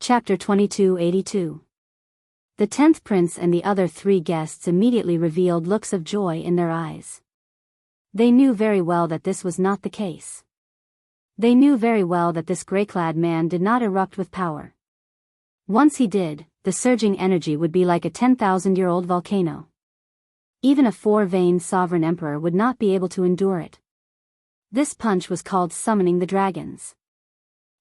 Chapter 2282. The 10th prince and the other 3 guests immediately revealed looks of joy in their eyes. They knew very well that this was not the case. They knew very well that this grey-clad man did not erupt with power. Once he did, the surging energy would be like a 10,000-year-old volcano. Even a 4-veined sovereign emperor would not be able to endure it. This punch was called summoning the dragons.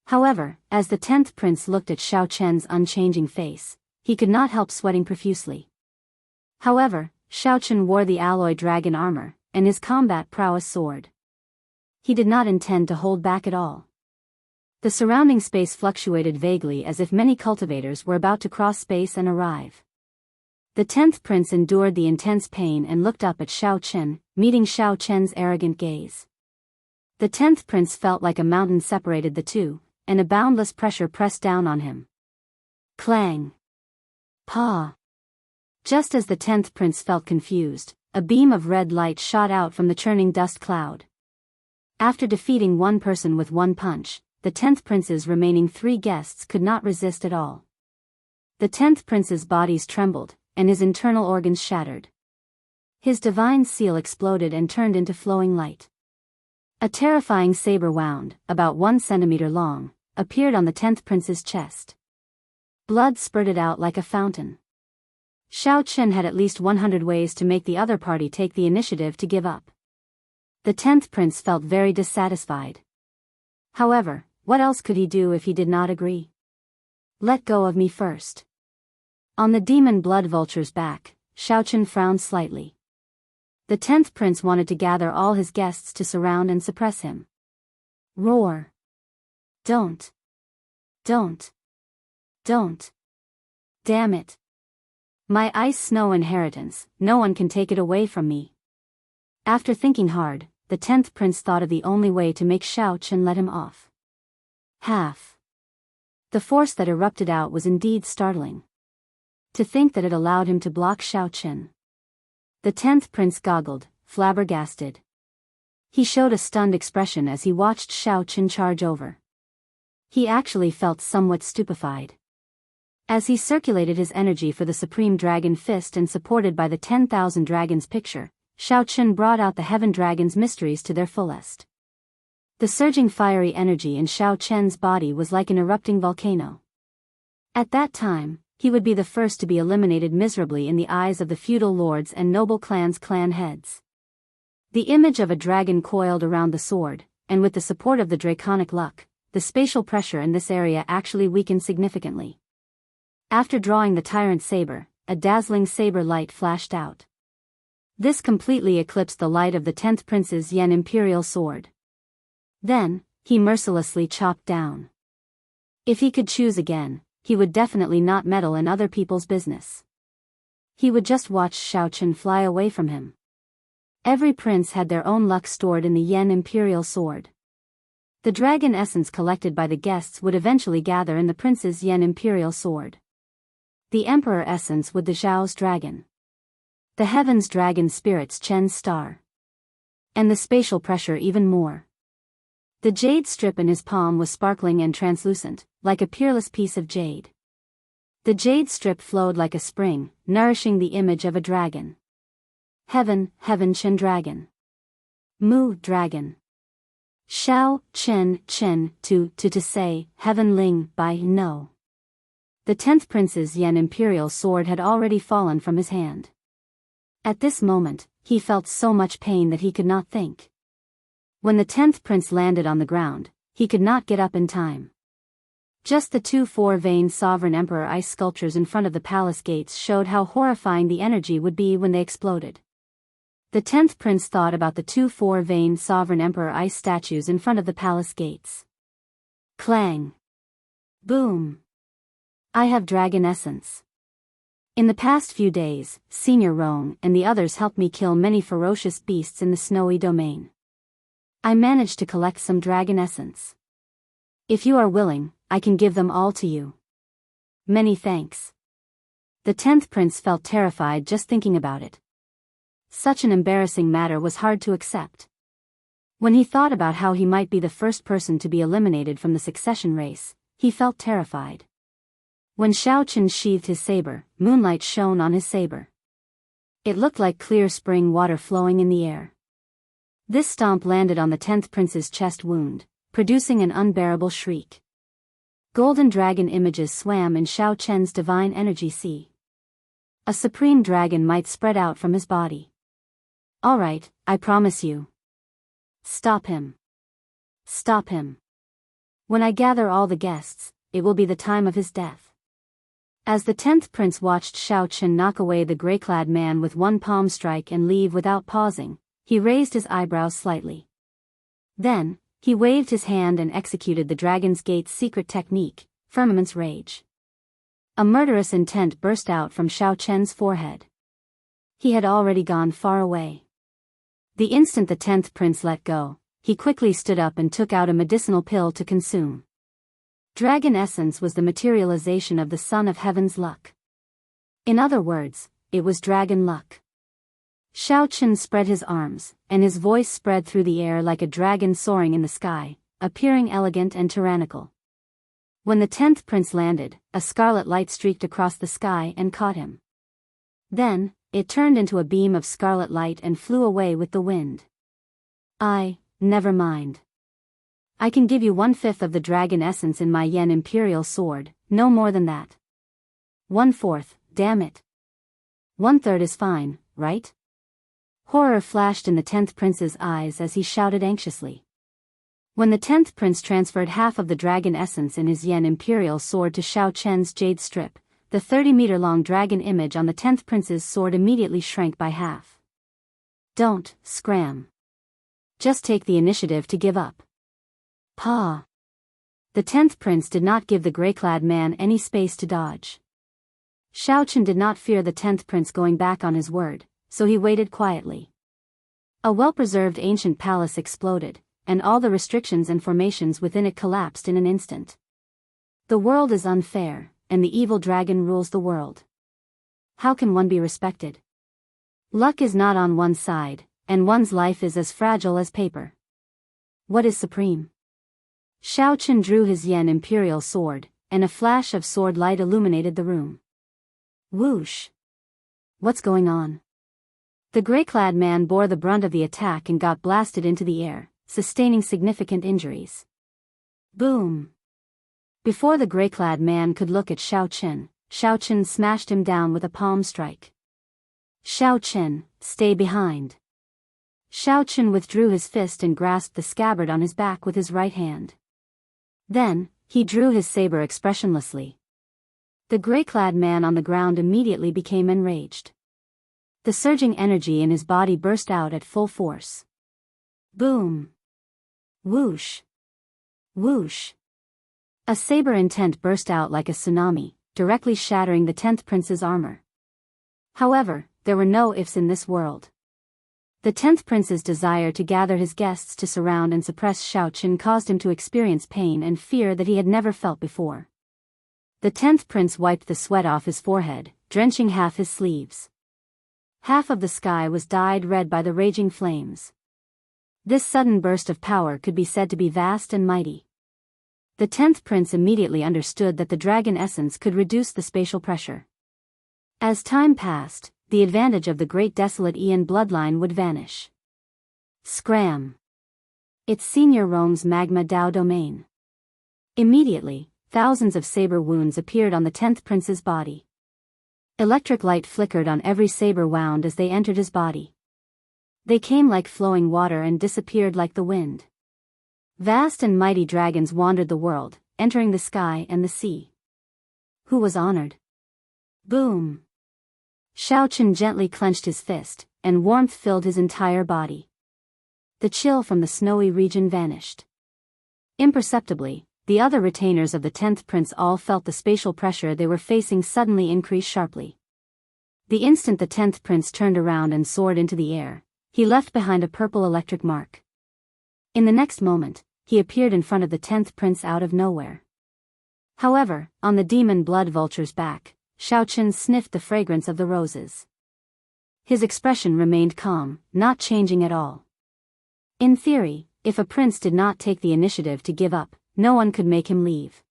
However, as the 10th prince looked at Xiao Chen's unchanging face, he could not help sweating profusely. However, Xiao Chen wore the alloy dragon armor, and his combat prowess soared. He did not intend to hold back at all. The surrounding space fluctuated vaguely as if many cultivators were about to cross space and arrive. The 10th prince endured the intense pain and looked up at Xiao Chen, meeting Xiao Chen's arrogant gaze. The 10th prince felt like a mountain separated the two, and a boundless pressure pressed down on him. Clang! Pa! Just as the 10th prince felt confused, a beam of red light shot out from the churning dust cloud. After defeating one person with one punch, the 10th prince's remaining 3 guests could not resist at all. The 10th prince's bodies trembled, and his internal organs shattered. His divine seal exploded and turned into flowing light. A terrifying saber wound, about 1 centimeter long, appeared on the 10th prince's chest. Blood spurted out like a fountain. Xiao Chen had at least 100 ways to make the other party take the initiative to give up. The 10th prince felt very dissatisfied. However, what else could he do if he did not agree? Let go of me first. On the demon blood vulture's back, Xiao Chen frowned slightly. The 10th prince wanted to gather all his guests to surround and suppress him. Roar! Don't! Don't! Don't! Damn it! My ice snow inheritance, no one can take it away from me. After thinking hard, the 10th prince thought of the only way to make Xiao Chen let him off. Half. The force that erupted out was indeed startling. To think that it allowed him to block Xiao Chen. The 10th prince goggled, flabbergasted. He showed a stunned expression as he watched Xiao Chen charge over. He actually felt somewhat stupefied. As he circulated his energy for the Supreme Dragon Fist and supported by the 10,000 Dragons picture, Xiao Chen brought out the Heaven Dragon's mysteries to their fullest. The surging fiery energy in Xiao Chen's body was like an erupting volcano. At that time, he would be the first to be eliminated miserably in the eyes of the feudal lords and noble clans' clan heads. The image of a dragon coiled around the sword, and with the support of the draconic luck, the spatial pressure in this area actually weakened significantly. After drawing the tyrant saber, a dazzling saber light flashed out. This completely eclipsed the light of the 10th prince's Yen imperial sword. Then, he mercilessly chopped down. If he could choose again, he would definitely not meddle in other people's business. He would just watch Xiao Chen fly away from him. Every prince had their own luck stored in the Yen imperial sword. The dragon essence collected by the guests would eventually gather in the prince's Yen imperial sword. The emperor essence with the Zhao's dragon. The heavens dragon spirits Chen's star. And the spatial pressure even more. The jade strip in his palm was sparkling and translucent, like a peerless piece of jade. The jade strip flowed like a spring, nourishing the image of a dragon. Heaven Chen dragon. Mu dragon. Xiao Chen to say, Heaven Ling by no. The 10th prince's Yen imperial sword had already fallen from his hand. At this moment, he felt so much pain that he could not think. When the 10th prince landed on the ground, he could not get up in time. Just the 2 4-veined sovereign emperor ice sculptures in front of the palace gates showed how horrifying the energy would be when they exploded. The 10th prince thought about the 2 4-veined sovereign emperor ice statues in front of the palace gates. Clang! Boom! I have dragon essence. In the past few days, Senior Roan and the others helped me kill many ferocious beasts in the snowy domain. I managed to collect some dragon essence. If you are willing, I can give them all to you. Many thanks. The 10th prince felt terrified just thinking about it. Such an embarrassing matter was hard to accept. When he thought about how he might be the first person to be eliminated from the succession race, he felt terrified. When Xiao Chen sheathed his saber, moonlight shone on his saber. It looked like clear spring water flowing in the air. This stomp landed on the 10th prince's chest wound, producing an unbearable shriek. Golden dragon images swam in Xiao Chen's divine energy sea. A supreme dragon might spread out from his body. All right, I promise you. Stop him. Stop him. When I gather all the guests, it will be the time of his death. As the 10th prince watched Xiao Chen knock away the grey-clad man with one palm strike and leave without pausing, he raised his eyebrows slightly. Then, he waved his hand and executed the Dragon's Gate's secret technique, Firmament's Rage. A murderous intent burst out from Xiao Chen's forehead. He had already gone far away. The instant the 10th prince let go, he quickly stood up and took out a medicinal pill to consume. Dragon essence was the materialization of the Son of Heaven's luck. In other words, it was dragon luck. Xiao Chen spread his arms, and his voice spread through the air like a dragon soaring in the sky, appearing elegant and tyrannical. When the 10th prince landed, a scarlet light streaked across the sky and caught him. Then, it turned into a beam of scarlet light and flew away with the wind. Never mind. I can give you 1/5 of the dragon essence in my Yen Imperial Sword, no more than that. 1/4, damn it. 1/3 is fine, right? Horror flashed in the 10th prince's eyes as he shouted anxiously. When the 10th prince transferred half of the dragon essence in his Yen Imperial Sword to Xiao Chen's jade strip, the 30-meter-long dragon image on the 10th prince's sword immediately shrank by half. Don't scram. Just take the initiative to give up. Pa. The 10th prince did not give the grey-clad man any space to dodge. Xiao Chen did not fear the 10th prince going back on his word, so he waited quietly. A well-preserved ancient palace exploded, and all the restrictions and formations within it collapsed in an instant. The world is unfair, and the evil dragon rules the world. How can one be respected? Luck is not on one's side, and one's life is as fragile as paper. What is supreme? Xiao Chen drew his Yen Imperial Sword, and a flash of sword light illuminated the room. Whoosh! What's going on? The grey-clad man bore the brunt of the attack and got blasted into the air, sustaining significant injuries. Boom! Before the grey-clad man could look at Xiao Chen smashed him down with a palm strike. Xiao Chen, stay behind. Xiao Chen withdrew his fist and grasped the scabbard on his back with his right hand. Then, he drew his saber expressionlessly. The grey-clad man on the ground immediately became enraged. The surging energy in his body burst out at full force. Boom! Whoosh! Whoosh! A saber intent burst out like a tsunami, directly shattering the 10th prince's armor. However, there were no ifs in this world. The 10th prince's desire to gather his guests to surround and suppress Xiao Chen caused him to experience pain and fear that he had never felt before. The 10th prince wiped the sweat off his forehead, drenching half his sleeves. Half of the sky was dyed red by the raging flames. This sudden burst of power could be said to be vast and mighty. The 10th prince immediately understood that the dragon essence could reduce the spatial pressure. As time passed, the advantage of the great desolate Ian bloodline would vanish. Scram! Its senior roams magma Dao domain. Immediately, thousands of saber wounds appeared on the 10th prince's body. Electric light flickered on every saber wound as they entered his body. They came like flowing water and disappeared like the wind. Vast and mighty dragons wandered the world, entering the sky and the sea. Who was honored? Boom! Xiao Chen gently clenched his fist, and warmth filled his entire body. The chill from the snowy region vanished. Imperceptibly, the other retainers of the 10th prince all felt the spatial pressure they were facing suddenly increase sharply. The instant the 10th prince turned around and soared into the air, he left behind a purple electric mark. In the next moment, he appeared in front of the 10th prince out of nowhere. However, on the demon blood vulture's back, Xiao Chen sniffed the fragrance of the roses. His expression remained calm, not changing at all. In theory, if a prince did not take the initiative to give up, no one could make him leave.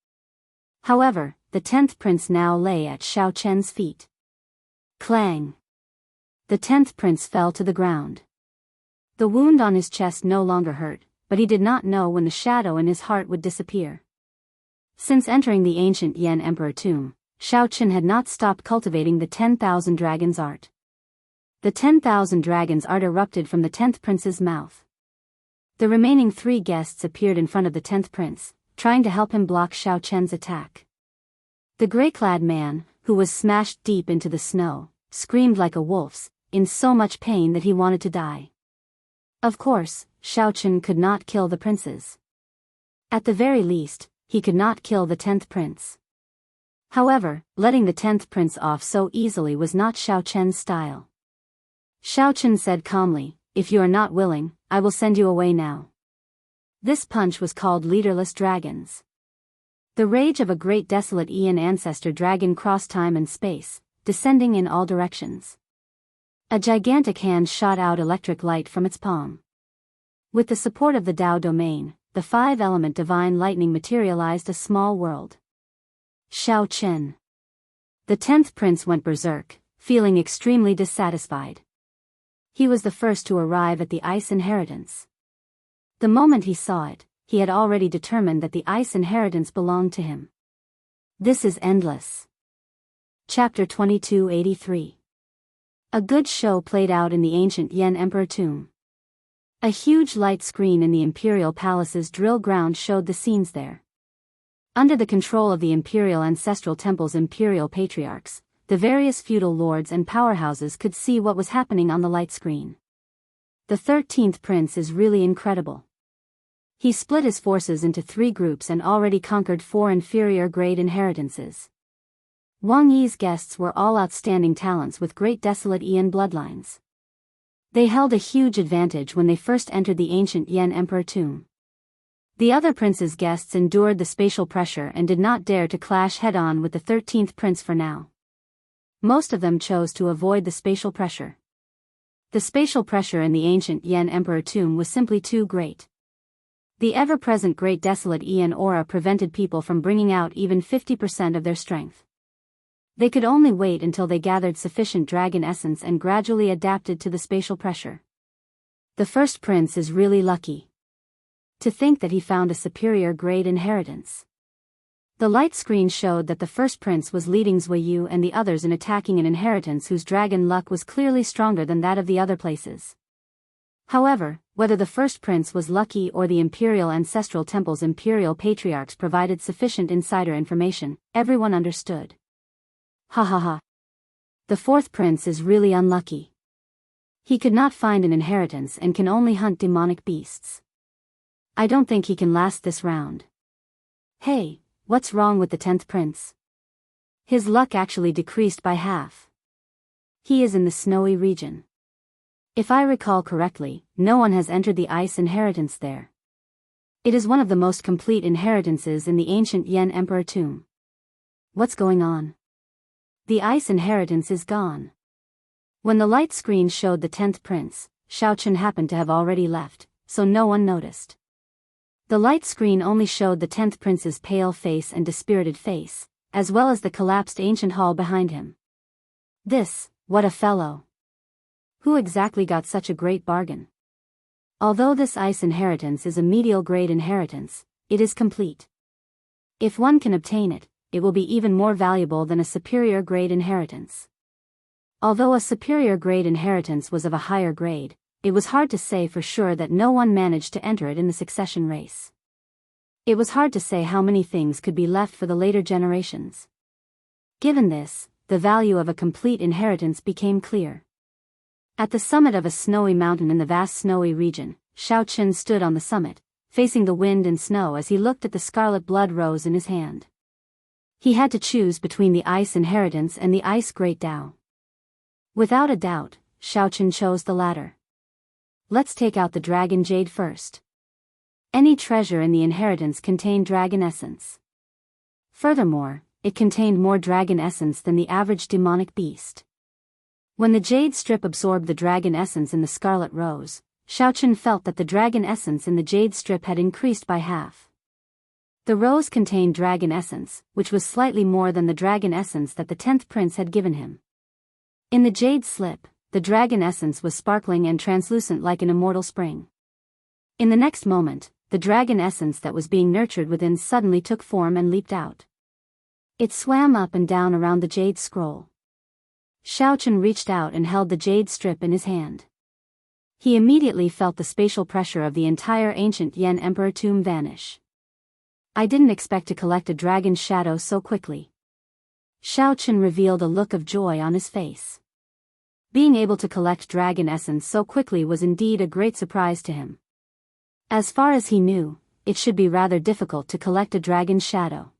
However, the 10th prince now lay at Xiao Chen's feet. Clang! The 10th prince fell to the ground. The wound on his chest no longer hurt, but he did not know when the shadow in his heart would disappear. Since entering the ancient Yan Emperor tomb, Xiao Chen had not stopped cultivating the 10,000 dragons art. The 10,000 dragons art erupted from the 10th prince's mouth. The remaining 3 guests appeared in front of the 10th prince, trying to help him block Xiao Chen's attack. The gray-clad man, who was smashed deep into the snow, screamed like a wolf's, in so much pain that he wanted to die. Of course, Xiao Chen could not kill the princes. At the very least, he could not kill the 10th prince. However, letting the 10th prince off so easily was not Xiao Chen's style. Xiao Chen said calmly, "If you are not willing, I will send you away now." This punch was called leaderless dragons. The rage of a great desolate Aeon ancestor dragon crossed time and space, descending in all directions. A gigantic hand shot out electric light from its palm. With the support of the Dao domain, the 5-element divine lightning materialized a small world. Xiao Chen. The 10th prince went berserk, feeling extremely dissatisfied. He was the first to arrive at the ice inheritance. The moment he saw it, he had already determined that the ice inheritance belonged to him. This is endless. Chapter 2283. A good show played out in the ancient Yan Emperor tomb. A huge light screen in the imperial palace's drill ground showed the scenes there. Under the control of the imperial ancestral temple's imperial patriarchs, the various feudal lords and powerhouses could see what was happening on the light screen. The 13th prince is really incredible. He split his forces into 3 groups and already conquered 4 inferior grade inheritances. Wang Yi's guests were all outstanding talents with great desolate Aeon bloodlines. They held a huge advantage when they first entered the ancient Yan Emperor tomb. The other prince's guests endured the spatial pressure and did not dare to clash head-on with the 13th prince for now. Most of them chose to avoid the spatial pressure. The spatial pressure in the ancient Yan Emperor tomb was simply too great. The ever-present great desolate Aeon aura prevented people from bringing out even 50% of their strength. They could only wait until they gathered sufficient dragon essence and gradually adapted to the spatial pressure. The first prince is really lucky. To think that he found a superior grade inheritance. The light screen showed that the first prince was leading Zuiyu and the others in attacking an inheritance whose dragon luck was clearly stronger than that of the other places. However, whether the first prince was lucky or the imperial ancestral temple's imperial patriarchs provided sufficient insider information, everyone understood. Ha ha ha. The 4th prince is really unlucky. He could not find an inheritance and can only hunt demonic beasts. I don't think he can last this round. Hey, what's wrong with the 10th prince? His luck actually decreased by half. He is in the snowy region. If I recall correctly, no one has entered the ice inheritance there. It is one of the most complete inheritances in the ancient Yan Emperor tomb. What's going on? The ice inheritance is gone. When the light screen showed the 10th prince, Xiao Chen happened to have already left, so no one noticed. The light screen only showed the 10th prince's pale face and dispirited face, as well as the collapsed ancient hall behind him. What a fellow! Who exactly got such a great bargain? Although this ice inheritance is a medial grade inheritance, it is complete. If one can obtain it, it will be even more valuable than a superior grade inheritance. Although a superior grade inheritance was of a higher grade, it was hard to say for sure that no one managed to enter it in the succession race. It was hard to say how many things could be left for the later generations. Given this, the value of a complete inheritance became clear. At the summit of a snowy mountain in the vast snowy region, Xiao Chen stood on the summit, facing the wind and snow as he looked at the scarlet blood rose in his hand. He had to choose between the ice inheritance and the ice great Dao. Without a doubt, Xiao Chen chose the latter. Let's take out the dragon jade first. Any treasure in the inheritance contained dragon essence. Furthermore, it contained more dragon essence than the average demonic beast. When the jade strip absorbed the dragon essence in the scarlet rose, Xiao Chen felt that the dragon essence in the jade strip had increased by half. The rose contained dragon essence, which was slightly more than the dragon essence that the 10th prince had given him. In the jade slip, the dragon essence was sparkling and translucent like an immortal spring. In the next moment, the dragon essence that was being nurtured within suddenly took form and leaped out. It swam up and down around the jade scroll. Xiaochen reached out and held the jade strip in his hand. He immediately felt the spatial pressure of the entire ancient Yan Emperor tomb vanish. I didn't expect to collect a dragon's shadow so quickly. Xiaochen revealed a look of joy on his face. Being able to collect dragon essence so quickly was indeed a great surprise to him. As far as he knew, it should be rather difficult to collect a dragon's shadow.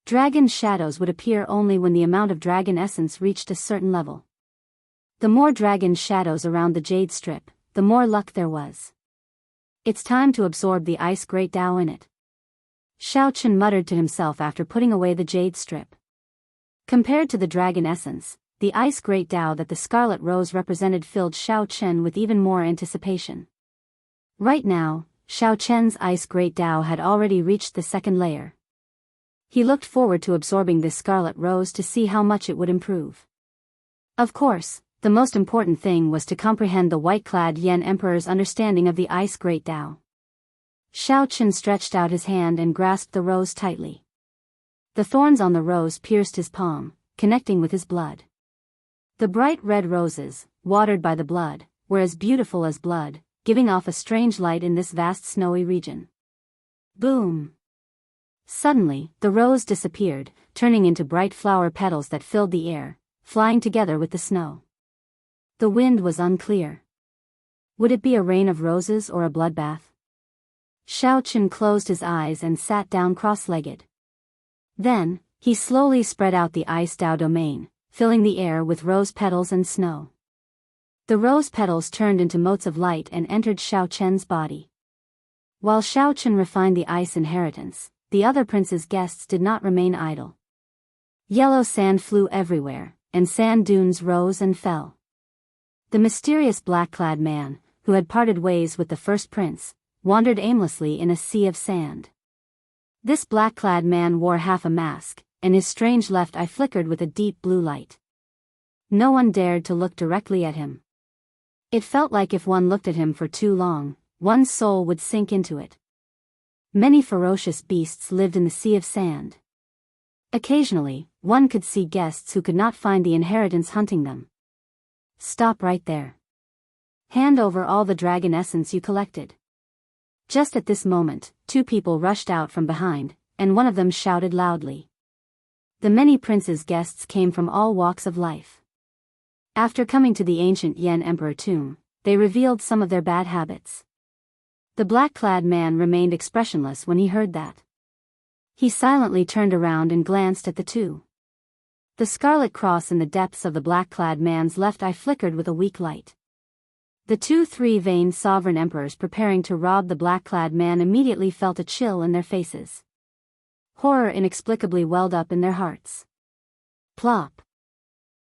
Dragon shadows would appear only when the amount of dragon essence reached a certain level. The more dragon shadows around the jade strip, the more luck there was. It's time to absorb the ice great Tao in it. Xiaochen muttered to himself after putting away the jade strip. Compared to the dragon essence, the ice great Tao that the scarlet rose represented filled Xiaochen with even more anticipation. Right now, Xiaochen's ice great Tao had already reached the second layer. He looked forward to absorbing this scarlet rose to see how much it would improve. Of course, the most important thing was to comprehend the white-clad Yan Emperor's understanding of the ice great Tao. Xiaochen stretched out his hand and grasped the rose tightly. The thorns on the rose pierced his palm, connecting with his blood. The bright red roses, watered by the blood, were as beautiful as blood, giving off a strange light in this vast snowy region. Boom! Suddenly, the rose disappeared, turning into bright flower petals that filled the air, flying together with the snow. The wind was unclear. Would it be a rain of roses or a bloodbath? Xiaochen closed his eyes and sat down cross-legged. Then, he slowly spread out the ice Tao domain, filling the air with rose petals and snow. The rose petals turned into motes of light and entered Xiaochen's body. While Xiaochen refined the ice inheritance, the other prince's guests did not remain idle. Yellow sand flew everywhere, and sand dunes rose and fell. The mysterious black-clad man, who had parted ways with the first prince, wandered aimlessly in a sea of sand. This black-clad man wore half a mask, and his strange left eye flickered with a deep blue light. No one dared to look directly at him. It felt like if one looked at him for too long, one's soul would sink into it. Many ferocious beasts lived in the sea of sand. Occasionally, one could see guests who could not find the inheritance hunting them. Stop right there. Hand over all the dragon essence you collected. Just at this moment, two people rushed out from behind, and one of them shouted loudly. The many princes' guests came from all walks of life. After coming to the ancient Yan Emperor tomb, they revealed some of their bad habits. The black-clad man remained expressionless when he heard that. He silently turned around and glanced at the two. The scarlet cross in the depths of the black-clad man's left eye flickered with a weak light. The 2 three-veined sovereign emperors preparing to rob the black-clad man immediately felt a chill in their faces. Horror inexplicably welled up in their hearts. Plop!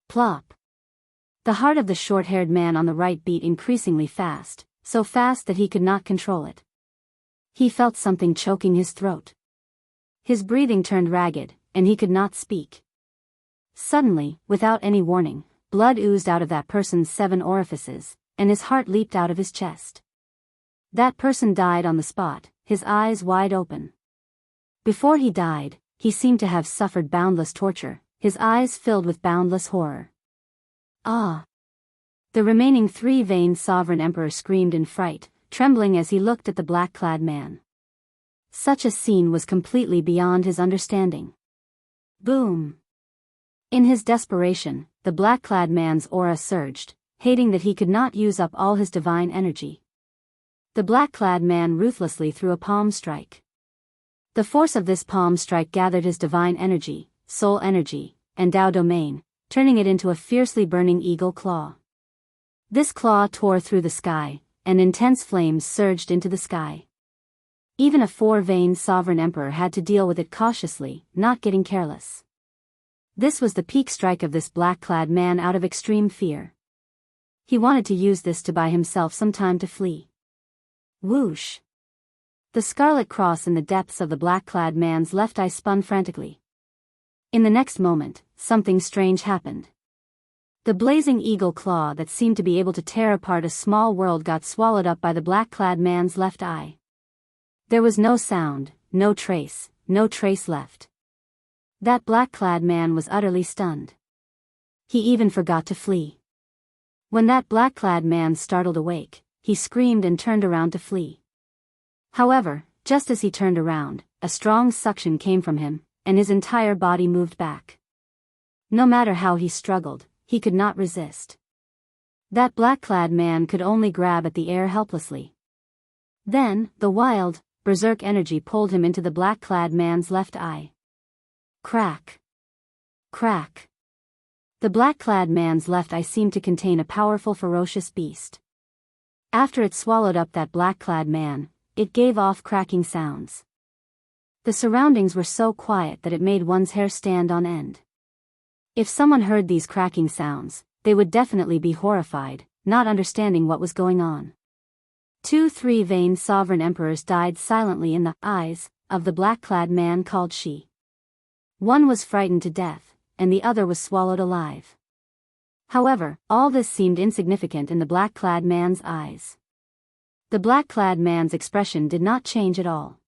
Plop! The heart of the short-haired man on the right beat increasingly fast, so fast that he could not control it. He felt something choking his throat. His breathing turned ragged, and he could not speak. Suddenly, without any warning, blood oozed out of that person's 7 orifices, and his heart leaped out of his chest. That person died on the spot, his eyes wide open. Before he died, he seemed to have suffered boundless torture, his eyes filled with boundless horror. Ah! The remaining 3-veined sovereign emperor screamed in fright, trembling as he looked at the black-clad man. Such a scene was completely beyond his understanding. Boom! In his desperation, the black-clad man's aura surged, hating that he could not use up all his divine energy. The black-clad man ruthlessly threw a palm strike. The force of this palm strike gathered his divine energy, soul energy, and Tao domain, turning it into a fiercely burning eagle claw. This claw tore through the sky, and intense flames surged into the sky. Even a 4-veined sovereign emperor had to deal with it cautiously, not getting careless. This was the peak strike of this black-clad man out of extreme fear. He wanted to use this to buy himself some time to flee. Whoosh! The scarlet cross in the depths of the black-clad man's left eye spun frantically. In the next moment, something strange happened. The blazing eagle claw that seemed to be able to tear apart a small world got swallowed up by the black-clad man's left eye. There was no sound, no trace left. That black-clad man was utterly stunned. He even forgot to flee. When that black-clad man startled awake, he screamed and turned around to flee. However, just as he turned around, a strong suction came from him, and his entire body moved back. No matter how he struggled, he could not resist. That black-clad man could only grab at the air helplessly. Then, the wild, berserk energy pulled him into the black-clad man's left eye. Crack! Crack! The black-clad man's left eye seemed to contain a powerful ferocious beast. After it swallowed up that black-clad man, it gave off cracking sounds. The surroundings were so quiet that it made one's hair stand on end. If someone heard these cracking sounds, they would definitely be horrified, not understanding what was going on. 2-3 vain sovereign emperors died silently in the eyes of the black-clad man called Shi. One was frightened to death, and the other was swallowed alive. However, all this seemed insignificant in the black-clad man's eyes. The black-clad man's expression did not change at all.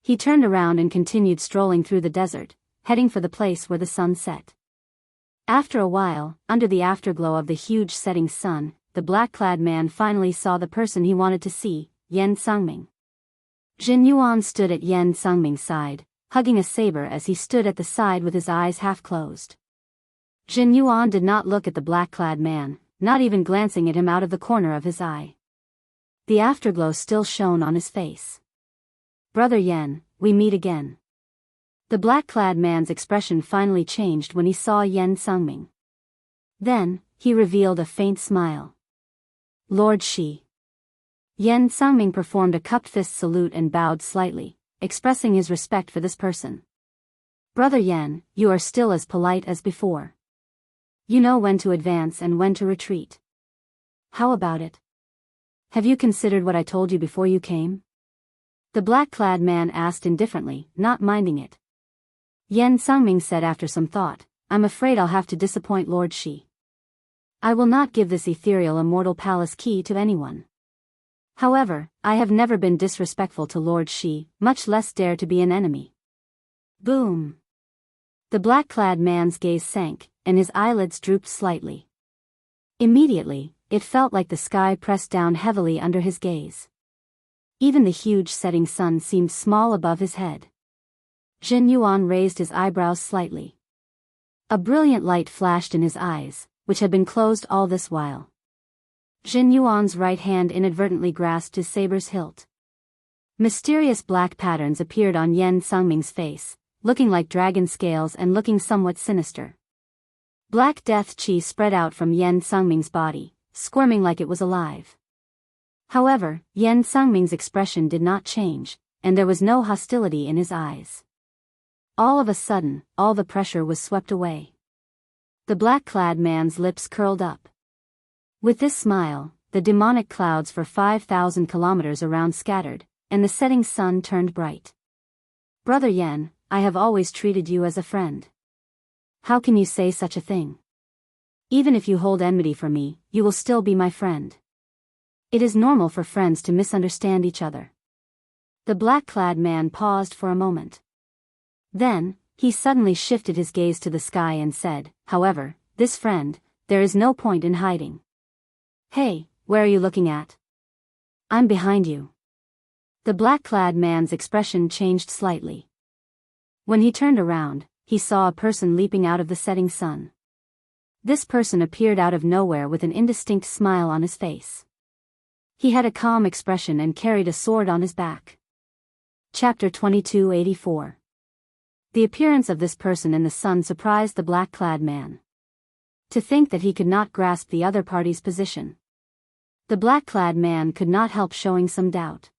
He turned around and continued strolling through the desert, heading for the place where the sun set. After a while, under the afterglow of the huge setting sun, the black-clad man finally saw the person he wanted to see, Yan Sangming. Jin Yuan stood at Yan Sangming's side, hugging a saber as he stood at the side with his eyes half closed. Jin Yuan did not look at the black-clad man, not even glancing at him out of the corner of his eye. The afterglow still shone on his face. "Brother Yan, we meet again." The black-clad man's expression finally changed when he saw Yan Sangming. Then, he revealed a faint smile. "Lord Shi." Yan Sangming performed a cupped fist salute and bowed slightly, expressing his respect for this person. "Brother Yan, you are still as polite as before. You know when to advance and when to retreat. How about it? Have you considered what I told you before you came?" The black-clad man asked indifferently, not minding it. Yan Sangming said after some thought, "I'm afraid I'll have to disappoint Lord Shi. I will not give this ethereal immortal palace key to anyone. However, I have never been disrespectful to Lord Shi, much less dare to be an enemy." Boom! The black-clad man's gaze sank, and his eyelids drooped slightly. Immediately, it felt like the sky pressed down heavily under his gaze. Even the huge setting sun seemed small above his head. Jin Yuan raised his eyebrows slightly. A brilliant light flashed in his eyes, which had been closed all this while. Jin Yuan's right hand inadvertently grasped his saber's hilt. Mysterious black patterns appeared on Yan Sangming's face, looking like dragon scales and looking somewhat sinister. Black death chi spread out from Yan Sangming's body, squirming like it was alive. However, Yan Sangming's expression did not change, and there was no hostility in his eyes. All of a sudden, all the pressure was swept away. The black-clad man's lips curled up. With this smile, the demonic clouds for 5,000 kilometers around scattered, and the setting sun turned bright. "Brother Yan, I have always treated you as a friend. How can you say such a thing? Even if you hold enmity for me, you will still be my friend. It is normal for friends to misunderstand each other." The black-clad man paused for a moment. Then, he suddenly shifted his gaze to the sky and said, "However, this friend, there is no point in hiding. Hey, where are you looking at?" "I'm behind you." The black-clad man's expression changed slightly. When he turned around, he saw a person leaping out of the setting sun. This person appeared out of nowhere with an indistinct smile on his face. He had a calm expression and carried a sword on his back. Chapter 2284. The appearance of this person in the sun surprised the black-clad man. To think that he could not grasp the other party's position. The black-clad man could not help showing some doubt.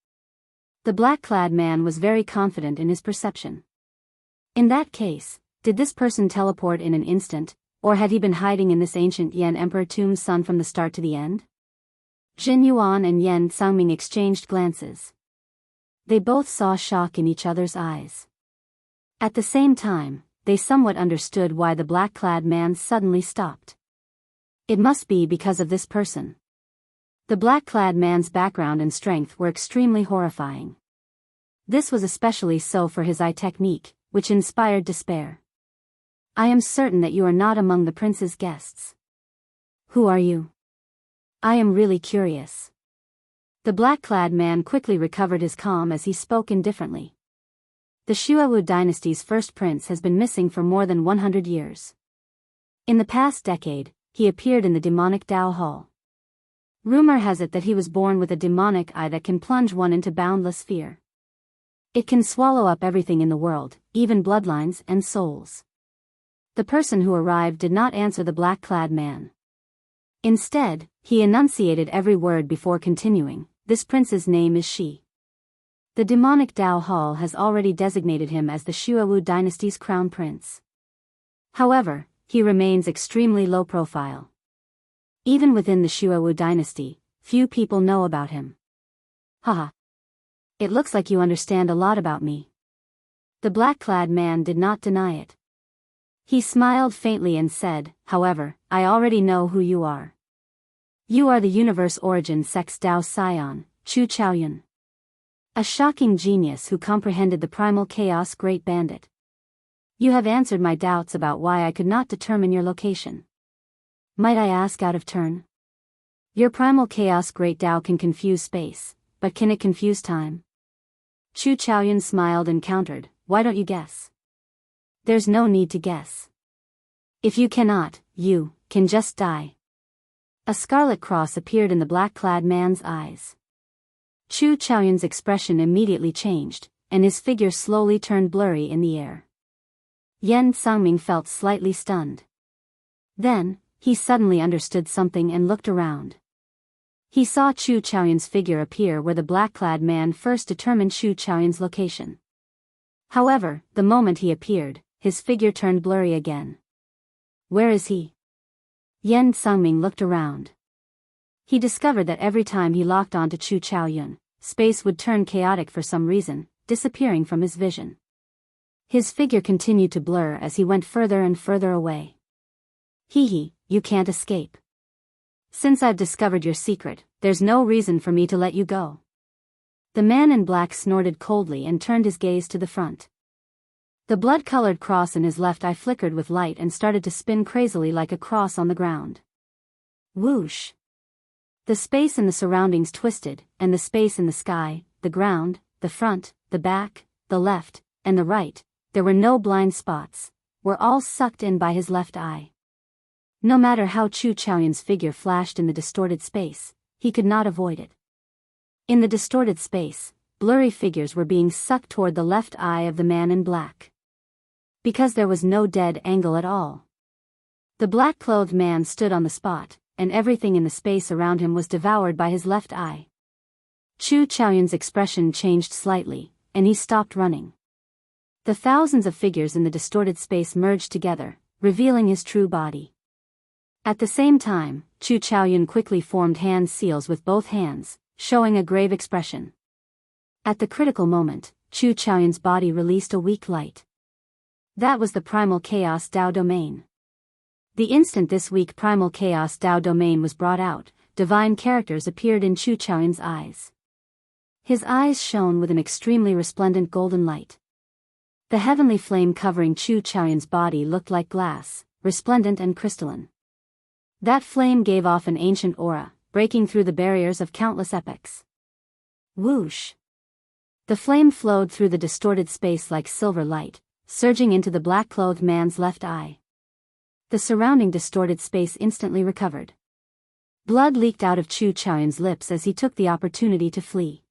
The black-clad man was very confident in his perception. In that case, did this person teleport in an instant, or had he been hiding in this ancient Yan Emperor tomb's sun from the start to the end? Jin Yuan and Yan Sangming exchanged glances. They both saw shock in each other's eyes. At the same time, they somewhat understood why the black-clad man suddenly stopped. It must be because of this person. The black-clad man's background and strength were extremely horrifying. This was especially so for his eye technique, which inspired despair. I am certain that you are not among the prince's guests. Who are you? I am really curious. The black-clad man quickly recovered his calm as he spoke indifferently. The Xiaowu dynasty's first prince has been missing for more than 100 years. In the past decade, he appeared in the demonic Dao Hall. Rumor has it that he was born with a demonic eye that can plunge one into boundless fear. It can swallow up everything in the world, even bloodlines and souls. The person who arrived did not answer the black-clad man. Instead, he enunciated every word before continuing, "This prince's name is Shi. The demonic Dao Hall has already designated him as the Xiaowu dynasty's crown prince. However, he remains extremely low profile. Even within the Xiaowu dynasty, few people know about him." Haha. It looks like you understand a lot about me. The black-clad man did not deny it. He smiled faintly and said, "However, I already know who you are. You are the universe origin sect's Dao Scion, Chu Chaoyun. A shocking genius who comprehended the primal chaos great bandit. You have answered my doubts about why I could not determine your location. Might I ask out of turn? Your primal chaos great Dao can confuse space, but can it confuse time?" Chu Chaoyun smiled and countered, "Why don't you guess?" "There's no need to guess. If you cannot, you can just die." A scarlet cross appeared in the black-clad man's eyes. Chu Chaoyun's expression immediately changed, and his figure slowly turned blurry in the air. Yan Sangming felt slightly stunned. Then, he suddenly understood something and looked around. He saw Chu Chaoyun's figure appear where the black-clad man first determined Chu Chaoyun's location. However, the moment he appeared, his figure turned blurry again. Where is he? Yan Sangming looked around. He discovered that every time he locked onto Chu Chaoyun, space would turn chaotic for some reason, disappearing from his vision. His figure continued to blur as he went further and further away. Hee, you can't escape. Since I've discovered your secret, there's no reason for me to let you go. The man in black snorted coldly and turned his gaze to the front. The blood-colored cross in his left eye flickered with light and started to spin crazily like a cross on the ground. Whoosh! The space in the surroundings twisted, and the space in the sky, the ground, the front, the back, the left, and the right, there were no blind spots, were all sucked in by his left eye. No matter how Chu Chaoyun's figure flashed in the distorted space, he could not avoid it. In the distorted space, blurry figures were being sucked toward the left eye of the man in black. Because there was no dead angle at all. The black-clothed man stood on the spot, and everything in the space around him was devoured by his left eye. Chu Chaoyun's expression changed slightly, and he stopped running. The thousands of figures in the distorted space merged together, revealing his true body. At the same time, Chu Chaoyun quickly formed hand seals with both hands, showing a grave expression. At the critical moment, Chu Chaoyun's body released a weak light. That was the primal chaos Dao domain. The instant this weak primal chaos Dao domain was brought out, divine characters appeared in Chu Chaoyun's eyes. His eyes shone with an extremely resplendent golden light. The heavenly flame covering Chu Chaoyun's body looked like glass, resplendent and crystalline. That flame gave off an ancient aura, breaking through the barriers of countless epochs. Whoosh! The flame flowed through the distorted space like silver light, surging into the black-clothed man's left eye. The surrounding distorted space instantly recovered. Blood leaked out of Chu Chaoyun's lips as he took the opportunity to flee.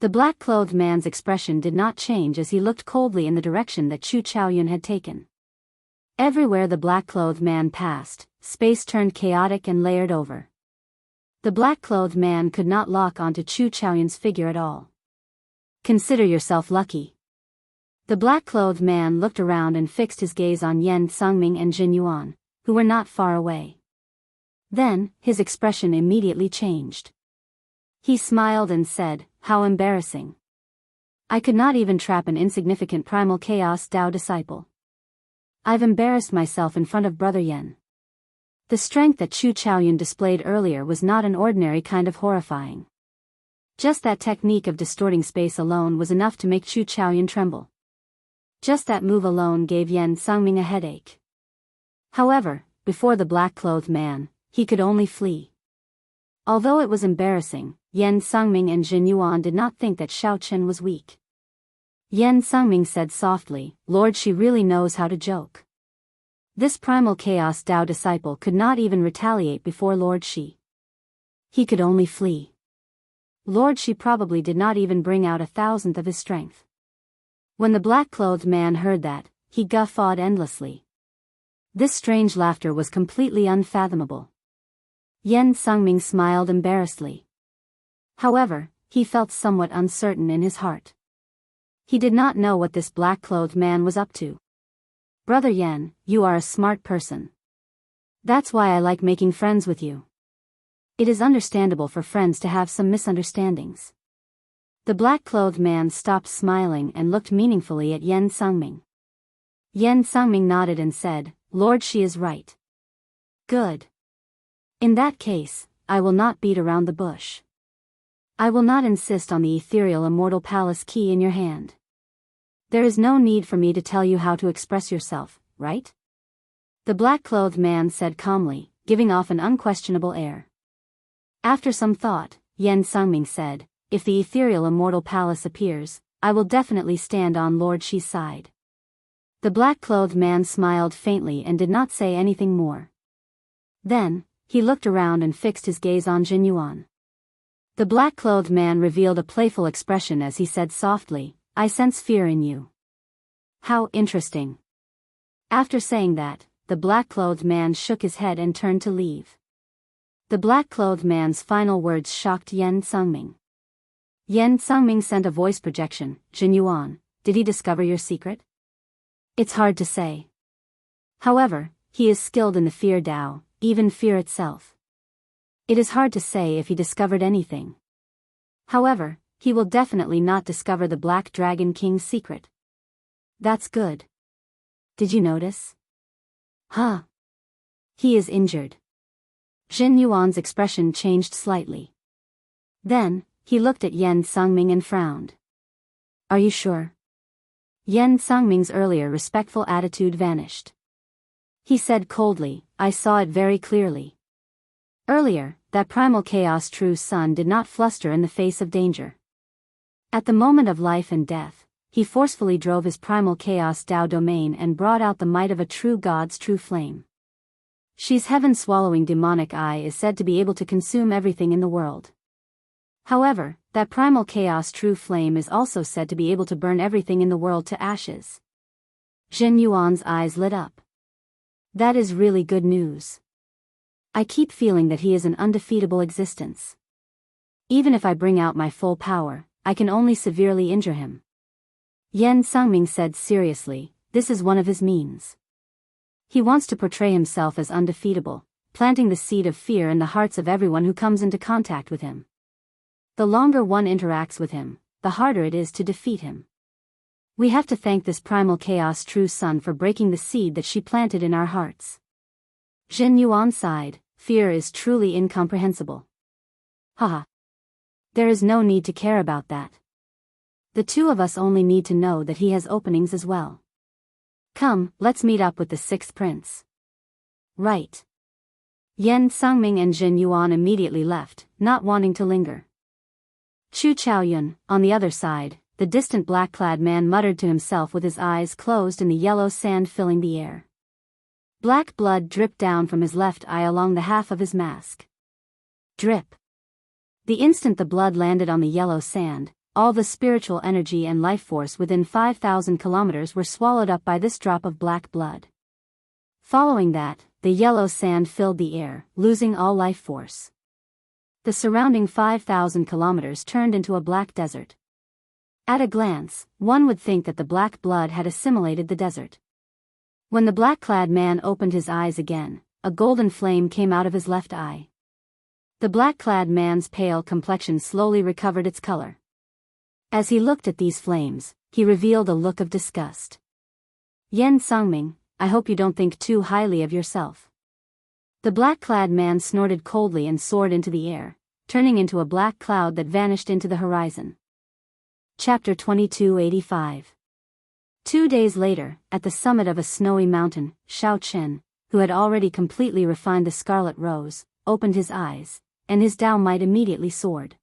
The black-clothed man's expression did not change as he looked coldly in the direction that Chu Chaoyun had taken. Everywhere the black-clothed man passed, space turned chaotic and layered over. The black-clothed man could not lock onto Chu Chaoyun's figure at all. Consider yourself lucky. The black-clothed man looked around and fixed his gaze on Yan Sangming and Jin Yuan, who were not far away. Then, his expression immediately changed. He smiled and said, "How embarrassing. I could not even trap an insignificant primal chaos Dao disciple. I've embarrassed myself in front of Brother Yen. The strength that Chu Chaoyun displayed earlier was not an ordinary kind of horrifying. Just that technique of distorting space alone was enough to make Chu Chaoyun tremble. Just that move alone gave Yen Sangming a headache. However, before the black-clothed man, he could only flee. Although it was embarrassing, Yen Sangming and Jin Yuan did not think that Xiao Chen was weak. Yen Sangming said softly, "Lord, she really knows how to joke." This primal chaos Dao disciple could not even retaliate before Lord Shi. He could only flee. Lord Shi probably did not even bring out 1,000th of his strength. When the black-clothed man heard that, he guffawed endlessly. This strange laughter was completely unfathomable. Yen Sangming smiled embarrassedly. However, he felt somewhat uncertain in his heart. He did not know what this black-clothed man was up to. Brother Yen, you are a smart person. That's why I like making friends with you. It is understandable for friends to have some misunderstandings. The black-clothed man stopped smiling and looked meaningfully at Yen Sangming. Yen Sangming nodded and said, "Lord, she is right." "Good. In that case, I will not beat around the bush. I will not insist on the ethereal immortal palace key in your hand. There is no need for me to tell you how to express yourself, right?" The black-clothed man said calmly, giving off an unquestionable air. After some thought, Yen Sangming said, "If the ethereal immortal palace appears, I will definitely stand on Lord Shi's side." The black-clothed man smiled faintly and did not say anything more. Then, he looked around and fixed his gaze on Jin Yuan. The black-clothed man revealed a playful expression as he said softly, "I sense fear in you." How interesting. After saying that, the black-clothed man shook his head and turned to leave. The black-clothed man's final words shocked Yen Sangming. Yen Sangming sent a voice projection, "Jin Yuan, did he discover your secret?" "It's hard to say. However, he is skilled in the fear Dao, even fear itself. It is hard to say if he discovered anything. However, he will definitely not discover the Black Dragon King's secret." "That's good. Did you notice?" "Huh. He is injured." Jin Yuan's expression changed slightly. Then, he looked at Yen Sangming and frowned. "Are you sure?" Yen Sangming's earlier respectful attitude vanished. He said coldly, "I saw it very clearly. Earlier, that primal chaos true sun did not fluster in the face of danger. At the moment of life and death, he forcefully drove his primal chaos Dao domain and brought out the might of a true god's true flame. Shi's heaven-swallowing demonic eye is said to be able to consume everything in the world. However, that primal chaos true flame is also said to be able to burn everything in the world to ashes." Jin Yuan's eyes lit up. "That is really good news. I keep feeling that he is an undefeatable existence. Even if I bring out my full power, I can only severely injure him." Yen Sangming said seriously, "This is one of his means. He wants to portray himself as undefeatable, planting the seed of fear in the hearts of everyone who comes into contact with him. The longer one interacts with him, the harder it is to defeat him. We have to thank this primal chaos true sun for breaking the seed that she planted in our hearts." Jin Yuan sighed, "Fear is truly incomprehensible. Haha. There is no need to care about that. The two of us only need to know that he has openings as well. Come, let's meet up with the sixth prince." "Right." Yen Sangming and Jin Yuan immediately left, not wanting to linger. Chu Chaoyun, on the other side, the distant black-clad man muttered to himself with his eyes closed and the yellow sand filling the air. Black blood dripped down from his left eye along the half of his mask. Drip. The instant the blood landed on the yellow sand, all the spiritual energy and life force within 5,000 kilometers were swallowed up by this drop of black blood. Following that, the yellow sand filled the air, losing all life force. The surrounding 5,000 kilometers turned into a black desert. At a glance, one would think that the black blood had assimilated the desert. When the black-clad man opened his eyes again, a golden flame came out of his left eye. The black-clad man's pale complexion slowly recovered its color. As he looked at these flames, he revealed a look of disgust. Yan Sangming, I hope you don't think too highly of yourself. The black-clad man snorted coldly and soared into the air, turning into a black cloud that vanished into the horizon. Chapter 2285. 2 days later, at the summit of a snowy mountain, Xiao Chen, who had already completely refined the scarlet rose, opened his eyes, and his Dao might immediately soared.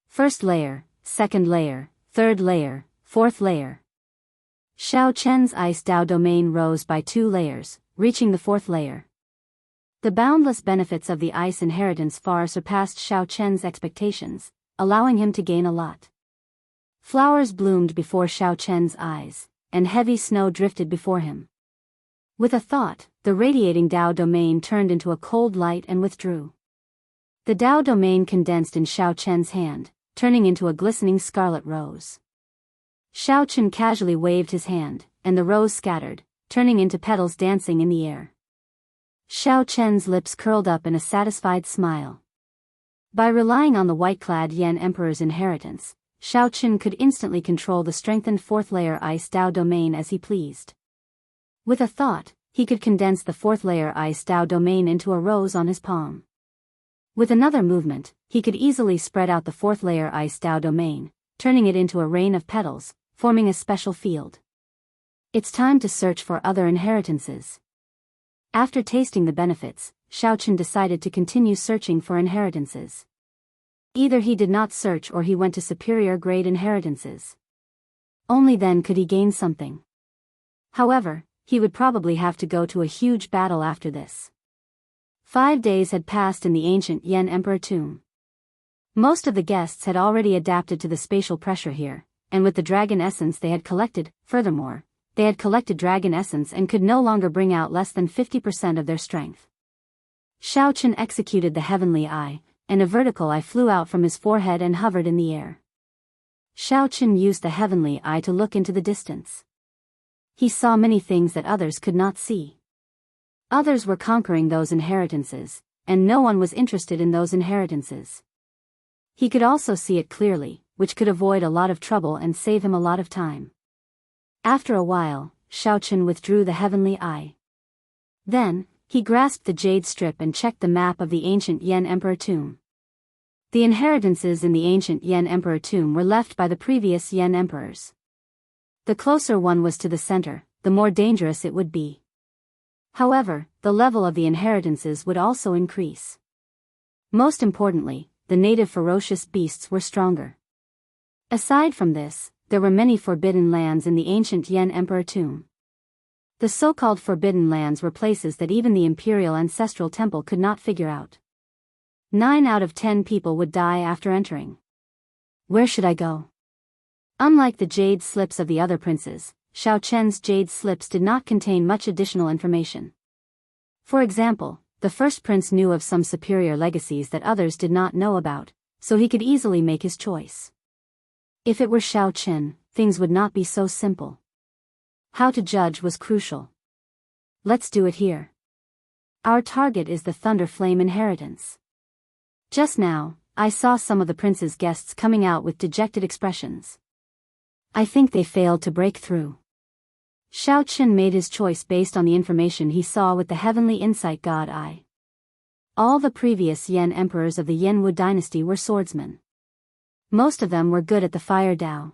First layer, second layer, third layer, fourth layer. Xiao Chen's ice Dao domain rose by 2 layers, reaching the 4th layer. The boundless benefits of the ice inheritance far surpassed Xiao Chen's expectations, allowing him to gain a lot. Flowers bloomed before Xiao Chen's eyes, and heavy snow drifted before him. With a thought, the radiating Dao domain turned into a cold light and withdrew. The Dao domain condensed in Xiao Chen's hand, turning into a glistening scarlet rose. Xiao Chen casually waved his hand, and the rose scattered, turning into petals dancing in the air. Xiao Chen's lips curled up in a satisfied smile. By relying on the white-clad Yan Emperor's inheritance, Xiao Chen could instantly control the strengthened 4th layer ice Dao domain as he pleased. With a thought, he could condense the 4th layer ice Dao domain into a rose on his palm. With another movement, he could easily spread out the 4th layer ice Dao domain, turning it into a rain of petals, forming a special field. It's time to search for other inheritances. After tasting the benefits, Xiao Chen decided to continue searching for inheritances. Either he did not search or he went to superior grade inheritances. Only then could he gain something. However, he would probably have to go to a huge battle after this. 5 days had passed in the ancient Yan Emperor tomb. Most of the guests had already adapted to the spatial pressure here, and with the dragon essence they had collected, furthermore, they had collected dragon essence and could no longer bring out less than 50% of their strength. Xiao Chen executed the heavenly eye, and a vertical eye flew out from his forehead and hovered in the air. Xiao Chen used the heavenly eye to look into the distance. He saw many things that others could not see. Others were conquering those inheritances, and no one was interested in those inheritances. He could also see it clearly, which could avoid a lot of trouble and save him a lot of time. After a while, Xiao Chen withdrew the heavenly eye. Then, he grasped the jade strip and checked the map of the ancient Yan Emperor tomb. The inheritances in the ancient Yan Emperor tomb were left by the previous Yan Emperors. The closer one was to the center, the more dangerous it would be. However, the level of the inheritances would also increase. Most importantly, the native ferocious beasts were stronger. Aside from this, there were many forbidden lands in the ancient Yan Emperor tomb. The so-called forbidden lands were places that even the imperial ancestral temple could not figure out. 9 out of 10 people would die after entering. Where should I go? Unlike the jade slips of the other princes, Xiao Chen's jade slips did not contain much additional information. For example, the first prince knew of some superior legacies that others did not know about, so he could easily make his choice. If it were Xiao Chen, things would not be so simple. How to judge was crucial. Let's do it here. Our target is the Thunder Flame inheritance. Just now, I saw some of the prince's guests coming out with dejected expressions. I think they failed to break through. Xiao Chen made his choice based on the information he saw with the heavenly insight god eye. All the previous Yan emperors of the Yanwu dynasty were swordsmen. Most of them were good at the fire Dao.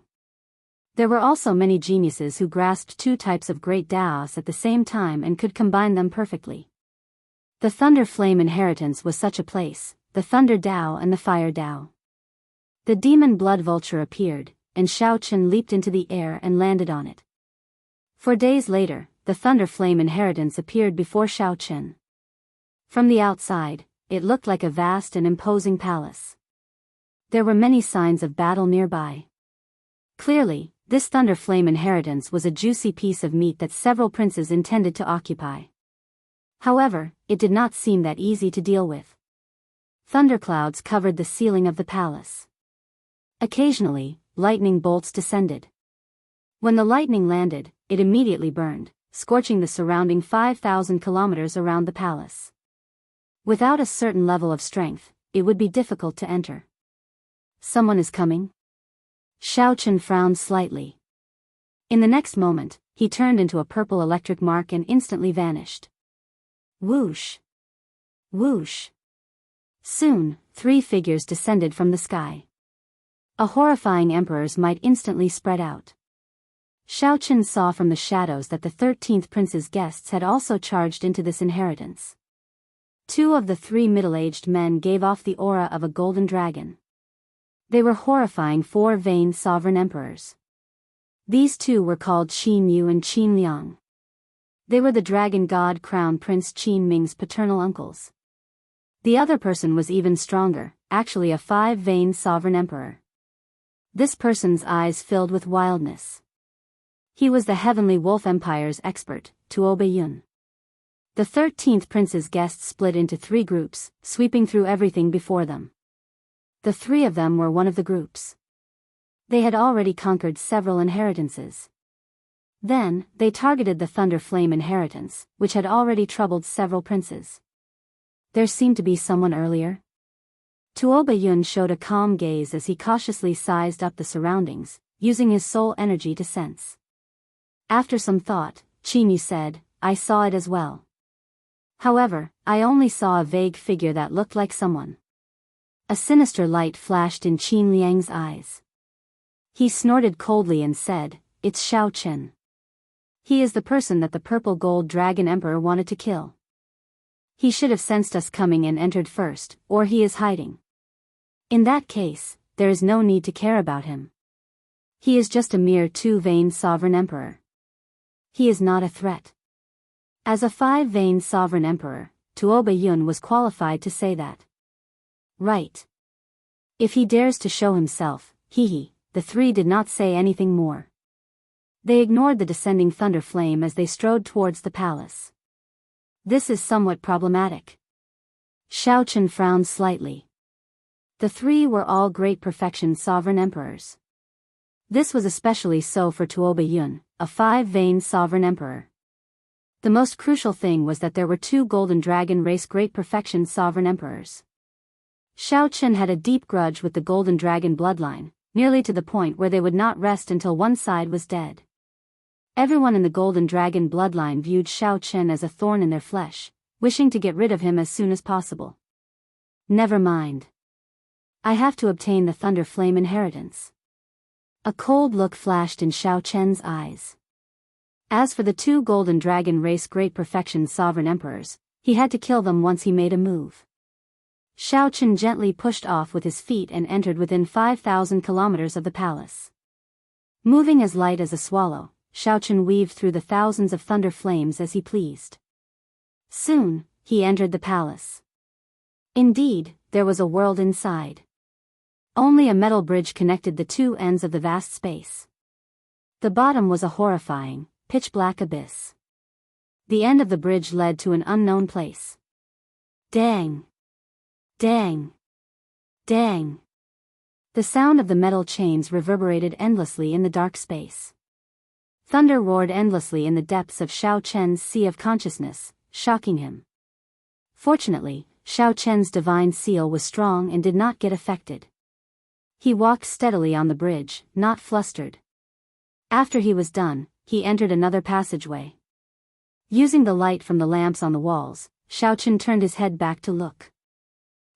There were also many geniuses who grasped 2 types of great Daos at the same time and could combine them perfectly. The Thunder Flame inheritance was such a place, the Thunder Dao and the Fire Dao. The demon blood vulture appeared, and Xiao Chen leaped into the air and landed on it. 4 days later, the Thunder Flame inheritance appeared before Xiao Chen. From the outside, it looked like a vast and imposing palace. There were many signs of battle nearby. Clearly, this Thunder Flame inheritance was a juicy piece of meat that several princes intended to occupy. However, it did not seem that easy to deal with. Thunderclouds covered the ceiling of the palace. Occasionally, lightning bolts descended. When the lightning landed, it immediately burned, scorching the surrounding 5,000 kilometers around the palace. Without a certain level of strength, it would be difficult to enter. Someone is coming? Xiao frowned slightly. In the next moment, he turned into a purple electric mark and instantly vanished. Whoosh! Whoosh! Soon, 3 figures descended from the sky. A horrifying emperor's might instantly spread out. Xiao saw from the shadows that the 13th prince's guests had also charged into this inheritance. 2 of the 3 middle-aged men gave off the aura of a golden dragon. They were horrifying 4 vain sovereign emperors. These 2 were called Qin Yu and Qin Liang. They were the dragon god crown prince Qin Ming's paternal uncles. The other person was even stronger, actually a 5 vain sovereign emperor. This person's eyes filled with wildness. He was the Heavenly Wolf Empire's expert, Tuo Beiyun. The 13th prince's guests split into 3 groups, sweeping through everything before them. The 3 of them were one of the groups. They had already conquered several inheritances. Then, they targeted the Thunder Flame inheritance, which had already troubled several princes. There seemed to be someone earlier. Tuo Beiyun showed a calm gaze as he cautiously sized up the surroundings, using his soul energy to sense. After some thought, Qin Yu said, I saw it as well. However, I only saw a vague figure that looked like someone. A sinister light flashed in Qin Liang's eyes. He snorted coldly and said, It's Xiao Chen. He is the person that the purple gold dragon emperor wanted to kill. He should have sensed us coming and entered first, or he is hiding. In that case, there is no need to care about him. He is just a mere 2 vain sovereign emperor. He is not a threat. As a 5 vain sovereign emperor, Tuo Beiyun was qualified to say that. Right. If he dares to show himself, the 3 did not say anything more. They ignored the descending thunder flame as they strode towards the palace. This is somewhat problematic. Xiao frowned slightly. The 3 were all great perfection sovereign emperors. This was especially so for Tuo Beiyun, a 5 vain sovereign emperor. The most crucial thing was that there were 2 golden dragon race great perfection sovereign emperors. Xiao had a deep grudge with the golden dragon bloodline, nearly to the point where they would not rest until one side was dead. Everyone in the golden dragon bloodline viewed Xiao as a thorn in their flesh, wishing to get rid of him as soon as possible. Never mind. I have to obtain the Thunder Flame inheritance. A cold look flashed in Xiao eyes. As for the 2 golden dragon race great perfection sovereign emperors, he had to kill them once he made a move. Xiao gently pushed off with his feet and entered within 5,000 kilometers of the palace. Moving as light as a swallow, Xiao weaved through the thousands of thunder flames as he pleased. Soon, he entered the palace. Indeed, there was a world inside. Only a metal bridge connected the 2 ends of the vast space. The bottom was a horrifying, pitch-black abyss. The end of the bridge led to an unknown place. Dang! Dang! Dang! The sound of the metal chains reverberated endlessly in the dark space. Thunder roared endlessly in the depths of Xiao sea of consciousness, shocking him. Fortunately, Xiao divine seal was strong and did not get affected. He walked steadily on the bridge, not flustered. After he was done, he entered another passageway. Using the light from the lamps on the walls, Xiao turned his head back to look.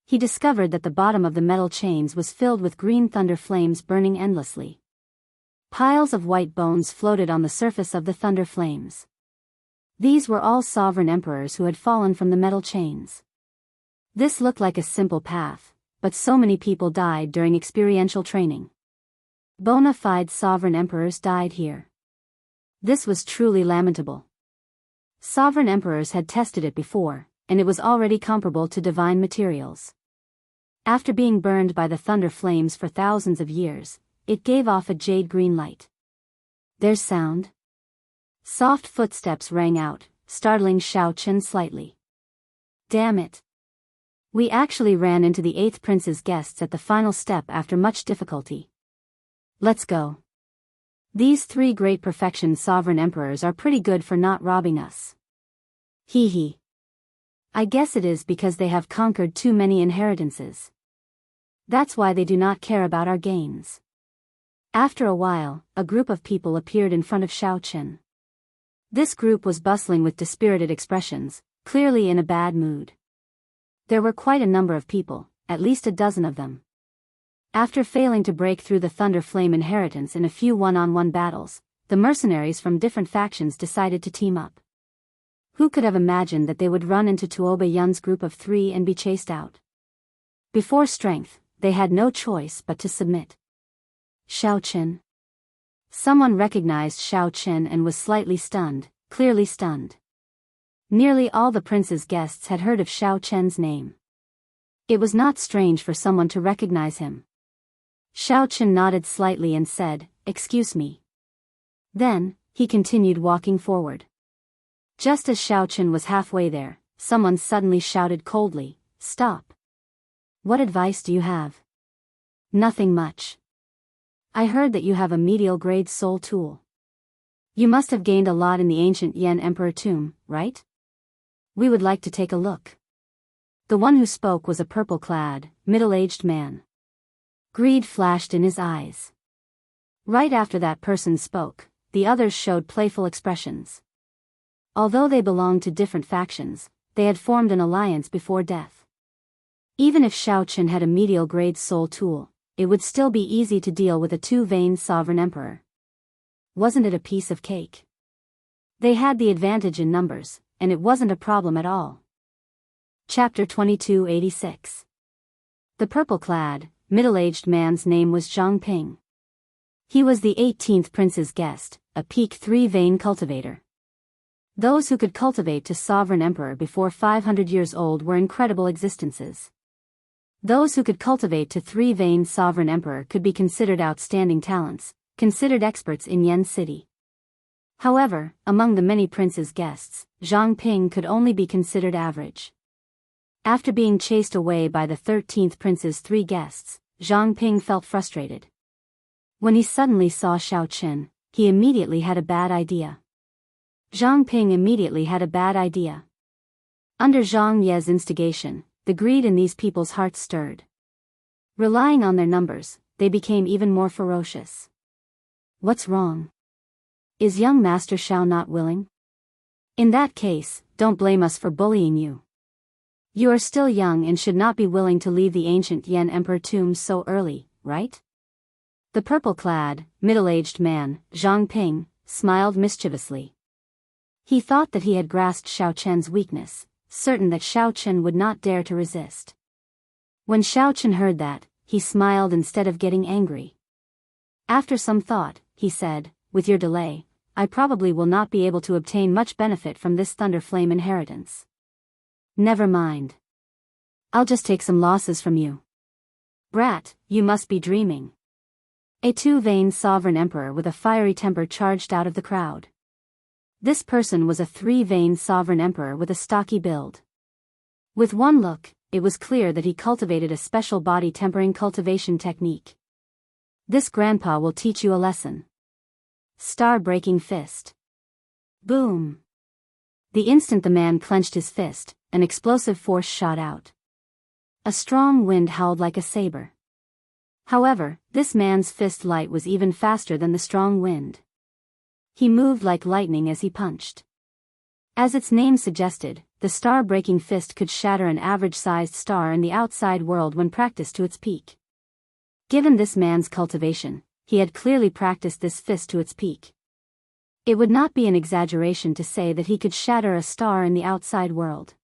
He discovered that the bottom of the metal chains was filled with green thunder flames burning endlessly. Piles of white bones floated on the surface of the thunder flames. These were all sovereign emperors who had fallen from the metal chains. This looked like a simple path, but so many people died during experiential training. Bona fide sovereign emperors died here. This was truly lamentable. Sovereign emperors had tested it before, and it was already comparable to divine materials. After being burned by the thunder flames for thousands of years, it gave off a jade green light. There's sound. Soft footsteps rang out, startling Xiao slightly. Damn it. We actually ran into the 8th prince's guests at the final step after much difficulty. Let's go. These 3 great perfection sovereign emperors are pretty good for not robbing us. Hee. I guess it is because they have conquered too many inheritances. That's why they do not care about our gains. After a while, a group of people appeared in front of Xiaochen. This group was bustling with dispirited expressions, clearly in a bad mood. There were quite a number of people, at least a dozen of them. After failing to break through the Thunder Flame inheritance in a few one-on-one battles, the mercenaries from different factions decided to team up. Who could have imagined that they would run into Tuoba Yun's group of 3 and be chased out? Before strength, they had no choice but to submit. Xiaochen. Someone recognized Xiaochen and was slightly stunned, clearly stunned. Nearly all the prince's guests had heard of Xiaochen's name. It was not strange for someone to recognize him. Xiaochen nodded slightly and said, "Excuse me." Then, he continued walking forward. Just as Xiaochen was halfway there, someone suddenly shouted coldly, "Stop. What advice do you have?" "Nothing much. I heard that you have a medial grade soul tool. You must have gained a lot in the ancient Yan Emperor tomb, right? We would like to take a look." The one who spoke was a purple-clad, middle-aged man. Greed flashed in his eyes. Right after that person spoke, the others showed playful expressions. Although they belonged to different factions, they had formed an alliance before death. Even if Xiaochen had a medial grade soul tool, it would still be easy to deal with a two-veined sovereign emperor. Wasn't it a piece of cake? They had the advantage in numbers, and it wasn't a problem at all. Chapter 2286. The purple-clad, middle-aged man's name was Zhang Ping. He was the 18th prince's guest, a peak 3-vein cultivator. Those who could cultivate to sovereign emperor before 500 years old were incredible existences. Those who could cultivate to 3-vein sovereign emperor could be considered outstanding talents, considered experts in Yen City. However, among the many prince's guests, Zhang Ping could only be considered average. After being chased away by the 13th prince's 3 guests, Zhang Ping felt frustrated. When he suddenly saw Xiaochen, he immediately had a bad idea. Zhang Ping immediately had a bad idea. Under Zhang Ye's instigation, the greed in these people's hearts stirred. Relying on their numbers, they became even more ferocious. What's wrong? Is young Master Xiao not willing? In that case, don't blame us for bullying you. You are still young and should not be willing to leave the ancient Yan Emperor tomb so early, right? The purple-clad, middle-aged man, Zhang Ping, smiled mischievously. He thought that he had grasped Xiaochen's weakness, certain that Xiaochen would not dare to resist. When Xiaochen heard that, he smiled instead of getting angry. After some thought, he said, "With your delay, I probably will not be able to obtain much benefit from this Thunder Flame inheritance. Never mind. I'll just take some losses from you." "Brat, you must be dreaming." A 2-vein sovereign emperor with a fiery temper charged out of the crowd. This person was a 3-vein sovereign emperor with a stocky build. With one look, it was clear that he cultivated a special body tempering cultivation technique. "This grandpa will teach you a lesson." Star-breaking fist. Boom. The instant the man clenched his fist, an explosive force shot out. A strong wind howled like a saber. However, this man's fist light was even faster than the strong wind. He moved like lightning as he punched. As its name suggested, the star-breaking fist could shatter an average-sized star in the outside world when practiced to its peak. Given this man's cultivation, he had clearly practiced this fist to its peak. It would not be an exaggeration to say that he could shatter a star in the outside world.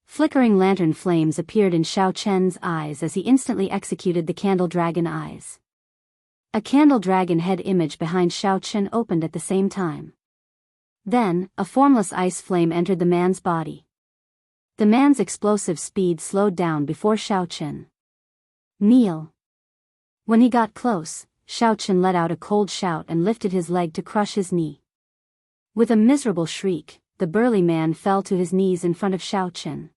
Flickering lantern flames appeared in Xiaochen's eyes as he instantly executed the candle dragon eyes. A candle dragon head image behind Xiaochen opened at the same time. Then, a formless ice flame entered the man's body. The man's explosive speed slowed down before Xiaochen. "Kneel." When he got close, Xiaochen let out a cold shout and lifted his leg to crush his knee. With a miserable shriek, the burly man fell to his knees in front of Xiaochen.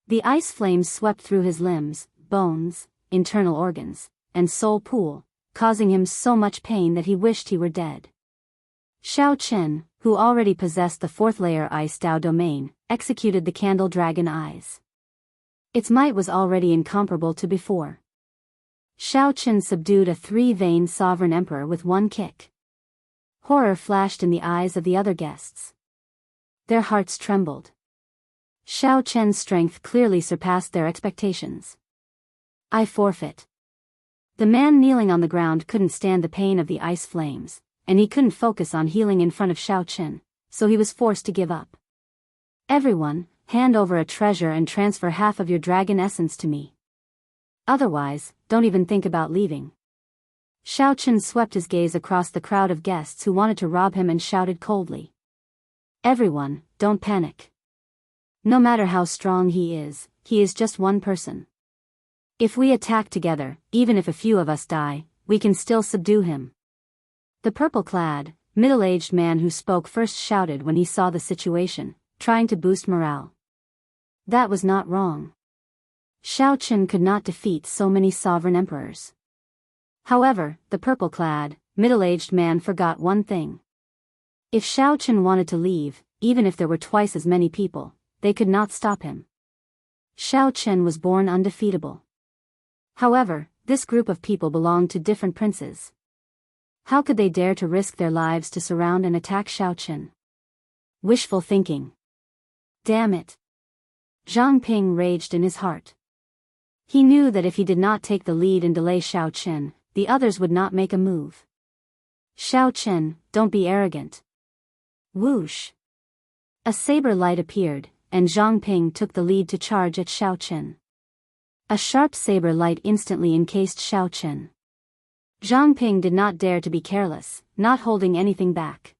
The ice flames swept through his limbs, bones, internal organs, and soul pool, causing him so much pain that he wished he were dead. Xiaochen, who already possessed the 4th layer Ice Dao domain, executed the candle dragon eyes. Its might was already incomparable to before. Xiao Qin subdued a 3-vein sovereign emperor with one kick. Horror flashed in the eyes of the other guests. Their hearts trembled. Xiao Qian's strength clearly surpassed their expectations. I forfeit. The man kneeling on the ground couldn't stand the pain of the ice flames, and he couldn't focus on healing in front of Xiao Qin, so he was forced to give up. Everyone, hand over a treasure and transfer half of your dragon essence to me. Otherwise, don't even think about leaving. Xiao Qin swept his gaze across the crowd of guests who wanted to rob him and shouted coldly. Everyone, don't panic. No matter how strong he is just one person. If we attack together, even if a few of us die, we can still subdue him. The purple-clad, middle-aged man who spoke first shouted when he saw the situation, trying to boost morale. That was not wrong. Xiao Qin could not defeat so many sovereign emperors. However, the purple-clad, middle-aged man forgot one thing. If Xiao Qin wanted to leave, even if there were twice as many people, they could not stop him. Xiao Qin was born undefeatable. However, this group of people belonged to different princes. How could they dare to risk their lives to surround and attack Xiao Qin? Wishful thinking. Damn it. Zhang Ping raged in his heart. He knew that if he did not take the lead and delay Xiao Qin, the others would not make a move. Xiao Qin, don't be arrogant. Whoosh. A saber light appeared, and Zhang Ping took the lead to charge at Xiao Qin. A sharp saber light instantly encased Xiao Qin. Zhang Ping did not dare to be careless, not holding anything back.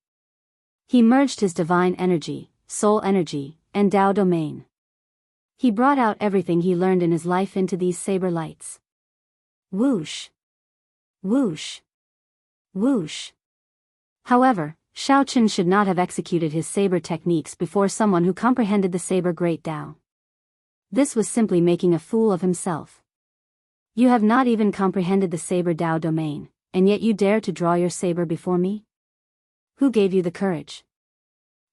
He merged his divine energy, soul energy, and Dao domain. He brought out everything he learned in his life into these saber lights. Whoosh. Whoosh. Whoosh. However, Xiao Qin should not have executed his saber techniques before someone who comprehended the saber great Dao. This was simply making a fool of himself. You have not even comprehended the saber Dao domain, and yet you dare to draw your saber before me? Who gave you the courage?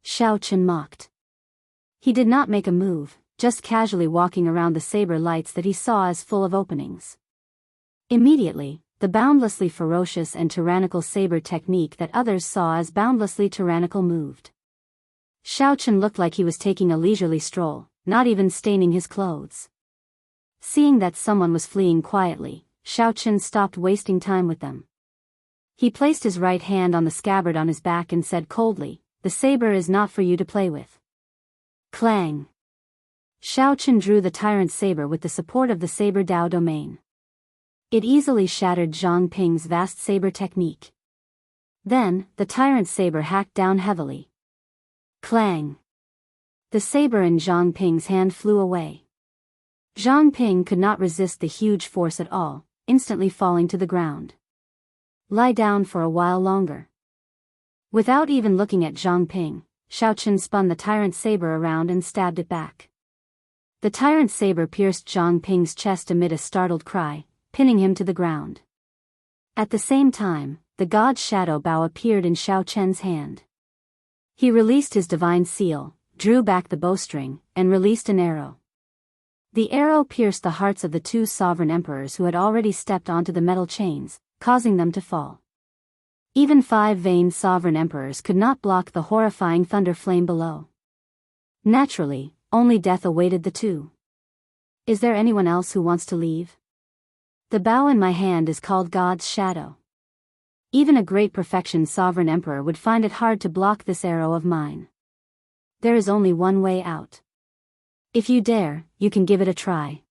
Xiao Qin mocked. He did not make a move, just casually walking around the saber lights that he saw as full of openings. Immediately, the boundlessly ferocious and tyrannical saber technique that others saw as boundlessly tyrannical moved. Xiao Qin looked like he was taking a leisurely stroll, not even staining his clothes. Seeing that someone was fleeing quietly, Xiao Qin stopped wasting time with them. He placed his right hand on the scabbard on his back and said coldly, "The saber is not for you to play with." Clang! Xiao Qin drew the tyrant saber with the support of the saber Dao domain. It easily shattered Zhang Ping's vast saber technique. Then, the tyrant saber hacked down heavily. Clang! The saber in Zhang Ping's hand flew away. Zhang Ping could not resist the huge force at all, instantly falling to the ground. Lie down for a while longer. Without even looking at Zhang Ping, Xiao Qin spun the tyrant saber around and stabbed it back. The tyrant saber pierced Zhang Ping's chest amid a startled cry, pinning him to the ground. At the same time, the god's shadow bow appeared in Xiao Qian's hand. He released his divine seal, drew back the bowstring, and released an arrow. The arrow pierced the hearts of the two sovereign emperors who had already stepped onto the metal chains, causing them to fall. Even 5-vein sovereign emperors could not block the horrifying thunder flame below. Naturally, only death awaited the two. Is there anyone else who wants to leave? The bow in my hand is called God's shadow. Even a great perfection sovereign emperor would find it hard to block this arrow of mine. There is only one way out. If you dare, you can give it a try.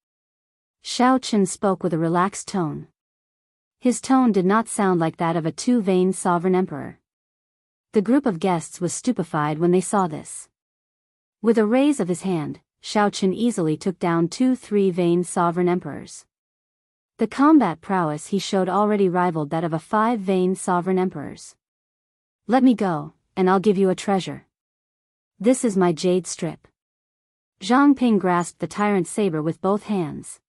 Xiao Qin spoke with a relaxed tone. His tone did not sound like that of a 2-vein sovereign emperor. The group of guests was stupefied when they saw this. With a raise of his hand, Xiao Qin easily took down 2 3-vein sovereign emperors. The combat prowess he showed already rivaled that of a 5-vein sovereign emperors. Let me go, and I'll give you a treasure. This is my jade strip. Zhang Ping grasped the tyrant saber with both hands.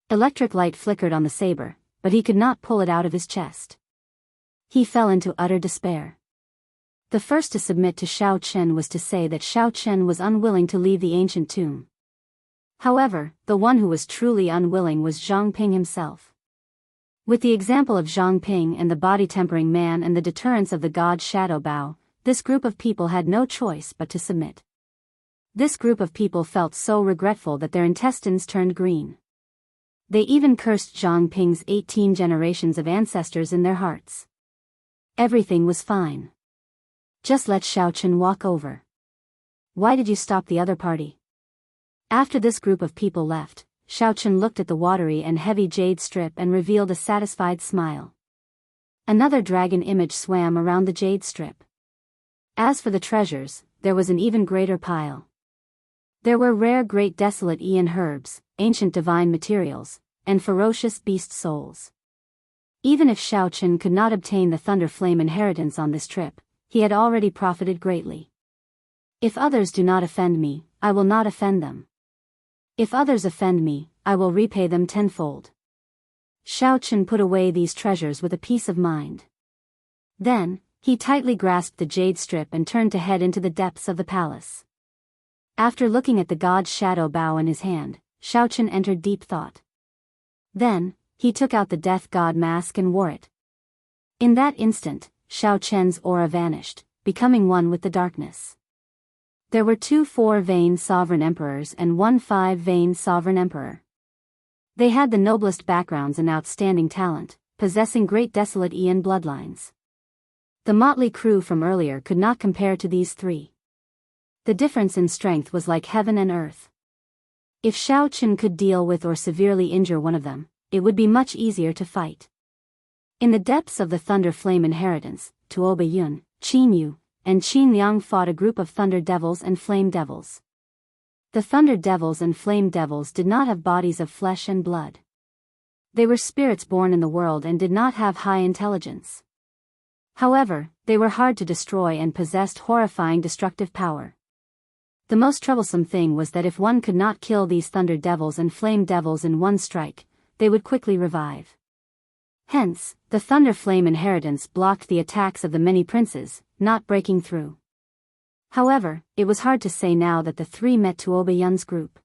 Electric light flickered on the saber, but he could not pull it out of his chest. He fell into utter despair. The first to submit to Xiao Qin was to say that Xiao Qin was unwilling to leave the ancient tomb. However, the one who was truly unwilling was Zhang Ping himself. With the example of Zhang Ping and the body-tempering man and the deterrence of the god Shadow Bao, this group of people had no choice but to submit. This group of people felt so regretful that their intestines turned green. They even cursed Zhang Ping's 18 generations of ancestors in their hearts. Everything was fine. Just let Xiaochen walk over. Why did you stop the other party? After this group of people left, Xiaochen looked at the watery and heavy jade strip and revealed a satisfied smile. Another dragon image swam around the jade strip. As for the treasures, there was an even greater pile. There were rare great desolate Aeon herbs, ancient divine materials, and ferocious beast souls. Even if Xiaochen could not obtain the Thunder Flame inheritance on this trip, he had already profited greatly. If others do not offend me, I will not offend them. If others offend me, I will repay them tenfold. Xiaochen put away these treasures with a peace of mind. Then, he tightly grasped the jade strip and turned to head into the depths of the palace. After looking at the god's shadow bow in his hand, Xiaochen entered deep thought. Then, he took out the death god mask and wore it. In that instant, Xiaochen's aura vanished, becoming one with the darkness. There were 2 4-veined sovereign emperors and 1 5-veined sovereign emperor. They had the noblest backgrounds and outstanding talent, possessing great desolate Aeon bloodlines. The motley crew from earlier could not compare to these 3. The difference in strength was like heaven and earth. If Xiaochen could deal with or severely injure one of them, it would be much easier to fight. In the depths of the Thunder Flame inheritance, Tuo Baiyun, Qin Yu, and Qin Liang fought a group of Thunder Devils and Flame Devils. The Thunder Devils and Flame Devils did not have bodies of flesh and blood. They were spirits born in the world and did not have high intelligence. However, they were hard to destroy and possessed horrifying destructive power. The most troublesome thing was that if one could not kill these Thunder Devils and Flame Devils in one strike, they would quickly revive. Hence, the Thunder Flame inheritance blocked the attacks of the many princes, not breaking through. However, it was hard to say now that the 3 met Tuo Baiyun's group.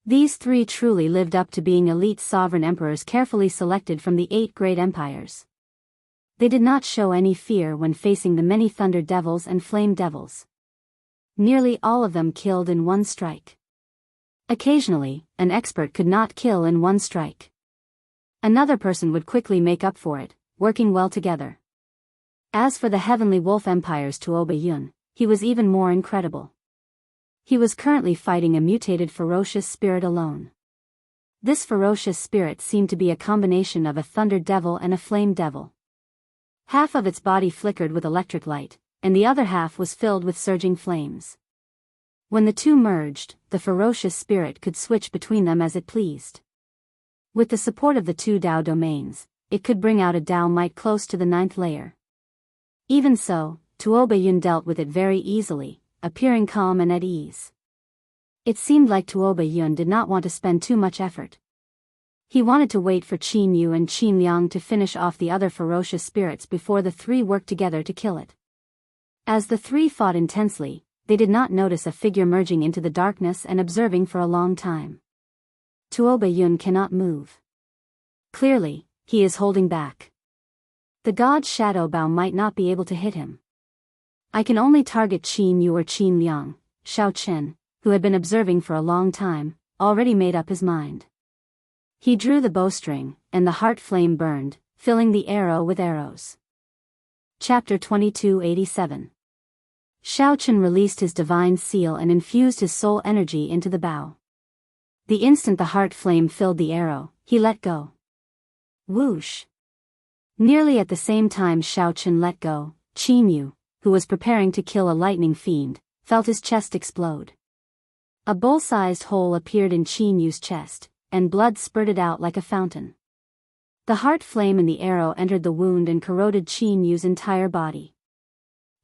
These 3 truly lived up to being elite sovereign emperors carefully selected from the 8 great empires. They did not show any fear when facing the many Thunder Devils and Flame Devils. Nearly all of them killed in one strike. Occasionally, an expert could not kill in one strike. Another person would quickly make up for it, working well together. As for the Heavenly Wolf Empire's Tuo Baiyun, he was even more incredible. He was currently fighting a mutated ferocious spirit alone. This ferocious spirit seemed to be a combination of a Thunder Devil and a Flame Devil. Half of its body flickered with electric light, and the other half was filled with surging flames. When the two merged, the ferocious spirit could switch between them as it pleased. With the support of the 2 Dao domains, it could bring out a Dao might close to the 9th layer. Even so, Tuo Baiyun dealt with it very easily, appearing calm and at ease. It seemed like Tuo Baiyun did not want to spend too much effort. He wanted to wait for Qin Yu and Qin Liang to finish off the other ferocious spirits before the 3 worked together to kill it. As the 3 fought intensely, they did not notice a figure merging into the darkness and observing for a long time. Tuo Baiyun cannot move. Clearly, he is holding back. The god's shadow bow might not be able to hit him. I can only target Qin Yu or Qin Liang. Xiaochen, who had been observing for a long time, already made up his mind. He drew the bowstring, and the heart flame burned, filling the arrow with arrows. Chapter 2287. Xiaochen released his divine seal and infused his soul energy into the bow. The instant the heart flame filled the arrow, he let go. Whoosh! Nearly at the same time Xiaochen let go, Qin Yu, who was preparing to kill a lightning fiend, felt his chest explode. A bowl-sized hole appeared in Qin Yu's chest, and blood spurted out like a fountain. The heart flame in the arrow entered the wound and corroded Qin Yu's entire body.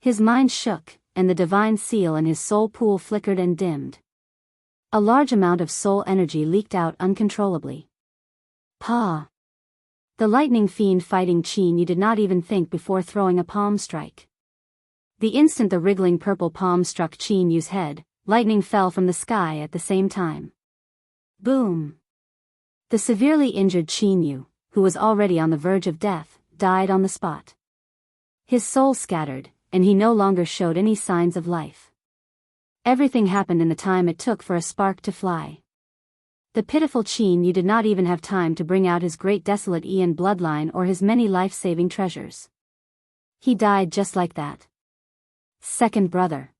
His mind shook, and the divine seal in his soul pool flickered and dimmed. A large amount of soul energy leaked out uncontrollably. Pa! The lightning fiend fighting Qin Yu did not even think before throwing a palm strike. The instant the wriggling purple palm struck Qin Yu's head, lightning fell from the sky at the same time. Boom! The severely injured Qin Yu, who was already on the verge of death, died on the spot. His soul scattered, and he no longer showed any signs of life. Everything happened in the time it took for a spark to fly. The pitiful Qin Yu did not even have time to bring out his great desolate Ian bloodline or his many life-saving treasures. He died just like that. Second brother.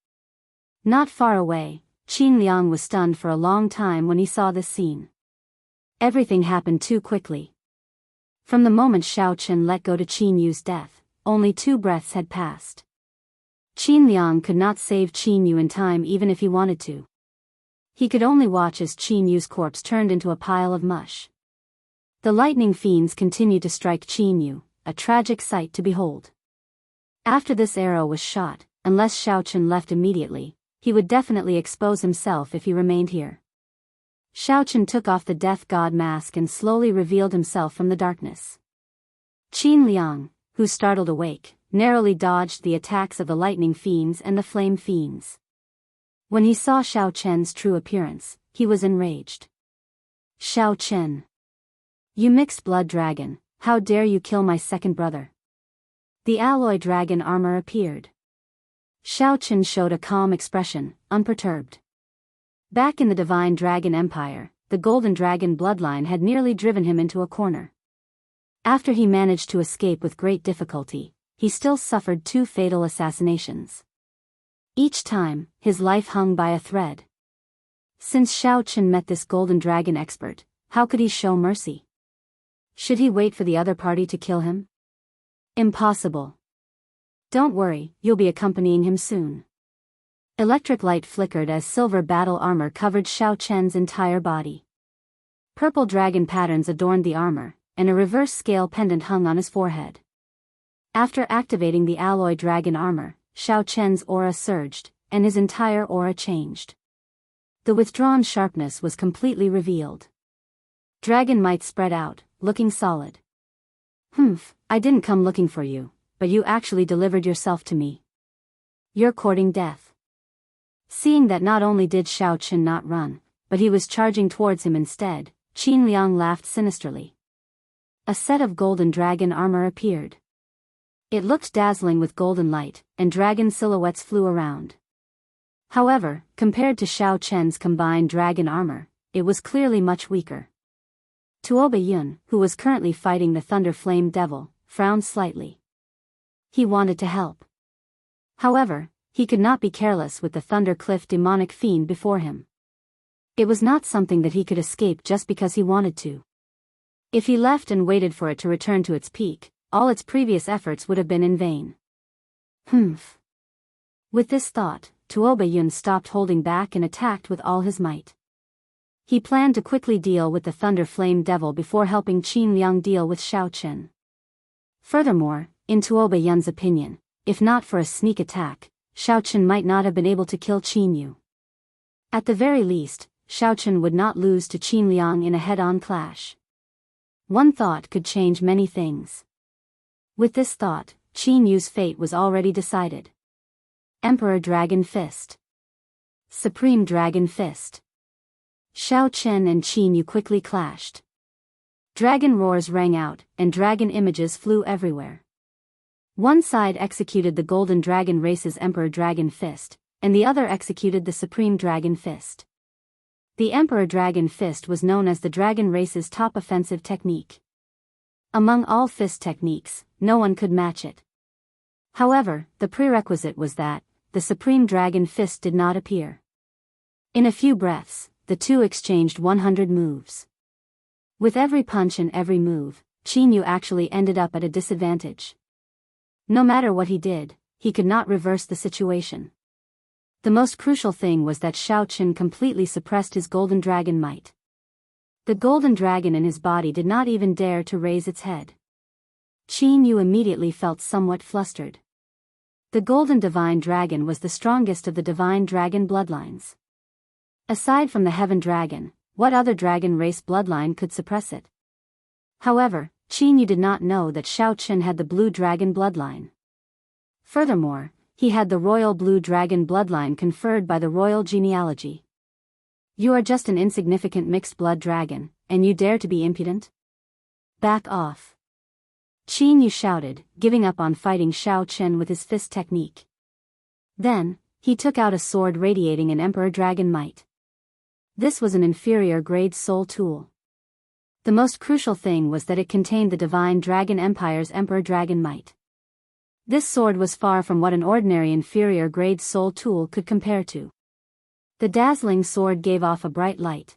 Not far away, Qin Liang was stunned for a long time when he saw this scene. Everything happened too quickly. From the moment Xiao Chen let go to Qin Yu's death, only 2 breaths had passed. Qin Liang could not save Qin Yu in time even if he wanted to. He could only watch as Qin Yu's corpse turned into a pile of mush. The lightning fiends continued to strike Qin Yu, a tragic sight to behold. After this arrow was shot, unless Xiao Chen left immediately, he would definitely expose himself if he remained here. Xiao Chen took off the death god mask and slowly revealed himself from the darkness. Qin Liang, who startled awake, narrowly dodged the attacks of the lightning fiends and the flame fiends. When he saw Xiao Chen's true appearance, he was enraged. Xiao Chen. You mixed blood dragon, how dare you kill my second brother? The alloy dragon armor appeared. Xiao Chen showed a calm expression, unperturbed. Back in the Divine Dragon Empire, the Golden Dragon bloodline had nearly driven him into a corner. After he managed to escape with great difficulty, he still suffered 2 fatal assassinations. Each time, his life hung by a thread. Since Xiao Chen met this Golden Dragon expert, how could he show mercy? Should he wait for the other party to kill him? Impossible. Don't worry, you'll be accompanying him soon. Electric light flickered as silver battle armor covered Xiao Chen's entire body. Purple dragon patterns adorned the armor, and a reverse scale pendant hung on his forehead. After activating the alloy dragon armor, Xiao Chen's aura surged, and his entire aura changed. The withdrawn sharpness was completely revealed. Dragon might spread out, looking solid. I didn't come looking for you, but you actually delivered yourself to me. You're courting death. Seeing that not only did Xiao Chen not run, but he was charging towards him instead, Qin Liang laughed sinisterly. A set of golden dragon armor appeared. It looked dazzling with golden light, and dragon silhouettes flew around. However, compared to Xiao Chen's combined dragon armor, it was clearly much weaker. Tuoba Yun, who was currently fighting the Thunder Flame Devil, frowned slightly. He wanted to help. However, he could not be careless with the Thunder Cliff demonic fiend before him. It was not something that he could escape just because he wanted to. If he left and waited for it to return to its peak, all its previous efforts would have been in vain. With this thought, Tuoba Yun stopped holding back and attacked with all his might. He planned to quickly deal with the Thunder Flame Devil before helping Qin Liang deal with Xiao Chen. Furthermore, in Tuoba Yun's opinion, if not for a sneak attack, Xiao Chen might not have been able to kill Qin Yu. At the very least, Xiao Chen would not lose to Qin Liang in a head-on clash. One thought could change many things. With this thought, Qin Yu's fate was already decided. Emperor Dragon Fist. Supreme Dragon Fist. Xiao Chen and Qin Yu quickly clashed. Dragon roars rang out, and dragon images flew everywhere. One side executed the Golden Dragon race's Emperor Dragon Fist, and the other executed the Supreme Dragon Fist. The Emperor Dragon Fist was known as the Dragon race's top offensive technique. Among all fist techniques, no one could match it. However, the prerequisite was that the Supreme Dragon Fist did not appear. In a few breaths, the two exchanged 100 moves. With every punch and every move, Qin Yu actually ended up at a disadvantage. No matter what he did, he could not reverse the situation. The most crucial thing was that Xiao Chen completely suppressed his Golden Dragon might. The Golden Dragon in his body did not even dare to raise its head. Qin Yu immediately felt somewhat flustered. The Golden Divine Dragon was the strongest of the Divine Dragon bloodlines. Aside from the Heaven Dragon, what other dragon race bloodline could suppress it? However, Qin Yu did not know that Xiao Chen had the Blue Dragon bloodline. Furthermore, he had the Royal Blue Dragon bloodline conferred by the royal genealogy. You are just an insignificant mixed blood dragon, and you dare to be impudent? Back off. Qin Yu shouted, giving up on fighting Xiao Chen with his fist technique. Then, he took out a sword radiating an Emperor Dragon might. This was an inferior grade soul tool. The most crucial thing was that it contained the Divine Dragon Empire's Emperor Dragon might. This sword was far from what an ordinary inferior grade soul tool could compare to. The dazzling sword gave off a bright light.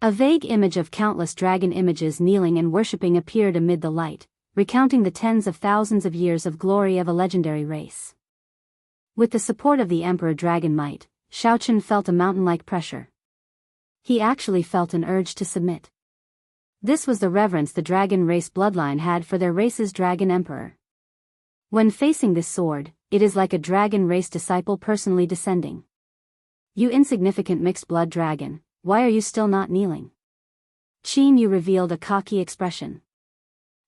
A vague image of countless dragon images kneeling and worshipping appeared amid the light, recounting the tens of thousands of years of glory of a legendary race. With the support of the Emperor Dragon might, Xiao Chen felt a mountain-like pressure. He actually felt an urge to submit. This was the reverence the dragon race bloodline had for their race's dragon emperor. When facing this sword, it is like a dragon race disciple personally descending. You insignificant mixed-blood dragon, why are you still not kneeling? Qin Yu revealed a cocky expression.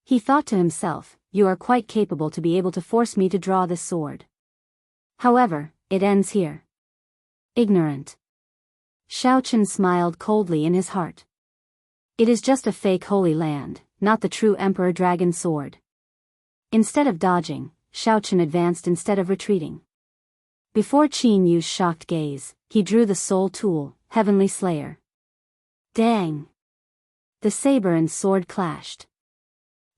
He thought to himself, you are quite capable to be able to force me to draw this sword. However, it ends here. Ignorant. Xiao Chen smiled coldly in his heart. It is just a fake holy land, not the true Emperor Dragon sword. Instead of dodging, Xiao Chen advanced instead of retreating. Before Qin Yu's shocked gaze, he drew the soul tool, Heavenly Slayer. Dang! The saber and sword clashed.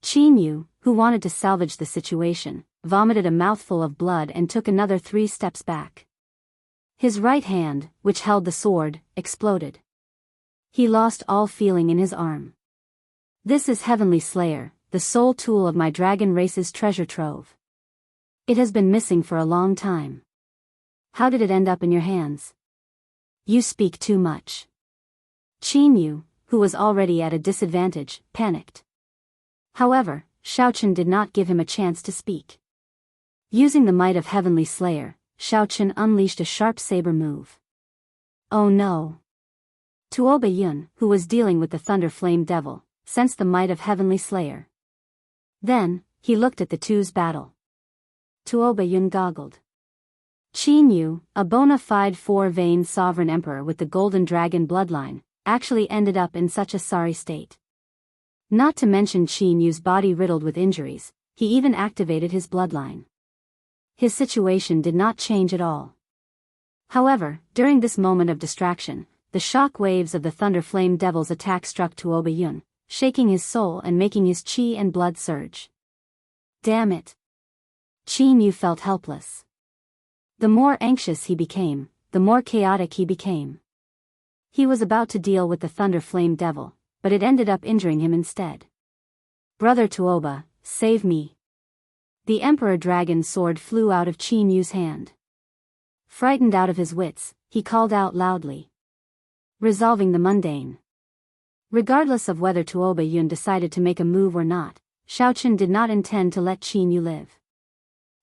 Qin Yu, who wanted to salvage the situation, vomited a mouthful of blood and took another 3 steps back. His right hand, which held the sword, exploded. He lost all feeling in his arm. This is Heavenly Slayer, the soul tool of my dragon race's treasure trove. It has been missing for a long time. How did it end up in your hands? You speak too much. Qin Yu, who was already at a disadvantage, panicked. However, Xiao Chen did not give him a chance to speak. Using the might of Heavenly Slayer, Xiao Chen unleashed a sharp saber move. Oh no! Tuoba Yun, who was dealing with the Thunder Flame Devil, sensed the might of Heavenly Slayer. Then, he looked at the two's battle. Tuoba Yun goggled. Qin Yu, a bona fide 4-veined sovereign emperor with the Golden Dragon bloodline, actually ended up in such a sorry state. Not to mention Qin Yu's body riddled with injuries, he even activated his bloodline. His situation did not change at all. However, during this moment of distraction, the shock waves of the Thunder Flame Devil's attack struck Tuoba Yun, shaking his soul and making his qi and blood surge. Damn it! Qin Yu felt helpless. The more anxious he became, the more chaotic he became. He was about to deal with the Thunder Flame Devil, but it ended up injuring him instead. Brother Tuoba, save me! The Emperor Dragon's sword flew out of Qin Yu's hand. Frightened out of his wits, he called out loudly. Resolving the mundane. Regardless of whether Tuoba Yun decided to make a move or not, Xiao Chen did not intend to let Qin Yu live.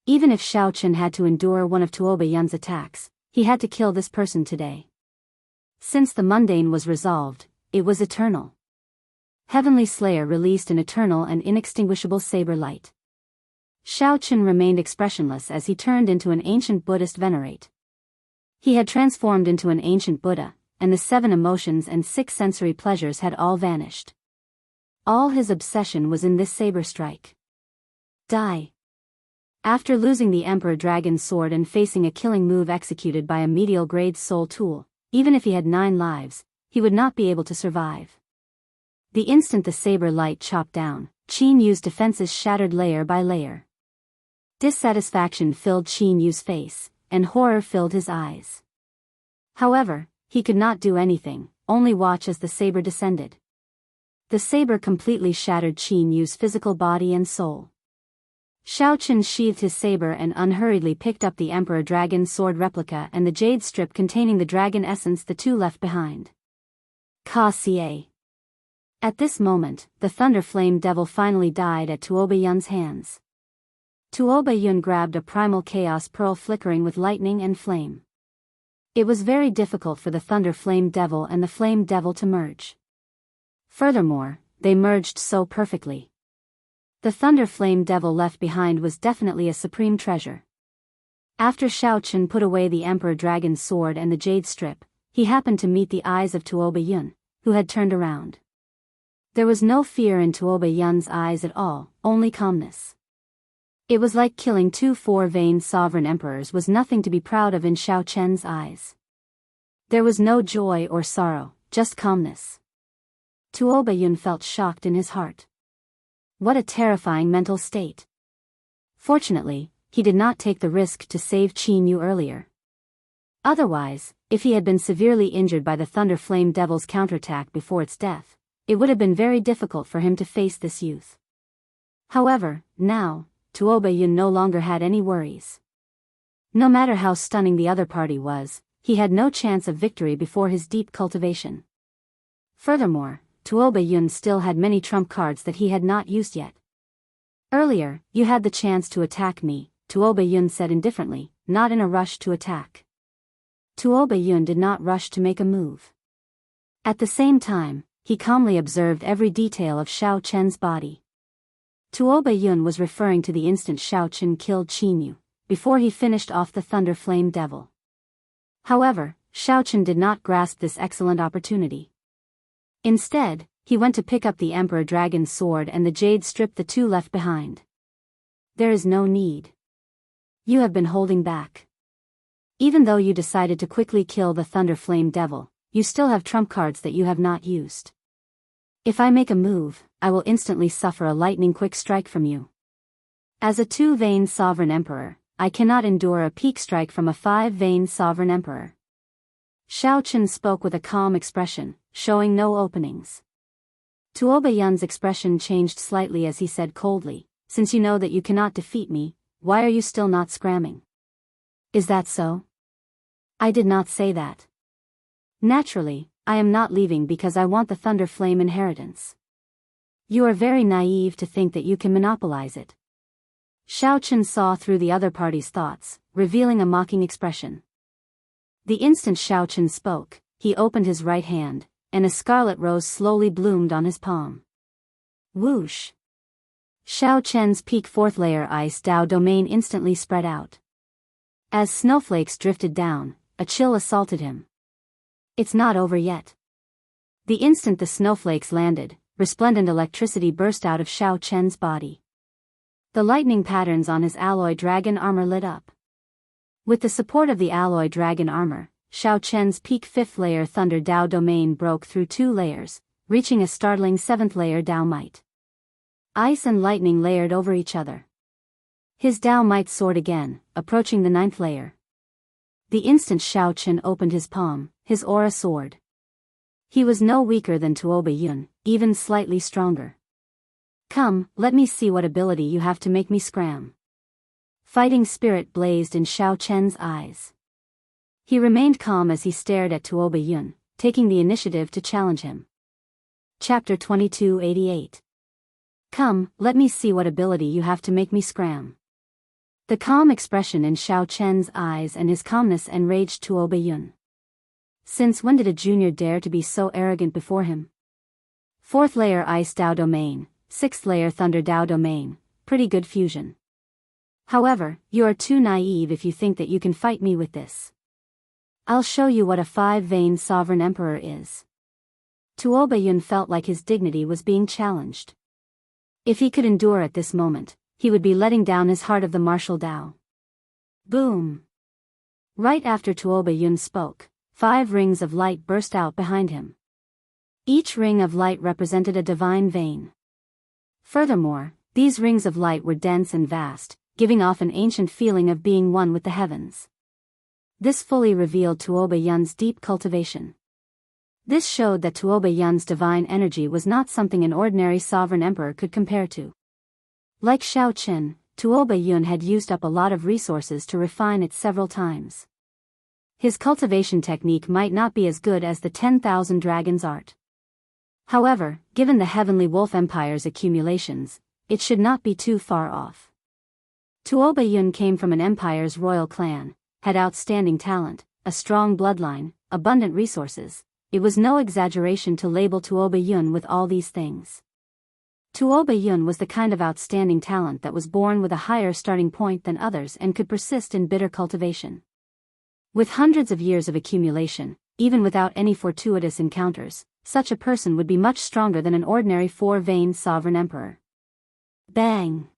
Even if Xiao Chen had to endure one of Tuoba Yun's attacks, he had to kill this person today. Since the mundane was resolved, it was eternal. Heavenly Slayer released an eternal and inextinguishable saber light. Xiao Chen remained expressionless as he turned into an ancient Buddhist venerate. He had transformed into an ancient Buddha, and the 7 emotions and 6 sensory pleasures had all vanished. All his obsession was in this saber strike. Die. After losing the Emperor Dragon's sword and facing a killing move executed by a medial grade soul tool, even if he had 9 lives, he would not be able to survive. The instant the saber light chopped down, Qin Yu's defenses shattered layer by layer. Dissatisfaction filled Qin Yu's face, and horror filled his eyes. However, he could not do anything, only watch as the saber descended. The saber completely shattered Qin Yu's physical body and soul. Xiao Chen sheathed his saber and unhurriedly picked up the Emperor Dragon's sword replica and the jade strip containing the dragon essence the two left behind. Ka Xie. At this moment, the Thunder Flame Devil finally died at Tuoba Yun's hands. Tuoba Yun grabbed a primal chaos pearl flickering with lightning and flame. It was very difficult for the Thunder Flame Devil and the Flame Devil to merge. Furthermore, they merged so perfectly. The Thunder Flame Devil left behind was definitely a supreme treasure. After Xiao Chen put away the Emperor Dragon's sword and the jade strip, he happened to meet the eyes of Tuoba Yun, who had turned around. There was no fear in Tuoba Yun's eyes at all, only calmness. It was like killing 2 4-veined sovereign emperors was nothing to be proud of in Xiao Chen's eyes. There was no joy or sorrow, just calmness. Tuoba Yun felt shocked in his heart. What a terrifying mental state. Fortunately, he did not take the risk to save Qin Yu earlier. Otherwise, if he had been severely injured by the Thunder Flame Devil's counterattack before its death, it would have been very difficult for him to face this youth. However, now, Tuoba Yun no longer had any worries. No matter how stunning the other party was, he had no chance of victory before his deep cultivation. Furthermore, Tuoba Yun still had many trump cards that he had not used yet. Earlier, you had the chance to attack me, Tuoba Yun said indifferently, not in a rush to attack. Tuoba Yun did not rush to make a move. At the same time, he calmly observed every detail of Xiao Chen's body. Tuoba Yun was referring to the instant Xiao Chen killed Qin Yu, before he finished off the Thunder Flame Devil. However, Xiao Chen did not grasp this excellent opportunity. Instead, he went to pick up the Emperor Dragon's sword and the jade stripped the 2 left behind. There is no need. You have been holding back. Even though you decided to quickly kill the Thunder Flame Devil, you still have trump cards that you have not used. If I make a move, I will instantly suffer a lightning-quick strike from you. As a 2-veined sovereign emperor, I cannot endure a peak strike from a 5-veined sovereign emperor. Xiao Chen spoke with a calm expression, showing no openings. Tuoba Yun's expression changed slightly as he said coldly, since you know that you cannot defeat me, why are you still not scramming? Is that so? I did not say that. Naturally, I am not leaving because I want the Thunder Flame inheritance. You are very naive to think that you can monopolize it. Xiao Chen saw through the other party's thoughts, revealing a mocking expression. The instant Xiao Chen spoke, he opened his right hand, and a scarlet rose slowly bloomed on his palm. Whoosh! Xiao Chen's peak 4th layer ice Dao domain instantly spread out. As snowflakes drifted down, a chill assaulted him. It's not over yet. The instant the snowflakes landed, resplendent electricity burst out of Xiao Chen's body. The lightning patterns on his alloy dragon armor lit up. With the support of the alloy dragon armor, Xiao Chen's peak 5th layer Thunder Dao domain broke through 2 layers, reaching a startling 7th layer Dao might. Ice and lightning layered over each other. His Dao might soared again, approaching the 9th layer. The instant Xiao Chen opened his palm, his aura soared. He was no weaker than Tuoba Yun, even slightly stronger. Come, let me see what ability you have to make me scram. Fighting spirit blazed in Xiao Chen's eyes. He remained calm as he stared at Tuoba Yun, taking the initiative to challenge him. Chapter 2288. Come, let me see what ability you have to make me scram. The calm expression in Xiao Chen's eyes and his calmness enraged Tuoba Yun. Since when did a junior dare to be so arrogant before him? 4th layer Ice Dao domain, 6th layer Thunder Dao domain, pretty good fusion. However, you are too naive if you think that you can fight me with this. I'll show you what a 5-veined sovereign emperor is. Tuoba Yun felt like his dignity was being challenged. If he could endure at this moment, he would be letting down his heart of the martial Dao. Boom! Right after Tuoba Yun spoke, 5 rings of light burst out behind him. Each ring of light represented a divine vein. Furthermore, these rings of light were dense and vast, giving off an ancient feeling of being one with the heavens. This fully revealed Tuoba Yun's deep cultivation. This showed that Tuoba Yun's divine energy was not something an ordinary sovereign emperor could compare to. Like Xiao Chen, Tuoba Yun had used up a lot of resources to refine it several times. His cultivation technique might not be as good as the 10,000 Dragons art. However, given the Heavenly Wolf Empire's accumulations, it should not be too far off. Tuoba Yun came from an empire's royal clan, had outstanding talent, a strong bloodline, abundant resources. It was no exaggeration to label Tuoba Yun with all these things. Tuoba Yun was the kind of outstanding talent that was born with a higher starting point than others and could persist in bitter cultivation. With hundreds of years of accumulation, even without any fortuitous encounters, such a person would be much stronger than an ordinary four-veined sovereign emperor. Bang!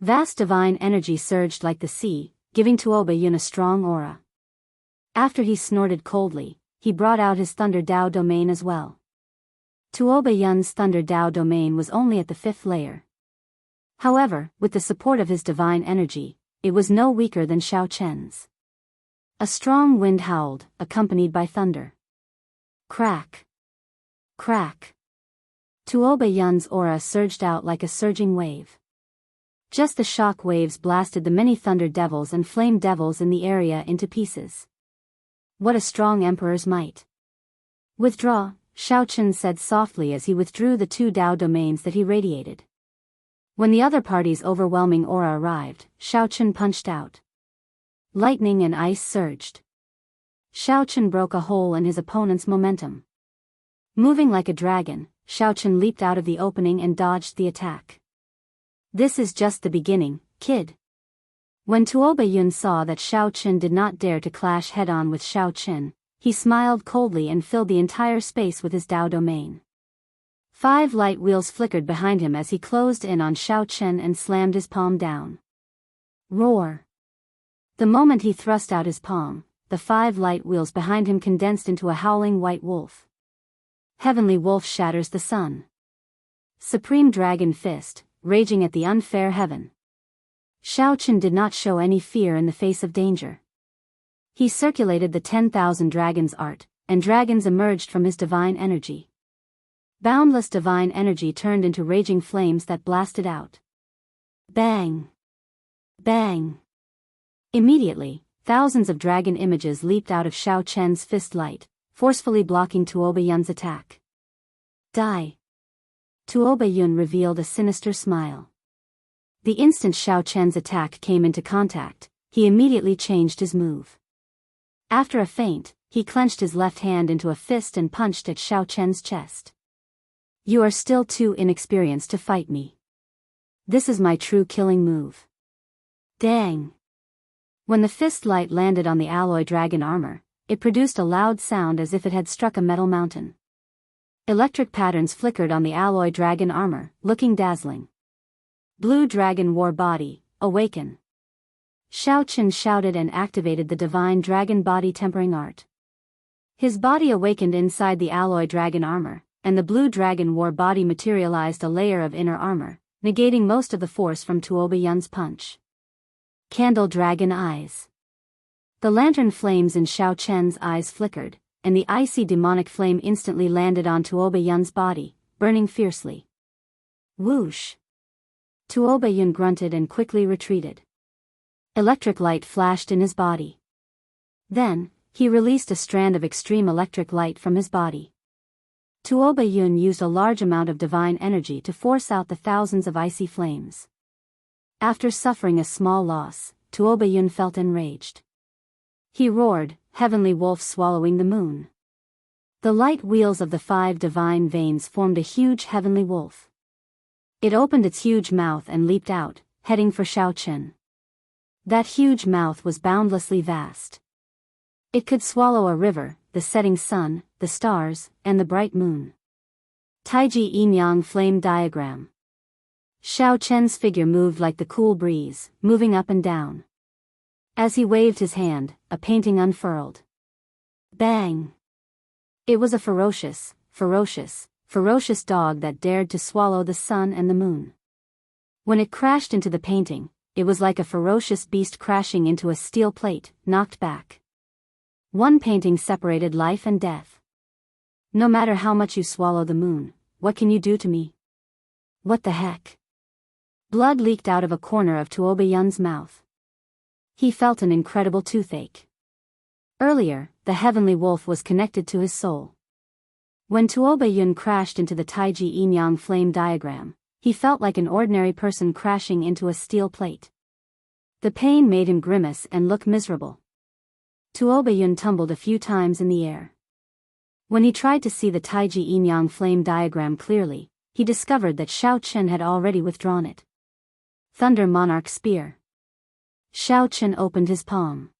Vast divine energy surged like the sea, giving Tuoba Yun a strong aura. After he snorted coldly, he brought out his Thunder Dao domain as well. Tuoba Yun's Thunder Dao domain was only at the 5th layer. However, with the support of his divine energy, it was no weaker than Xiao Chen's. A strong wind howled, accompanied by thunder. Crack! Crack! Tuoba Yun's aura surged out like a surging wave. Just the shock waves blasted the many thunder devils and flame devils in the area into pieces. What a strong emperor's might! Withdraw, Xiao Chen said softly as he withdrew the 2 Dao domains that he radiated. When the other party's overwhelming aura arrived, Xiao Chen punched out. Lightning and ice surged. Xiao Chen broke a hole in his opponent's momentum. Moving like a dragon, Xiao Chen leaped out of the opening and dodged the attack. This is just the beginning, kid. When Tuoba Yun saw that Xiao Chen did not dare to clash head-on with Xiao Chen, he smiled coldly and filled the entire space with his Dao domain. 5 light wheels flickered behind him as he closed in on Xiao Chen and slammed his palm down. Roar! The moment he thrust out his palm, the 5 light wheels behind him condensed into a howling white wolf. Heavenly wolf shatters the sun. Supreme dragon fist, raging at the unfair heaven. Xiao Chen did not show any fear in the face of danger. He circulated the 10,000 dragons art, and dragons emerged from his divine energy. Boundless divine energy turned into raging flames that blasted out. Bang! Bang! Immediately, thousands of dragon images leaped out of Xiao Chen's fist light, forcefully blocking Tuoba Yun's attack. Die! Tuoba Yun revealed a sinister smile. The instant Xiao Chen's attack came into contact, he immediately changed his move. After a feint, he clenched his left hand into a fist and punched at Xiao Chen's chest. You are still too inexperienced to fight me. This is my true killing move. Dang! When the fist light landed on the alloy dragon armor, it produced a loud sound as if it had struck a metal mountain. Electric patterns flickered on the alloy dragon armor, looking dazzling. Blue dragon war body, awaken! Xiao Chen shouted and activated the divine dragon body tempering art. His body awakened inside the alloy dragon armor, and the blue dragon war body materialized a layer of inner armor, negating most of the force from Tuoba Yun's punch. Candle dragon eyes. The lantern flames in Xiao Chen's eyes flickered, and the icy demonic flame instantly landed on Tuoba Yun's body, burning fiercely. Whoosh! Tuoba Yun grunted and quickly retreated. Electric light flashed in his body. Then, he released a strand of extreme electric light from his body. Tuoba Yun used a large amount of divine energy to force out the thousands of icy flames. After suffering a small loss, Tuoba Yun felt enraged. He roared, heavenly wolf swallowing the moon. The light wheels of the 5 divine veins formed a huge heavenly wolf. It opened its huge mouth and leaped out, heading for Xiao Chen. That huge mouth was boundlessly vast. It could swallow a river, the setting sun, the stars, and the bright moon. Taiji Yin-Yang flame diagram. Xiao Chen's figure moved like the cool breeze, moving up and down. As he waved his hand, a painting unfurled. Bang! It was a ferocious dog that dared to swallow the sun and the moon. When it crashed into the painting, it was like a ferocious beast crashing into a steel plate, knocked back. One painting separated life and death. No matter how much you swallow the moon, what can you do to me? What the heck? Blood leaked out of a corner of Tuoba Yun's mouth. He felt an incredible toothache. Earlier, the heavenly wolf was connected to his soul. When Tuoba Yun crashed into the Taiji Yin-Yang flame diagram, he felt like an ordinary person crashing into a steel plate. The pain made him grimace and look miserable. Tuoba Yun tumbled a few times in the air. When he tried to see the Taiji Yin-Yang flame diagram clearly, he discovered that Xiao Chen had already withdrawn it. Thunder Monarch Spear. Xiao Chen opened his palm.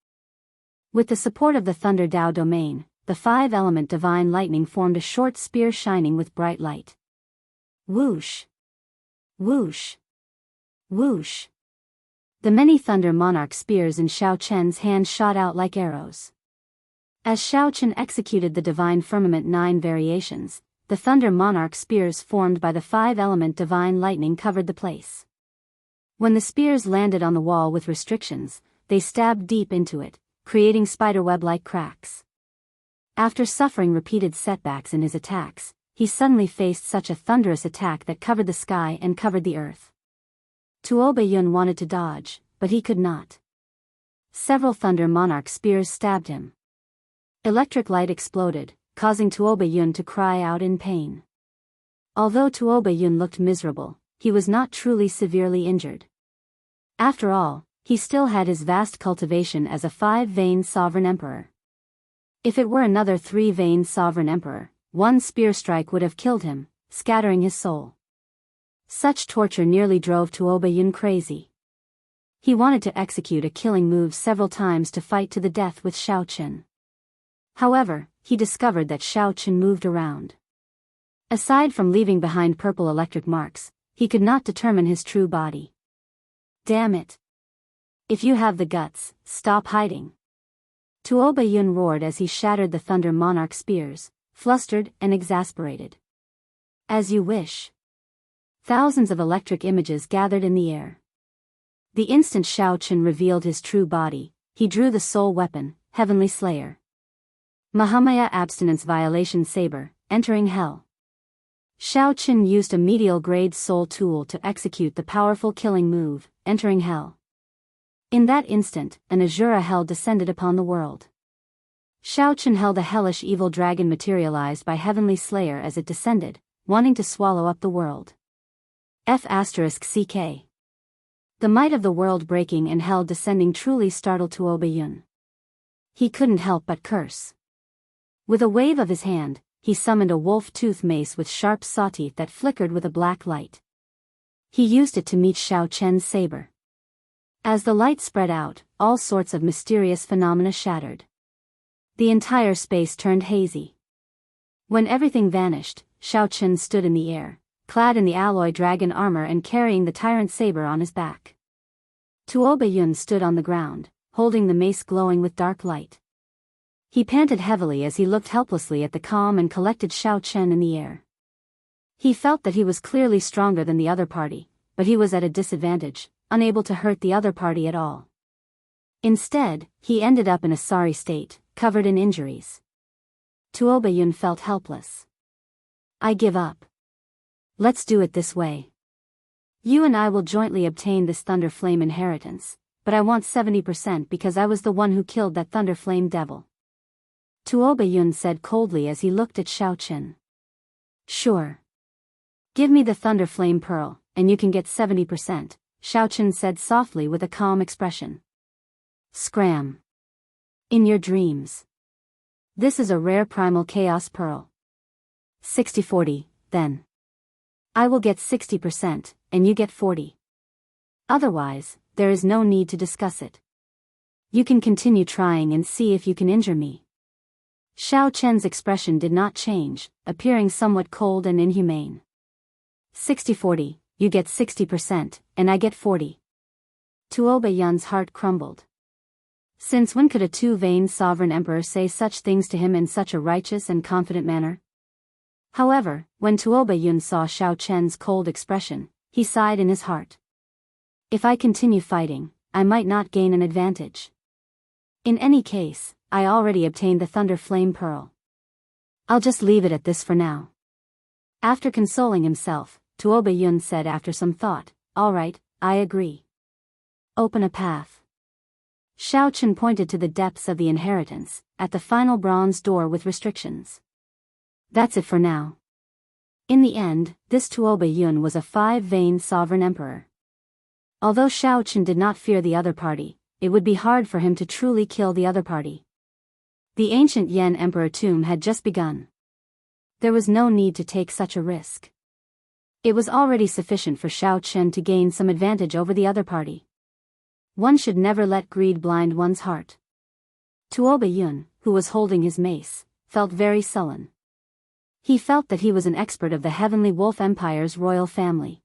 With the support of the Thunder Dao domain, the five-element divine lightning formed a short spear shining with bright light. Whoosh! Whoosh! Whoosh! The many thunder monarch spears in Xiao Chen's hand shot out like arrows. As Xiao Chen executed the divine firmament 9 variations, the thunder monarch spears formed by the five-element divine lightning covered the place. When the spears landed on the wall with restrictions, they stabbed deep into it, creating spiderweb-like cracks. After suffering repeated setbacks in his attacks, he suddenly faced such a thunderous attack that covered the sky and covered the earth. Tuo Baiyun wanted to dodge, but he could not. Several thunder monarch spears stabbed him. Electric light exploded, causing Tuo Baiyun to cry out in pain. Although Tuo Baiyun looked miserable, he was not truly severely injured. After all, he still had his vast cultivation as a 5-vein sovereign emperor. If it were another 3-vein sovereign emperor, one spear strike would have killed him, scattering his soul. Such torture nearly drove Tuo Baiyun crazy. He wanted to execute a killing move several times to fight to the death with Xiao Chen. However, he discovered that Xiao Chen moved around. Aside from leaving behind purple electric marks, he could not determine his true body. Damn it! If you have the guts, stop hiding. Tuo Baiyun roared as he shattered the thunder monarch spears, flustered and exasperated. As you wish. Thousands of electric images gathered in the air. The instant Xiao Chen revealed his true body, he drew the soul weapon, Heavenly Slayer. Mahamaya Abstinence Violation Saber, entering hell. Xiao Chen used a medial-grade soul tool to execute the powerful killing move, entering hell. In that instant, an Azura hell descended upon the world. Xiao Chen held a hellish evil dragon materialized by Heavenly Slayer as it descended, wanting to swallow up the world. F***CK. The might of the world breaking and hell descending truly startled Tuo Baiyun. He couldn't help but curse. With a wave of his hand, he summoned a wolf-tooth mace with sharp saw-teeth that flickered with a black light. He used it to meet Xiao Chen's saber. As the light spread out, all sorts of mysterious phenomena shattered. The entire space turned hazy. When everything vanished, Xiao Chen stood in the air, clad in the alloy dragon armor and carrying the tyrant saber on his back. Tuo Baiyun stood on the ground, holding the mace glowing with dark light. He panted heavily as he looked helplessly at the calm and collected Xiao Chen in the air. He felt that he was clearly stronger than the other party, but he was at a disadvantage, unable to hurt the other party at all. Instead, he ended up in a sorry state, covered in injuries. Tuo Baiyun felt helpless. I give up. Let's do it this way. You and I will jointly obtain this Thunder Flame inheritance, but I want 70% because I was the one who killed that Thunder Flame devil. Tuo Baiyun said coldly as he looked at Xiao Chen. Sure. Give me the Thunder Flame Pearl, and you can get 70%, Xiao Chen said softly with a calm expression. Scram. In your dreams. This is a rare primal chaos pearl. 60-40, then. I will get 60%, and you get 40. Otherwise, there is no need to discuss it. You can continue trying and see if you can injure me. Xiao Chen's expression did not change, appearing somewhat cold and inhumane. 60-40, you get 60%, and I get 40. Tuo Baiyun's heart crumbled. Since when could a 2-vein sovereign emperor say such things to him in such a righteous and confident manner? However, when Tuo Baiyun saw Xiao Chen's cold expression, he sighed in his heart. If I continue fighting, I might not gain an advantage. In any case, I already obtained the Thunder Flame Pearl. I'll just leave it at this for now. After consoling himself, Tuo Baiyun said after some thought, all right, I agree. Open a path. Xiao Chen pointed to the depths of the inheritance, at the final bronze door with restrictions. That's it for now. In the end, this Tuo Baiyun was a 5-vein sovereign emperor. Although Xiao Chen did not fear the other party, it would be hard for him to truly kill the other party. The ancient Yan Emperor tomb had just begun. There was no need to take such a risk. It was already sufficient for Xiao Chen to gain some advantage over the other party. One should never let greed blind one's heart. Tuo Baiyun, who was holding his mace, felt very sullen. He felt that he was an expert of the Heavenly Wolf Empire's royal family.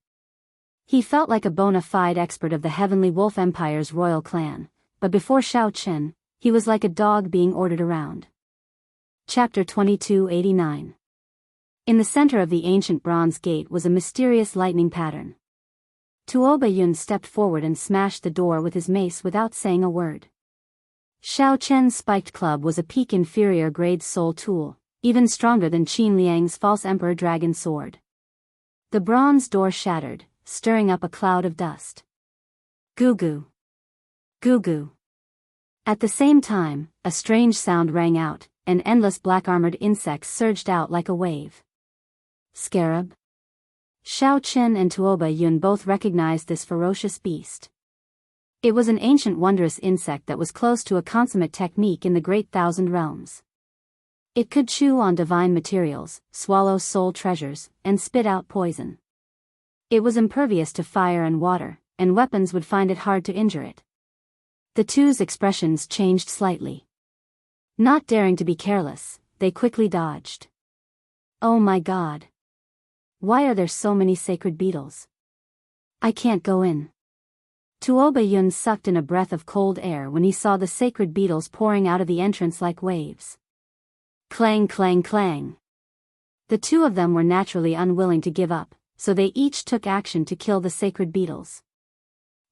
He felt like a bona fide expert of the Heavenly Wolf Empire's royal clan, but before Xiao Chen, he was like a dog being ordered around. Chapter 2289. In the center of the ancient bronze gate was a mysterious lightning pattern. Tuo Baiyun stepped forward and smashed the door with his mace without saying a word. Xiao Chen's spiked club was a peak inferior grade soul tool, even stronger than Qin Liang's false emperor dragon sword. The bronze door shattered, stirring up a cloud of dust. Goo goo. Goo goo. At the same time, a strange sound rang out, and endless black-armored insects surged out like a wave. Scarab? Xiao Chen and Tuo Baiyun both recognized this ferocious beast. It was an ancient wondrous insect that was close to a consummate technique in the Great Thousand Realms. It could chew on divine materials, swallow soul treasures, and spit out poison. It was impervious to fire and water, and weapons would find it hard to injure it. The two's expressions changed slightly. Not daring to be careless, they quickly dodged. Oh my god. Why are there so many sacred beetles? I can't go in. Tuo Baiyun sucked in a breath of cold air when he saw the sacred beetles pouring out of the entrance like waves. Clang clang clang. The two of them were naturally unwilling to give up, so they each took action to kill the sacred beetles.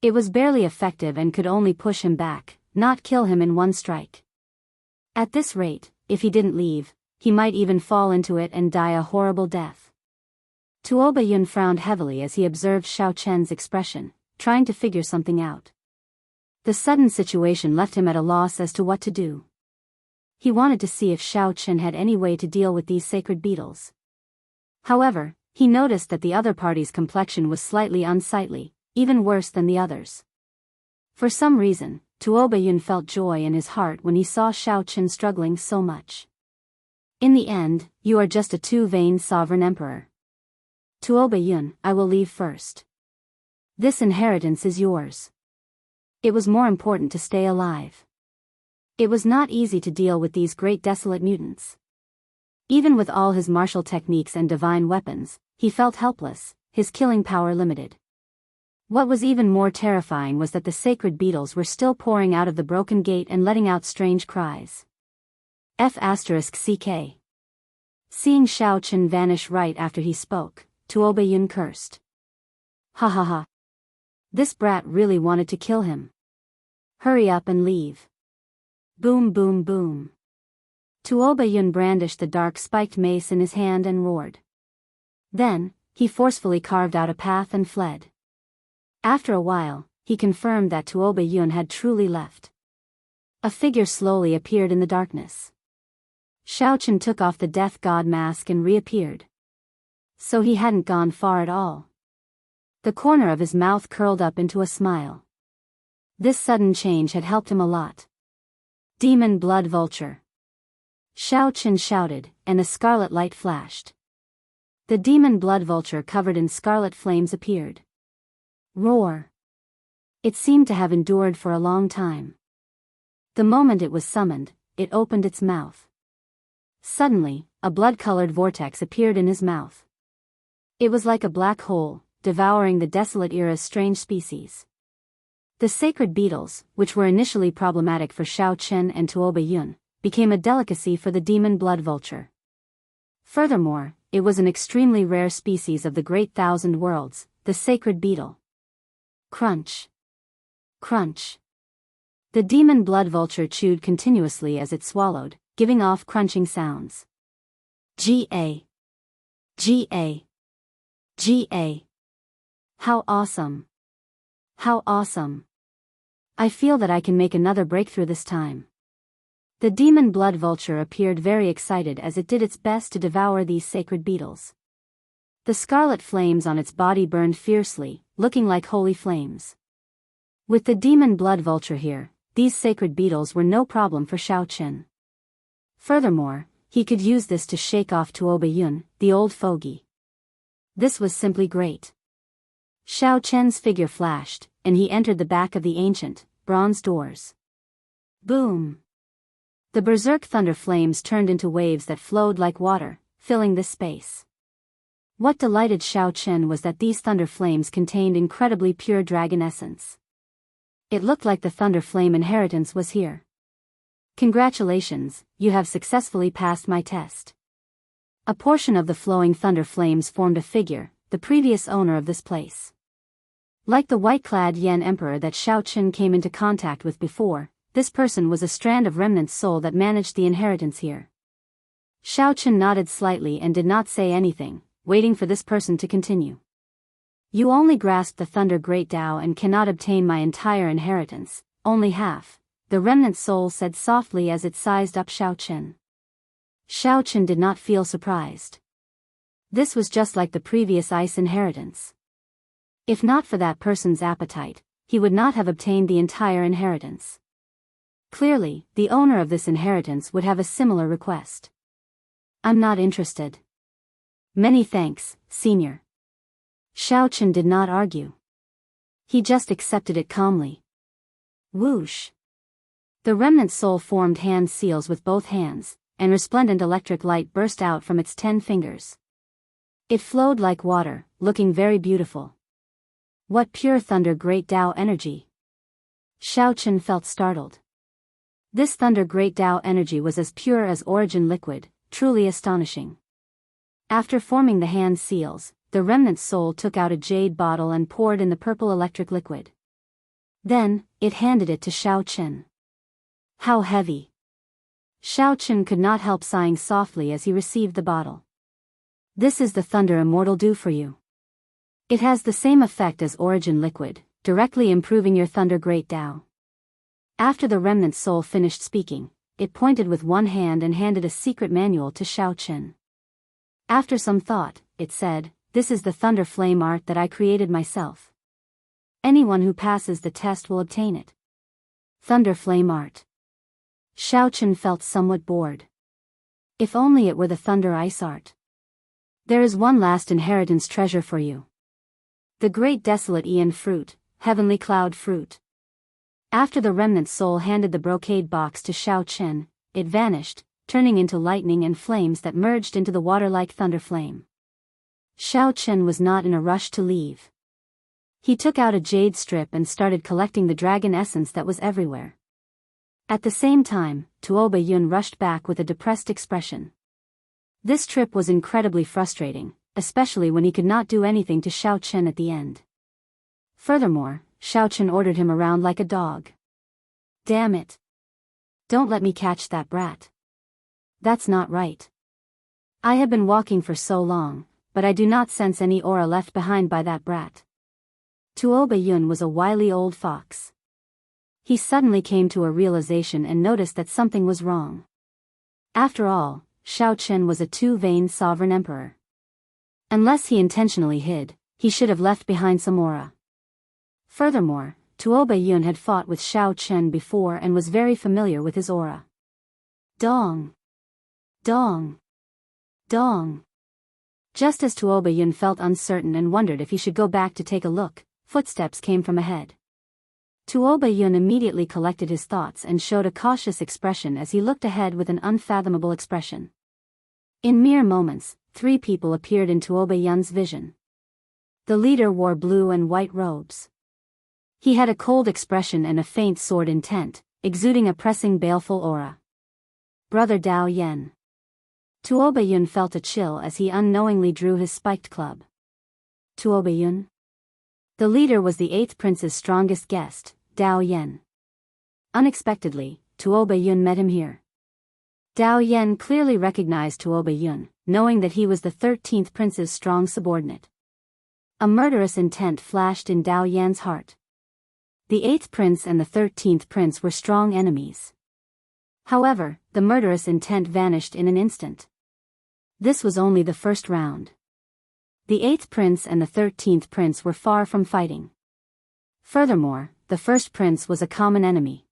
It was barely effective and could only push him back, not kill him in one strike. At this rate, if he didn't leave, he might even fall into it and die a horrible death. Tuo Baiyun frowned heavily as he observed Xiao Chen's expression, trying to figure something out. The sudden situation left him at a loss as to what to do. He wanted to see if Xiao Chen had any way to deal with these sacred beetles. However, he noticed that the other party's complexion was slightly unsightly, even worse than the others. For some reason, Tuo Baiyun felt joy in his heart when he saw Xiao Chen struggling so much. In the end, you are just a too vain sovereign emperor. Tuo Baiyun, I will leave first. This inheritance is yours. It was more important to stay alive. It was not easy to deal with these great desolate mutants. Even with all his martial techniques and divine weapons, he felt helpless, his killing power limited. What was even more terrifying was that the sacred beetles were still pouring out of the broken gate and letting out strange cries. F***CK. Seeing Xiao Chen vanish right after he spoke, Tuo Baiyun cursed. Ha ha ha. This brat really wanted to kill him. Hurry up and leave. Boom boom boom. Tuo Baiyun brandished the dark spiked mace in his hand and roared. Then, he forcefully carved out a path and fled. After a while, he confirmed that Tuo Baiyun had truly left. A figure slowly appeared in the darkness. Xiao Chen took off the death god mask and reappeared. So he hadn't gone far at all. The corner of his mouth curled up into a smile. This sudden change had helped him a lot. Demon blood vulture. Xiao Chen shouted, and a scarlet light flashed. The demon blood vulture covered in scarlet flames appeared. Roar. It seemed to have endured for a long time. The moment it was summoned, it opened its mouth. Suddenly, a blood-colored vortex appeared in his mouth. It was like a black hole, devouring the desolate era's strange species. The sacred beetles, which were initially problematic for Xiao Chen and Tuo Baiyun, became a delicacy for the demon blood vulture. Furthermore, it was an extremely rare species of the Great Thousand Worlds, the sacred beetle. Crunch. Crunch. The demon blood vulture chewed continuously as it swallowed, giving off crunching sounds. G.A. G.A. G.A. How awesome. How awesome. I feel that I can make another breakthrough this time. The demon blood vulture appeared very excited as it did its best to devour these sacred beetles. The scarlet flames on its body burned fiercely, looking like holy flames. With the demon blood vulture here, these sacred beetles were no problem for Xiao Chen. Furthermore, he could use this to shake off Tuo Baiyun, the old fogey. This was simply great. Xiao Chen's figure flashed, and he entered the back of the ancient, bronze doors. Boom! The berserk thunder flames turned into waves that flowed like water, filling this space. What delighted Xiao Chen was that these thunder flames contained incredibly pure dragon essence. It looked like the thunder flame inheritance was here. Congratulations, you have successfully passed my test. A portion of the flowing thunder flames formed a figure, the previous owner of this place. Like the white-clad Yan Emperor that Xiao Chen came into contact with before, this person was a strand of remnant soul that managed the inheritance here. Xiao Chen nodded slightly and did not say anything, waiting for this person to continue. You only grasped the Thunder Great Tao and cannot obtain my entire inheritance, only half, the remnant soul said softly as it sized up Xiao Chen. Xiao Chen did not feel surprised. This was just like the previous ice inheritance. If not for that person's appetite, he would not have obtained the entire inheritance. Clearly, the owner of this inheritance would have a similar request. I'm not interested. Many thanks, Senior. Xiao Chen did not argue. He just accepted it calmly. Whoosh. The remnant soul formed hand seals with both hands, and resplendent electric light burst out from its 10 fingers. It flowed like water, looking very beautiful. What pure Thunder Great Tao energy! Xiao Chen felt startled. This Thunder Great Tao energy was as pure as origin liquid, truly astonishing. After forming the hand seals, the remnant soul took out a jade bottle and poured in the purple electric liquid. Then, it handed it to Xiao Chen. How heavy! Xiao Chen could not help sighing softly as he received the bottle. This is the Thunder Immortal Dew for you. It has the same effect as origin liquid, directly improving your Thunder Great Tao. After the remnant soul finished speaking, it pointed with one hand and handed a secret manual to Xiao Chen. After some thought, it said, "This is the Thunder Flame art that I created myself. Anyone who passes the test will obtain it." Thunder Flame art. Xiao Chen felt somewhat bored. If only it were the Thunder Ice art. There is one last inheritance treasure for you. The Great Desolate Aeon Fruit, Heavenly Cloud Fruit. After the remnant soul handed the brocade box to Xiao Chen, it vanished, turning into lightning and flames that merged into the water-like thunder flame. Xiao Chen was not in a rush to leave. He took out a jade strip and started collecting the dragon essence that was everywhere. At the same time, Tuoba Yun rushed back with a depressed expression. This trip was incredibly frustrating, especially when he could not do anything to Xiao Chen at the end. Furthermore, Xiao Chen ordered him around like a dog. Damn it. Don't let me catch that brat. That's not right. I have been walking for so long, but I do not sense any aura left behind by that brat. Tuoba Yun was a wily old fox. He suddenly came to a realization and noticed that something was wrong. After all, Xiao Chen was a two-veined sovereign emperor. Unless he intentionally hid, he should have left behind some aura. Furthermore, Tuoba Yun had fought with Xiao Chen before and was very familiar with his aura. Dong! Dong! Dong! Just as Tuoba Yun felt uncertain and wondered if he should go back to take a look, footsteps came from ahead. Tuoba Yun immediately collected his thoughts and showed a cautious expression as he looked ahead with an unfathomable expression. In mere moments, 3 people appeared in Tuoba Yun's vision. The leader wore blue and white robes. He had a cold expression and a faint sword intent, exuding a pressing baleful aura. Brother Dao Yen. Tuoba Yun felt a chill as he unknowingly drew his spiked club. Tuoba Yun? The leader was the 8th prince's strongest guest, Dao Yen. Unexpectedly, Tuoba Yun met him here. Dao Yen clearly recognized Tuoba Yun, knowing that he was the 13th prince's strong subordinate. A murderous intent flashed in Dao Yan's heart. The 8th prince and the 13th prince were strong enemies. However, the murderous intent vanished in an instant. This was only the first round. The 8th prince and the 13th prince were far from fighting. Furthermore, the first prince was a common enemy.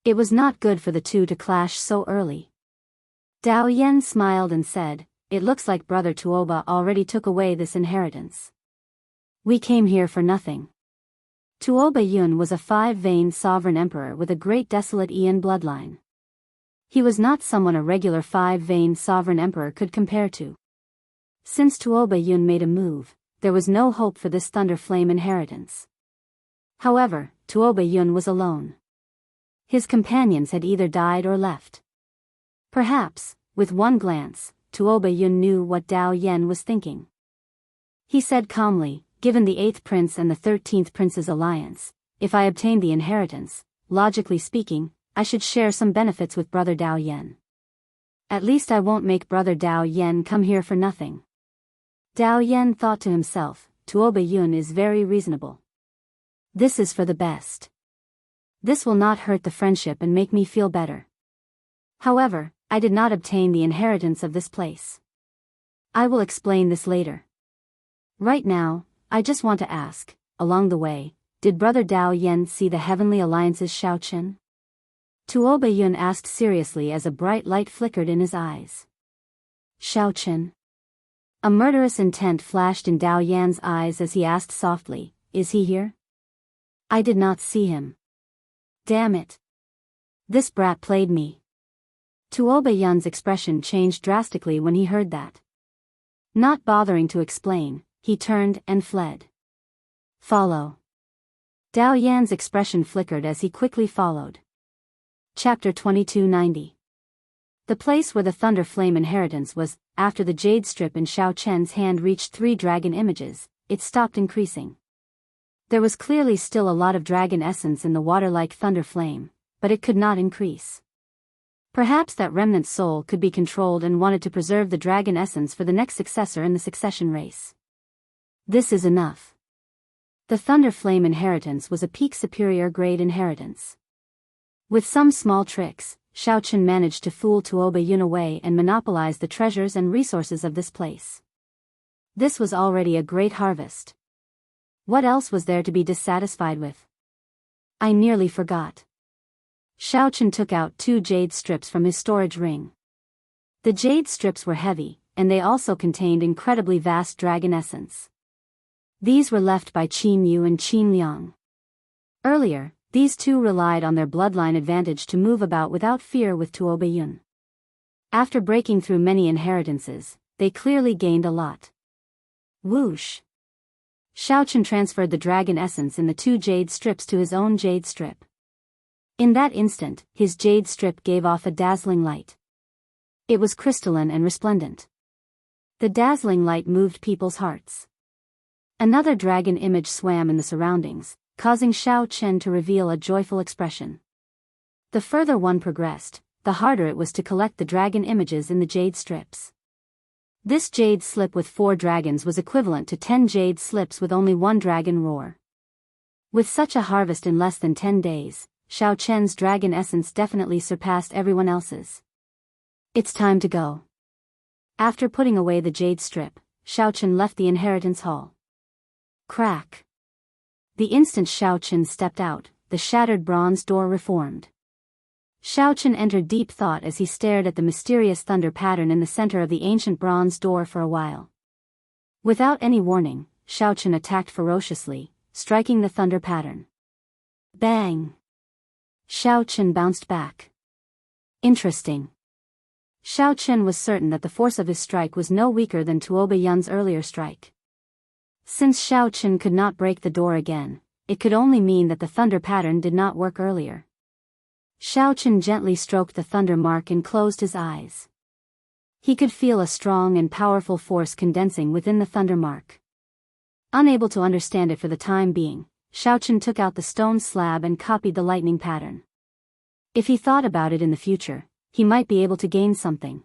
It was not good for the two to clash so early. Dao Yen smiled and said, "It looks like Brother Tuoba already took away this inheritance. We came here for nothing." Tuoba Yun was a 5-veined sovereign emperor with a great desolate Aeon bloodline. He was not someone a regular five-veined sovereign emperor could compare to. Since Tuoba Yun made a move, there was no hope for this Thunder Flame inheritance. However, Tuoba Yun was alone. His companions had either died or left. Perhaps, with one glance, Tuoba Yun knew what Dao Yen was thinking. He said calmly, given the 8th prince and the 13th prince's alliance, if I obtain the inheritance, logically speaking, I should share some benefits with brother Dao Yen. At least I won't make brother Dao Yen come here for nothing. Dao Yen thought to himself, Tuoba Yun is very reasonable. This is for the best. This will not hurt the friendship and make me feel better. However, I did not obtain the inheritance of this place. I will explain this later. Right now, I just want to ask, along the way, did brother Dao Yen see the Heavenly Alliance's Xiaochen? Tuoba Yun asked seriously as a bright light flickered in his eyes. Xiaochen. A murderous intent flashed in Dao Yan's eyes as he asked softly, is he here? I did not see him. Damn it. This brat played me. Tuoba Yun's expression changed drastically when he heard that. Not bothering to explain, he turned and fled. Follow. Dao Yan's expression flickered as he quickly followed. Chapter 2290. The place where the Thunder Flame inheritance was, after the jade strip in Xiao Chen's hand reached 3 dragon images, it stopped increasing. There was clearly still a lot of dragon essence in the water-like Thunder Flame, but it could not increase. Perhaps that remnant soul could be controlled and wanted to preserve the dragon essence for the next successor in the succession race. This is enough. The Thunder Flame inheritance was a peak superior grade inheritance. With some small tricks, Xiaochen managed to fool Tuoba Yun away and monopolize the treasures and resources of this place. This was already a great harvest. What else was there to be dissatisfied with? I nearly forgot. Xiaochen took out 2 jade strips from his storage ring. The jade strips were heavy, and they also contained incredibly vast dragon essence. These were left by Qin Yu and Qin Liang. Earlier, these two relied on their bloodline advantage to move about without fear with Tuoba Yun. After breaking through many inheritances, they clearly gained a lot. Whoosh! Xiaochen transferred the dragon essence in the 2 jade strips to his own jade strip. In that instant, his jade strip gave off a dazzling light. It was crystalline and resplendent. The dazzling light moved people's hearts. Another dragon image swam in the surroundings, causing Xiao Chen to reveal a joyful expression. The further one progressed, the harder it was to collect the dragon images in the jade strips. This jade slip with 4 dragons was equivalent to 10 jade slips with only 1 dragon roar. With such a harvest in less than 10 days, Xiao Chen's dragon essence definitely surpassed everyone else's. It's time to go. After putting away the jade strip, Xiao Chen left the inheritance hall. Crack. The instant Xiao Chen stepped out, the shattered bronze door reformed. Xiao Chen entered deep thought as he stared at the mysterious thunder pattern in the center of the ancient bronze door for a while. Without any warning, Xiao Chen attacked ferociously, striking the thunder pattern. Bang! Xiao Chen bounced back. Interesting. Xiao Chen was certain that the force of his strike was no weaker than Tuoba Yun's earlier strike. Since Xiao Chen could not break the door again, it could only mean that the thunder pattern did not work earlier. Xiao Chen gently stroked the thunder mark and closed his eyes. He could feel a strong and powerful force condensing within the thunder mark. Unable to understand it for the time being, Xiao Chen took out the stone slab and copied the lightning pattern. If he thought about it in the future, he might be able to gain something.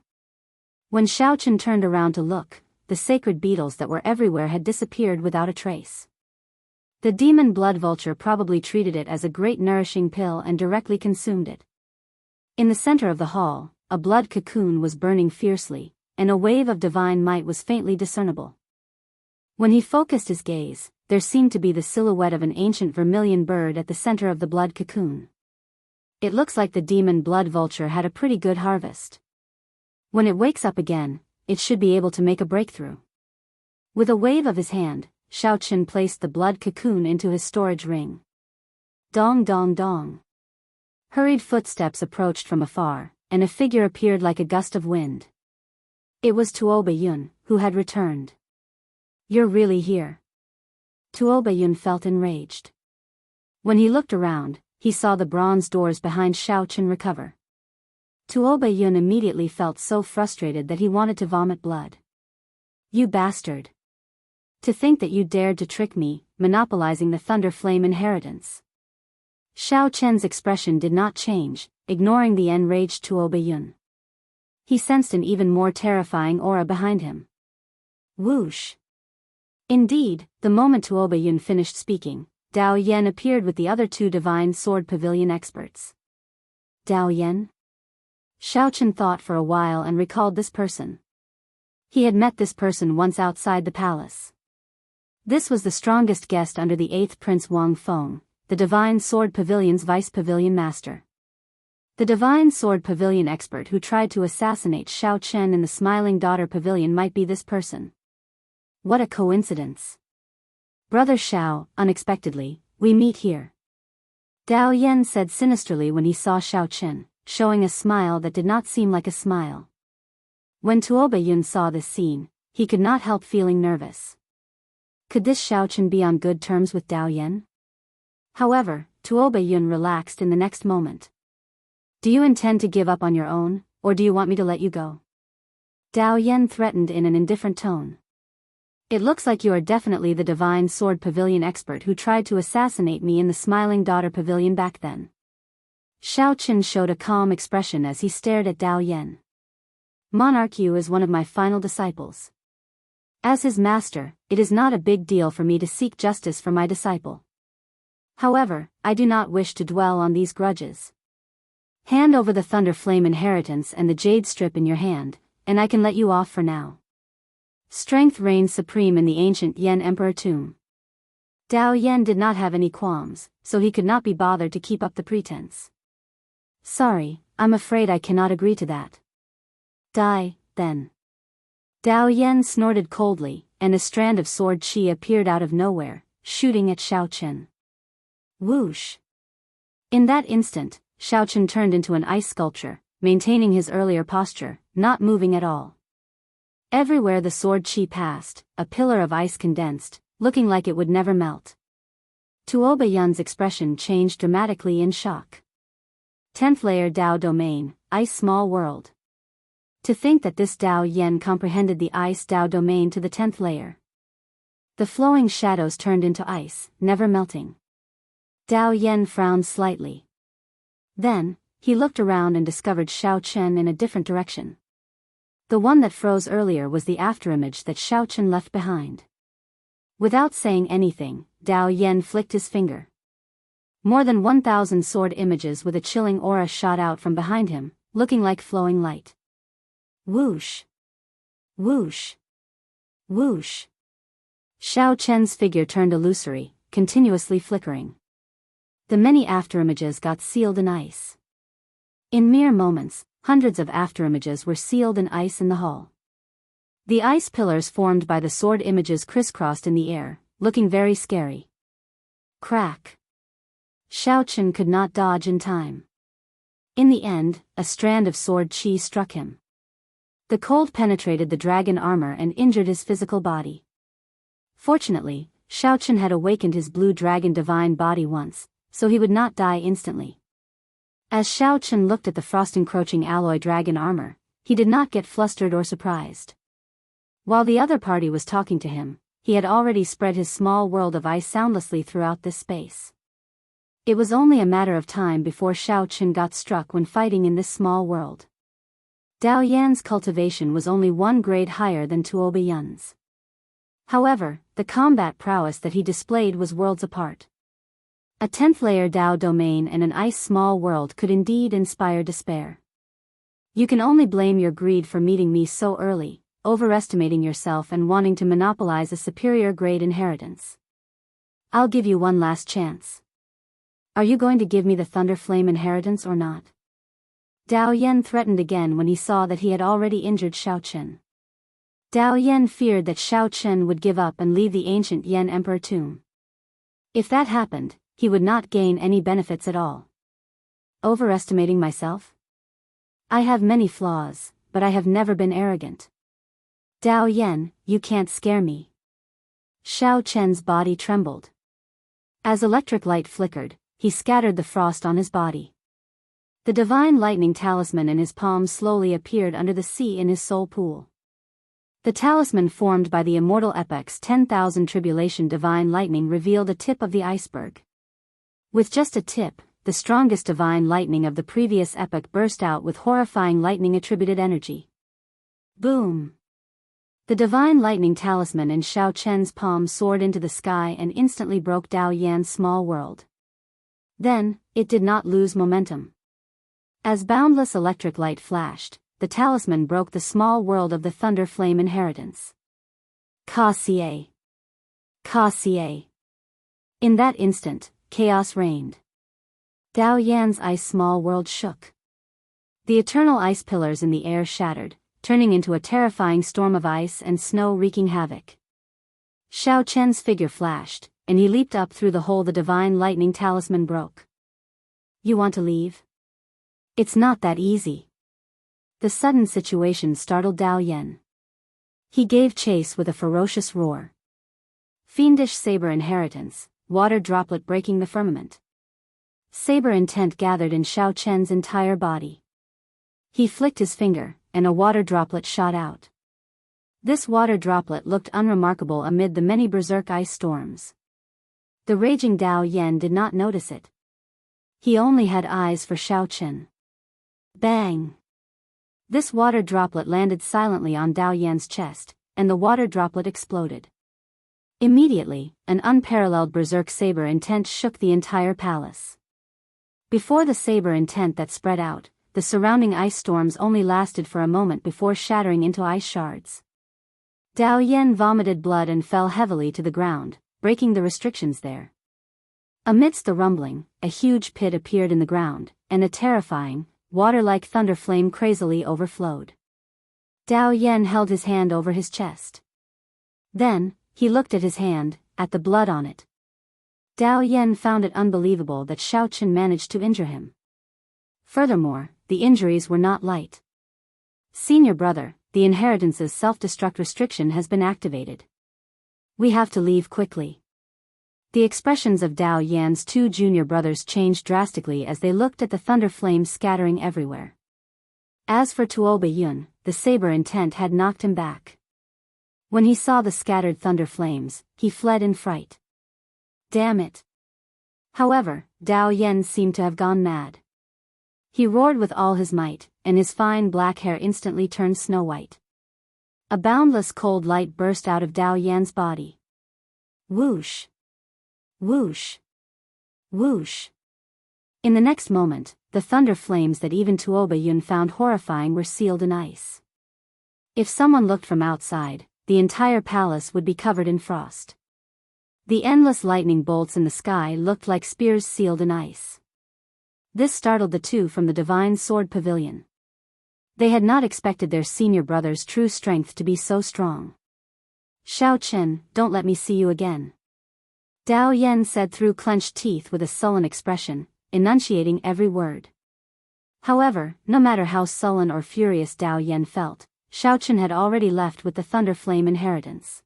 When Xiao Chen turned around to look, the sacred beetles that were everywhere had disappeared without a trace. The demon blood vulture probably treated it as a great nourishing pill and directly consumed it. In the center of the hall, a blood cocoon was burning fiercely, and a wave of divine might was faintly discernible. When he focused his gaze, there seemed to be the silhouette of an ancient vermilion bird at the center of the blood cocoon. It looks like the demon blood vulture had a pretty good harvest. When it wakes up again, it should be able to make a breakthrough. With a wave of his hand, Xiao Chen placed the blood cocoon into his storage ring. Dong dong dong. Hurried footsteps approached from afar, and a figure appeared like a gust of wind. It was Tuo Bayun, who had returned. "You're really here?" Tuo Bayun felt enraged. When he looked around, he saw the bronze doors behind Xiaochen recover. Tuo Bayun immediately felt so frustrated that he wanted to vomit blood. "You bastard! To think that you dared to trick me, monopolizing the Thunder Flame inheritance." Xiao Chen's expression did not change, ignoring the enraged Tuo Bayun. He sensed an even more terrifying aura behind him. Whoosh! Indeed, the moment Tuo Bayun finished speaking, Dao Yan appeared with the other two Divine Sword Pavilion experts. Dao Yan? Xiao Chen thought for a while and recalled this person. He had met this person once outside the palace. This was the strongest guest under the 8th Prince Wang Feng, the Divine Sword Pavilion's Vice Pavilion Master. The Divine Sword Pavilion expert who tried to assassinate Xiao Chen in the Smiling Daughter Pavilion might be this person. What a coincidence. "Brother Xiao, unexpectedly, we meet here," Dao Yan said sinisterly when he saw Xiao Chen, showing a smile that did not seem like a smile. When Tuo Bayun saw this scene, he could not help feeling nervous. Could this Xiao Chen be on good terms with Dao Yan? However, Tuo Bayun relaxed in the next moment. "Do you intend to give up on your own, or do you want me to let you go?" Dao Yan threatened in an indifferent tone. "It looks like you are definitely the Divine Sword Pavilion expert who tried to assassinate me in the Smiling Daughter Pavilion back then." Xiao Chen showed a calm expression as he stared at Dao Yan. "Monarch Yu is one of my final disciples. As his master, it is not a big deal for me to seek justice for my disciple. However, I do not wish to dwell on these grudges. Hand over the Thunder Flame inheritance and the jade strip in your hand, and I can let you off for now." Strength reigned supreme in the ancient Yan Emperor tomb. Dao Yan did not have any qualms, so he could not be bothered to keep up the pretense. "Sorry, I'm afraid I cannot agree to that." "Die, then." Dao Yan snorted coldly, and a strand of sword chi appeared out of nowhere, shooting at Xiao Chen. Whoosh! In that instant, Xiao Chen turned into an ice sculpture, maintaining his earlier posture, not moving at all. Everywhere the sword chi passed, a pillar of ice condensed, looking like it would never melt. Tuo Bayun's expression changed dramatically in shock. 10th layer Dao domain, ice small world. To think that this Dao Yan comprehended the ice Dao domain to the 10th layer. The flowing shadows turned into ice, never melting. Dao Yan frowned slightly. Then, he looked around and discovered Xiao Chen in a different direction. The one that froze earlier was the afterimage that Xiao Chen left behind. Without saying anything, Dao Yan flicked his finger. More than 1,000 sword images with a chilling aura shot out from behind him, looking like flowing light. Whoosh! Whoosh! Whoosh! Xiao Chen's figure turned illusory, continuously flickering. The many afterimages got sealed in ice. In mere moments, hundreds of afterimages were sealed in ice in the hall. The ice pillars formed by the sword images crisscrossed in the air, looking very scary. Crack! Xiao Chen could not dodge in time. In the end, a strand of sword chi struck him. The cold penetrated the dragon armor and injured his physical body. Fortunately, Xiao Chen had awakened his blue dragon divine body once, so he would not die instantly. As Xiao Chen looked at the frost-encroaching alloy dragon armor, he did not get flustered or surprised. While the other party was talking to him, he had already spread his small world of ice soundlessly throughout this space. It was only a matter of time before Xiao Chen got struck when fighting in this small world. Dao Yan's cultivation was only one grade higher than Tuo Bayun's. However, the combat prowess that he displayed was worlds apart. A 10th layer Dao domain and an ice small world could indeed inspire despair. You can only blame your greed for meeting me so early, overestimating yourself and wanting to monopolize a superior grade inheritance. I'll give you one last chance. Are you going to give me the Thunder Flame inheritance or not? Dao Yan threatened again when he saw that he had already injured Xiao Chen. Dao Yan feared that Xiao Chen would give up and leave the ancient Yan Emperor tomb. If that happened, he would not gain any benefits at all. Overestimating myself? I have many flaws, but I have never been arrogant. Dao Yan, you can't scare me. Xiao Chen's body trembled. As electric light flickered, he scattered the frost on his body. The divine lightning talisman in his palm slowly appeared under the sea in his soul pool. The talisman formed by the immortal epoc's 10,000 tribulation divine lightning revealed a tip of the iceberg. With just a tip, the strongest divine lightning of the previous epoch burst out with horrifying lightning-attributed energy. Boom! The divine lightning talisman in Xiao Chen's palm soared into the sky and instantly broke Dao Yan's small world. Then, it did not lose momentum. As boundless electric light flashed, the talisman broke the small world of the Thunder Flame inheritance. Ka-Xie! Ka-Xie! In that instant, chaos reigned. Dao Yan's ice small world shook. The eternal ice pillars in the air shattered, turning into a terrifying storm of ice and snow wreaking havoc. Xiao Chen's figure flashed, and he leaped up through the hole the divine lightning talisman broke. You want to leave? It's not that easy. The sudden situation startled Dao Yan. He gave chase with a ferocious roar. Fiendish saber inheritance, water droplet breaking the firmament. Saber intent gathered in Xiao Chen's entire body. He flicked his finger, and a water droplet shot out. This water droplet looked unremarkable amid the many berserk ice storms. The raging Dao Yan did not notice it. He only had eyes for Xiao Chen. Bang! This water droplet landed silently on Dao Yan's chest, and the water droplet exploded. Immediately, an unparalleled berserk saber intent shook the entire palace. Before the saber intent that spread out, the surrounding ice storms only lasted for a moment before shattering into ice shards. Dao Yan vomited blood and fell heavily to the ground, breaking the restrictions there. Amidst the rumbling, a huge pit appeared in the ground, and a terrifying, water-like thunder flame crazily overflowed. Dao Yan held his hand over his chest. Then, he looked at his hand, at the blood on it. Dao Yan found it unbelievable that Xiao Chen managed to injure him. Furthermore, the injuries were not light. Senior brother, the inheritance's self-destruct restriction has been activated. We have to leave quickly. The expressions of Dao Yan's two junior brothers changed drastically as they looked at the thunder flames scattering everywhere. As for Tuoba Yun, the saber intent had knocked him back. When he saw the scattered thunder flames, he fled in fright. Damn it! However, Dao Yan seemed to have gone mad. He roared with all his might, and his fine black hair instantly turned snow-white. A boundless cold light burst out of Dao Yan's body. Whoosh! Whoosh! Whoosh! In the next moment, the thunder flames that even Tuoba Yun found horrifying were sealed in ice. If someone looked from outside, the entire palace would be covered in frost. The endless lightning bolts in the sky looked like spears sealed in ice. This startled the two from the Divine Sword Pavilion. They had not expected their senior brother's true strength to be so strong. Xiao Chen, don't let me see you again. Dao Yan said through clenched teeth with a sullen expression, enunciating every word. However, no matter how sullen or furious Dao Yan felt, Xiao Chen had already left with the Thunder Flame inheritance.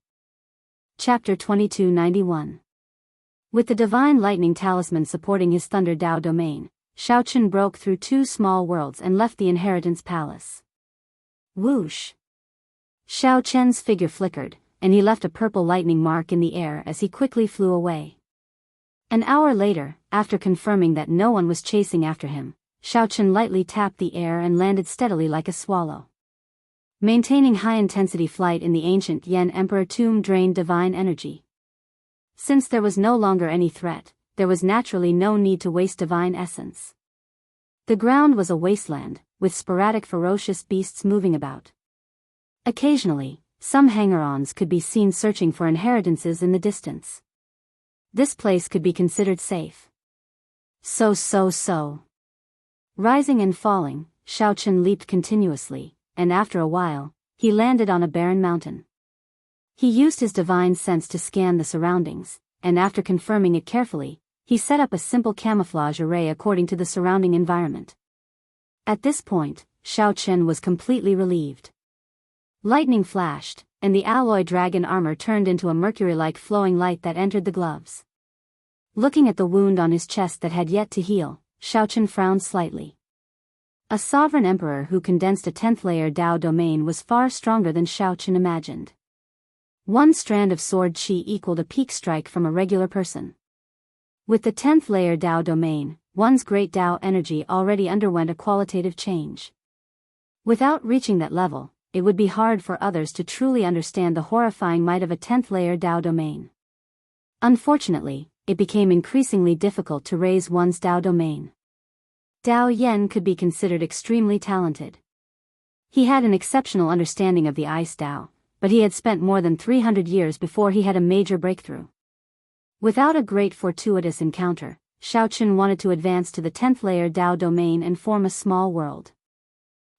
Chapter 2291. With the Divine Lightning Talisman supporting his Thunder Dao domain, Xiao Chen broke through two small worlds and left the inheritance palace. Whoosh! Xiao Chen's figure flickered, and he left a purple lightning mark in the air as he quickly flew away. An hour later, after confirming that no one was chasing after him, Xiao Chen lightly tapped the air and landed steadily like a swallow. Maintaining high-intensity flight in the ancient Yan Emperor tomb drained divine energy. Since there was no longer any threat, there was naturally no need to waste divine essence. The ground was a wasteland, with sporadic ferocious beasts moving about. Occasionally, some hanger-ons could be seen searching for inheritances in the distance. This place could be considered safe. So. Rising and falling, Xiao Chen leaped continuously, and after a while, he landed on a barren mountain. He used his divine sense to scan the surroundings, and after confirming it carefully, he set up a simple camouflage array according to the surrounding environment. At this point, Xiao Chen was completely relieved. Lightning flashed, and the alloy dragon armor turned into a mercury-like flowing light that entered the gloves. Looking at the wound on his chest that had yet to heal, Xiao Chen frowned slightly. A sovereign emperor who condensed a 10th layer Dao domain was far stronger than Xiao Chen imagined. One strand of sword chi equaled a peak strike from a regular person. With the 10th layer Dao domain, one's great Dao energy already underwent a qualitative change. Without reaching that level, it would be hard for others to truly understand the horrifying might of a 10th layer Dao domain. Unfortunately, it became increasingly difficult to raise one's Dao domain. Dao Yan could be considered extremely talented. He had an exceptional understanding of the Ice Dao, but he had spent more than 300 years before he had a major breakthrough. Without a great fortuitous encounter, Xiao Chen wanted to advance to the 10th layer Dao domain and form a small world.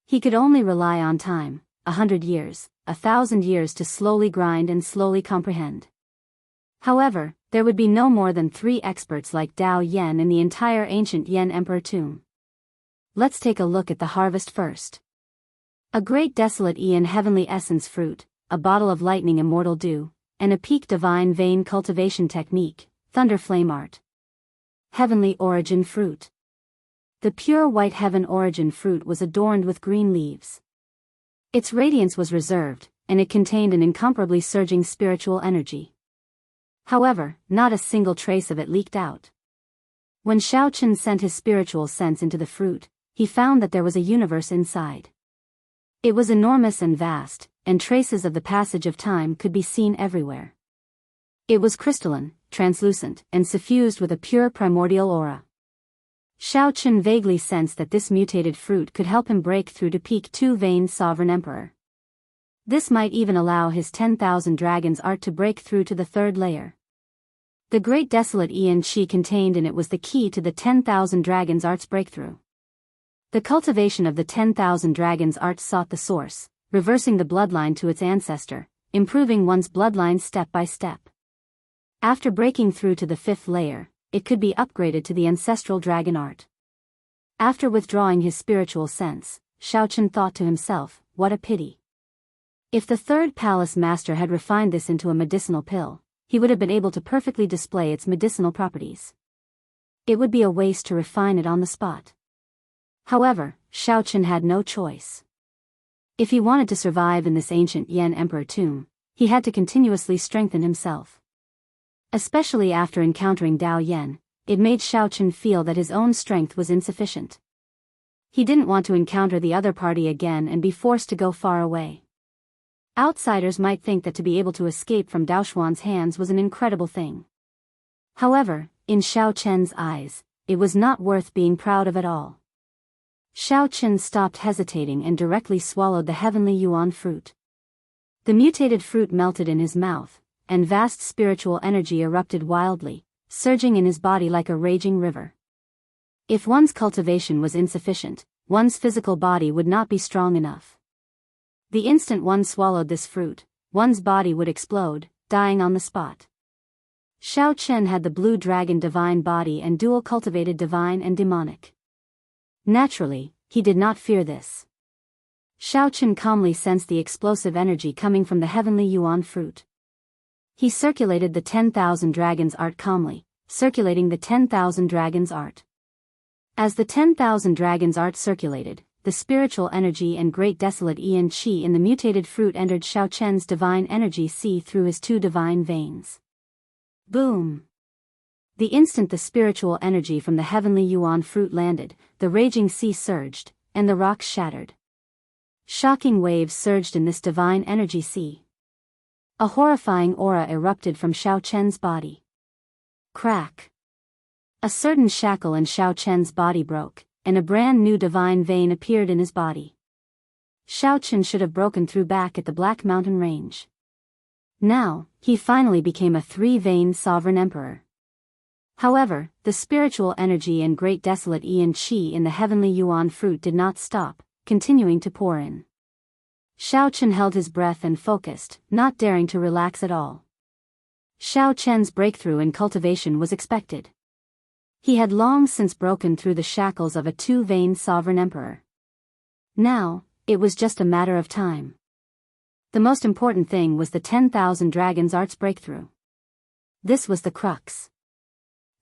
He could only rely on time, 100 years, 1,000 years to slowly grind and slowly comprehend. However, there would be no more than 3 experts like Dao Yan in the entire ancient Yan Emperor tomb. Let's take a look at the harvest first. A great desolate Aeon heavenly essence fruit, a bottle of lightning immortal dew, and a peak divine vein cultivation technique, thunder flame art. Heavenly origin fruit. The pure white heaven origin fruit was adorned with green leaves. Its radiance was reserved, and it contained an incomparably surging spiritual energy. However, not a single trace of it leaked out. When Xiao Chen sent his spiritual sense into the fruit, he found that there was a universe inside. It was enormous and vast, and traces of the passage of time could be seen everywhere. It was crystalline, translucent, and suffused with a pure primordial aura. Xiao Chen vaguely sensed that this mutated fruit could help him break through to peak 2-vein sovereign emperor. This might even allow his 10,000 dragons art to break through to the 3rd layer. The great desolate Aeon Chi contained in it was the key to the 10,000 dragons art's breakthrough. The cultivation of the 10,000 dragons art sought the source, reversing the bloodline to its ancestor, improving one's bloodline step by step. After breaking through to the 5th layer, it could be upgraded to the ancestral dragon art. After withdrawing his spiritual sense, Xiao Chen thought to himself, what a pity. If the 3rd palace master had refined this into a medicinal pill, he would have been able to perfectly display its medicinal properties. It would be a waste to refine it on the spot. However, Xiao Chen had no choice. If he wanted to survive in this ancient Yan Emperor tomb, he had to continuously strengthen himself. Especially after encountering Dao Yan, it made Xiao Chen feel that his own strength was insufficient. He didn't want to encounter the other party again and be forced to go far away. Outsiders might think that to be able to escape from Daoishuan's hands was an incredible thing. However, in Xiao Chen's eyes, it was not worth being proud of at all. Xiao Chen stopped hesitating and directly swallowed the heavenly yuan fruit. The mutated fruit melted in his mouth, and vast spiritual energy erupted wildly, surging in his body like a raging river. If one's cultivation was insufficient, one's physical body would not be strong enough. The instant one swallowed this fruit, one's body would explode, dying on the spot. Xiao Chen had the blue dragon divine body and dual cultivated divine and demonic. Naturally, he did not fear this. Xiao Chen calmly sensed the explosive energy coming from the heavenly yuan fruit. He circulated the 10,000 dragons art calmly, circulating the 10,000 dragons art. As the 10,000 dragons art circulated, the spiritual energy and great desolate Aeon Chi in the mutated fruit entered Xiao Chen's divine energy sea through his 2 divine veins. Boom! The instant the spiritual energy from the heavenly yuan fruit landed, the raging sea surged, and the rocks shattered. Shocking waves surged in this divine energy sea. A horrifying aura erupted from Xiao Chen's body. Crack! A certain shackle in Xiao Chen's body broke, and a brand new divine vein appeared in his body. Xiao Chen should have broken through back at the Black Mountain Range. Now, he finally became a 3-vein sovereign emperor. However, the spiritual energy and great desolate Aeon Chi in the heavenly yuan fruit did not stop, continuing to pour in. Xiao Chen held his breath and focused, not daring to relax at all. Xiao Chen's breakthrough in cultivation was expected. He had long since broken through the shackles of a 2-vein sovereign emperor. Now, it was just a matter of time. The most important thing was the 10,000 Dragons Arts breakthrough. This was the crux.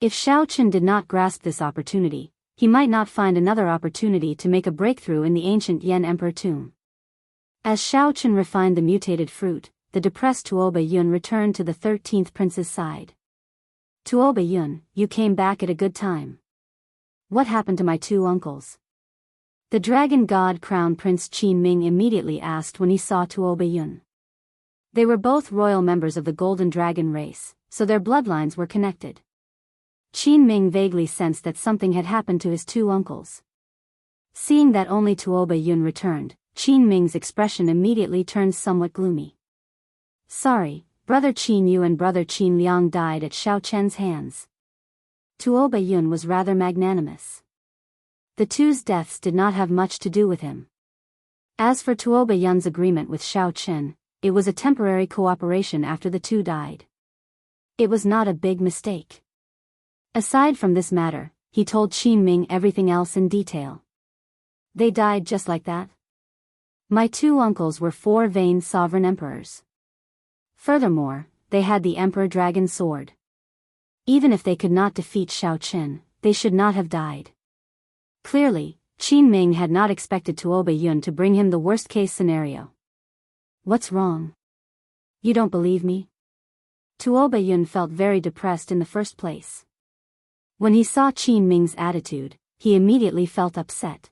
If Xiao Qin did not grasp this opportunity, he might not find another opportunity to make a breakthrough in the ancient Yan Emperor tomb. As Xiao Qin refined the mutated fruit, the depressed Tuoba Yun returned to the 13th prince's side. Tuoba Yun, you came back at a good time. What happened to my two uncles? The Dragon God Crown Prince Qin Ming immediately asked when he saw Tuoba Yun. They were both royal members of the Golden Dragon race, so their bloodlines were connected. Qin Ming vaguely sensed that something had happened to his two uncles. Seeing that only Tuoba Yun returned, Qin Ming's expression immediately turned somewhat gloomy. Sorry, brother Qin Yu and brother Qin Liang died at Xiao Chen's hands. Tuoba Yun was rather magnanimous. The two's deaths did not have much to do with him. As for Tuoba Yun's agreement with Xiao Chen, it was a temporary cooperation after the two died. It was not a big mistake. Aside from this matter, he told Qin Ming everything else in detail. They died just like that? My two uncles were 4 vain sovereign emperors. Furthermore, they had the Emperor Dragon Sword. Even if they could not defeat Xiao Chen, they should not have died. Clearly, Qin Ming had not expected Tuoba Yun to bring him the worst-case scenario. What's wrong? You don't believe me? Tuoba Yun felt very depressed in the first place. When he saw Qin Ming's attitude, he immediately felt upset.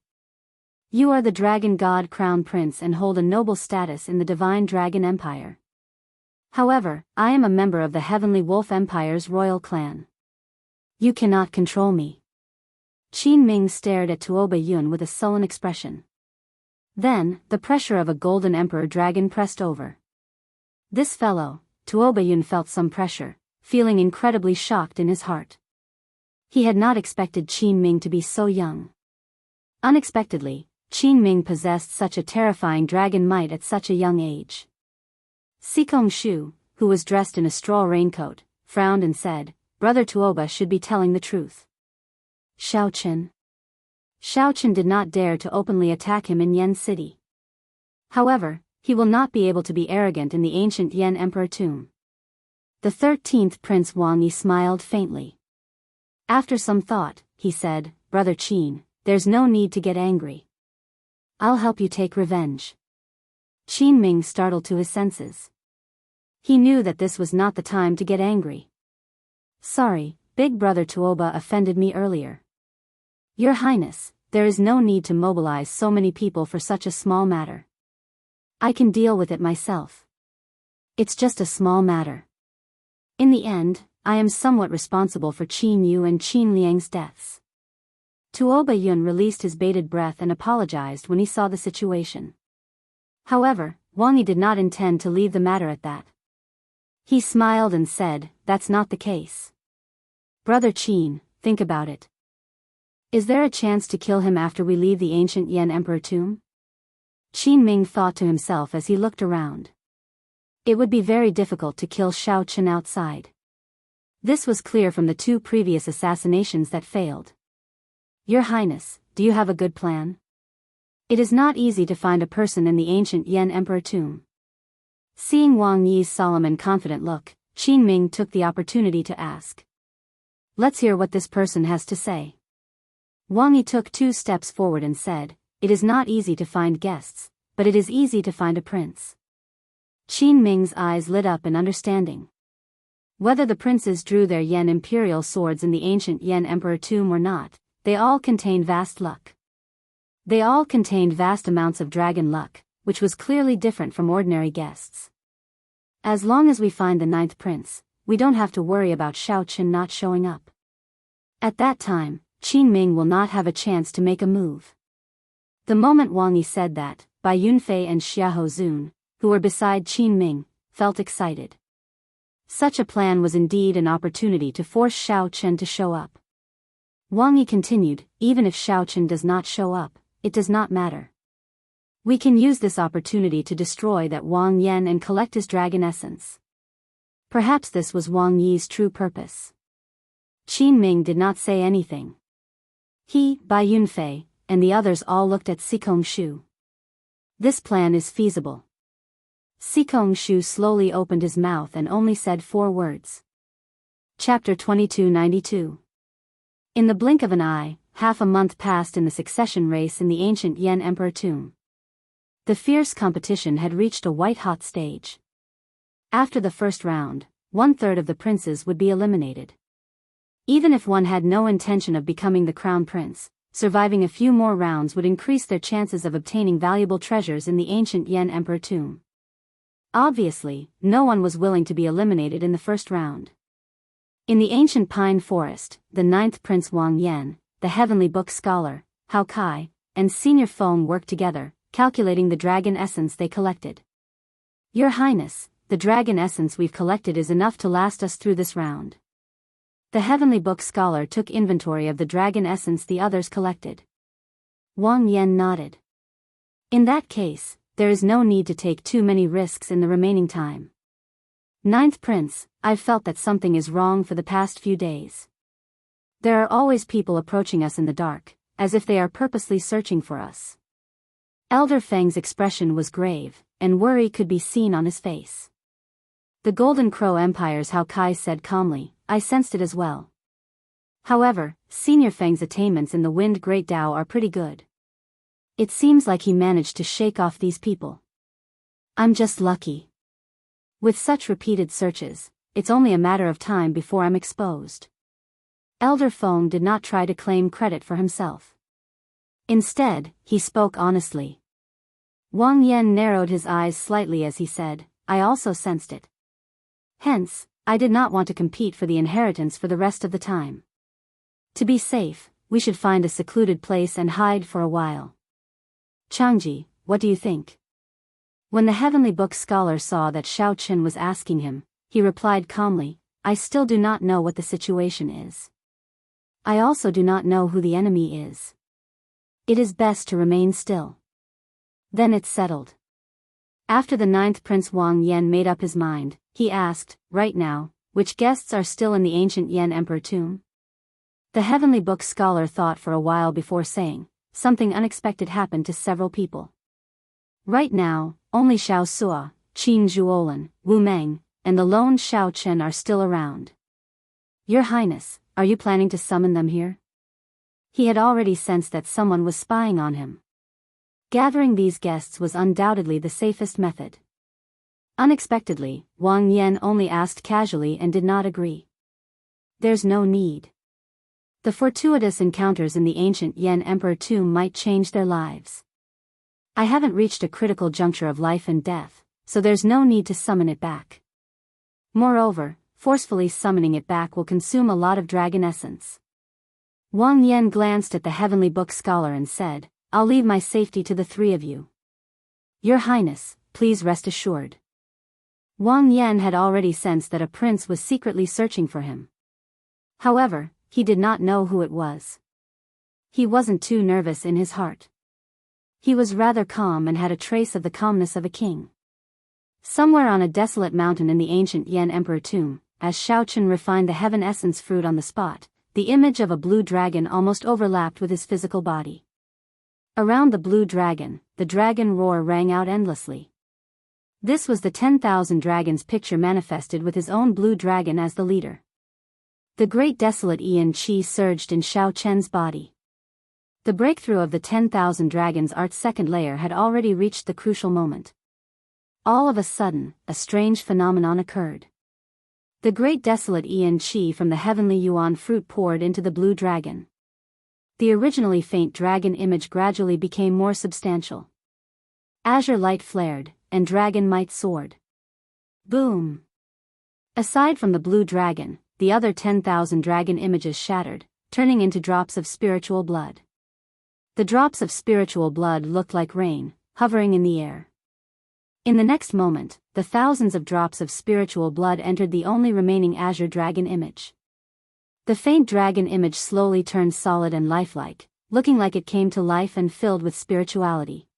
You are the Dragon God Crown Prince and hold a noble status in the Divine Dragon Empire. However, I am a member of the Heavenly Wolf Empire's royal clan. You cannot control me. Qin Ming stared at Tuoba Yun with a sullen expression. Then, the pressure of a golden emperor dragon pressed over. This fellow, Tuoba Yun felt some pressure, feeling incredibly shocked in his heart. He had not expected Qin Ming to be so young. Unexpectedly, Qin Ming possessed such a terrifying dragon might at such a young age. Sikong Shu, who was dressed in a straw raincoat, frowned and said, Brother Tuoba should be telling the truth. Xiao Chen. Xiao Chen did not dare to openly attack him in Yen City. However, he will not be able to be arrogant in the ancient Yen Emperor tomb. The 13th Prince Wang Yi smiled faintly. After some thought, he said, Brother Qin, there's no need to get angry. I'll help you take revenge. Qin Ming startled to his senses. He knew that this was not the time to get angry. Sorry, Big Brother Tuoba offended me earlier. Your Highness, there is no need to mobilize so many people for such a small matter. I can deal with it myself. It's just a small matter. In the end, I am somewhat responsible for Qin Yu and Qin Liang's deaths. Tuoba Yun released his bated breath and apologized when he saw the situation. However, Wang Yi did not intend to leave the matter at that. He smiled and said, That's not the case. Brother Qin, think about it. Is there a chance to kill him after we leave the ancient Yen Emperor tomb? Qin Ming thought to himself as he looked around. It would be very difficult to kill Xiao Chen outside. This was clear from the 2 previous assassinations that failed. Your Highness, do you have a good plan? It is not easy to find a person in the ancient Yen Emperor tomb. Seeing Wang Yi's solemn and confident look, Qin Ming took the opportunity to ask. Let's hear what this person has to say. Wang Yi took 2 steps forward and said, It is not easy to find guests, but it is easy to find a prince. Qin Ming's eyes lit up in understanding. Whether the princes drew their Yen imperial swords in the ancient Yen Emperor tomb or not, they all contained vast luck. They all contained vast amounts of dragon luck, which was clearly different from ordinary guests. As long as we find the 9th prince, we don't have to worry about Xiao Chen not showing up. At that time, Qin Ming will not have a chance to make a move. The moment Wang Yi said that, Bai Yunfei and Xiahou Zun, who were beside Qin Ming, felt excited. Such a plan was indeed an opportunity to force Xiao Chen to show up. Wang Yi continued, Even if Xiao Chen does not show up, it does not matter. We can use this opportunity to destroy that Wang Yan and collect his dragon essence. Perhaps this was Wang Yi's true purpose. Qin Ming did not say anything. He, Bai Yunfei, and the others all looked at Sikong Shu. This plan is feasible. Sikong Shu slowly opened his mouth and only said 4 words. Chapter 2292. In the blink of an eye, half a month passed in the succession race in the ancient Yan Emperor tomb. The fierce competition had reached a white-hot stage. After the first round, 1/3 of the princes would be eliminated. Even if one had no intention of becoming the crown prince, surviving a few more rounds would increase their chances of obtaining valuable treasures in the ancient Yan Emperor tomb. Obviously, no one was willing to be eliminated in the first round. In the ancient pine forest, the 9th Prince Wang Yan, the heavenly book scholar, Hao Kai, and Senior Feng worked together, calculating the dragon essence they collected. Your Highness, the dragon essence we've collected is enough to last us through this round. The heavenly book scholar took inventory of the dragon essence the others collected. Wang Yan nodded. In that case, there is no need to take too many risks in the remaining time. 9th Prince, I've felt that something is wrong for the past few days. There are always people approaching us in the dark, as if they are purposely searching for us. Elder Feng's expression was grave, and worry could be seen on his face. The Golden Crow Empire's Hao Kai said calmly, I sensed it as well. However, Senior Feng's attainments in the Wind Great Dao are pretty good. It seems like he managed to shake off these people. I'm just lucky. With such repeated searches, it's only a matter of time before I'm exposed. Elder Feng did not try to claim credit for himself. Instead, he spoke honestly. Wang Yan narrowed his eyes slightly as he said, I also sensed it. Hence, I did not want to compete for the inheritance for the rest of the time. To be safe, we should find a secluded place and hide for a while. Changji, what do you think? When the heavenly book scholar saw that Shao Chen was asking him, he replied calmly, I still do not know what the situation is. I also do not know who the enemy is. It is best to remain still. Then it's settled. After the 9th Prince Wang Yan made up his mind, he asked, right now, which guests are still in the ancient Yan Emperor tomb? The heavenly book scholar thought for a while before saying, something unexpected happened to several people. Right now, only Xiao Sua, Qin Zhuolan, Wu Meng, and the lone Shao Chen are still around. Your Highness, are you planning to summon them here? He had already sensed that someone was spying on him. Gathering these guests was undoubtedly the safest method. Unexpectedly, Wang Yan only asked casually and did not agree. There's no need. The fortuitous encounters in the ancient Yan Emperor tomb might change their lives. I haven't reached a critical juncture of life and death, so there's no need to summon it back. Moreover, forcefully summoning it back will consume a lot of dragon essence. Wang Yan glanced at the heavenly book scholar and said, I'll leave my safety to the 3 of you. Your Highness, please rest assured. Wang Yan had already sensed that a prince was secretly searching for him. However, he did not know who it was. He wasn't too nervous in his heart. He was rather calm and had a trace of the calmness of a king. Somewhere on a desolate mountain in the ancient Yan Emperor tomb, as Shao Chen refined the heaven essence fruit on the spot, the image of a blue dragon almost overlapped with his physical body. Around the blue dragon, the dragon roar rang out endlessly. This was the 10,000 dragons picture manifested with his own blue dragon as the leader. The great desolate Yin Qi surged in Shao Chen's body. The breakthrough of the 10,000 dragons art's second layer had already reached the crucial moment. All of a sudden, a strange phenomenon occurred. The great desolate Yin Qi from the heavenly yuan fruit poured into the blue dragon. The originally faint dragon image gradually became more substantial. Azure light flared, and dragon might soared. Boom! Aside from the blue dragon, the other 10,000 dragon images shattered, turning into drops of spiritual blood. The drops of spiritual blood looked like rain, hovering in the air. In the next moment, the thousands of drops of spiritual blood entered the only remaining azure dragon image. The faint dragon image slowly turned solid and lifelike, looking like it came to life and filled with spirituality.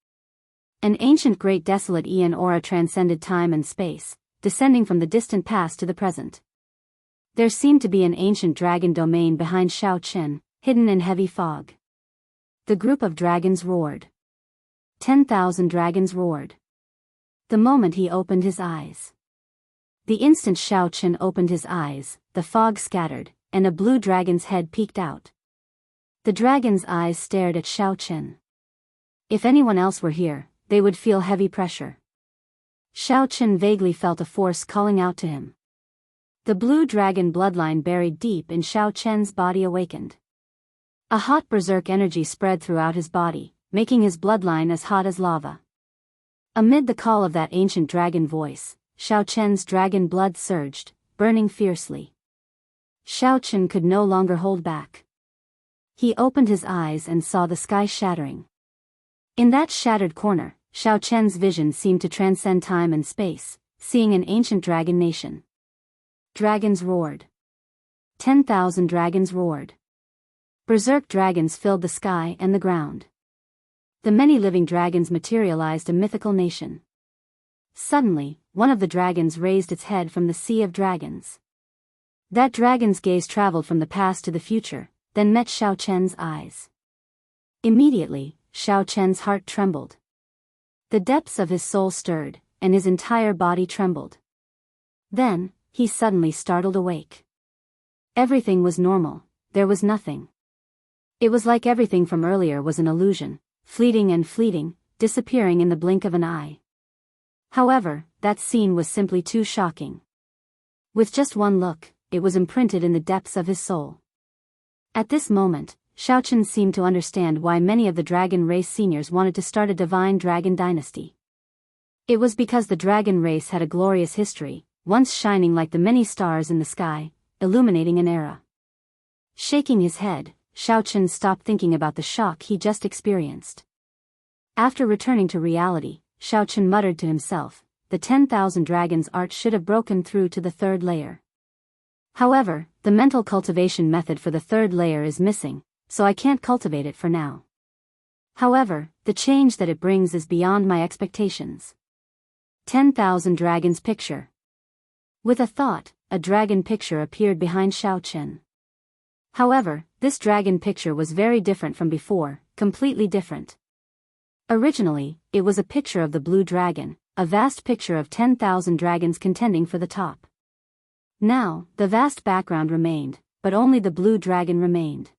An ancient great desolate Aeon aura transcended time and space, descending from the distant past to the present. There seemed to be an ancient dragon domain behind Shao Chen, hidden in heavy fog. The group of dragons roared. 10,000 dragons roared. The moment he opened his eyes. The instant Xiao Chen opened his eyes, the fog scattered, and a blue dragon's head peeked out. The dragon's eyes stared at Xiao Chen. If anyone else were here, they would feel heavy pressure. Xiao Chen vaguely felt a force calling out to him. The blue dragon bloodline buried deep in Xiao Chen's body awakened. A hot berserk energy spread throughout his body, making his bloodline as hot as lava. Amid the call of that ancient dragon voice, Xiao Chen's dragon blood surged, burning fiercely. Xiao Chen could no longer hold back. He opened his eyes and saw the sky shattering. In that shattered corner, Xiao Chen's vision seemed to transcend time and space, seeing an ancient dragon nation. Dragons roared. 10,000 dragons roared. Berserk dragons filled the sky and the ground. The many living dragons materialized a mythical nation. Suddenly, one of the dragons raised its head from the sea of dragons. That dragon's gaze traveled from the past to the future, then met Xiao Chen's eyes. Immediately, Xiao Chen's heart trembled. The depths of his soul stirred, and his entire body trembled. Then, he suddenly startled awake. Everything was normal, there was nothing. It was like everything from earlier was an illusion, fleeting and fleeting, disappearing in the blink of an eye. However, that scene was simply too shocking. With just one look, it was imprinted in the depths of his soul. At this moment, Xiao Chen seemed to understand why many of the dragon race seniors wanted to start a divine dragon dynasty. It was because the dragon race had a glorious history, once shining like the many stars in the sky, illuminating an era. Shaking his head, Xiao Chen stopped thinking about the shock he just experienced. After returning to reality, Xiao Chen muttered to himself, the 10,000 dragons art should have broken through to the third layer. However, the mental cultivation method for the third layer is missing, so I can't cultivate it for now. However, the change that it brings is beyond my expectations. 10,000 dragons picture. With a thought, a dragon picture appeared behind Xiao Chen. However, this dragon picture was very different from before, completely different. Originally, it was a picture of the blue dragon, a vast picture of 10,000 dragons contending for the top. Now, the vast background remained, but only the blue dragon remained.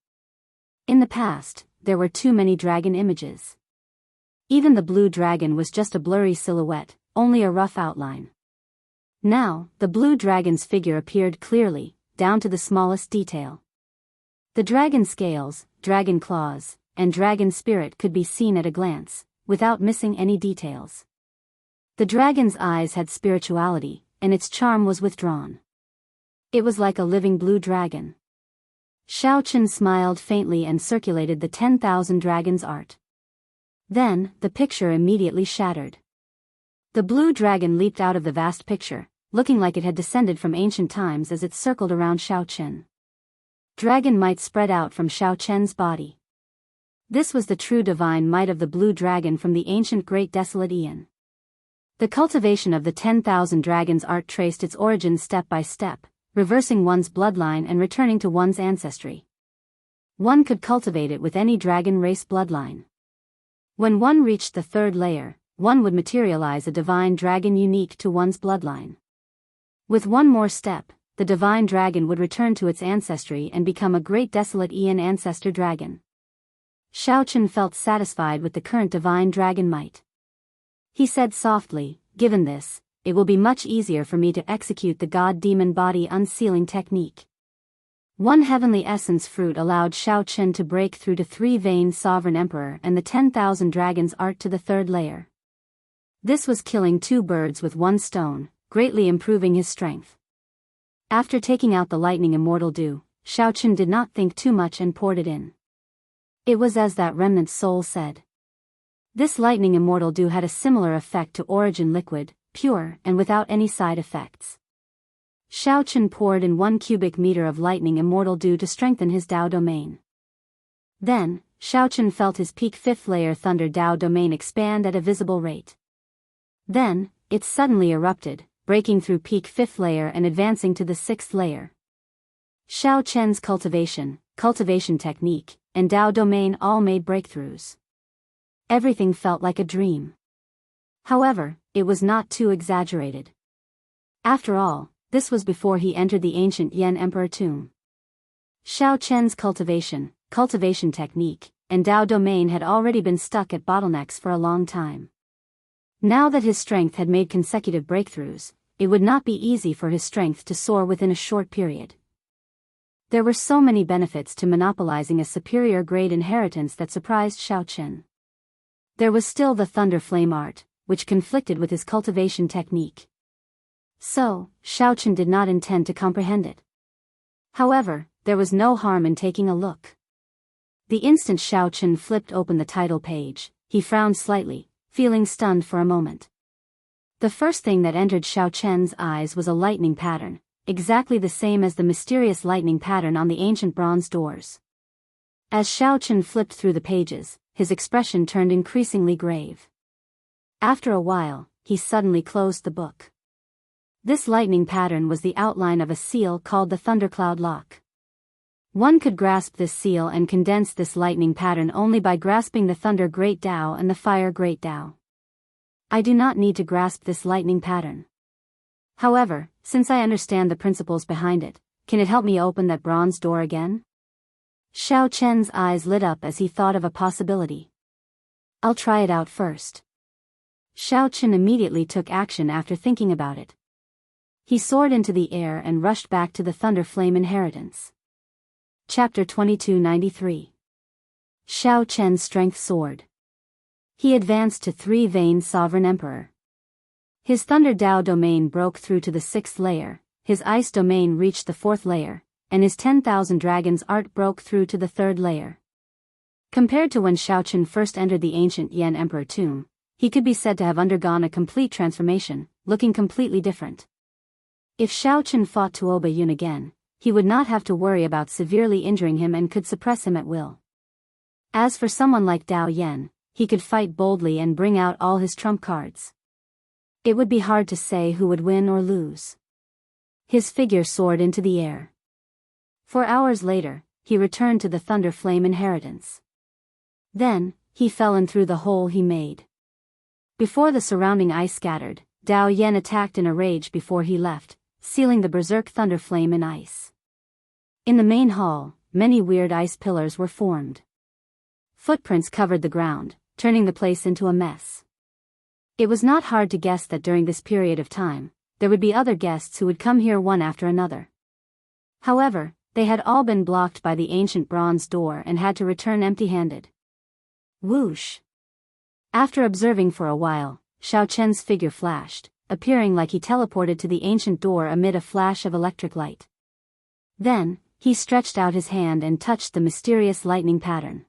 In the past, there were too many dragon images. Even the blue dragon was just a blurry silhouette, only a rough outline. Now, the blue dragon's figure appeared clearly, down to the smallest detail. The dragon scales, dragon claws, and dragon spirit could be seen at a glance, without missing any details. The dragon's eyes had spirituality, and its charm was withdrawn. It was like a living blue dragon. Xiao Chen smiled faintly and circulated the 10,000 dragons art. Then, the picture immediately shattered. The blue dragon leaped out of the vast picture, looking like it had descended from ancient times as it circled around Xiao Chen. Dragon might spread out from Xiao Chen's body. This was the true divine might of the blue dragon from the ancient great desolate Aeon. The cultivation of the 10,000 dragons art traced its origins step by step, reversing one's bloodline and returning to one's ancestry. One could cultivate it with any dragon race bloodline. When one reached the third layer, one would materialize a divine dragon unique to one's bloodline. With one more step, the divine dragon would return to its ancestry and become a great desolate Aeon ancestor dragon. Xiao Chen felt satisfied with the current divine dragon might. He said softly, given this, it will be much easier for me to execute the god-demon body unsealing technique. One heavenly essence fruit allowed Xiao Chen to break through to 3-veined sovereign emperor and the 10,000 dragons art to the third layer. This was killing 2 birds with 1 stone, greatly improving his strength. After taking out the lightning immortal dew, Xiao Chen did not think too much and poured it in. It was as that remnant soul said. This lightning immortal dew had a similar effect to origin liquid, pure and without any side effects. Xiao Chen poured in 1 cubic meter of lightning immortal dew to strengthen his Dao domain. Then, Xiao Chen felt his peak 5th layer thunder Dao domain expand at a visible rate. Then, it suddenly erupted, breaking through peak 5th layer and advancing to the 6th layer. Xiao Chen's cultivation technique, and Dao domain all made breakthroughs. Everything felt like a dream. However, it was not too exaggerated. After all, this was before he entered the ancient Yan Emperor tomb. Xiao Chen's cultivation technique, and Dao domain had already been stuck at bottlenecks for a long time. Now that his strength had made consecutive breakthroughs, it would not be easy for his strength to soar within a short period. There were so many benefits to monopolizing a superior grade inheritance that surprised Xiao Chen. There was still the thunder flame art, which conflicted with his cultivation technique. So, Xiao Chen did not intend to comprehend it. However, there was no harm in taking a look. The instant Xiao Chen flipped open the title page, he frowned slightly, feeling stunned for a moment. The first thing that entered Xiao Chen's eyes was a lightning pattern, exactly the same as the mysterious lightning pattern on the ancient bronze doors. As Xiao Chen flipped through the pages, his expression turned increasingly grave. After a while, he suddenly closed the book. This lightning pattern was the outline of a seal called the Thundercloud Lock. One could grasp this seal and condense this lightning pattern only by grasping the Thunder Great Tao and the Fire Great Tao. I do not need to grasp this lightning pattern. However, since I understand the principles behind it, can it help me open that bronze door again? Xiao Chen's eyes lit up as he thought of a possibility. I'll try it out first. Xiao Chen immediately took action after thinking about it. He soared into the air and rushed back to the Thunder Flame inheritance. Chapter 2293. Xiao Chen's strength soared. He advanced to three-veined Sovereign Emperor. His Thunder Dao domain broke through to the 6th layer, his Ice domain reached the 4th layer, and his 10,000 Dragons art broke through to the 3rd layer. Compared to when Xiao Chen first entered the ancient Yan Emperor tomb, he could be said to have undergone a complete transformation, looking completely different. If Xiao Chen fought Tuoba Yun again, he would not have to worry about severely injuring him and could suppress him at will. As for someone like Dao Yan, he could fight boldly and bring out all his trump cards. It would be hard to say who would win or lose. His figure soared into the air. 4 hours later, he returned to the Thunder Flame inheritance. Then, he fell in through the hole he made. Before the surrounding ice scattered, Dao Yan attacked in a rage before he left, sealing the Berserk Thunder Flame in ice. In the main hall, many weird ice pillars were formed. Footprints covered the ground, turning the place into a mess. It was not hard to guess that during this period of time, there would be other guests who would come here one after another. However, they had all been blocked by the ancient bronze door and had to return empty-handed. Whoosh! After observing for a while, Xiao Chen's figure flashed, appearing like he teleported to the ancient door amid a flash of electric light. Then, he stretched out his hand and touched the mysterious lightning pattern.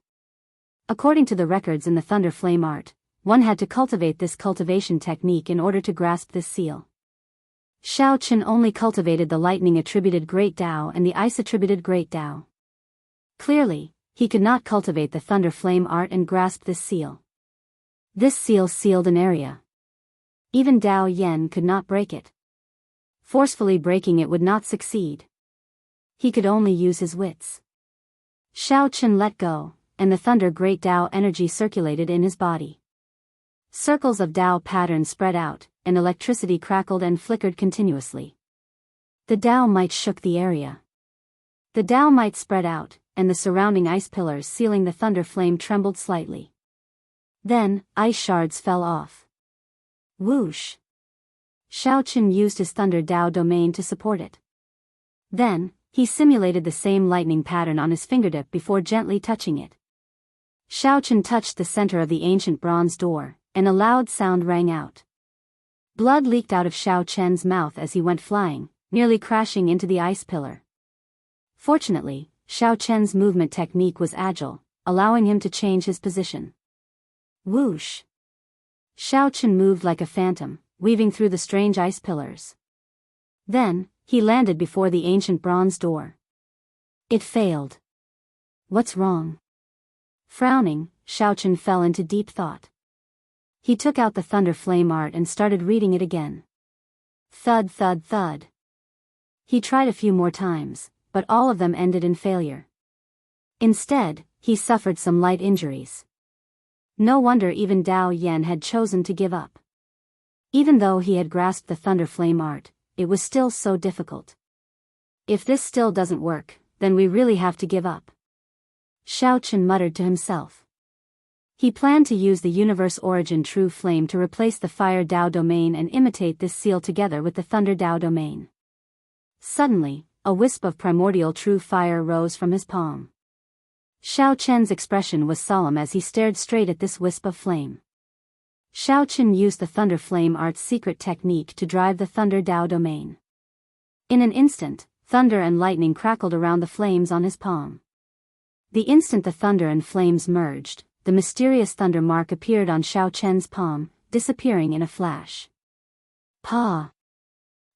According to the records in the Thunder Flame art, one had to cultivate this cultivation technique in order to grasp this seal. Xiao Chen only cultivated the lightning-attributed Great Tao and the ice-attributed Great Tao. Clearly, he could not cultivate the Thunder Flame art and grasp this seal. This seal sealed an area. Even Dao Yan could not break it. Forcefully breaking it would not succeed. He could only use his wits. Xiao Chen let go, and the Thunder Great Tao energy circulated in his body. Circles of Tao patterns spread out, and electricity crackled and flickered continuously. The Tao might shook the area. The Tao might spread out, and the surrounding ice pillars sealing the Thunder Flame trembled slightly. Then, ice shards fell off. Whoosh! Xiao Chen used his Thunder Dao domain to support it. Then, he simulated the same lightning pattern on his fingertip before gently touching it. Xiao Chen touched the center of the ancient bronze door, and a loud sound rang out. Blood leaked out of Xiao Chen's mouth as he went flying, nearly crashing into the ice pillar. Fortunately, Xiao Chen's movement technique was agile, allowing him to change his position. Whoosh! Xiao Chen moved like a phantom, weaving through the strange ice pillars. Then, he landed before the ancient bronze door. It failed. What's wrong? Frowning, Xiao Chen fell into deep thought. He took out the Thunder Flame art and started reading it again. Thud, thud, thud. He tried a few more times, but all of them ended in failure. Instead, he suffered some light injuries. No wonder even Dao Yan had chosen to give up. Even though he had grasped the thunder flame art, it was still so difficult. If this still doesn't work, then we really have to give up. Xiao Chen muttered to himself. He planned to use the universe origin true flame to replace the fire Dao domain and imitate this seal together with the thunder Dao domain. Suddenly, a wisp of primordial true fire rose from his palm. Xiao Chen's expression was solemn as he stared straight at this wisp of flame. Xiao Chen used the thunder flame art's secret technique to drive the thunder Dao domain. In an instant, thunder and lightning crackled around the flames on his palm. The instant the thunder and flames merged, the mysterious thunder mark appeared on Xiao Chen's palm, disappearing in a flash. Pa!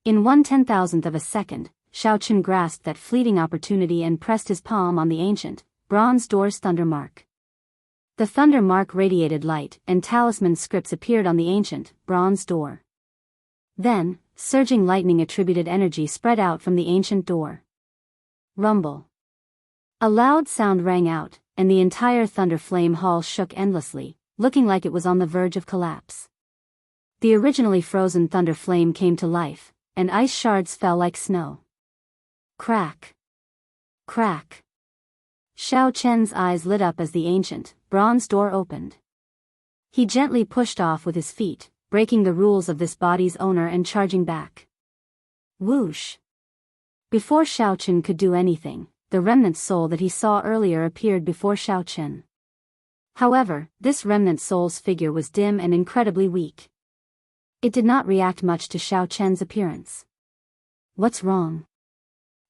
In 1/10,000th of a second, Xiao Chen grasped that fleeting opportunity and pressed his palm on the ancient, bronze door's thunder mark. The thunder mark radiated light, and talisman scripts appeared on the ancient, bronze door. Then, surging lightning-attributed energy spread out from the ancient door. Rumble. A loud sound rang out, and the entire thunder flame hall shook endlessly, looking like it was on the verge of collapse. The originally frozen thunder flame came to life, and ice shards fell like snow. Crack. Crack. Xiao Chen's eyes lit up as the ancient, bronze door opened. He gently pushed off with his feet, breaking the rules of this body's owner and charging back. Whoosh! Before Xiao Chen could do anything, the remnant soul that he saw earlier appeared before Xiao Chen. However, this remnant soul's figure was dim and incredibly weak. It did not react much to Xiao Chen's appearance. What's wrong?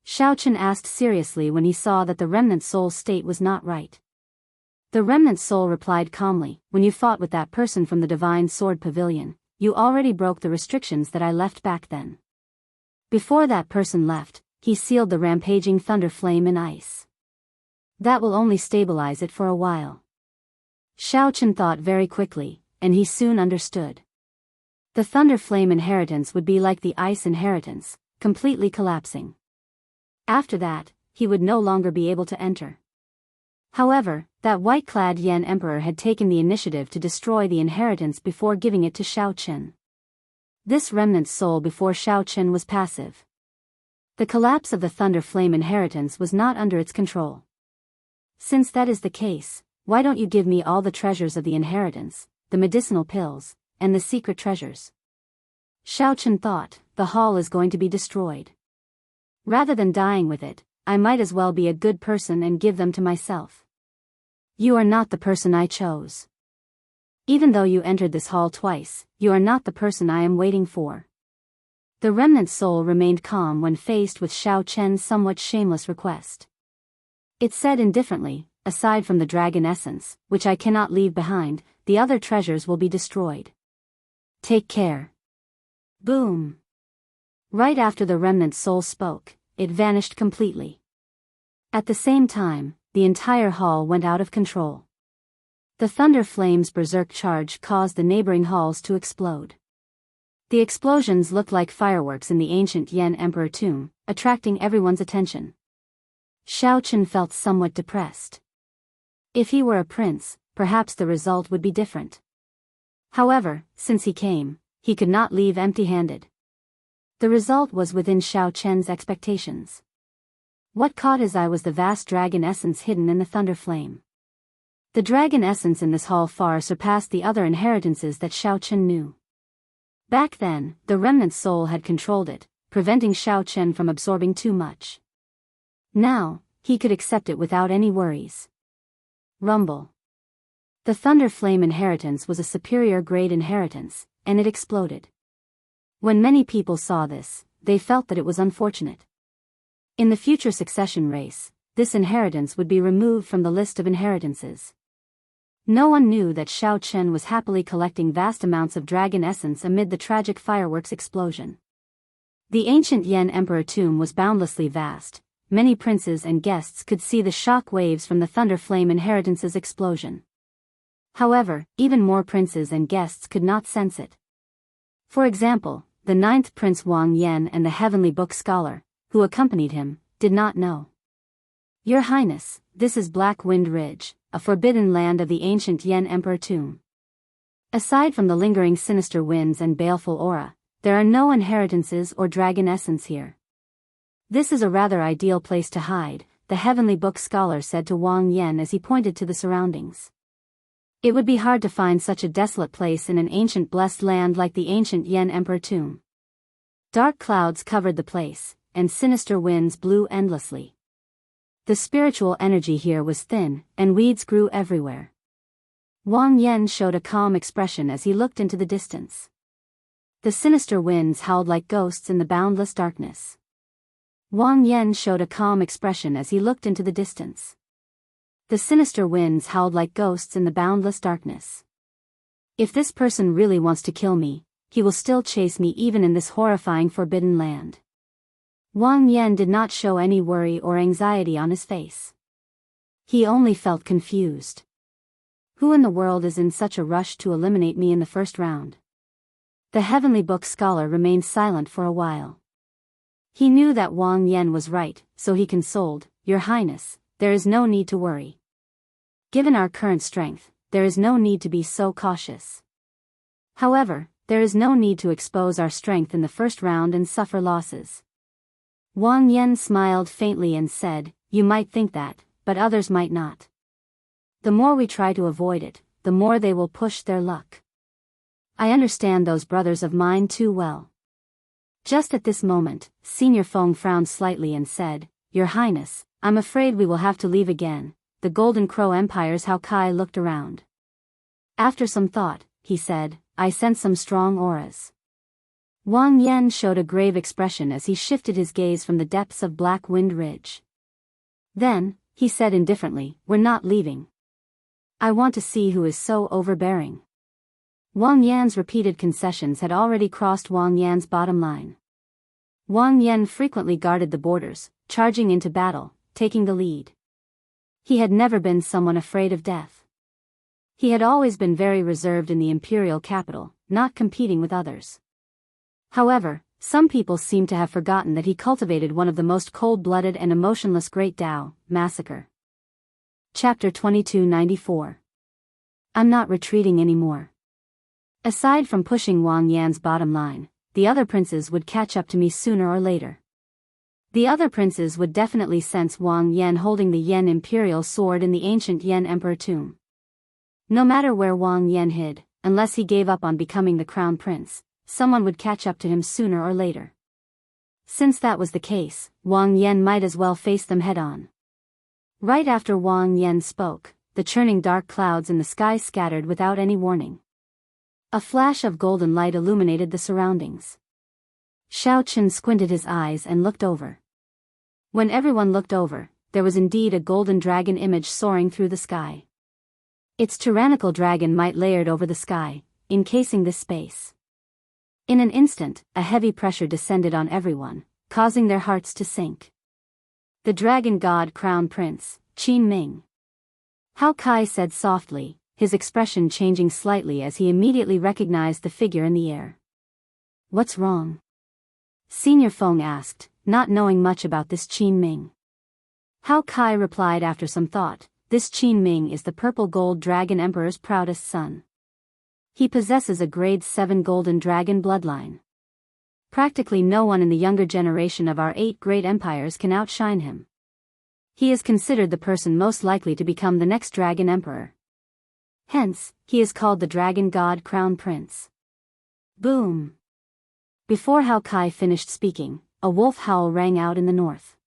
Xiao Chen asked seriously when he saw that the remnant soul's state was not right. The remnant soul replied calmly, when you fought with that person from the Divine Sword Pavilion, you already broke the restrictions that I left back then. Before that person left, he sealed the rampaging thunder flame in ice. That will only stabilize it for a while. Xiao Chen thought very quickly, and he soon understood. The thunder flame inheritance would be like the ice inheritance, completely collapsing. After that, he would no longer be able to enter. However, that white-clad Yan Emperor had taken the initiative to destroy the inheritance before giving it to Xiao Chen. This remnant soul before Xiao Chen was passive. The collapse of the thunder flame inheritance was not under its control. Since that is the case, why don't you give me all the treasures of the inheritance, the medicinal pills, and the secret treasures? Xiao Chen thought, the hall is going to be destroyed. Rather than dying with it, I might as well be a good person and give them to myself. You are not the person I chose. Even though you entered this hall twice, you are not the person I am waiting for. The remnant soul remained calm when faced with Xiao Chen's somewhat shameless request. It said indifferently, aside from the dragon essence, which I cannot leave behind, the other treasures will be destroyed. Take care. Boom. Right after the remnant soul spoke, it vanished completely. At the same time, the entire hall went out of control. The thunder flame's berserk charge caused the neighboring halls to explode. The explosions looked like fireworks in the ancient Yan Emperor tomb, attracting everyone's attention. Xiao Chen felt somewhat depressed. If he were a prince, perhaps the result would be different. However, since he came, he could not leave empty-handed. The result was within Xiao Chen's expectations. What caught his eye was the vast dragon essence hidden in the thunder flame. The dragon essence in this hall far surpassed the other inheritances that Xiao Chen knew. Back then, the remnant soul had controlled it, preventing Xiao Chen from absorbing too much. Now, he could accept it without any worries. Rumble. The thunder flame inheritance was a superior grade inheritance, and it exploded. When many people saw this, they felt that it was unfortunate. In the future succession race, this inheritance would be removed from the list of inheritances. No one knew that Xiao Chen was happily collecting vast amounts of dragon essence amid the tragic fireworks explosion. The ancient Yan Emperor tomb was boundlessly vast. Many princes and guests could see the shock waves from the thunder flame inheritance's explosion. However, even more princes and guests could not sense it. For example, the 9th Prince Wang Yan and the Heavenly Book Scholar, who accompanied him, did not know. Your Highness, this is Black Wind Ridge, a forbidden land of the ancient Yen Emperor tomb. Aside from the lingering sinister winds and baleful aura, there are no inheritances or dragon essence here. This is a rather ideal place to hide, the Heavenly Book scholar said to Wang Yan as he pointed to the surroundings. It would be hard to find such a desolate place in an ancient blessed land like the ancient Yen Emperor tomb. Dark clouds covered the place, and sinister winds blew endlessly. The spiritual energy here was thin, and weeds grew everywhere. Wang Yan showed a calm expression as he looked into the distance. The sinister winds howled like ghosts in the boundless darkness. Wang Yan showed a calm expression as he looked into the distance. The sinister winds howled like ghosts in the boundless darkness. If this person really wants to kill me, he will still chase me even in this horrifying forbidden land. Wang Yan did not show any worry or anxiety on his face. He only felt confused. Who in the world is in such a rush to eliminate me in the first round? The Heavenly Book scholar remained silent for a while. He knew that Wang Yan was right, so he consoled, Your Highness, there is no need to worry. Given our current strength, there is no need to be so cautious. However, there is no need to expose our strength in the first round and suffer losses. Wang Yan smiled faintly and said, You might think that, but others might not. The more we try to avoid it, the more they will push their luck. I understand those brothers of mine too well. Just at this moment, Senior Feng frowned slightly and said, Your Highness, I'm afraid we will have to leave again. The Golden Crow Empire's Hao Kai looked around. After some thought, he said, I sense some strong auras. Wang Yan showed a grave expression as he shifted his gaze from the depths of Black Wind Ridge. Then, he said indifferently, We're not leaving. I want to see who is so overbearing. Wang Yan's repeated concessions had already crossed Wang Yan's bottom line. Wang Yan frequently guarded the borders, charging into battle, taking the lead. He had never been someone afraid of death. He had always been very reserved in the imperial capital, not competing with others. However, some people seem to have forgotten that he cultivated one of the most cold-blooded and emotionless Great Dao, Massacre. Chapter 2294. I'm not retreating anymore. Aside from pushing Wang Yan's bottom line, the other princes would catch up to me sooner or later. The other princes would definitely sense Wang Yan holding the Yen imperial sword in the ancient Yen emperor tomb. No matter where Wang Yan hid, unless he gave up on becoming the crown prince, someone would catch up to him sooner or later. Since that was the case, Wang Yan might as well face them head-on. Right after Wang Yan spoke, the churning dark clouds in the sky scattered without any warning. A flash of golden light illuminated the surroundings. Xiao Chen squinted his eyes and looked over. When everyone looked over, there was indeed a golden dragon image soaring through the sky. Its tyrannical dragon might layered over the sky, encasing this space. In an instant, a heavy pressure descended on everyone, causing their hearts to sink. The dragon god crown prince, Qin Ming. Hao Kai said softly, his expression changing slightly as he immediately recognized the figure in the air. What's wrong? Senior Feng asked, not knowing much about this Qin Ming. Hao Kai replied after some thought, This Qin Ming is the purple gold dragon emperor's proudest son. He possesses a grade 7 golden dragon bloodline. Practically no one in the younger generation of our 8 great empires can outshine him. He is considered the person most likely to become the next dragon emperor. Hence, he is called the dragon god crown prince. Boom! Before Hao Kai finished speaking, a wolf howl rang out in the north.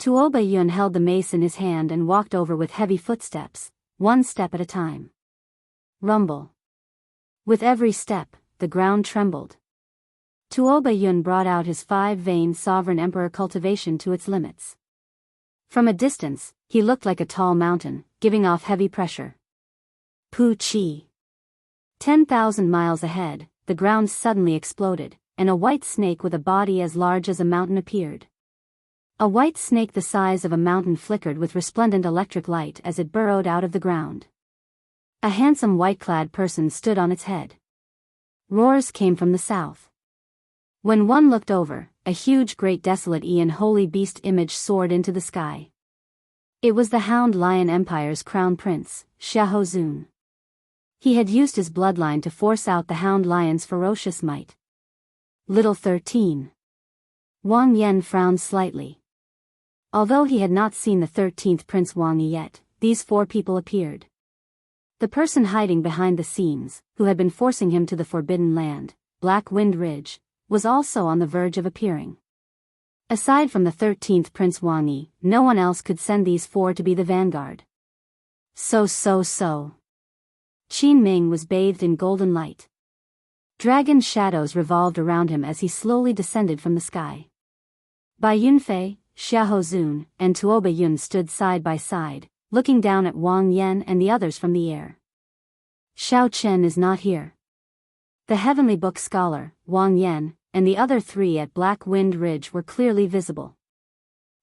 Tuoba Yun held the mace in his hand and walked over with heavy footsteps, one step at a time. Rumble. With every step, the ground trembled. Tuoba Yun brought out his 5-veined sovereign emperor cultivation to its limits. From a distance, he looked like a tall mountain, giving off heavy pressure. Pu Chi. 10,000 miles ahead, the ground suddenly exploded, and a white snake with a body as large as a mountain appeared. A white snake the size of a mountain flickered with resplendent electric light as it burrowed out of the ground. A handsome white-clad person stood on its head. Roars came from the south. When one looked over, a huge great desolate and holy beast image soared into the sky. It was the Hound Lion Empire's crown prince, Xiahou. He had used his bloodline to force out the Hound Lion's ferocious might. Little 13. Wang Yan frowned slightly. Although he had not seen the 13th Prince Wang Yi yet, these four people appeared. The person hiding behind the scenes, who had been forcing him to the Forbidden Land, Black Wind Ridge, was also on the verge of appearing. Aside from the 13th Prince Wang Yi, no one else could send these four to be the vanguard. So. Qin Ming was bathed in golden light. Dragon shadows revolved around him as he slowly descended from the sky. Bai Yunfei, Xiahou, and Tuoba Yun stood side by side, looking down at Wang Yan and the others from the air. Xiao Chen is not here. The Heavenly Book scholar, Wang Yan, and the other three at Black Wind Ridge were clearly visible.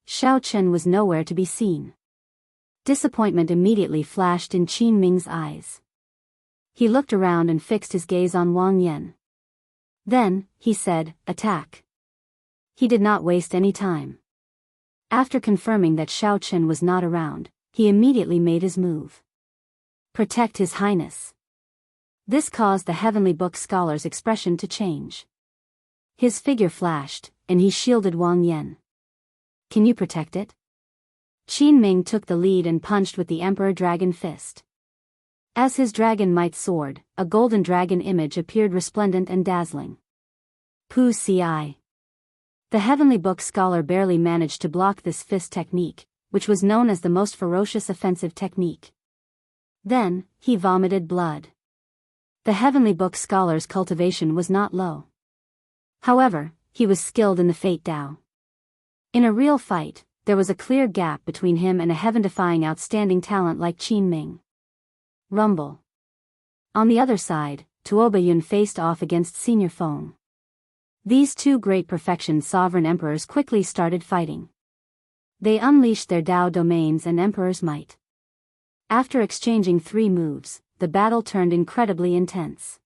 Xiao Chen was nowhere to be seen. Disappointment immediately flashed in Qin Ming's eyes. He looked around and fixed his gaze on Wang Yan. Then, he said, "Attack." He did not waste any time. After confirming that Xiao Chen was not around, he immediately made his move. Protect His Highness. This caused the Heavenly Book scholar's expression to change. His figure flashed, and he shielded Wang Yan. Can you protect it? Qin Ming took the lead and punched with the Emperor Dragon Fist. As his dragon might soared, a golden dragon image appeared resplendent and dazzling. Pu Ci. The Heavenly Book scholar barely managed to block this fist technique, which was known as the most ferocious offensive technique. Then, he vomited blood. The Heavenly Book scholar's cultivation was not low. However, he was skilled in the Fate Dao. In a real fight, there was a clear gap between him and a heaven-defying outstanding talent like Qin Ming. Rumble. On the other side, Tuoba Yun faced off against Senior Feng. These two great perfection sovereign emperors quickly started fighting. They unleashed their Dao domains and emperor's might. After exchanging 3 moves, the battle turned incredibly intense.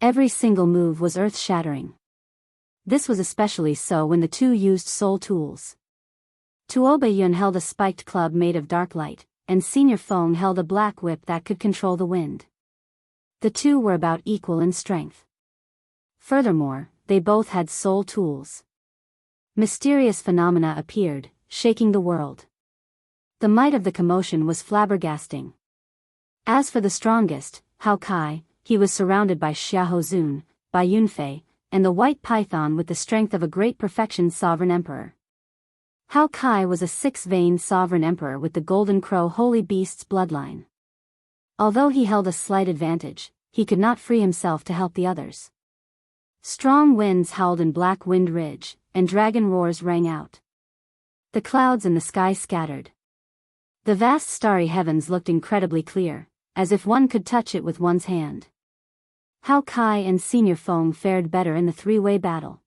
Every single move was earth-shattering. This was especially so when the two used soul tools. Tuoba Yun held a spiked club made of dark light, and Senior Feng held a black whip that could control the wind. The two were about equal in strength. Furthermore, they both had soul tools. Mysterious phenomena appeared, shaking the world. The might of the commotion was flabbergasting. As for the strongest, Hao Kai, he was surrounded by Xiahou, Bai Yunfei, and the White Python with the strength of a great perfection sovereign emperor. Hao Kai was a 6-veined sovereign emperor with the Golden Crow holy beast's bloodline. Although he held a slight advantage, he could not free himself to help the others. Strong winds howled in Black Wind Ridge, and dragon roars rang out. The clouds in the sky scattered. The vast starry heavens looked incredibly clear, as if one could touch it with one's hand. Hao Kai and Senior Feng fared better in the 3-way battle.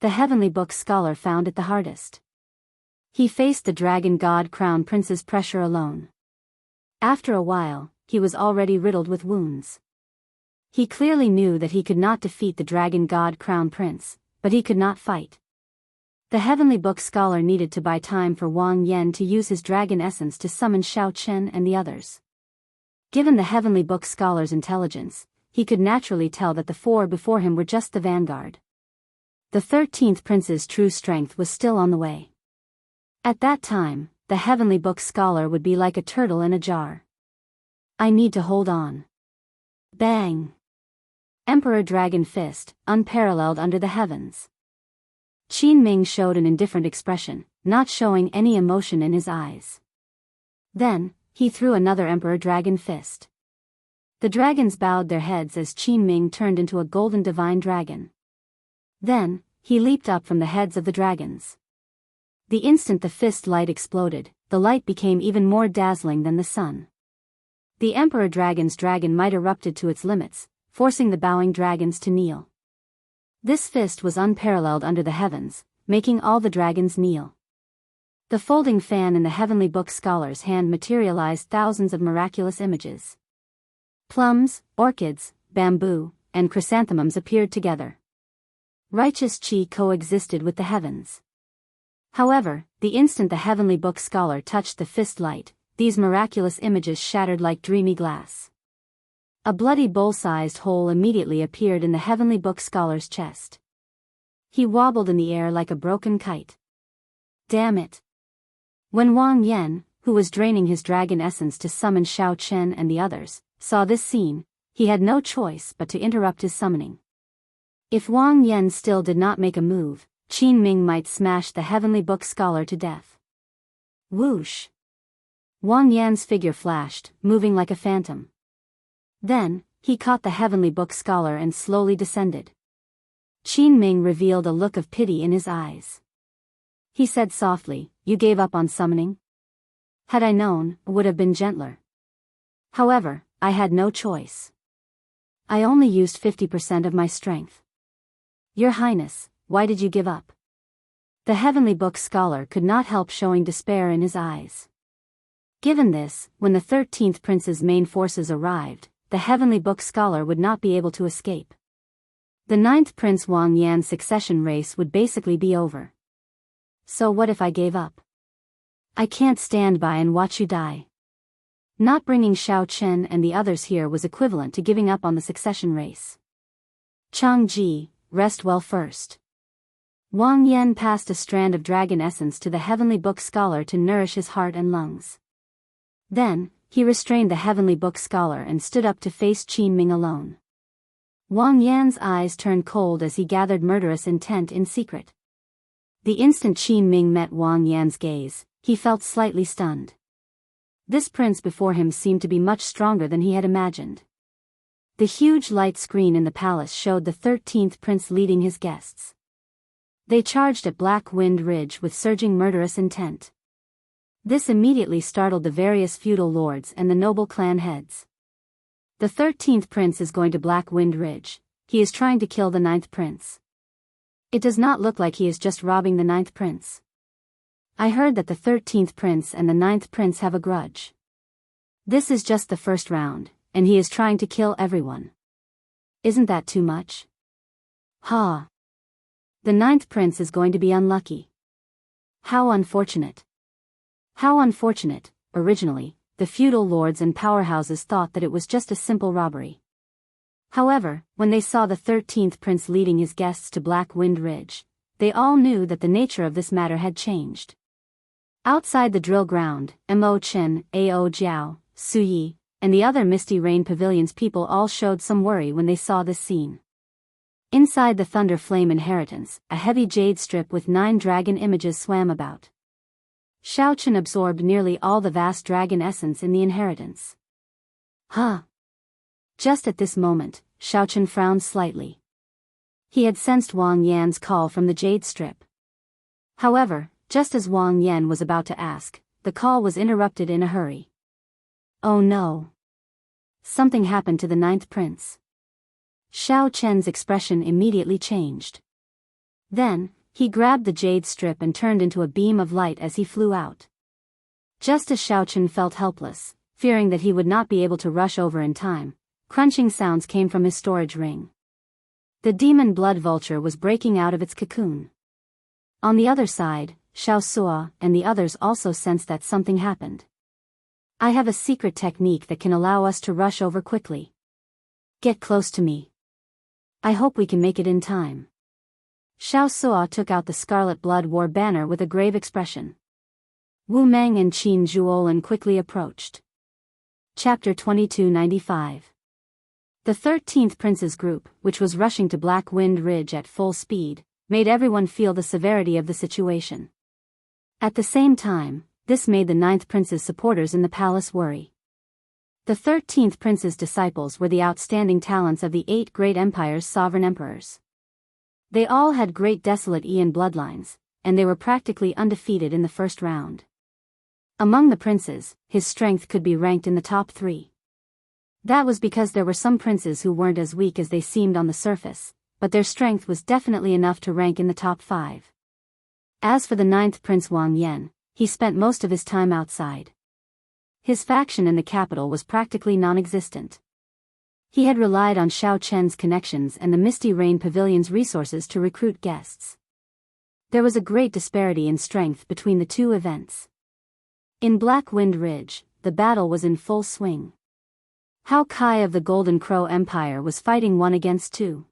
The Heavenly Book scholar found it the hardest. He faced the Dragon God Crown Prince's pressure alone. After a while, he was already riddled with wounds. He clearly knew that he could not defeat the Dragon God Crown Prince, but he could not fight. The Heavenly Book scholar needed to buy time for Wang Yan to use his dragon essence to summon Xiao Chen and the others. Given the Heavenly Book scholar's intelligence, he could naturally tell that the 4 before him were just the vanguard. The 13th Prince's true strength was still on the way. At that time, the Heavenly Book scholar would be like a turtle in a jar. I need to hold on. Bang! Emperor Dragon Fist, unparalleled under the heavens. Qin Ming showed an indifferent expression, not showing any emotion in his eyes. Then, he threw another Emperor Dragon Fist. The dragons bowed their heads as Qin Ming turned into a golden divine dragon. Then, he leaped up from the heads of the dragons. The instant the fist light exploded, the light became even more dazzling than the sun. The Emperor Dragon's dragon might erupted to its limits, forcing the bowing dragons to kneel. This fist was unparalleled under the heavens, making all the dragons kneel. The folding fan in the Heavenly Book scholar's hand materialized thousands of miraculous images. Plums, orchids, bamboo, and chrysanthemums appeared together. Righteous chi coexisted with the heavens. However, the instant the heavenly book scholar touched the fist light, these miraculous images shattered like dreamy glass. A bloody bowl-sized hole immediately appeared in the heavenly book scholar's chest. He wobbled in the air like a broken kite. Damn it! When Wang Yan, who was draining his dragon essence to summon Xiao Chen and the others, saw this scene, he had no choice but to interrupt his summoning. If Wang Yan still did not make a move, Qin Ming might smash the heavenly book scholar to death. Whoosh! Wang Yan's figure flashed, moving like a phantom. Then, he caught the heavenly book scholar and slowly descended. Qin Ming revealed a look of pity in his eyes. He said softly, "You gave up on summoning?" "Had I known, it would have been gentler. However, I had no choice. I only used 50% of my strength." "Your Highness, why did you give up?" The heavenly book scholar could not help showing despair in his eyes. Given this, when the 13th prince's main forces arrived, the heavenly book scholar would not be able to escape. The 9th Prince Wang Yan's succession race would basically be over. So what if I gave up? I can't stand by and watch you die. Not bringing Xiao Chen and the others here was equivalent to giving up on the succession race. Chang Ji, rest well first. Wang Yan passed a strand of dragon essence to the heavenly book scholar to nourish his heart and lungs. Then, he restrained the heavenly book scholar and stood up to face Qin Ming alone. Wang Yan's eyes turned cold as he gathered murderous intent in secret. The instant Qin Ming met Wang Yan's gaze, he felt slightly stunned. This prince before him seemed to be much stronger than he had imagined. The huge light screen in the palace showed the 13th prince leading his guests. They charged at Black Wind Ridge with surging murderous intent. This immediately startled the various feudal lords and the noble clan heads. The 13th prince is going to Black Wind Ridge. He is trying to kill the 9th prince. It does not look like he is just robbing the 9th prince. I heard that the 13th prince and the 9th prince have a grudge. This is just the first round, and he is trying to kill everyone. Isn't that too much? Ha! The 9th prince is going to be unlucky. How unfortunate. How unfortunate. Originally, the feudal lords and powerhouses thought that it was just a simple robbery. However, when they saw the 13th prince leading his guests to Black Wind Ridge, they all knew that the nature of this matter had changed. Outside the drill ground, Mo Chen, Ao Jiao, Su Yi, and the other Misty Rain Pavilion's people all showed some worry when they saw this scene. Inside the Thunder Flame Inheritance, a heavy jade strip with 9 dragon images swam about. Xiao Chen absorbed nearly all the vast dragon essence in the inheritance. Huh. Just at this moment, Xiao Chen frowned slightly. He had sensed Wang Yan's call from the jade strip. However, just as Wang Yan was about to ask, the call was interrupted in a hurry. Oh no. Something happened to the 9th prince. Xiao Chen's expression immediately changed. Then, he grabbed the jade strip and turned into a beam of light as he flew out. Just as Xiao Chen felt helpless, fearing that he would not be able to rush over in time, crunching sounds came from his storage ring. The demon blood vulture was breaking out of its cocoon. On the other side, Xiao Sua and the others also sensed that something happened. I have a secret technique that can allow us to rush over quickly. Get close to me. I hope we can make it in time. Xiao Sua took out the Scarlet Blood War banner with a grave expression. Wu Meng and Qin Zhuolin quickly approached. Chapter 2295. The 13th Prince's group, which was rushing to Black Wind Ridge at full speed, made everyone feel the severity of the situation. At the same time, this made the 9th Prince's supporters in the palace worry. The 13th Prince's disciples were the outstanding talents of the 8 great empires' sovereign emperors. They all had great desolate Ian bloodlines, and they were practically undefeated in the first round. Among the princes, his strength could be ranked in the top 3. That was because there were some princes who weren't as weak as they seemed on the surface, but their strength was definitely enough to rank in the top 5. As for the 9th Prince Wang Yan, he spent most of his time outside. His faction in the capital was practically non-existent. He had relied on Xiao Chen's connections and the Misty Rain Pavilion's resources to recruit guests. There was a great disparity in strength between the two events. In Black Wind Ridge, the battle was in full swing. Hao Kai of the Golden Crow Empire was fighting 1 against 2.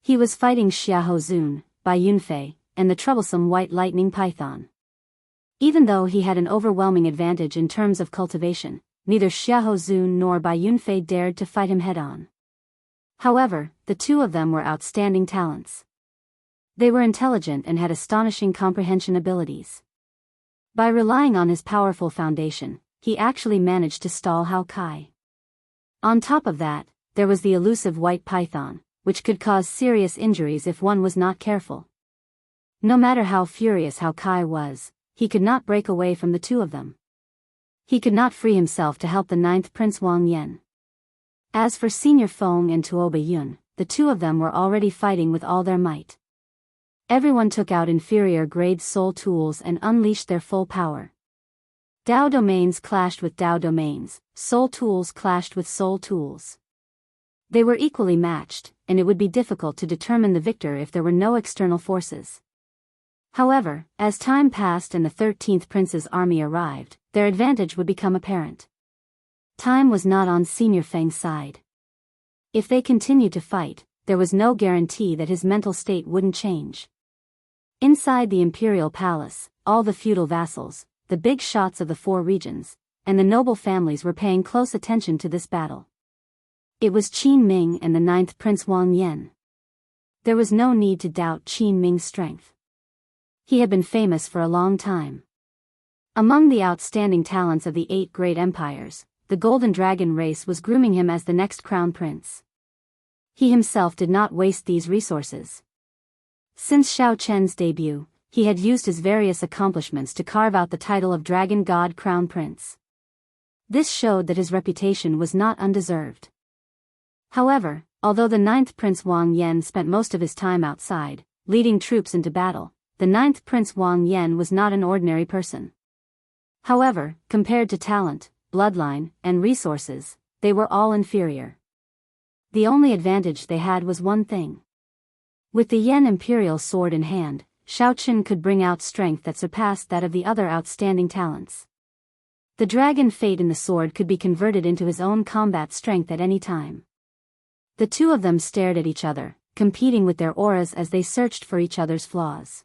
He was fighting Xiahou Zun, Bai Yunfei, and the troublesome White Lightning Python. Even though he had an overwhelming advantage in terms of cultivation, neither Xiahou Zun nor Bai Yunfei dared to fight him head-on. However, the two of them were outstanding talents. They were intelligent and had astonishing comprehension abilities. By relying on his powerful foundation, he actually managed to stall Hao Kai. On top of that, there was the elusive white python, which could cause serious injuries if one was not careful. No matter how furious Hao Kai was, he could not break away from the two of them. He could not free himself to help the 9th Prince Wang Yan. As for Senior Feng and Tuo Yun, the two of them were already fighting with all their might. Everyone took out inferior grade soul tools and unleashed their full power. Dao domains clashed with Dao domains, soul tools clashed with soul tools. They were equally matched, and it would be difficult to determine the victor if there were no external forces. However, as time passed and the 13th Prince's army arrived, their advantage would become apparent. Time was not on Senior Feng's side. If they continued to fight, there was no guarantee that his mental state wouldn't change. Inside the imperial palace, all the feudal vassals, the big shots of the 4 regions, and the noble families were paying close attention to this battle. It was Qin Ming and the 9th Prince Wang Yan. There was no need to doubt Qin Ming's strength. He had been famous for a long time. Among the outstanding talents of the 8 great empires, the Golden Dragon race was grooming him as the next crown prince. He himself did not waste these resources. Since Xiao Chen's debut, he had used his various accomplishments to carve out the title of Dragon God Crown Prince. This showed that his reputation was not undeserved. However, although the 9th Prince Wang Yan spent most of his time outside, leading troops into battle, the 9th Prince Wang Yan was not an ordinary person. However, compared to talent, bloodline, and resources, they were all inferior. The only advantage they had was one thing. With the Yan Imperial sword in hand, Shaoqin could bring out strength that surpassed that of the other outstanding talents. The dragon fate in the sword could be converted into his own combat strength at any time. The two of them stared at each other, competing with their auras as they searched for each other's flaws.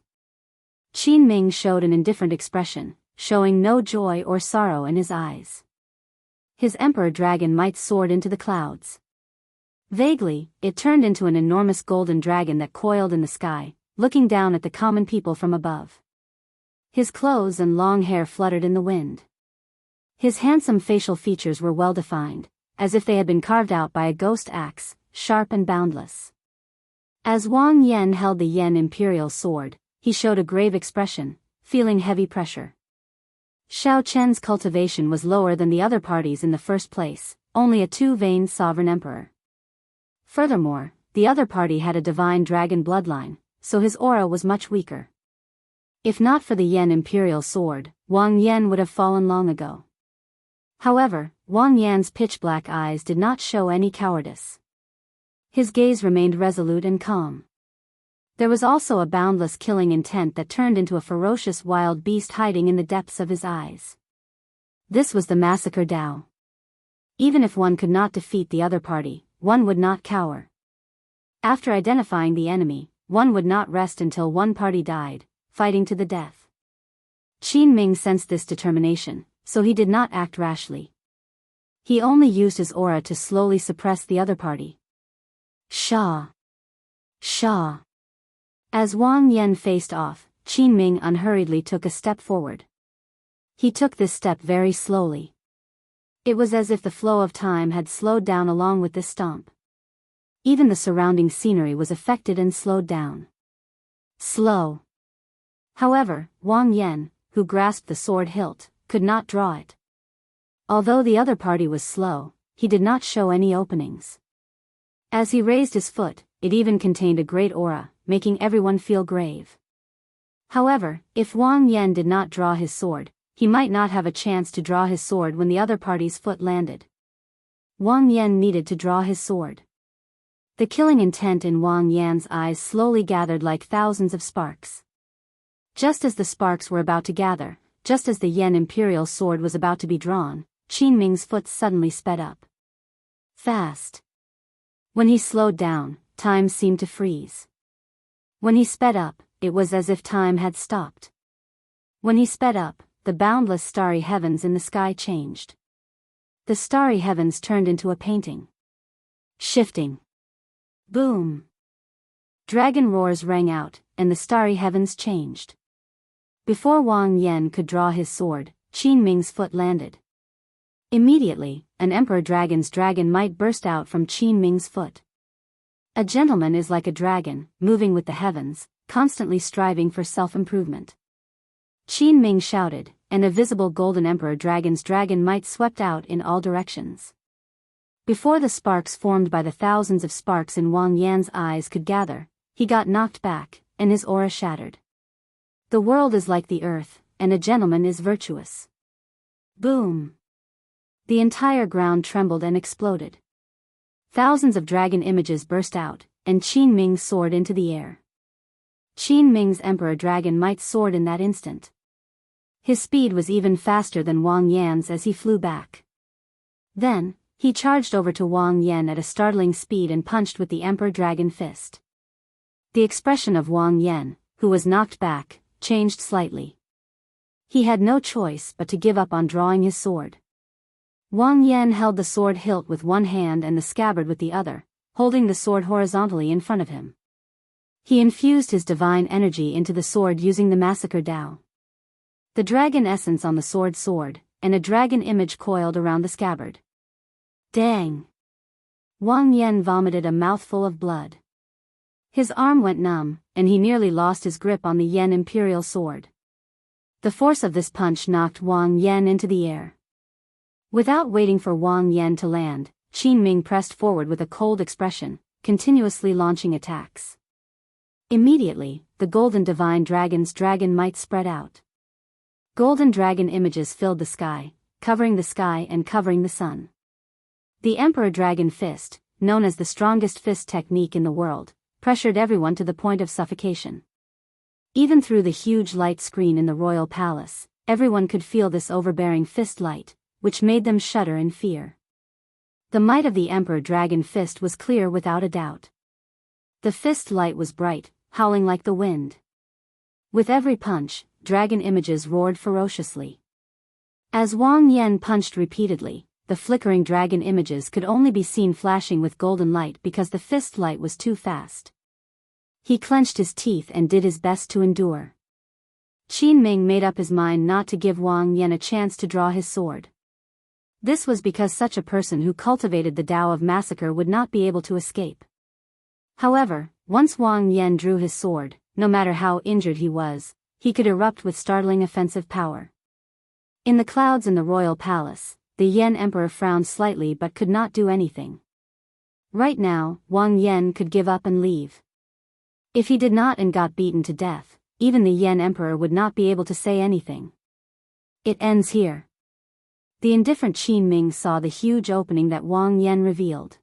Qin Ming showed an indifferent expression, showing no joy or sorrow in his eyes. His emperor dragon might soared into the clouds. Vaguely, it turned into an enormous golden dragon that coiled in the sky, looking down at the common people from above. His clothes and long hair fluttered in the wind. His handsome facial features were well defined, as if they had been carved out by a ghost axe, sharp and boundless. As Wang Yan held the Yan Imperial sword, he showed a grave expression, feeling heavy pressure. Xiao Chen's cultivation was lower than the other parties in the first place, only a 2-veined sovereign emperor. Furthermore, the other party had a divine dragon bloodline, so his aura was much weaker. If not for the Yan Imperial sword, Wang Yan would have fallen long ago. However, Wang Yan's pitch-black eyes did not show any cowardice. His gaze remained resolute and calm. There was also a boundless killing intent that turned into a ferocious wild beast hiding in the depths of his eyes. This was the massacre Dao. Even if one could not defeat the other party, one would not cower. After identifying the enemy, one would not rest until one party died, fighting to the death. Qin Ming sensed this determination, so he did not act rashly. He only used his aura to slowly suppress the other party. Sha! Sha! As Wang Yan faced off, Qin Ming unhurriedly took a step forward. He took this step very slowly. It was as if the flow of time had slowed down along with this stomp. Even the surrounding scenery was affected and slowed down. Slow. However, Wang Yan, who grasped the sword hilt, could not draw it. Although the other party was slow, he did not show any openings. As he raised his foot, it even contained a great aura, making everyone feel grave. However, if Wang Yan did not draw his sword, he might not have a chance to draw his sword when the other party's foot landed. Wang Yan needed to draw his sword. The killing intent in Wang Yan's eyes slowly gathered like thousands of sparks. Just as the sparks were about to gather, just as the Yan imperial sword was about to be drawn, Qin Ming's foot suddenly sped up. Fast. When he slowed down, time seemed to freeze. When he sped up, it was as if time had stopped. When he sped up, the boundless starry heavens in the sky changed. The starry heavens turned into a painting. Shifting. Boom. Dragon roars rang out, and the starry heavens changed. Before Wang Yan could draw his sword, Qin Ming's foot landed. Immediately, an emperor dragon's dragon might burst out from Qin Ming's foot. A gentleman is like a dragon, moving with the heavens, constantly striving for self-improvement. Qin Ming shouted, and a visible golden emperor dragon's dragon might swept out in all directions. Before the sparks formed by the thousands of sparks in Wang Yan's eyes could gather, he got knocked back, and his aura shattered. The world is like the earth, and a gentleman is virtuous. Boom! The entire ground trembled and exploded. Thousands of dragon images burst out, and Qin Ming soared into the air. Qin Ming's emperor dragon might soared in that instant. His speed was even faster than Wang Yan's as he flew back. Then, he charged over to Wang Yan at a startling speed and punched with the emperor dragon fist. The expression of Wang Yan, who was knocked back, changed slightly. He had no choice but to give up on drawing his sword. Wang Yan held the sword hilt with one hand and the scabbard with the other, holding the sword horizontally in front of him. He infused his divine energy into the sword using the massacre Dao. The dragon essence on the sword soared, and a dragon image coiled around the scabbard. Dang! Wang Yan vomited a mouthful of blood. His arm went numb, and he nearly lost his grip on the Yan imperial sword. The force of this punch knocked Wang Yan into the air. Without waiting for Wang Yan to land, Qin Ming pressed forward with a cold expression, continuously launching attacks. Immediately, the golden divine dragon's dragon might spread out. Golden dragon images filled the sky, covering the sky and covering the sun. The Emperor Dragon Fist, known as the strongest fist technique in the world, pressured everyone to the point of suffocation. Even through the huge light screen in the royal palace, everyone could feel this overbearing fist light, which made them shudder in fear. The might of the Emperor Dragon Fist was clear without a doubt. The fist light was bright, howling like the wind. With every punch, dragon images roared ferociously. As Wang Yan punched repeatedly, the flickering dragon images could only be seen flashing with golden light because the fist light was too fast. He clenched his teeth and did his best to endure. Qin Ming made up his mind not to give Wang Yan a chance to draw his sword. This was because such a person who cultivated the Tao of massacre would not be able to escape. However, once Wang Yan drew his sword, no matter how injured he was, he could erupt with startling offensive power. In the clouds in the royal palace, the Yan emperor frowned slightly but could not do anything. Right now, Wang Yan could give up and leave. If he did not and got beaten to death, even the Yan emperor would not be able to say anything. It ends here. The indifferent Qin Ming saw the huge opening that Wang Yan revealed.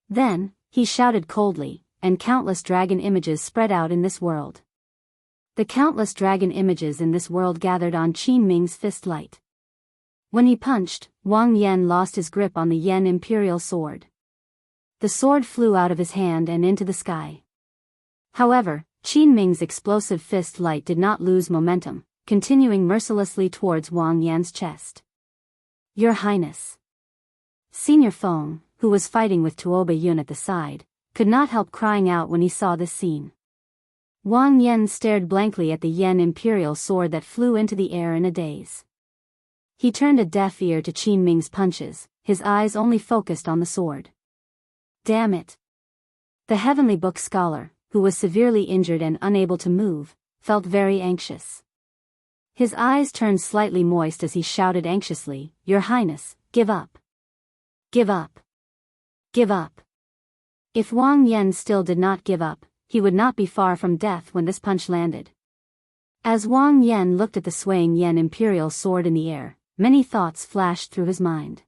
Then, he shouted coldly, and countless dragon images spread out in this world. The countless dragon images in this world gathered on Qin Ming's fist light. When he punched, Wang Yan lost his grip on the Yan imperial sword. The sword flew out of his hand and into the sky. However, Qin Ming's explosive fist light did not lose momentum, continuing mercilessly towards Wang Yan's chest. Your Highness. Senior Feng, who was fighting with Tuoba Yun at the side, could not help crying out when he saw this scene. Wang Yan stared blankly at the Yan imperial sword that flew into the air in a daze. He turned a deaf ear to Qin Ming's punches, his eyes only focused on the sword. Damn it! The heavenly book scholar, who was severely injured and unable to move, felt very anxious. His eyes turned slightly moist as he shouted anxiously, Your Highness, give up. Give up. Give up. If Wang Yan still did not give up, he would not be far from death when this punch landed. As Wang Yan looked at the swaying Yan imperial sword in the air, many thoughts flashed through his mind.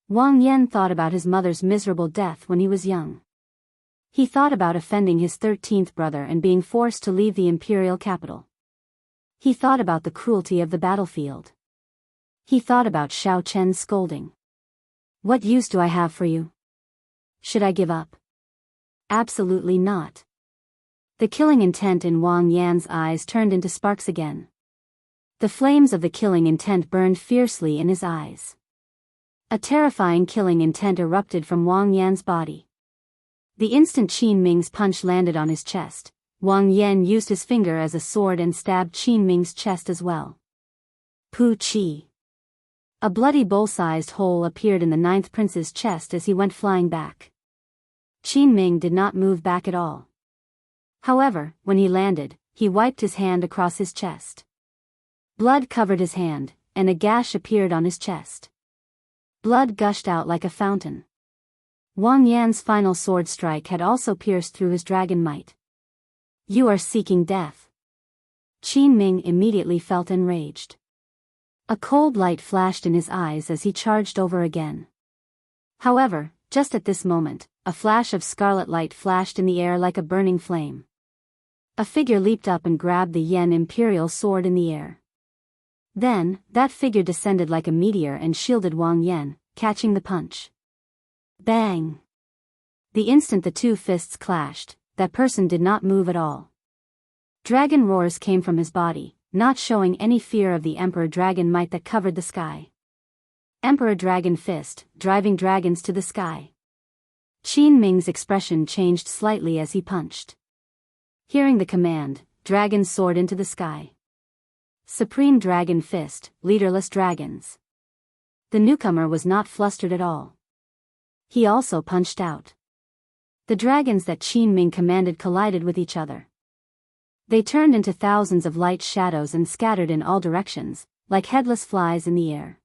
Wang Yan thought about his mother's miserable death when he was young. He thought about offending his 13th brother and being forced to leave the imperial capital. He thought about the cruelty of the battlefield. He thought about Xiao Chen's scolding. What use do I have for you? Should I give up? Absolutely not. The killing intent in Wang Yan's eyes turned into sparks again. The flames of the killing intent burned fiercely in his eyes. A terrifying killing intent erupted from Wang Yan's body. The instant Qin Ming's punch landed on his chest, Wang Yan used his finger as a sword and stabbed Qin Ming's chest as well. Pu Qi. A bloody bowl-sized hole appeared in the ninth prince's chest as he went flying back. Qin Ming did not move back at all. However, when he landed, he wiped his hand across his chest. Blood covered his hand, and a gash appeared on his chest. Blood gushed out like a fountain. Wang Yan's final sword strike had also pierced through his dragon might. You are seeking death. Qin Ming immediately felt enraged. A cold light flashed in his eyes as he charged over again. However, just at this moment, a flash of scarlet light flashed in the air like a burning flame. A figure leaped up and grabbed the Yen Imperial sword in the air. Then, that figure descended like a meteor and shielded Wang Yan, catching the punch. Bang! The instant the two fists clashed, that person did not move at all. Dragon roars came from his body, not showing any fear of the Emperor Dragon might that covered the sky. Emperor Dragon Fist, driving dragons to the sky. Qin Ming's expression changed slightly as he punched. Hearing the command, Dragon soared into the sky. Supreme Dragon Fist, leaderless dragons. The newcomer was not flustered at all. He also punched out. The dragons that Qin Ming commanded collided with each other. They turned into thousands of light shadows and scattered in all directions, like headless flies in the air.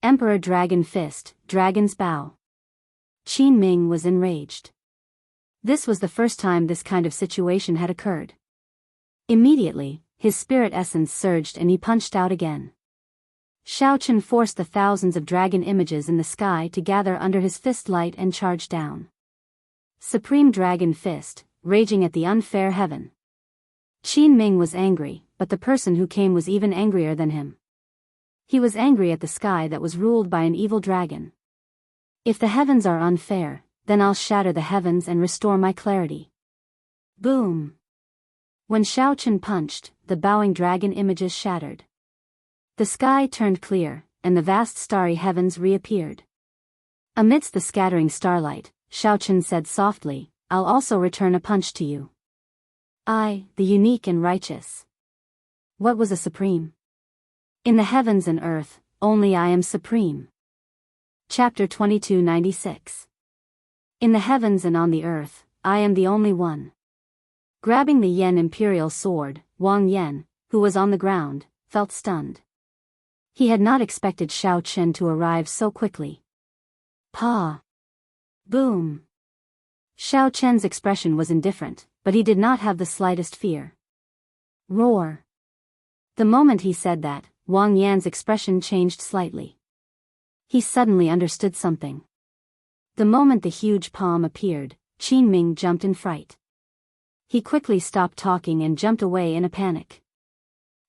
Emperor Dragon Fist, Dragon's Bow. Qin Ming was enraged. This was the first time this kind of situation had occurred. Immediately, his spirit essence surged and he punched out again. Xiao Chen forced the thousands of dragon images in the sky to gather under his fist light and charge down. Supreme Dragon Fist, raging at the unfair heaven. Qin Ming was angry, but the person who came was even angrier than him. He was angry at the sky that was ruled by an evil dragon. If the heavens are unfair, then I'll shatter the heavens and restore my clarity. Boom! When Xiao Chen punched, the bowing dragon images shattered. The sky turned clear, and the vast starry heavens reappeared. Amidst the scattering starlight, Xiao Chen said softly, I'll also return a punch to you. I, the unique and righteous. What was a supreme? In the heavens and earth, only I am supreme. Chapter 2296. In the heavens and on the earth, I am the only one. Grabbing the Yen Imperial sword, Wang Yan, who was on the ground, felt stunned. He had not expected Xiao Chen to arrive so quickly. Pa! Boom! Xiao Chen's expression was indifferent, but he did not have the slightest fear. Roar! The moment he said that, Wang Yan's expression changed slightly. He suddenly understood something. The moment the huge palm appeared, Qin Ming jumped in fright. He quickly stopped talking and jumped away in a panic.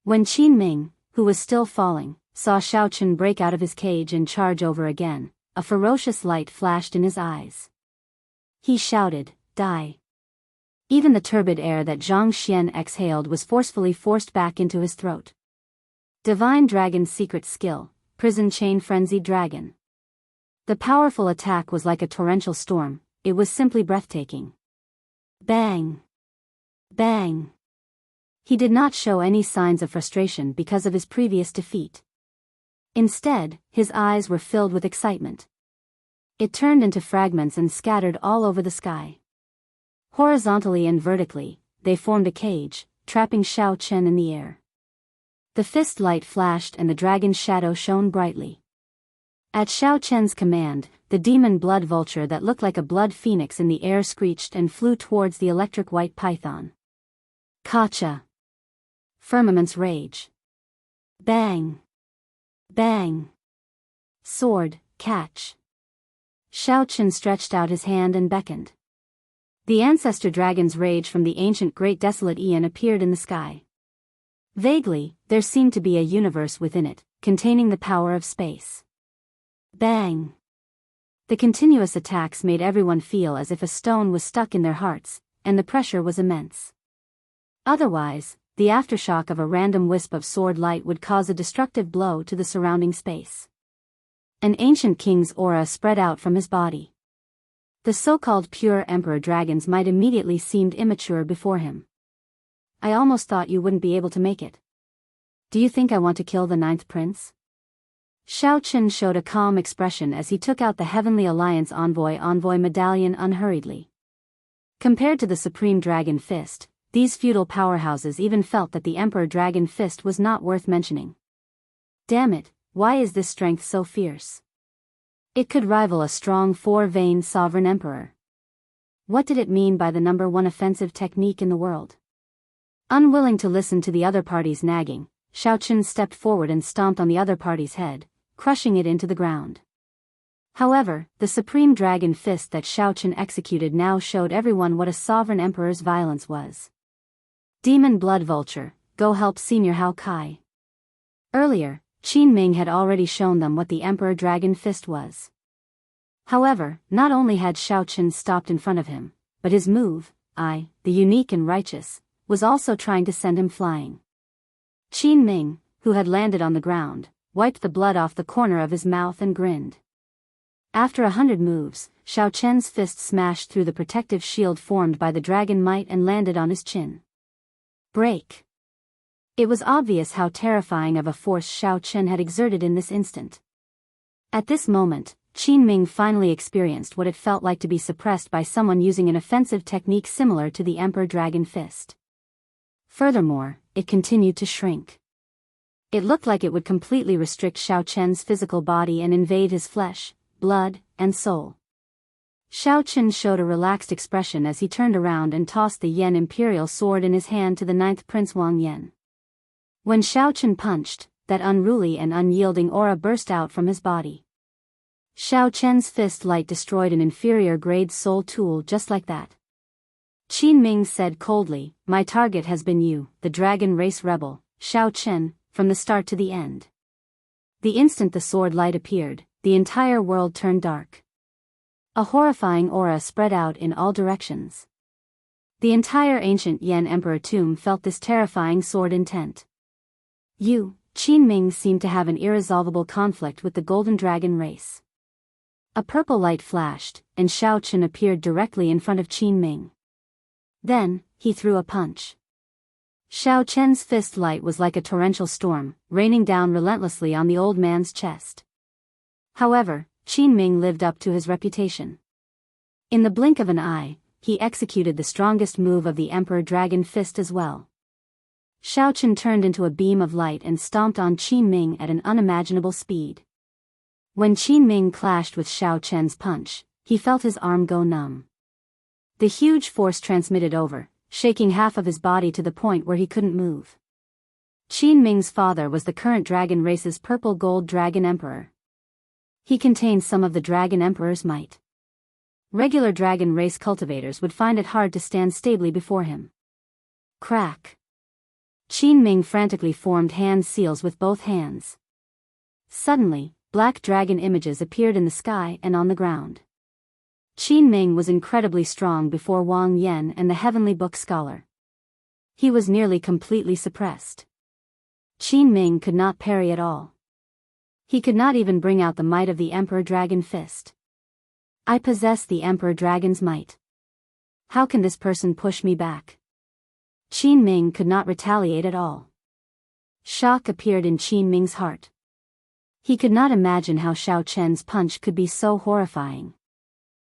When Qin Ming, who was still falling, saw Xiao Chen break out of his cage and charge over again, a ferocious light flashed in his eyes. He shouted, Die! Even the turbid air that Zhang Xian exhaled was forcefully forced back into his throat. Divine Dragon's secret skill, Prison Chain Frenzied Dragon. The powerful attack was like a torrential storm, it was simply breathtaking. Bang! Bang! He did not show any signs of frustration because of his previous defeat. Instead, his eyes were filled with excitement. It turned into fragments and scattered all over the sky. Horizontally and vertically, they formed a cage, trapping Xiao Chen in the air. The fist light flashed and the dragon's shadow shone brightly. At Xiao Chen's command, the demon blood vulture that looked like a blood phoenix in the air screeched and flew towards the electric white python. Kacha! Firmament's rage. Bang! Bang! Sword, catch! Xiao Chen stretched out his hand and beckoned. The ancestor dragon's rage from the ancient great desolate Aeon appeared in the sky. Vaguely, there seemed to be a universe within it, containing the power of space. Bang! The continuous attacks made everyone feel as if a stone was stuck in their hearts, and the pressure was immense. Otherwise, the aftershock of a random wisp of sword light would cause a destructive blow to the surrounding space. An ancient king's aura spread out from his body. The so-called pure emperor dragons might immediately seemed immature before him. I almost thought you wouldn't be able to make it. Do you think I want to kill the 9th prince? Xiao Qin showed a calm expression as he took out the Heavenly Alliance envoy medallion unhurriedly. Compared to the Supreme Dragon Fist, these feudal powerhouses even felt that the Emperor Dragon Fist was not worth mentioning. Damn it, why is this strength so fierce? It could rival a strong 4-veined sovereign emperor. What did it mean by the number 1 offensive technique in the world? Unwilling to listen to the other party's nagging, Xiao Qin stepped forward and stomped on the other party's head, crushing it into the ground. However, the Supreme Dragon Fist that Xiao Qin executed now showed everyone what a sovereign emperor's violence was. Demon Blood Vulture, go help Senior Hao Kai. Earlier, Qin Ming had already shown them what the Emperor Dragon Fist was. However, not only had Xiao Qin stopped in front of him, but his move, the unique and righteous, was also trying to send him flying. Qin Ming, who had landed on the ground, wiped the blood off the corner of his mouth and grinned. After 100 moves, Xiao Qian's fist smashed through the protective shield formed by the dragon might and landed on his chin. Break! It was obvious how terrifying of a force Xiao Qin had exerted in this instant. At this moment, Qin Ming finally experienced what it felt like to be suppressed by someone using an offensive technique similar to the Emperor Dragon Fist. Furthermore, it continued to shrink. It looked like it would completely restrict Xiao Qian's physical body and invade his flesh, blood, and soul. Xiao Qin showed a relaxed expression as he turned around and tossed the Yan Imperial sword in his hand to the 9th Prince Wang Yan. When Xiao Qin punched, that unruly and unyielding aura burst out from his body. Xiao Qian's fist light destroyed an inferior-grade soul tool just like that. Qin Ming said coldly, "My target has been you, the dragon race rebel, Xiao Qin, from the start to the end." The instant the sword light appeared, the entire world turned dark. A horrifying aura spread out in all directions. The entire ancient Yan Emperor tomb felt this terrifying sword intent. Qin Ming seemed to have an irresolvable conflict with the Golden Dragon race. A purple light flashed, and Xiao Qin appeared directly in front of Qin Ming. Then, he threw a punch. Xiao Qian's fist light was like a torrential storm, raining down relentlessly on the old man's chest. However, Qin Ming lived up to his reputation. In the blink of an eye, he executed the strongest move of the Emperor Dragon Fist as well. Xiao Qin turned into a beam of light and stomped on Qin Ming at an unimaginable speed. When Qin Ming clashed with Xiao Qian's punch, he felt his arm go numb. The huge force transmitted over, shaking half of his body to the point where he couldn't move. Qin Ming's father was the current dragon race's purple gold dragon emperor. He contained some of the dragon emperor's might. Regular dragon race cultivators would find it hard to stand stably before him. Crack! Qin Ming frantically formed hand seals with both hands. Suddenly, black dragon images appeared in the sky and on the ground. Qin Ming was incredibly strong before Wang Yan and the Heavenly Book scholar. He was nearly completely suppressed. Qin Ming could not parry at all. He could not even bring out the might of the Emperor Dragon Fist. I possess the Emperor Dragon's might. How can this person push me back? Qin Ming could not retaliate at all. Shock appeared in Qin Ming's heart. He could not imagine how Xiao Qian's punch could be so horrifying.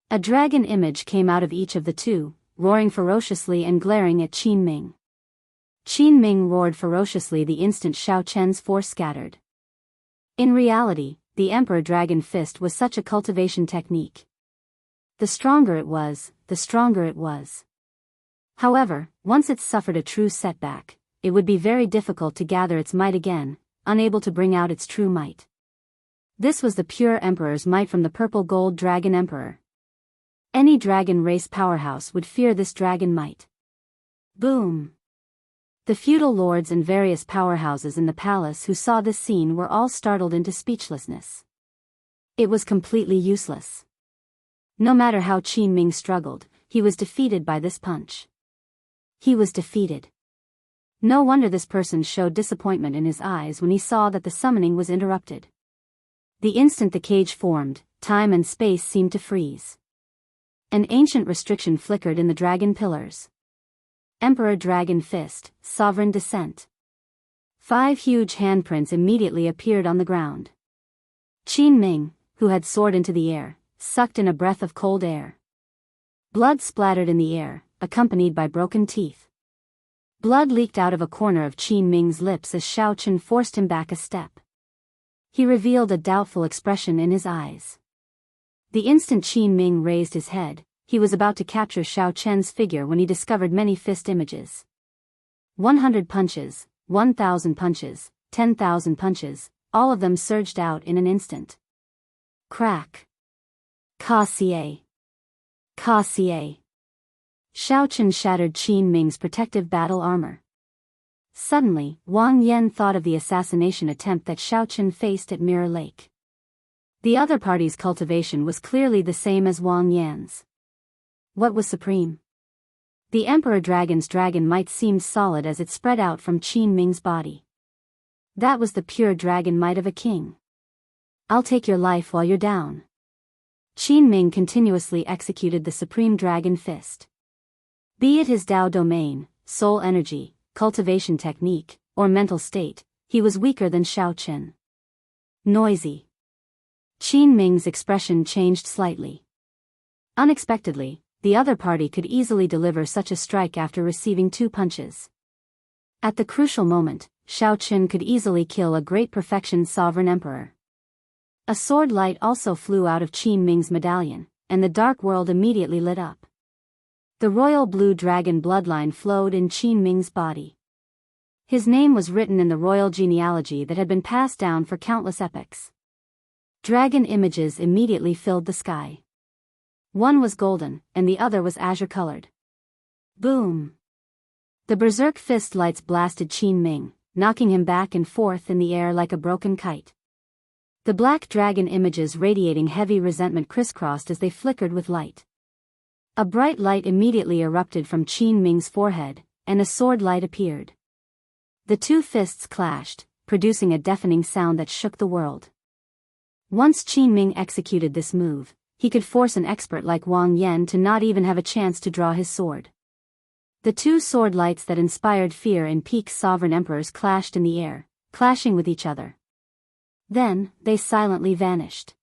A dragon image came out of each of the two, roaring ferociously and glaring at Qin Ming. Qin Ming roared ferociously the instant Xiao Qian's force scattered. In reality, the Emperor Dragon Fist was such a cultivation technique. The stronger it was, the stronger it was. However, once it suffered a true setback, it would be very difficult to gather its might again, unable to bring out its true might. This was the pure Emperor's might from the purple gold dragon Emperor. Any dragon race powerhouse would fear this dragon might. Boom! The feudal lords and various powerhouses in the palace who saw this scene were all startled into speechlessness. It was completely useless. No matter how Qin Ming struggled, he was defeated by this punch. He was defeated. No wonder this person showed disappointment in his eyes when he saw that the summoning was interrupted. The instant the cage formed, time and space seemed to freeze. An ancient restriction flickered in the dragon pillars. Emperor Dragon Fist, Sovereign Descent. 5 huge handprints immediately appeared on the ground. Qin Ming, who had soared into the air, sucked in a breath of cold air. Blood splattered in the air, accompanied by broken teeth. Blood leaked out of a corner of Qin Ming's lips as Xiao Chen forced him back a step. He revealed a doubtful expression in his eyes. The instant Qin Ming raised his head, he was about to capture Xiao Chen's figure when he discovered many fist images. 100 punches, 1,000 punches, 10,000 punches, all of them surged out in an instant. Crack. Ka-xie. Ka-xie. Xiao Chen shattered Qin Ming's protective battle armor. Suddenly, Wang Yan thought of the assassination attempt that Xiao Chen faced at Mirror Lake. The other party's cultivation was clearly the same as Wang Yan's. What was supreme? The Emperor Dragon's dragon might seemed solid as it spread out from Qin Ming's body. That was the pure dragon might of a king. I'll take your life while you're down. Qin Ming continuously executed the supreme dragon fist. Be it his Dao domain, soul energy, cultivation technique, or mental state, he was weaker than Xiao Chen. Noisy. Qin Ming's expression changed slightly. Unexpectedly, the other party could easily deliver such a strike after receiving 2 punches. At the crucial moment, Xiao Chen could easily kill a great perfection sovereign emperor. A sword light also flew out of Qin Ming's medallion, and the dark world immediately lit up. The royal blue dragon bloodline flowed in Qin Ming's body. His name was written in the royal genealogy that had been passed down for countless epochs. Dragon images immediately filled the sky. One was golden, and the other was azure-colored. Boom! The berserk fist lights blasted Qin Ming, knocking him back and forth in the air like a broken kite. The black dragon images radiating heavy resentment crisscrossed as they flickered with light. A bright light immediately erupted from Qin Ming's forehead, and a sword light appeared. The 2 fists clashed, producing a deafening sound that shook the world. Once Qin Ming executed this move, he could force an expert like Wang Yan to not even have a chance to draw his sword. The 2 sword lights that inspired fear in peak sovereign emperors clashed in the air, clashing with each other. Then, they silently vanished.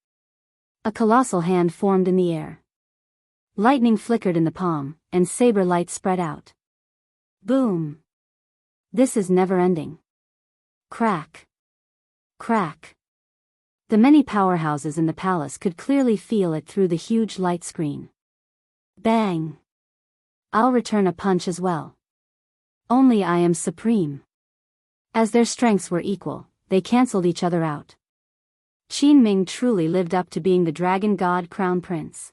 A colossal hand formed in the air. Lightning flickered in the palm, and saber light spread out. Boom! This is never-ending. Crack! Crack! The many powerhouses in the palace could clearly feel it through the huge light screen. Bang! I'll return a punch as well. Only I am supreme. As their strengths were equal, they cancelled each other out. Qin Ming truly lived up to being the dragon god crown prince.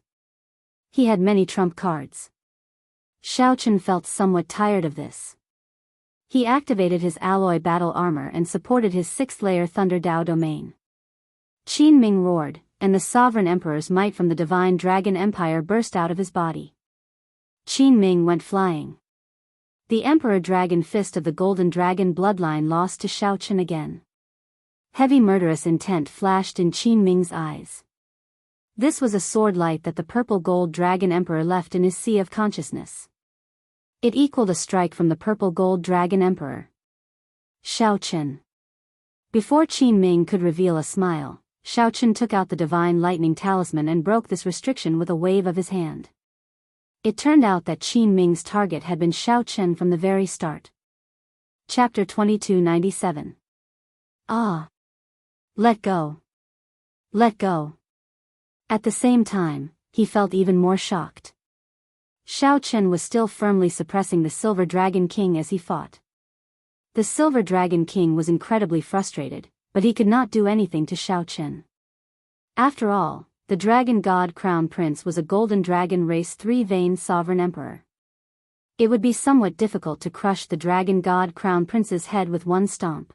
He had many trump cards. Xiao Chen felt somewhat tired of this. He activated his alloy battle armor and supported his 6th-layer Thunder Dao domain. Qin Ming roared, and the sovereign emperor's might from the divine dragon empire burst out of his body. Qin Ming went flying. The Emperor Dragon Fist of the Golden Dragon bloodline lost to Xiao Chen again. Heavy murderous intent flashed in Qin Ming's eyes. This was a sword light that the purple gold dragon emperor left in his sea of consciousness. It equaled a strike from the purple gold dragon emperor. Xiao Chen. Before Qin Ming could reveal a smile, Xiao Chen took out the divine lightning talisman and broke this restriction with a wave of his hand. It turned out that Qin Ming's target had been Xiao Chen from the very start. Chapter 2297. Ah! Let go. Let go. At the same time, he felt even more shocked. Xiao Chen was still firmly suppressing the Silver Dragon King as he fought. The Silver Dragon King was incredibly frustrated, but he could not do anything to Xiao Chen. After all, the Dragon God Crown Prince was a Golden Dragon Race 3-vein sovereign emperor. It would be somewhat difficult to crush the dragon god crown prince's head with one stomp.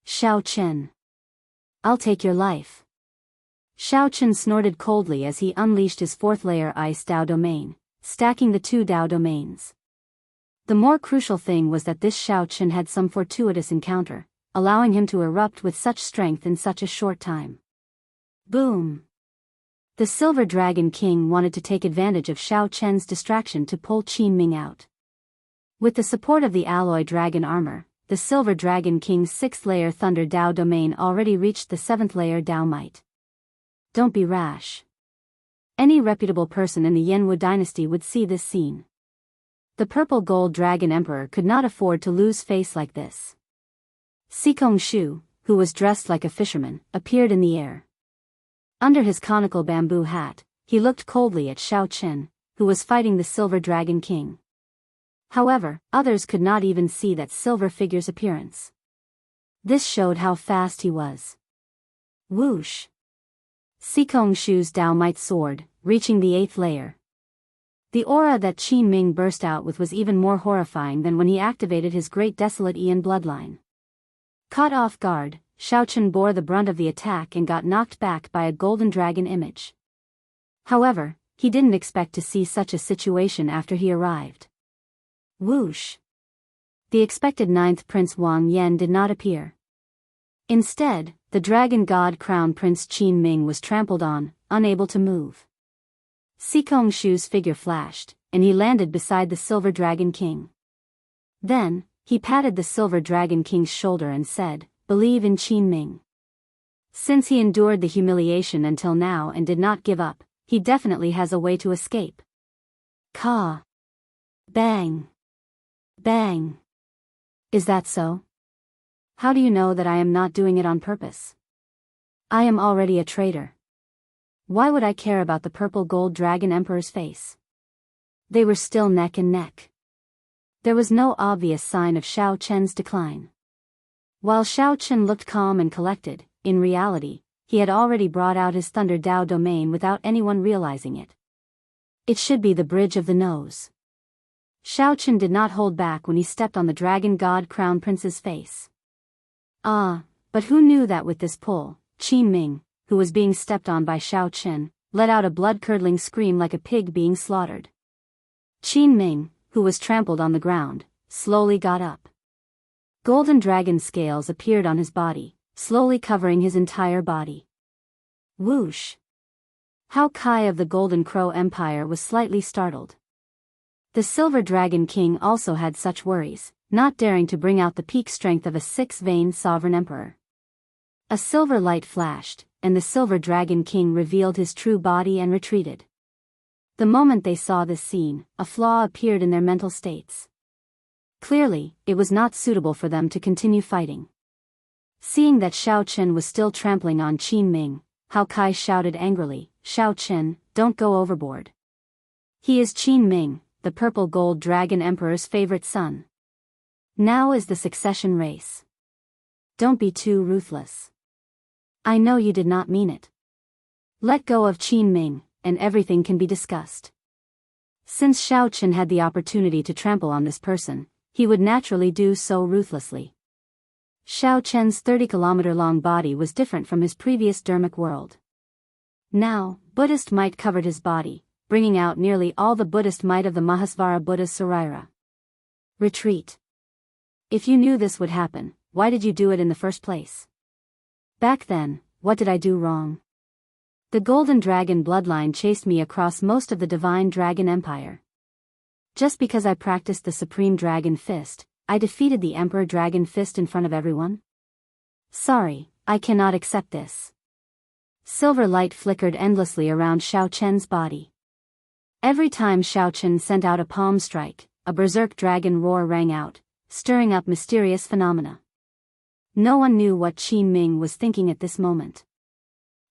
Xiao Chen. I'll take your life. Xiao Chen snorted coldly as he unleashed his fourth layer ice Dao domain, stacking the two Dao domains. The more crucial thing was that this Xiao Chen had some fortuitous encounter, allowing him to erupt with such strength in such a short time. Boom! The Silver Dragon King wanted to take advantage of Xiao Chen's distraction to pull Qin Ming out. With the support of the alloy dragon armor, the Silver Dragon King's 6th layer Thunder Dao domain already reached the 7th layer Dao might. Don't be rash. Any reputable person in the Yanwu dynasty would see this scene. The purple gold dragon emperor could not afford to lose face like this. Sikong Shu, who was dressed like a fisherman, appeared in the air. Under his conical bamboo hat, he looked coldly at Xiao Chen, who was fighting the Silver Dragon King. However, others could not even see that silver figure's appearance. This showed how fast he was. Whoosh! Sikong Shu's Dao Might sword, reaching the 8th layer. The aura that Qin Ming burst out with was even more horrifying than when he activated his great desolate Ian bloodline. Caught off guard, Xiao Chen bore the brunt of the attack and got knocked back by a golden dragon image. However, he didn't expect to see such a situation after he arrived. Whoosh! The expected 9th Prince Wang Yan did not appear. Instead, the dragon god crown Prince Qin Ming was trampled on, unable to move. Sikong Shu's figure flashed, and he landed beside the Silver Dragon King. Then, he patted the Silver Dragon King's shoulder and said, "Believe in Qin Ming." Since he endured the humiliation until now and did not give up, he definitely has a way to escape. Ka! Bang! Bang! Is that so? How do you know that I am not doing it on purpose? I am already a traitor. Why would I care about the purple gold dragon emperor's face? They were still neck and neck. There was no obvious sign of Xiao Chen's decline. While Xiao Chen looked calm and collected, in reality, he had already brought out his Thunder Dao domain without anyone realizing it. It should be the bridge of the nose. Xiao Chen did not hold back when he stepped on the dragon god crown prince's face. But who knew that with this pull, Qin Ming, who was being stepped on by Xiao Chen, let out a blood-curdling scream like a pig being slaughtered. Qin Ming, who was trampled on the ground, slowly got up. Golden dragon scales appeared on his body, slowly covering his entire body. Whoosh! Hao Kai of the Golden Crow Empire was slightly startled. The Silver Dragon King also had such worries, not daring to bring out the peak strength of a 6-veined sovereign emperor. A silver light flashed, and the Silver Dragon King revealed his true body and retreated. The moment they saw this scene, a flaw appeared in their mental states. Clearly, it was not suitable for them to continue fighting. Seeing that Xiao Chen was still trampling on Qin Ming, Hao Kai shouted angrily, "Xiao Chen, don't go overboard. He is Qin Ming, the purple gold dragon emperor's favorite son. Now is the succession race. Don't be too ruthless. I know you did not mean it. Let go of Qin Ming, and everything can be discussed." Since Xiao Chen had the opportunity to trample on this person, he would naturally do so ruthlessly. Xiao Chen's 30-kilometer-long body was different from his previous dermic world. Now, Buddhist might covered his body, bringing out nearly all the Buddhist might of the Mahasvara Buddha's Saraira. Retreat. If you knew this would happen, why did you do it in the first place? Back then, what did I do wrong? The Golden Dragon bloodline chased me across most of the Divine Dragon Empire. Just because I practiced the Supreme Dragon Fist, I defeated the Emperor Dragon Fist in front of everyone? Sorry, I cannot accept this. Silver light flickered endlessly around Xiao Chen's body. Every time Xiao Chen sent out a palm strike, a berserk dragon roar rang out, stirring up mysterious phenomena. No one knew what Qin Ming was thinking at this moment.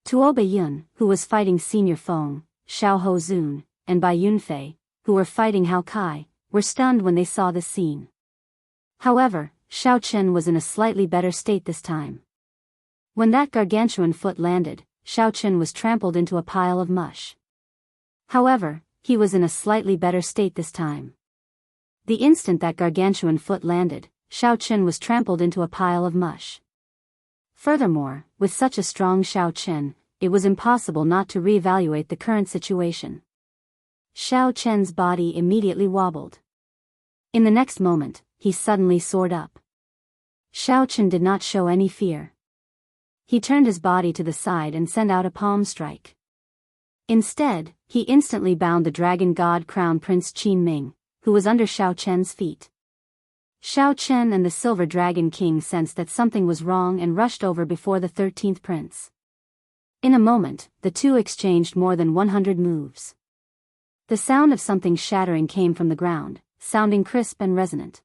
Tuo Baiyun, who was fighting Senior Feng, Xiao Ho Zun, and Bai Yunfei, who were fighting Hao Kai, were stunned when they saw this scene. However, Xiao Chen was in a slightly better state this time. When that gargantuan foot landed, Xiao Chen was trampled into a pile of mush. However, he was in a slightly better state this time. The instant that gargantuan foot landed, Xiao Qin was trampled into a pile of mush. Furthermore, with such a strong Xiao Qin, it was impossible not to reevaluate the current situation. Xiao Qin's body immediately wobbled. In the next moment, he suddenly soared up. Xiao Qin did not show any fear. He turned his body to the side and sent out a palm strike. Instead, he instantly bound the dragon god crown Prince Qin Ming, who was under Xiao Qin's feet. Xiao Qin and the Silver Dragon King sensed that something was wrong and rushed over before the 13th prince. In a moment, the two exchanged more than 100 moves. The sound of something shattering came from the ground, sounding crisp and resonant.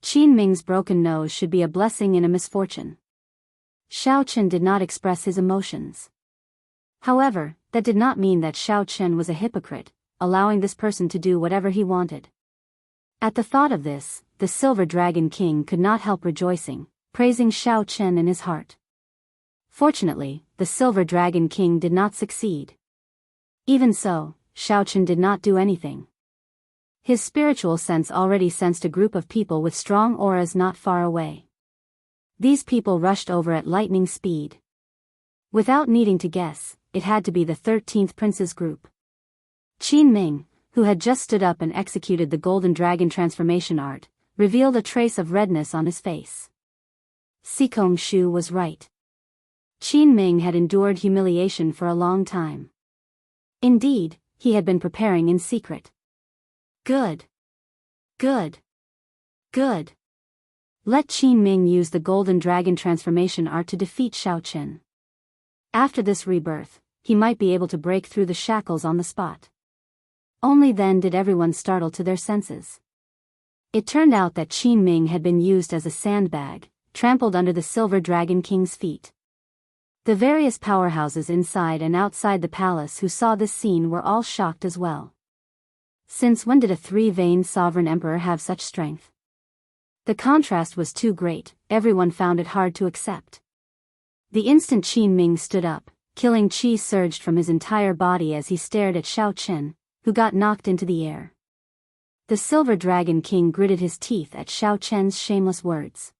Qin Ming's broken nose should be a blessing in a misfortune. Xiao Qin did not express his emotions. However, that did not mean that Xiao Qin was a hypocrite, allowing this person to do whatever he wanted. At the thought of this, the Silver Dragon King could not help rejoicing, praising Xiao Qin in his heart. Fortunately, the Silver Dragon King did not succeed. Even so, Xiao Qin did not do anything. His spiritual sense already sensed a group of people with strong auras not far away. These people rushed over at lightning speed. Without needing to guess, it had to be the 13th prince's group. Qin Ming, who had just stood up and executed the golden dragon transformation art, revealed a trace of redness on his face. Sikong Shu was right. Qin Ming had endured humiliation for a long time. Indeed, he had been preparing in secret. Good. Good. Good. Let Qin Ming use the golden dragon transformation art to defeat Xiao Qin. After this rebirth, he might be able to break through the shackles on the spot. Only then did everyone startle to their senses. It turned out that Qin Ming had been used as a sandbag, trampled under the Silver Dragon King's feet. The various powerhouses inside and outside the palace who saw this scene were all shocked as well. Since when did a three-veined sovereign emperor have such strength? The contrast was too great, everyone found it hard to accept. The instant Qin Ming stood up, killing qi surged from his entire body as he stared at Xiao Qin, who got knocked into the air. The Silver Dragon King gritted his teeth at Xiao Qin's shameless words.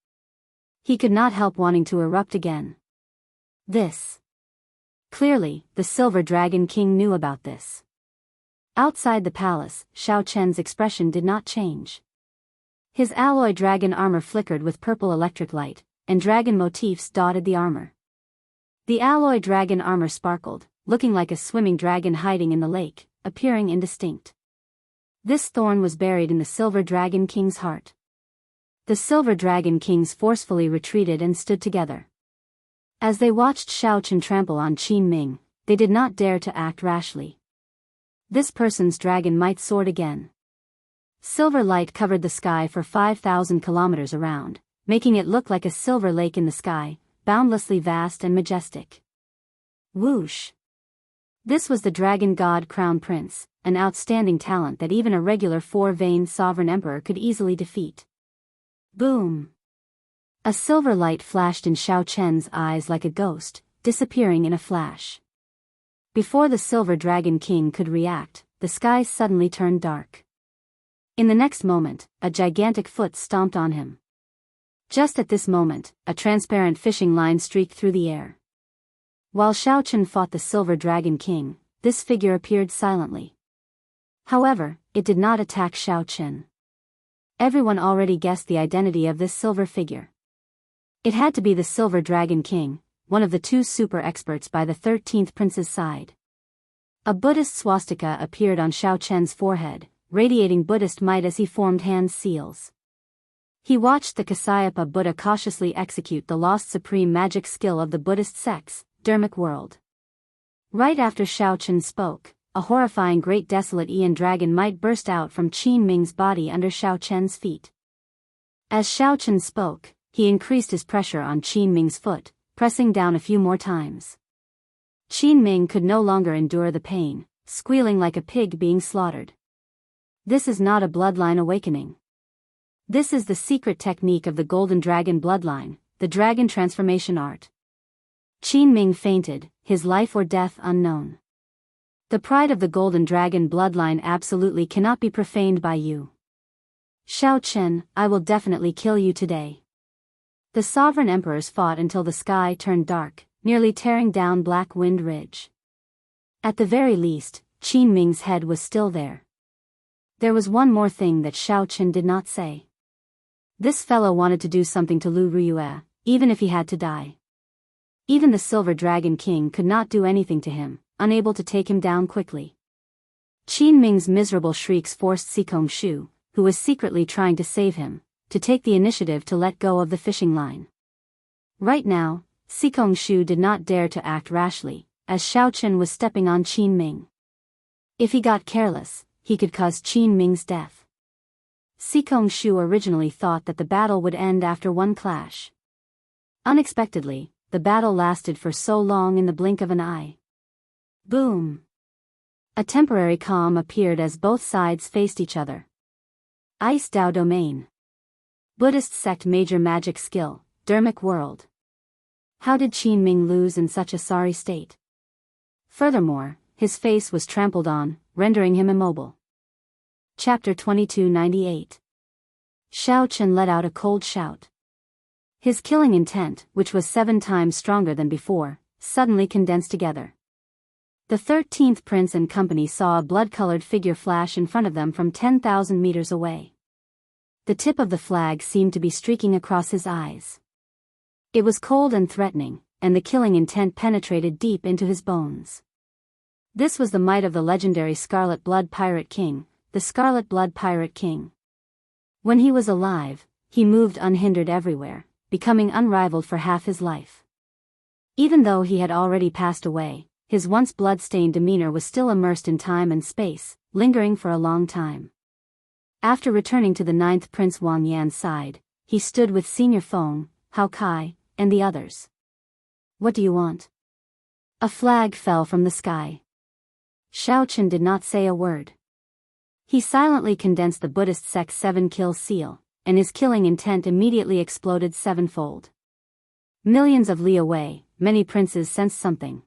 He could not help wanting to erupt again. This. Clearly, the Silver Dragon King knew about this. Outside the palace, Xiao Qin's expression did not change. His alloy dragon armor flickered with purple electric light, and dragon motifs dotted the armor. The alloy dragon armor sparkled, looking like a swimming dragon hiding in the lake, appearing indistinct. This thorn was buried in the Silver Dragon King's heart. The Silver Dragon Kings forcefully retreated and stood together. As they watched Xiao Qin trample on Qin Ming, they did not dare to act rashly. This person's dragon might soared again. Silver light covered the sky for 5,000 kilometers around, making it look like a silver lake in the sky, boundlessly vast and majestic. Whoosh! This was the dragon god Crown Prince, an outstanding talent that even a regular four-veined sovereign emperor could easily defeat. Boom! A silver light flashed in Xiao Qin's eyes like a ghost, disappearing in a flash. Before the Silver Dragon King could react, the sky suddenly turned dark. In the next moment, a gigantic foot stomped on him. Just at this moment, a transparent fishing line streaked through the air. While Xiao Qin fought the Silver Dragon King, this figure appeared silently. However, it did not attack Xiao Qin. Everyone already guessed the identity of this silver figure. It had to be the Silver Dragon King, one of the two super experts by the 13th prince's side. A Buddhist swastika appeared on Xiao Qin's forehead, radiating Buddhist might as he formed hand seals. He watched the Kasyapa Buddha cautiously execute the lost supreme magic skill of the Buddhist sect's Dharmic world. Right after Xiao Qin spoke, a horrifying great desolate Aeon dragon might burst out from Qin Ming's body under Xiao Qin's feet. As Xiao Qin spoke, he increased his pressure on Qin Ming's foot, pressing down a few more times. Qin Ming could no longer endure the pain, squealing like a pig being slaughtered. This is not a bloodline awakening. This is the secret technique of the Golden Dragon bloodline, the dragon transformation art. Qin Ming fainted, his life or death unknown. The pride of the Golden Dragon bloodline absolutely cannot be profaned by you. Xiao Chen, I will definitely kill you today. The sovereign emperors fought until the sky turned dark, nearly tearing down Black Wind Ridge. At the very least, Qin Ming's head was still there. There was one more thing that Xiao Chen did not say. This fellow wanted to do something to Lu Ruyue, even if he had to die. Even the Silver Dragon King could not do anything to him, unable to take him down quickly. Qin Ming's miserable shrieks forced Sikong Shu, who was secretly trying to save him, to take the initiative to let go of the fishing line. Right now, Sikong Shu did not dare to act rashly, as Xiao Chen was stepping on Qin Ming. If he got careless, he could cause Qin Ming's death. Sikong Shu originally thought that the battle would end after one clash. Unexpectedly, the battle lasted for so long in the blink of an eye. Boom! A temporary calm appeared as both sides faced each other. Ice Dao Domain. Buddhist sect major magic skill, Dermic world. How did Qin Ming lose in such a sorry state? Furthermore, his face was trampled on, rendering him immobile. Chapter 2298. Xiao Chen let out a cold shout. His killing intent, which was 7 times stronger than before, suddenly condensed together. The 13th Prince and company saw a blood-colored figure flash in front of them from 10,000 meters away. The tip of the flag seemed to be streaking across his eyes. It was cold and threatening, and the killing intent penetrated deep into his bones. This was the might of the legendary Scarlet Blood Pirate King, the Scarlet Blood Pirate King. When he was alive, he moved unhindered everywhere, becoming unrivaled for half his life. Even though he had already passed away, his once blood-stained demeanor was still immersed in time and space, lingering for a long time. After returning to the 9th Prince Wang Yan's side, he stood with Senior Feng, Hao Kai, and the others. What do you want? A flag fell from the sky. Xiao Chen did not say a word. He silently condensed the Buddhist sect's 7-kill seal, and his killing intent immediately exploded 7-fold. Millions of li away, many princes sensed something.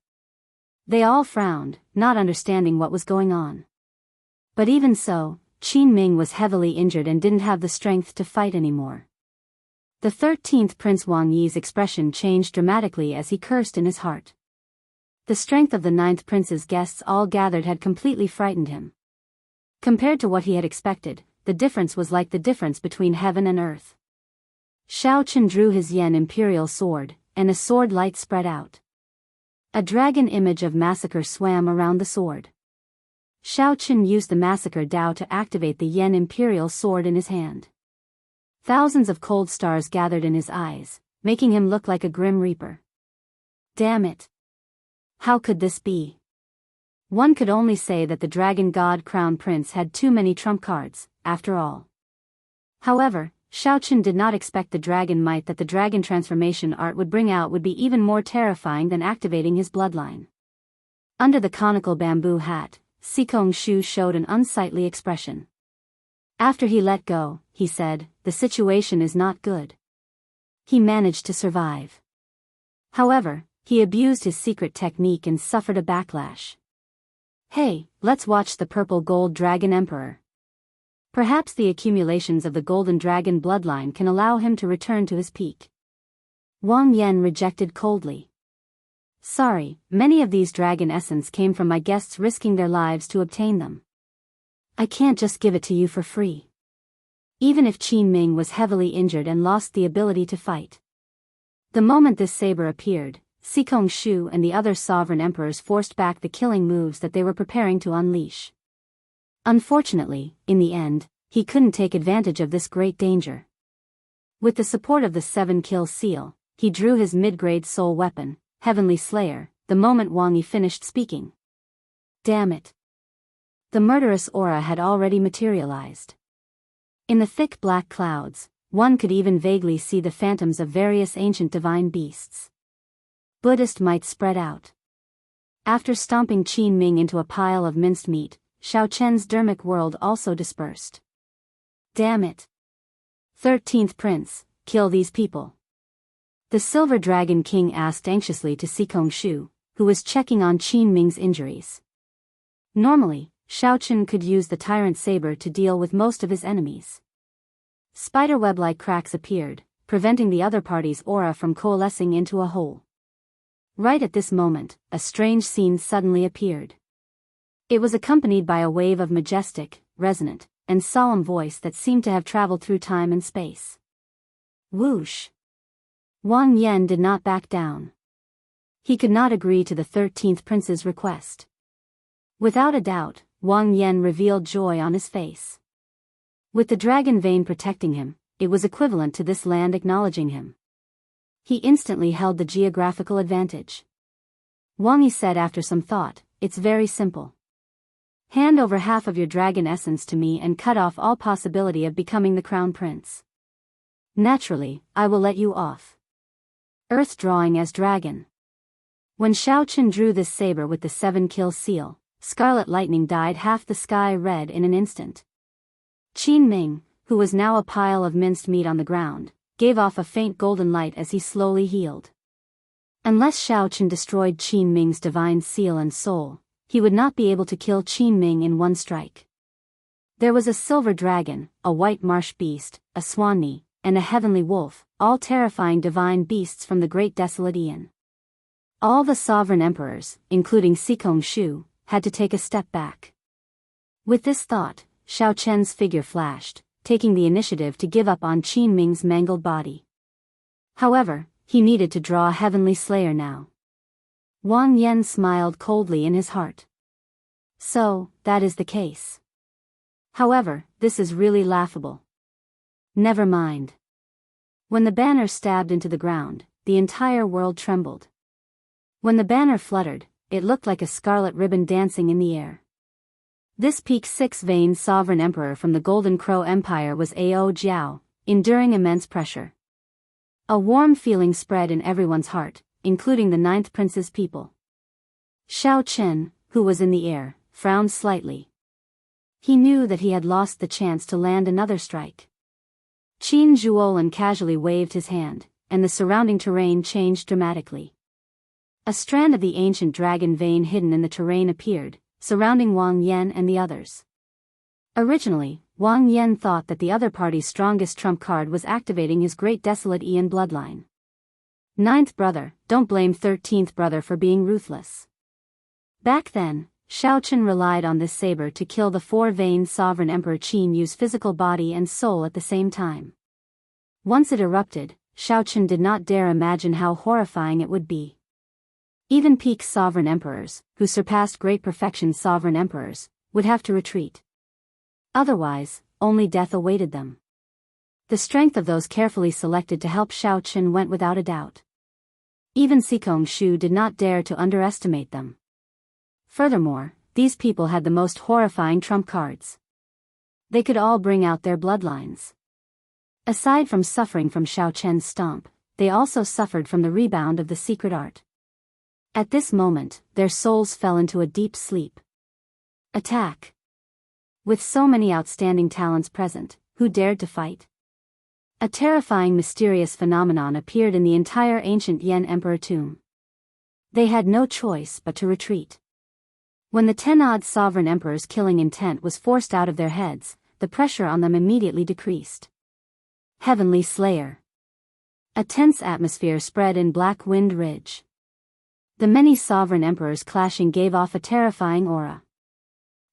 They all frowned, not understanding what was going on. But even so, Qin Ming was heavily injured and didn't have the strength to fight anymore. The 13th Prince Wang Yi's expression changed dramatically as he cursed in his heart. The strength of the 9th Prince's guests all gathered had completely frightened him. Compared to what he had expected, the difference was like the difference between heaven and earth. Xiao Chen drew his Yen Imperial sword, and a sword light spread out. A dragon image of massacre swam around the sword. Xiao Chen used the massacre Dao to activate the Yen Imperial sword in his hand. Thousands of cold stars gathered in his eyes, making him look like a grim reaper. Damn it! How could this be? One could only say that the Dragon God Crown Prince had too many trump cards, after all. However, Xiao Chen did not expect the dragon might that the dragon transformation art would bring out would be even more terrifying than activating his bloodline. Under the conical bamboo hat, Sikong Shu showed an unsightly expression. After he let go, he said, "The situation is not good." He managed to survive. However, he abused his secret technique and suffered a backlash. Hey, let's watch the Purple Gold Dragon Emperor. Perhaps the accumulations of the Golden Dragon bloodline can allow him to return to his peak. Wang Yan rejected coldly. Sorry, many of these dragon essence came from my guests risking their lives to obtain them. I can't just give it to you for free. Even if Qin Ming was heavily injured and lost the ability to fight. The moment this saber appeared, Sikong Shu and the other sovereign emperors forced back the killing moves that they were preparing to unleash. Unfortunately, in the end, he couldn't take advantage of this great danger. With the support of the 7-kill seal, he drew his mid-grade soul weapon, Heavenly Slayer, the moment Wang Yi finished speaking. Damn it! The murderous aura had already materialized. In the thick black clouds, one could even vaguely see the phantoms of various ancient divine beasts. Buddhist might spread out. After stomping Qin Ming into a pile of minced meat, Xiao Chen's dermic world also dispersed. Damn it! 13th Prince, kill these people. The Silver Dragon King asked anxiously to Sikong Shu, who was checking on Qin Ming's injuries. Normally, Xiao Chen could use the Tyrant Saber to deal with most of his enemies. Spiderweb-like cracks appeared, preventing the other party's aura from coalescing into a whole. Right at this moment, a strange scene suddenly appeared. It was accompanied by a wave of majestic, resonant, and solemn voice that seemed to have traveled through time and space. Whoosh! Wang Yan did not back down. He could not agree to the 13th prince's request. Without a doubt, Wang Yan revealed joy on his face. With the dragon vein protecting him, it was equivalent to this land acknowledging him. He instantly held the geographical advantage. Wang Yi said after some thought, "It's very simple. Hand over half of your dragon essence to me and cut off all possibility of becoming the crown prince. Naturally, I will let you off." Earth drawing as dragon. When Xiaoqin drew this saber with the 7-kill seal, scarlet lightning dyed half the sky red in an instant. Qin Ming, who was now a pile of minced meat on the ground, gave off a faint golden light as he slowly healed. Unless Xiaoqin destroyed Qin Ming's divine seal and soul, he would not be able to kill Qin Ming in one strike. There was a silver dragon, a white marsh beast, a swanni, and a heavenly wolf, all terrifying divine beasts from the great desolate Aeon. All the sovereign emperors, including Sikong Shu, had to take a step back. With this thought, Xiao Chen's figure flashed, taking the initiative to give up on Qin Ming's mangled body. However, he needed to draw a heavenly slayer now. Wang Yan smiled coldly in his heart. So, that is the case. However, this is really laughable. Never mind. When the banner stabbed into the ground, the entire world trembled. When the banner fluttered, it looked like a scarlet ribbon dancing in the air. This peak 6-vein sovereign emperor from the Golden Crow Empire was Ao Jiao, enduring immense pressure. A warm feeling spread in everyone's heart, including the 9th prince's people. Xiao Chen, who was in the air, frowned slightly. He knew that he had lost the chance to land another strike. Qin Zhuolin casually waved his hand, and the surrounding terrain changed dramatically. A strand of the ancient dragon vein hidden in the terrain appeared, surrounding Wang Yan and the others. Originally, Wang Yan thought that the other party's strongest trump card was activating his great desolate Aeon bloodline. 9th brother, don't blame 13th brother for being ruthless. Back then, Xiaoqin relied on this saber to kill the 4-vein sovereign Emperor Qin Yu's physical body and soul at the same time. Once it erupted, Xiaoqin did not dare imagine how horrifying it would be. Even peak sovereign emperors, who surpassed great perfection sovereign emperors, would have to retreat. Otherwise, only death awaited them. The strength of those carefully selected to help Xiaoqin went without a doubt. Even Sikong Shu did not dare to underestimate them. Furthermore, these people had the most horrifying trump cards. They could all bring out their bloodlines. Aside from suffering from Xiaoqian's stomp, they also suffered from the rebound of the secret art. At this moment, their souls fell into a deep sleep. Attack! With so many outstanding talents present, who dared to fight? A terrifying mysterious phenomenon appeared in the entire ancient Yan Emperor tomb. They had no choice but to retreat. When the 10-odd sovereign emperors' killing intent was forced out of their heads, the pressure on them immediately decreased. Heavenly Slayer. A tense atmosphere spread in Black Wind Ridge. The many sovereign emperors clashing gave off a terrifying aura.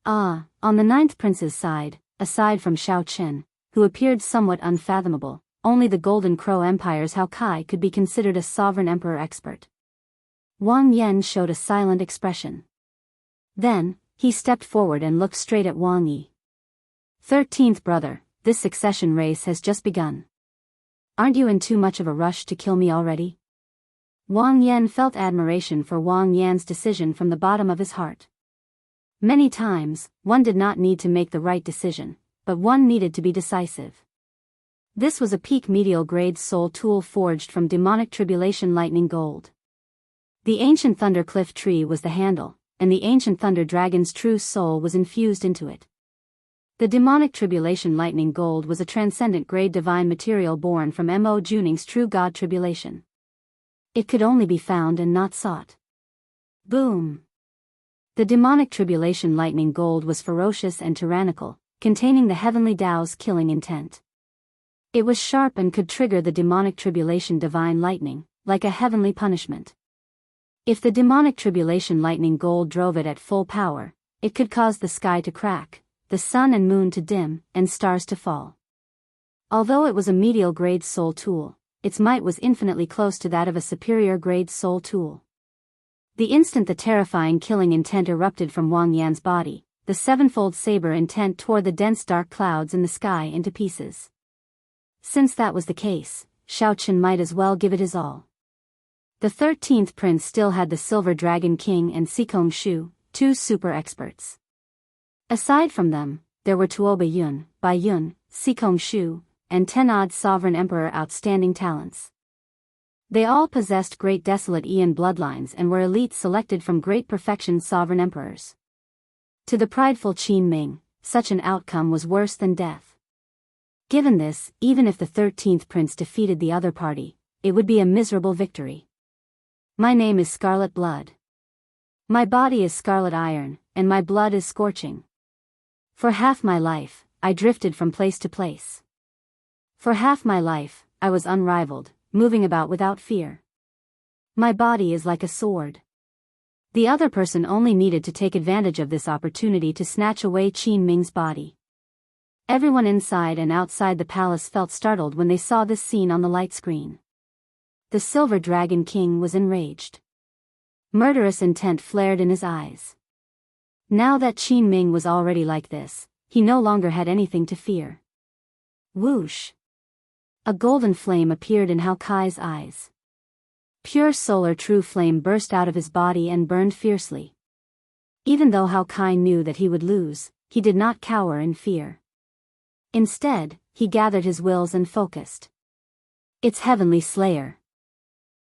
On the 9th prince's side, aside from Xiaoqin, who appeared somewhat unfathomable, only the Golden Crow Empire's Hao Kai could be considered a sovereign emperor expert. Wang Yan showed a silent expression. Then, he stepped forward and looked straight at Wang Yi. 13th brother, this succession race has just begun. Aren't you in too much of a rush to kill me already? Wang Yan felt admiration for Wang Yan's decision from the bottom of his heart. Many times, one did not need to make the right decision, but one needed to be decisive. This was a peak medial grade soul tool forged from demonic tribulation lightning gold. The ancient thunder cliff tree was the handle, and the ancient thunder dragon's true soul was infused into it. The demonic tribulation lightning gold was a transcendent grade divine material born from Mo Juning's true god tribulation. It could only be found and not sought. Boom! The demonic tribulation lightning gold was ferocious and tyrannical, containing the heavenly Tao's killing intent. It was sharp and could trigger the demonic tribulation divine lightning, like a heavenly punishment. If the demonic tribulation lightning gold drove it at full power, it could cause the sky to crack, the sun and moon to dim, and stars to fall. Although it was a medial grade soul tool, its might was infinitely close to that of a superior grade soul tool. The instant the terrifying killing intent erupted from Wang Yan's body, the sevenfold saber intent tore the dense dark clouds in the sky into pieces. Since that was the case, Xiaochen might as well give it his all. The 13th prince still had the Silver Dragon King and Sikong Shu, two super experts. Aside from them, there were Tuoba Yun, Bai Yun, Sikong Shu, and Tenad Sovereign Emperor outstanding talents. They all possessed great desolate Ian bloodlines and were elites selected from great perfection sovereign emperors. To the prideful Qin Ming, such an outcome was worse than death. Given this, even if the 13th prince defeated the other party, it would be a miserable victory. My name is Scarlet Blood. My body is scarlet iron, and my blood is scorching. For half my life, I drifted from place to place. For half my life, I was unrivaled, moving about without fear. My body is like a sword. The other person only needed to take advantage of this opportunity to snatch away Qin Ming's body. Everyone inside and outside the palace felt startled when they saw this scene on the light screen. The Silver Dragon King was enraged. Murderous intent flared in his eyes. Now that Qin Ming was already like this, he no longer had anything to fear. Whoosh! A golden flame appeared in Hao Kai's eyes. Pure solar true flame burst out of his body and burned fiercely. Even though Hao Kai knew that he would lose, he did not cower in fear. Instead, he gathered his wills and focused. It's Heavenly Slayer!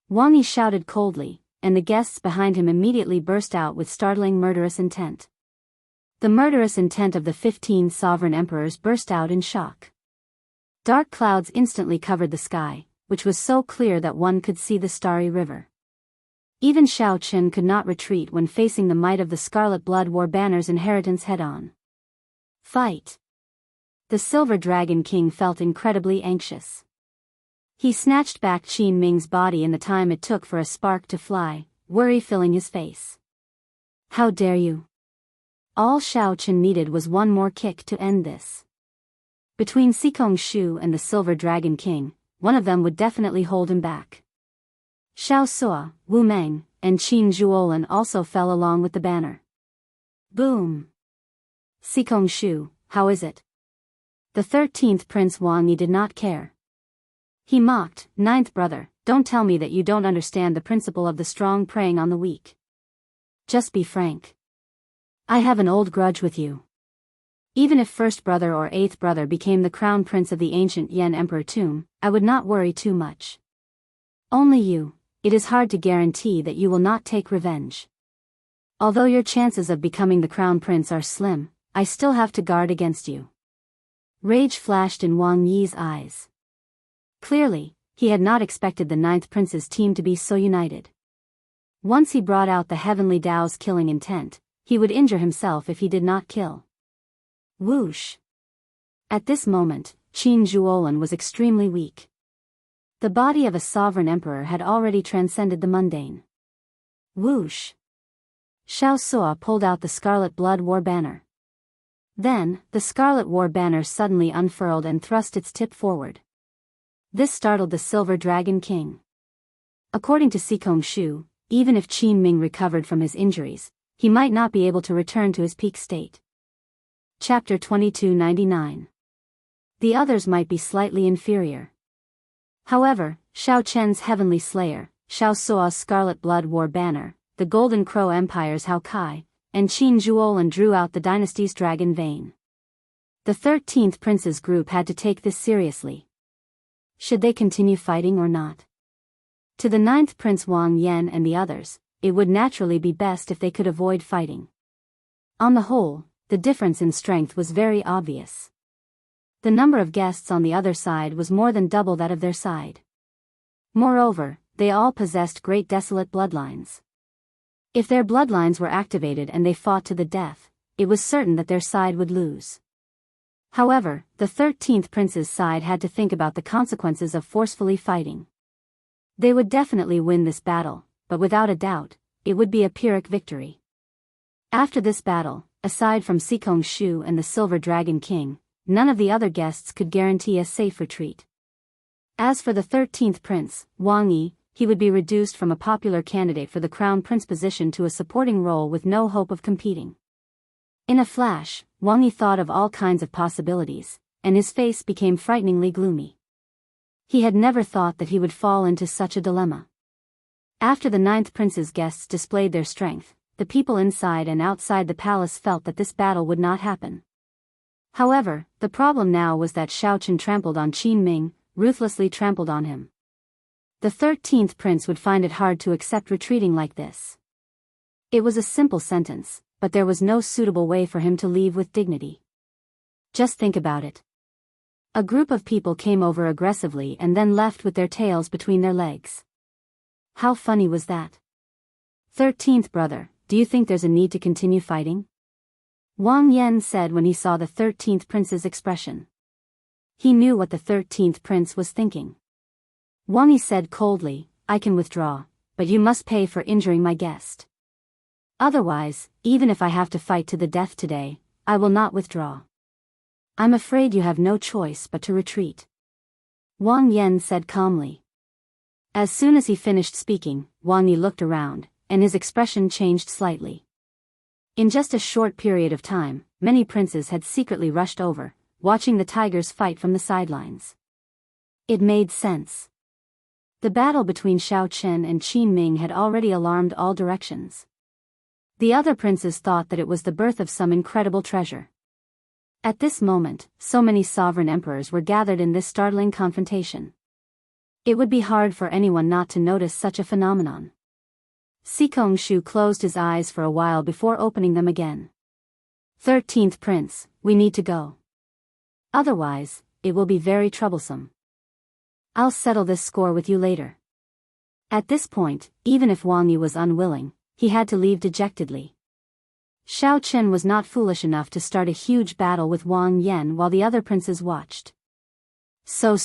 Wang Yi shouted coldly, and the guests behind him immediately burst out with startling murderous intent. The murderous intent of the 15 sovereign emperors burst out in shock. Dark clouds instantly covered the sky, which was so clear that one could see the starry river. Even Xiao Chen could not retreat when facing the might of the Scarlet Blood War Banner's inheritance head-on. Fight! The Silver Dragon King felt incredibly anxious. He snatched back Qin Ming's body in the time it took for a spark to fly, worry filling his face. How dare you! All Xiao Chen needed was one more kick to end this. Between Sikong Shu and the Silver Dragon King, one of them would definitely hold him back. Xiao Sua, Wu Meng, and Qin Zhuolin also fell along with the banner. Boom! Sikong Shu, how is it? The 13th Prince Wang Yi did not care. He mocked, "Ninth brother, don't tell me that you don't understand the principle of the strong preying on the weak. Just be frank. I have an old grudge with you. Even if first brother or eighth brother became the crown prince of the ancient Yan Emperor tomb, I would not worry too much. Only you, it is hard to guarantee that you will not take revenge. Although your chances of becoming the crown prince are slim, I still have to guard against you." Rage flashed in Wang Yi's eyes. Clearly, he had not expected the 9th Prince's team to be so united. Once he brought out the heavenly Dao's killing intent, he would injure himself if he did not kill. Whoosh! At this moment, Qin Zhuolin was extremely weak. The body of a sovereign emperor had already transcended the mundane. Whoosh! Xiao Sua pulled out the Scarlet Blood War Banner. Then, the Scarlet War Banner suddenly unfurled and thrust its tip forward. This startled the Silver Dragon King. According to Sikong Shu, even if Qin Ming recovered from his injuries, he might not be able to return to his peak state. Chapter 2299. The others might be slightly inferior. However, Xiao Chen's Heavenly Slayer, Xiao Sua's Scarlet Blood War Banner, the Golden Crow Empire's Hao Kai, and Qin Zhuolin drew out the dynasty's dragon vein. The 13th Prince's group had to take this seriously. Should they continue fighting or not? To the 9th Prince Wang Yan and the others, it would naturally be best if they could avoid fighting. On the whole, the difference in strength was very obvious. The number of guests on the other side was more than double that of their side. Moreover, they all possessed great desolate bloodlines. If their bloodlines were activated and they fought to the death, it was certain that their side would lose. However, the 13th prince's side had to think about the consequences of forcefully fighting. They would definitely win this battle, but without a doubt, it would be a Pyrrhic victory. After this battle, aside from Sikong Shu and the Silver Dragon King, none of the other guests could guarantee a safe retreat. As for the 13th prince, Wang Yi, he would be reduced from a popular candidate for the crown prince position to a supporting role with no hope of competing. In a flash, Wang Yi thought of all kinds of possibilities, and his face became frighteningly gloomy. He had never thought that he would fall into such a dilemma. After the 9th prince's guests displayed their strength, the people inside and outside the palace felt that this battle would not happen. However, the problem now was that Xiao Chen trampled on Qin Ming, ruthlessly trampled on him. The 13th prince would find it hard to accept retreating like this. It was a simple sentence, but there was no suitable way for him to leave with dignity. Just think about it. A group of people came over aggressively and then left with their tails between their legs. How funny was that? 13th brother, do you think there's a need to continue fighting? Wang Yan said when he saw the 13th prince's expression. He knew what the 13th prince was thinking. Wang Yi said coldly, I can withdraw, but you must pay for injuring my guest. Otherwise, even if I have to fight to the death today, I will not withdraw. I'm afraid you have no choice but to retreat. Wang Yan said calmly. As soon as he finished speaking, Wang Yi looked around, and his expression changed slightly. In just a short period of time, many princes had secretly rushed over, watching the tigers fight from the sidelines. It made sense. The battle between Xiao Chen and Qin Ming had already alarmed all directions. The other princes thought that it was the birth of some incredible treasure. At this moment, so many sovereign emperors were gathered in this startling confrontation. It would be hard for anyone not to notice such a phenomenon. Sikong Shu closed his eyes for a while before opening them again. 13th prince, we need to go. Otherwise, it will be very troublesome. I'll settle this score with you later. At this point, even if Wang Yi was unwilling, he had to leave dejectedly. Xiao Chen was not foolish enough to start a huge battle with Wang Yan while the other princes watched. So.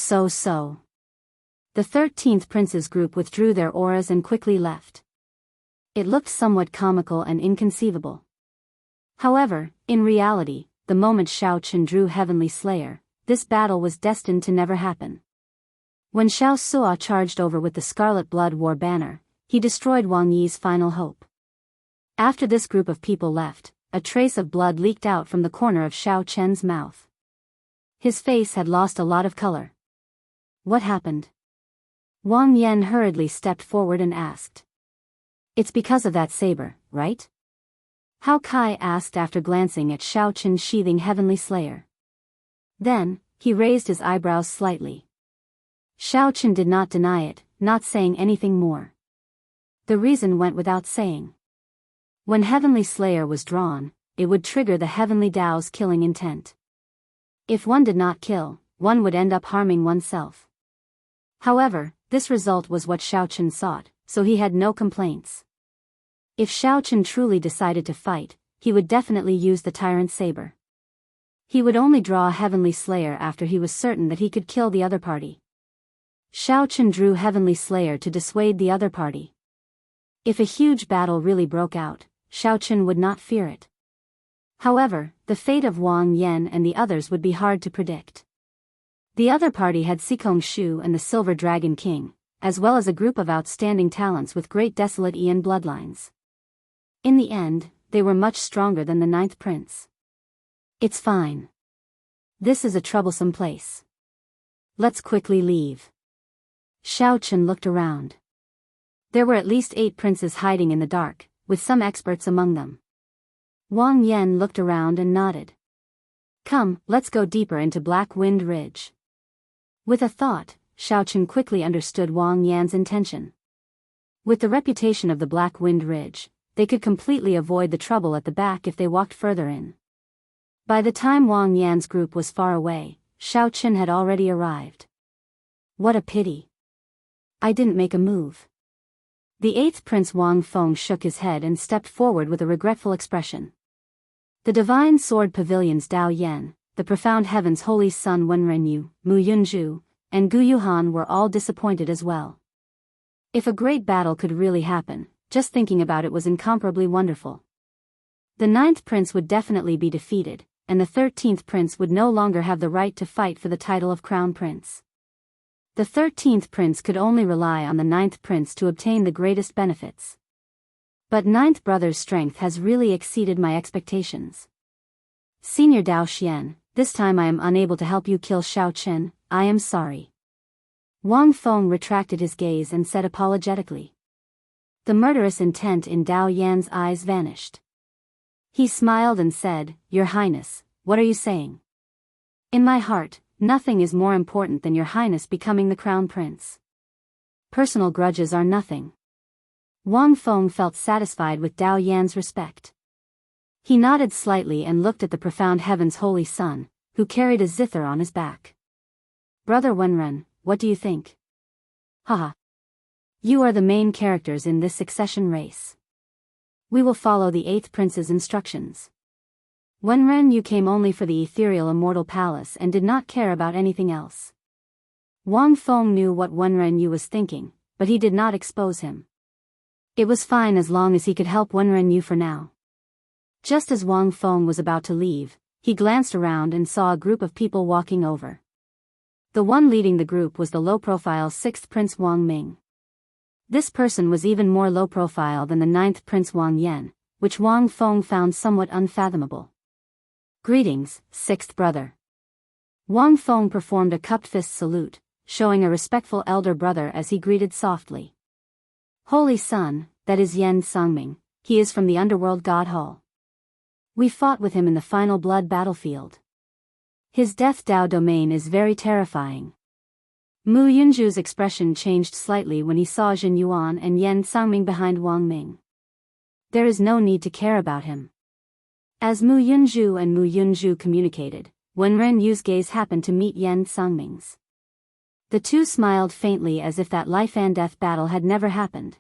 The 13th prince's group withdrew their auras and quickly left. It looked somewhat comical and inconceivable. However, in reality, the moment Xiao Chen drew Heavenly Slayer, this battle was destined to never happen. When Xiao Suo charged over with the Scarlet Blood War banner, he destroyed Wang Yi's final hope. After this group of people left, a trace of blood leaked out from the corner of Xiao Chen's mouth. His face had lost a lot of color. What happened? Wang Yan hurriedly stepped forward and asked. It's because of that saber, right? Hao Kai asked after glancing at Xiao Chen sheathing Heavenly Slayer. Then, he raised his eyebrows slightly. Xiao Chen did not deny it, not saying anything more. The reason went without saying. When Heavenly Slayer was drawn, it would trigger the Heavenly Dao's killing intent. If one did not kill, one would end up harming oneself. However, this result was what Xiao Chen sought, so he had no complaints. If Xiao Chen truly decided to fight, he would definitely use the Tyrant Saber. He would only draw Heavenly Slayer after he was certain that he could kill the other party. Xiao Chen drew Heavenly Slayer to dissuade the other party. If a huge battle really broke out, Xiao Chen would not fear it. However, the fate of Wang Yan and the others would be hard to predict. The other party had Sikong Shu and the Silver Dragon King, as well as a group of outstanding talents with great desolate Ian bloodlines. In the end, they were much stronger than the 9th prince. It's fine. This is a troublesome place. Let's quickly leave. Xiao Chen looked around. There were at least 8 princes hiding in the dark, with some experts among them. Wang Yan looked around and nodded. Come, let's go deeper into Black Wind Ridge. With a thought, Xiao Chen quickly understood Wang Yan's intention. With the reputation of the Black Wind Ridge, they could completely avoid the trouble at the back if they walked further in. By the time Wang Yan's group was far away, Xiao Chen had already arrived. What a pity. I didn't make a move. The 8th Prince Wang Feng shook his head and stepped forward with a regretful expression. The Divine Sword Pavilion's Dao Yan, the profound heaven's holy son Wenrenyu, Mu Yunju, and Gu Yuhan were all disappointed as well. If a great battle could really happen, just thinking about it was incomparably wonderful. The 9th prince would definitely be defeated, and the 13th prince would no longer have the right to fight for the title of crown prince. The 13th prince could only rely on the 9th prince to obtain the greatest benefits. But 9th brother's strength has really exceeded my expectations. Senior Dao Xian, this time I am unable to help you kill Xiao Chen, I am sorry. Wang Feng retracted his gaze and said apologetically. The murderous intent in Dao Yan's eyes vanished. He smiled and said, Your Highness, what are you saying? In my heart, nothing is more important than Your Highness becoming the crown prince. Personal grudges are nothing. Wang Feng felt satisfied with Dao Yan's respect. He nodded slightly and looked at the profound heaven's holy son, who carried a zither on his back. Brother Wenren, what do you think? Haha. You are the main characters in this succession race. We will follow the 8th prince's instructions. Wenren, you came only for the ethereal immortal palace and did not care about anything else. Wang Feng knew what Wenren Yu was thinking, but he did not expose him. It was fine as long as he could help Wenren Yu for now. Just as Wang Feng was about to leave, he glanced around and saw a group of people walking over. The one leading the group was the low-profile 6th Prince Wang Ming. This person was even more low-profile than the 9th Prince Wang Yan, which Wang Feng found somewhat unfathomable. Greetings, 6th brother. Wang Feng performed a cupped fist salute, showing a respectful elder brother as he greeted softly. Holy son, that is Yan Sangming, he is from the underworld god hall. We fought with him in the final blood battlefield. His death Dao domain is very terrifying. Mu Yunju's expression changed slightly when he saw Jin Yuan and Yan Sangming behind Wang Ming. There is no need to care about him. As Mu Yunju and Mu Yunju communicated, Wenren Yu's gaze happened to meet Yan Sangming's. The two smiled faintly as if that life-and-death battle had never happened.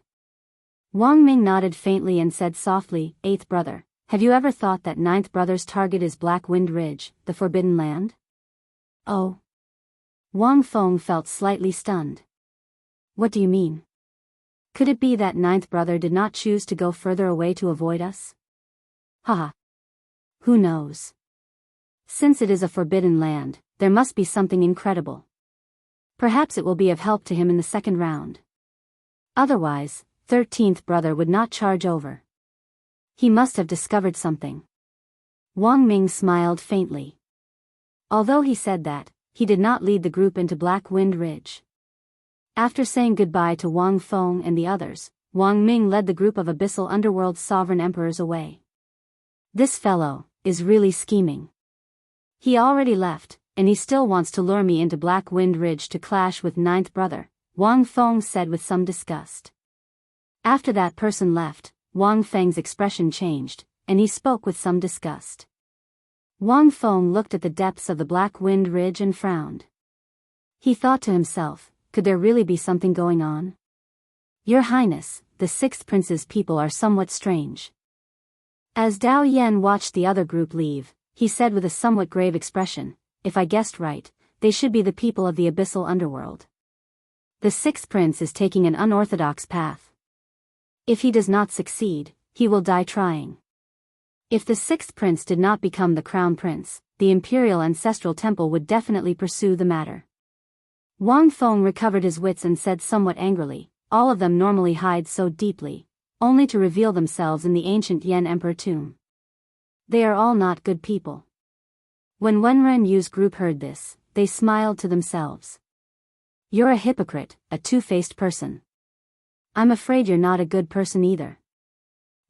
Wang Ming nodded faintly and said softly, 8th brother, have you ever thought that 9th brother's target is Black Wind Ridge, the Forbidden Land? Oh. Wang Feng felt slightly stunned. What do you mean? Could it be that 9th brother did not choose to go further away to avoid us? Haha. Who knows? Since it is a forbidden land, there must be something incredible. Perhaps it will be of help to him in the second round. Otherwise, 13th brother would not charge over. He must have discovered something. Wang Ming smiled faintly. Although he said that, he did not lead the group into Black Wind Ridge. After saying goodbye to Wang Feng and the others, Wang Ming led the group of Abyssal Underworld sovereign emperors away. This fellow is really scheming. He already left, and he still wants to lure me into Black Wind Ridge to clash with 9th brother, Wang Feng said with some disgust. After that person left, Wang Feng's expression changed, and he spoke with some disgust. Wang Feng looked at the depths of the Black Wind Ridge and frowned. He thought to himself, could there really be something going on? Your Highness, the 6th prince's people are somewhat strange. As Dao Yan watched the other group leave, he said with a somewhat grave expression, if I guessed right, they should be the people of the Abyssal Underworld. The 6th prince is taking an unorthodox path. If he does not succeed, he will die trying. If the 6th prince did not become the crown prince, the Imperial Ancestral Temple would definitely pursue the matter. Wang Feng recovered his wits and said somewhat angrily, all of them normally hide so deeply, only to reveal themselves in the ancient Yan Emperor tomb. They are all not good people. When Wenren Yu's group heard this, they smiled to themselves. You're a hypocrite, a two-faced person. I'm afraid you're not a good person either.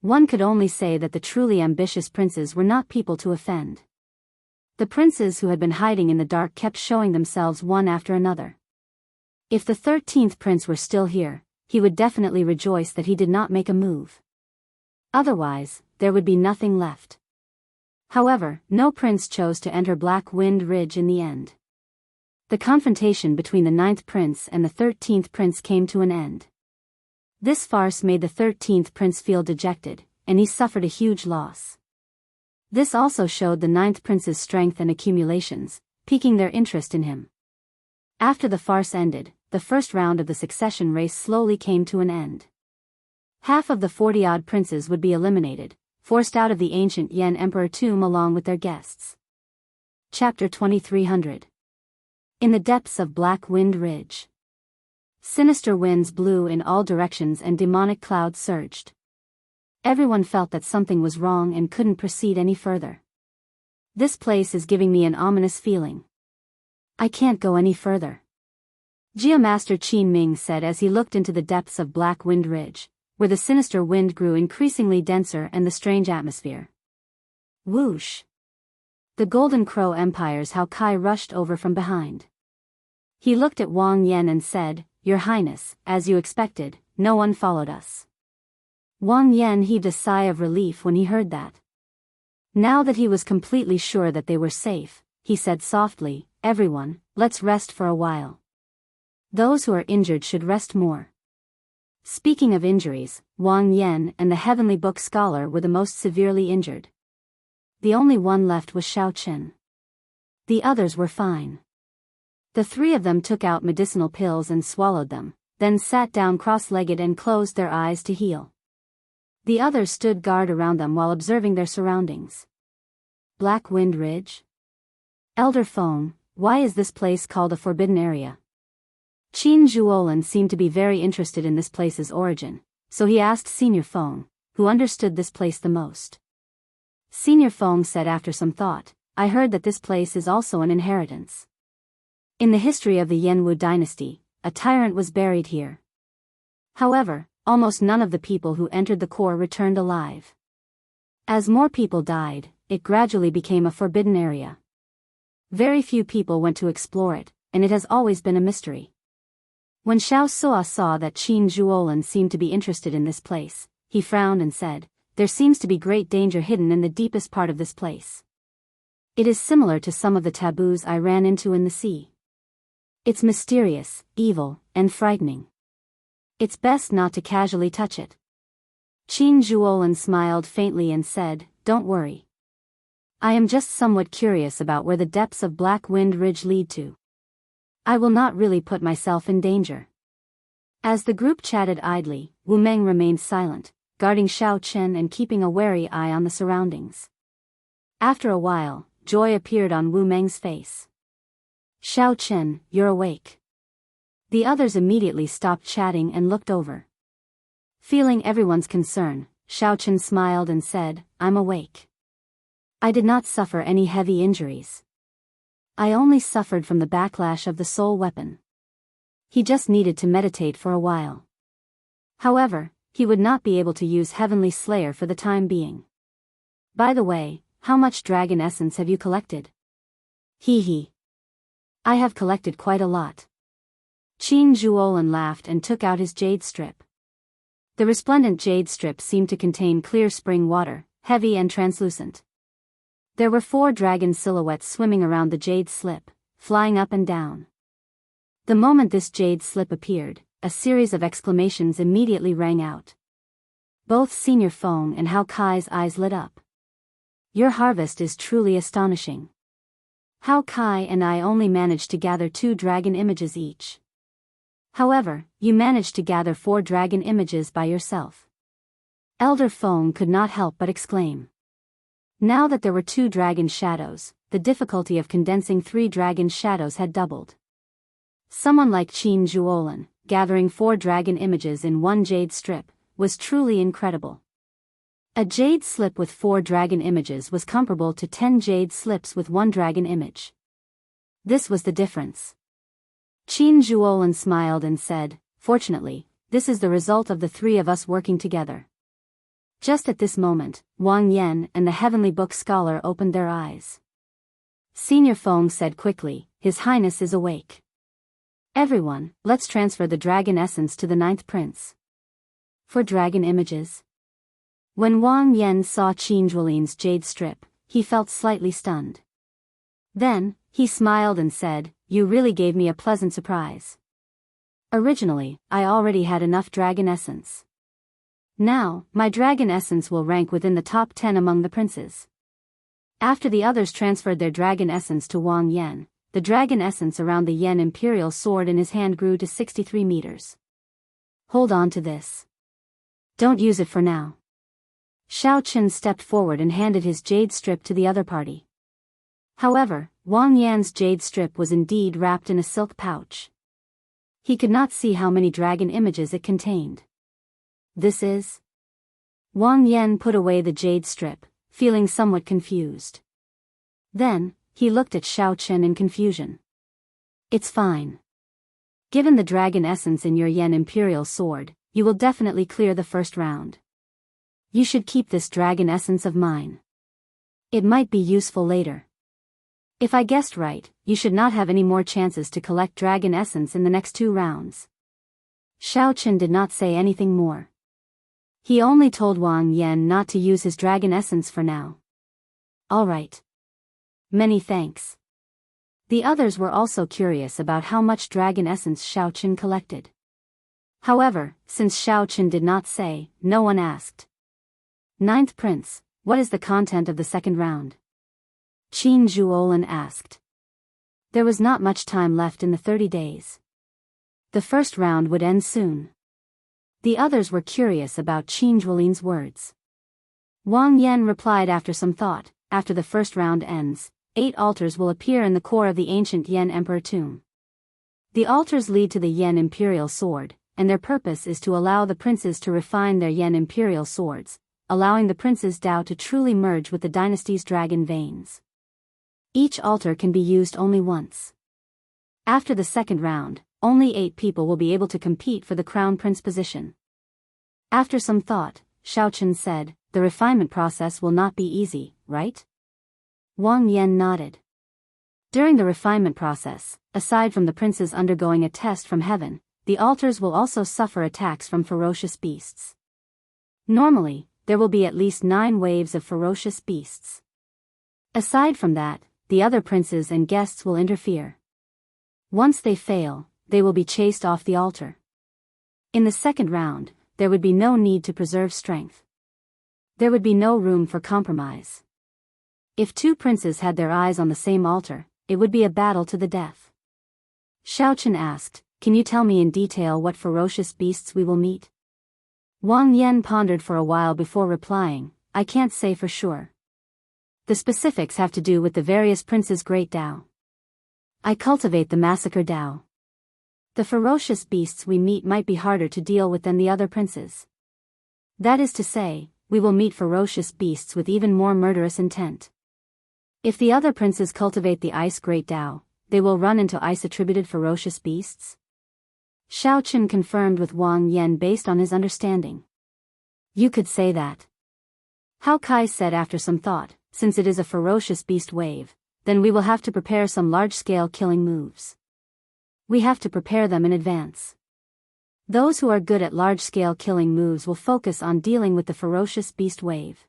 One could only say that the truly ambitious princes were not people to offend. The princes who had been hiding in the dark kept showing themselves one after another. If the 13th prince were still here, he would definitely rejoice that he did not make a move. Otherwise, there would be nothing left. However, no prince chose to enter Black Wind Ridge in the end. The confrontation between the 9th prince and the 13th prince came to an end. This farce made the 13th prince feel dejected, and he suffered a huge loss. This also showed the ninth prince's strength and accumulations, piquing their interest in him. After the farce ended, the first round of the succession race slowly came to an end. Half of the 40-odd princes would be eliminated, forced out of the ancient Yan Emperor tomb along with their guests. Chapter 2300. In the depths of Black Wind Ridge. Sinister winds blew in all directions and demonic clouds surged. Everyone felt that something was wrong and couldn't proceed any further. This place is giving me an ominous feeling. I can't go any further. Geomaster Qin Ming said as he looked into the depths of Black Wind Ridge, where the sinister wind grew increasingly denser and the strange atmosphere. Whoosh! The Golden Crow Empire's Hao Kai rushed over from behind. He looked at Wang Yan and said, "Your Highness, as you expected, no one followed us." Wang Yan heaved a sigh of relief when he heard that. Now that he was completely sure that they were safe, he said softly, "Everyone, let's rest for a while. Those who are injured should rest more." Speaking of injuries, Wang Yan and the Heavenly Book scholar were the most severely injured. The only one left was Xiao Chen. The others were fine. The three of them took out medicinal pills and swallowed them, then sat down cross-legged and closed their eyes to heal. The others stood guard around them while observing their surroundings. Black Wind Ridge? Elder Feng, why is this place called a forbidden area? Qin Zhuolin seemed to be very interested in this place's origin, so he asked Senior Feng, who understood this place the most. Senior Feng said after some thought, "I heard that this place is also an inheritance. In the history of the Yanwu dynasty, a tyrant was buried here. However, almost none of the people who entered the core returned alive. As more people died, it gradually became a forbidden area. Very few people went to explore it, and it has always been a mystery." When Xiao Suo saw that Qin Zhuolin seemed to be interested in this place, he frowned and said, "There seems to be great danger hidden in the deepest part of this place. It is similar to some of the taboos I ran into in the sea. It's mysterious, evil, and frightening. It's best not to casually touch it." Qin Zhuolin smiled faintly and said, "Don't worry. I am just somewhat curious about where the depths of Black Wind Ridge lead to. I will not really put myself in danger." As the group chatted idly, Wu Meng remained silent, guarding Xiao Chen and keeping a wary eye on the surroundings. After a while, joy appeared on Wu Meng's face. "Xiao Chen, you're awake." The others immediately stopped chatting and looked over. Feeling everyone's concern, Xiao Chen smiled and said, "I'm awake. I did not suffer any heavy injuries. I only suffered from the backlash of the soul weapon." He just needed to meditate for a while. However, he would not be able to use Heavenly Slayer for the time being. "By the way, how much dragon essence have you collected?" "Hee. I have collected quite a lot." Qin Zhuolin laughed and took out his jade strip. The resplendent jade strip seemed to contain clear spring water, heavy and translucent. There were 4 dragon silhouettes swimming around the jade slip, flying up and down. The moment this jade slip appeared, a series of exclamations immediately rang out. Both Senior Feng and Hao Kai's eyes lit up. "Your harvest is truly astonishing. Hao Kai and I only managed to gather 2 dragon images each. However, you managed to gather 4 dragon images by yourself." Elder Feng could not help but exclaim. Now that there were 2 dragon shadows, the difficulty of condensing 3 dragon shadows had doubled. Someone like Qin Zhuolin, gathering 4 dragon images in 1 jade strip, was truly incredible. A jade slip with 4 dragon images was comparable to 10 jade slips with 1 dragon image. This was the difference. Qin Zhuolin smiled and said, "Fortunately, this is the result of the 3 of us working together." Just at this moment, Wang Yan and the Heavenly Book scholar opened their eyes. Senior Feng said quickly, "His Highness is awake. Everyone, let's transfer the dragon essence to the 9th prince." "For dragon images?" When Wang Yan saw Qin Zhuolin's jade strip, he felt slightly stunned. Then, he smiled and said, "You really gave me a pleasant surprise. Originally, I already had enough dragon essence. Now, my dragon essence will rank within the top 10 among the princes." After the others transferred their dragon essence to Wang Yan, the dragon essence around the Yan Imperial sword in his hand grew to 63 meters. Hold on to this. Don't use it for now. Xiao Chen stepped forward and handed his jade strip to the other party. However, Wang Yan's jade strip was indeed wrapped in a silk pouch. He could not see how many dragon images it contained. This is... Wang Yan put away the jade strip, feeling somewhat confused. Then, he looked at Xiao Chen in confusion. It's fine. Given the dragon essence in your Yan Imperial sword, you will definitely clear the first round. You should keep this dragon essence of mine. It might be useful later. If I guessed right, you should not have any more chances to collect dragon essence in the next 2 rounds. Xiao Chen did not say anything more. He only told Wang Yan not to use his dragon essence for now. All right. Many thanks. The others were also curious about how much dragon essence Xiao Chen collected. However, since Xiao Chen did not say, no one asked. Ninth Prince, what is the content of the second round? Qin Zhuolin asked. There was not much time left in the 30 days. The first round would end soon. The others were curious about Qin Zhuolin's words. Wang Yan replied after some thought, after the first round ends, 8 altars will appear in the core of the ancient Yan Emperor tomb. The altars lead to the Yan Imperial sword, and their purpose is to allow the princes to refine their Yan Imperial swords, allowing the prince's Dao to truly merge with the dynasty's dragon veins. Each altar can be used only once. After the second round, only 8 people will be able to compete for the crown prince position. After some thought, Xiao Chen said, the refinement process will not be easy, right? Wang Yan nodded. During the refinement process, aside from the princes undergoing a test from heaven, the altars will also suffer attacks from ferocious beasts. Normally, there will be at least 9 waves of ferocious beasts. Aside from that, the other princes and guests will interfere. Once they fail, they will be chased off the altar. In the second round, there would be no need to preserve strength. There would be no room for compromise. If 2 princes had their eyes on the same altar, it would be a battle to the death. Xiao Chen asked, can you tell me in detail what ferocious beasts we will meet? Wang Yan pondered for a while before replying, I can't say for sure. The specifics have to do with the various princes' great Dao. I cultivate the massacre Dao. The ferocious beasts we meet might be harder to deal with than the other princes. That is to say, we will meet ferocious beasts with even more murderous intent. If the other princes cultivate the ice great Dao, they will run into ice-attributed ferocious beasts? Xiao Chen confirmed with Wang Yan based on his understanding. You could say that. Hao Kai said after some thought, since it is a ferocious beast wave, then we will have to prepare some large-scale killing moves. We have to prepare them in advance. Those who are good at large-scale killing moves will focus on dealing with the ferocious beast wave.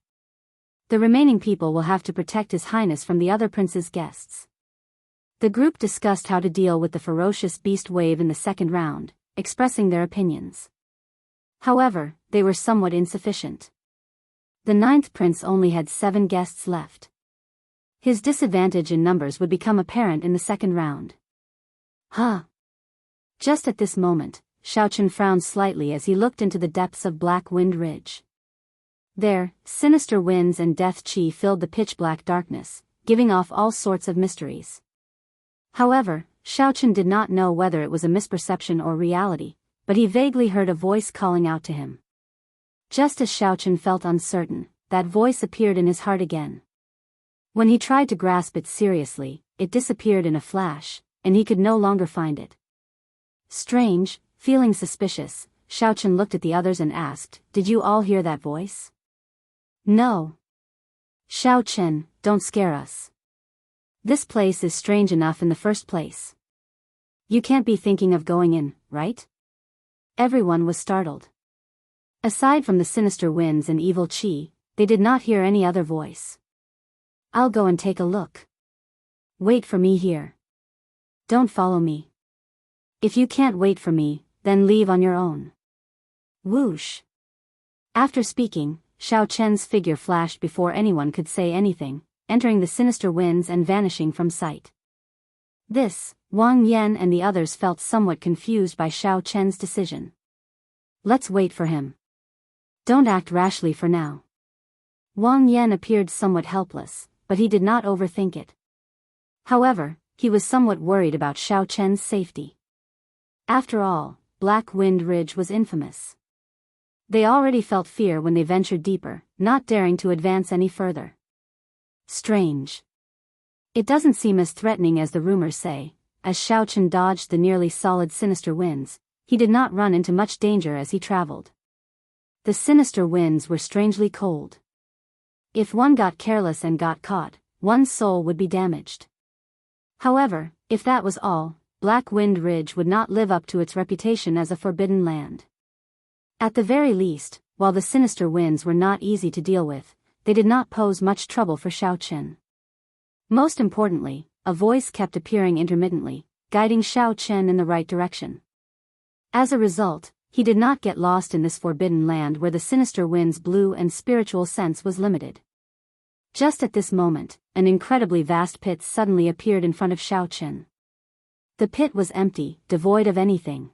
The remaining people will have to protect His Highness from the other prince's guests. The group discussed how to deal with the ferocious beast wave in the second round, expressing their opinions. However, they were somewhat insufficient. The 9th prince only had 7 guests left. His disadvantage in numbers would become apparent in the second round. Huh. Just at this moment, Xiao Chen frowned slightly as he looked into the depths of Black Wind Ridge. There, sinister winds and death chi filled the pitch-black darkness, giving off all sorts of mysteries. However, Xiao Chen did not know whether it was a misperception or reality, but he vaguely heard a voice calling out to him. Just as Xiao Chen felt uncertain, that voice appeared in his heart again. When he tried to grasp it seriously, it disappeared in a flash, and he could no longer find it. Strange, feeling suspicious, Xiao Chen looked at the others and asked, did you all hear that voice? No. Xiao Chen, don't scare us. This place is strange enough in the first place. You can't be thinking of going in, right? Everyone was startled. Aside from the sinister winds and evil chi, they did not hear any other voice. I'll go and take a look. Wait for me here. Don't follow me. If you can't wait for me, then leave on your own. Whoosh. After speaking, Xiao Chen's figure flashed before anyone could say anything, entering the sinister winds and vanishing from sight. This, Wang Yan and the others felt somewhat confused by Xiao Chen's decision. Let's wait for him. Don't act rashly for now. Wang Yan appeared somewhat helpless, but he did not overthink it. However, he was somewhat worried about Xiao Chen's safety. After all, Black Wind Ridge was infamous. They already felt fear when they ventured deeper, not daring to advance any further. Strange. It doesn't seem as threatening as the rumors say. As Xiao Chen dodged the nearly solid sinister winds, he did not run into much danger as he traveled. The sinister winds were strangely cold. If one got careless and got caught, one's soul would be damaged. However, if that was all, Black Wind Ridge would not live up to its reputation as a forbidden land. At the very least, while the sinister winds were not easy to deal with, they did not pose much trouble for Xiao Chen. Most importantly, a voice kept appearing intermittently, guiding Xiao Chen in the right direction. As a result, he did not get lost in this forbidden land where the sinister winds blew and spiritual sense was limited. Just at this moment, an incredibly vast pit suddenly appeared in front of Xiao Chen. The pit was empty, devoid of anything.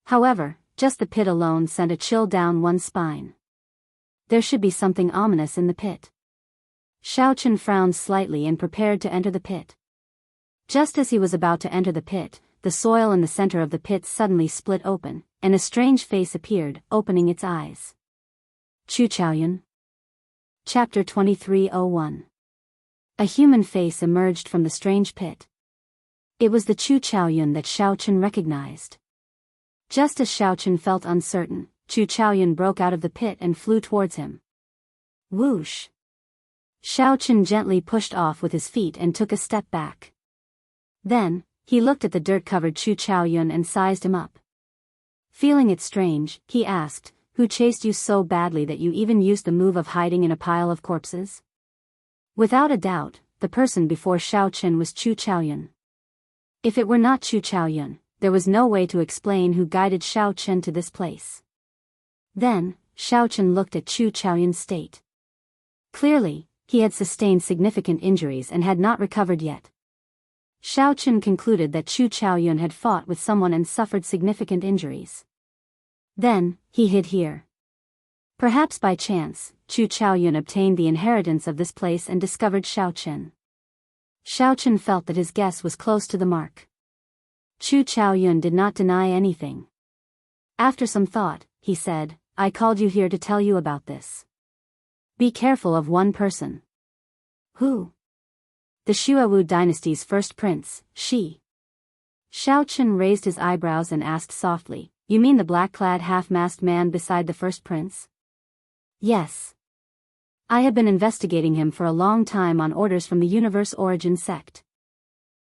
However, just the pit alone sent a chill down one's spine. There should be something ominous in the pit. Xiao Chen frowned slightly and prepared to enter the pit. Just as he was about to enter the pit, the soil in the center of the pit suddenly split open, and a strange face appeared, opening its eyes. Chu Chaoyun. Chapter 2301. A human face emerged from the strange pit. It was the Chu Chaoyun that Xiao Chen recognized. Just as Xiao Chen felt uncertain, Chu Chaoyun broke out of the pit and flew towards him. Whoosh! Xiao Chen gently pushed off with his feet and took a step back. Then, he looked at the dirt-covered Chu Chaoyun and sized him up. Feeling it strange, he asked, "Who chased you so badly that you even used the move of hiding in a pile of corpses?" Without a doubt, the person before Xiao Chen was Chu Chaoyun. If it were not Chu Chaoyun, there was no way to explain who guided Xiao Chen to this place. Then, Xiao Chen looked at Chu Chaoyun's state. Clearly, he had sustained significant injuries and had not recovered yet. Xiao Chen concluded that Chu Chaoyun had fought with someone and suffered significant injuries. Then, he hid here. Perhaps by chance, Chu Chaoyun obtained the inheritance of this place and discovered Xiao Chen. Xiao Chen felt that his guess was close to the mark. Chu Chaoyun did not deny anything. After some thought, he said, "I called you here to tell you about this. Be careful of one person." Who? The Xuewu dynasty's first prince, Shi. Xiao Chen raised his eyebrows and asked softly, "You mean the black-clad half-masked man beside the first prince?" "Yes. I have been investigating him for a long time on orders from the Universe Origin sect.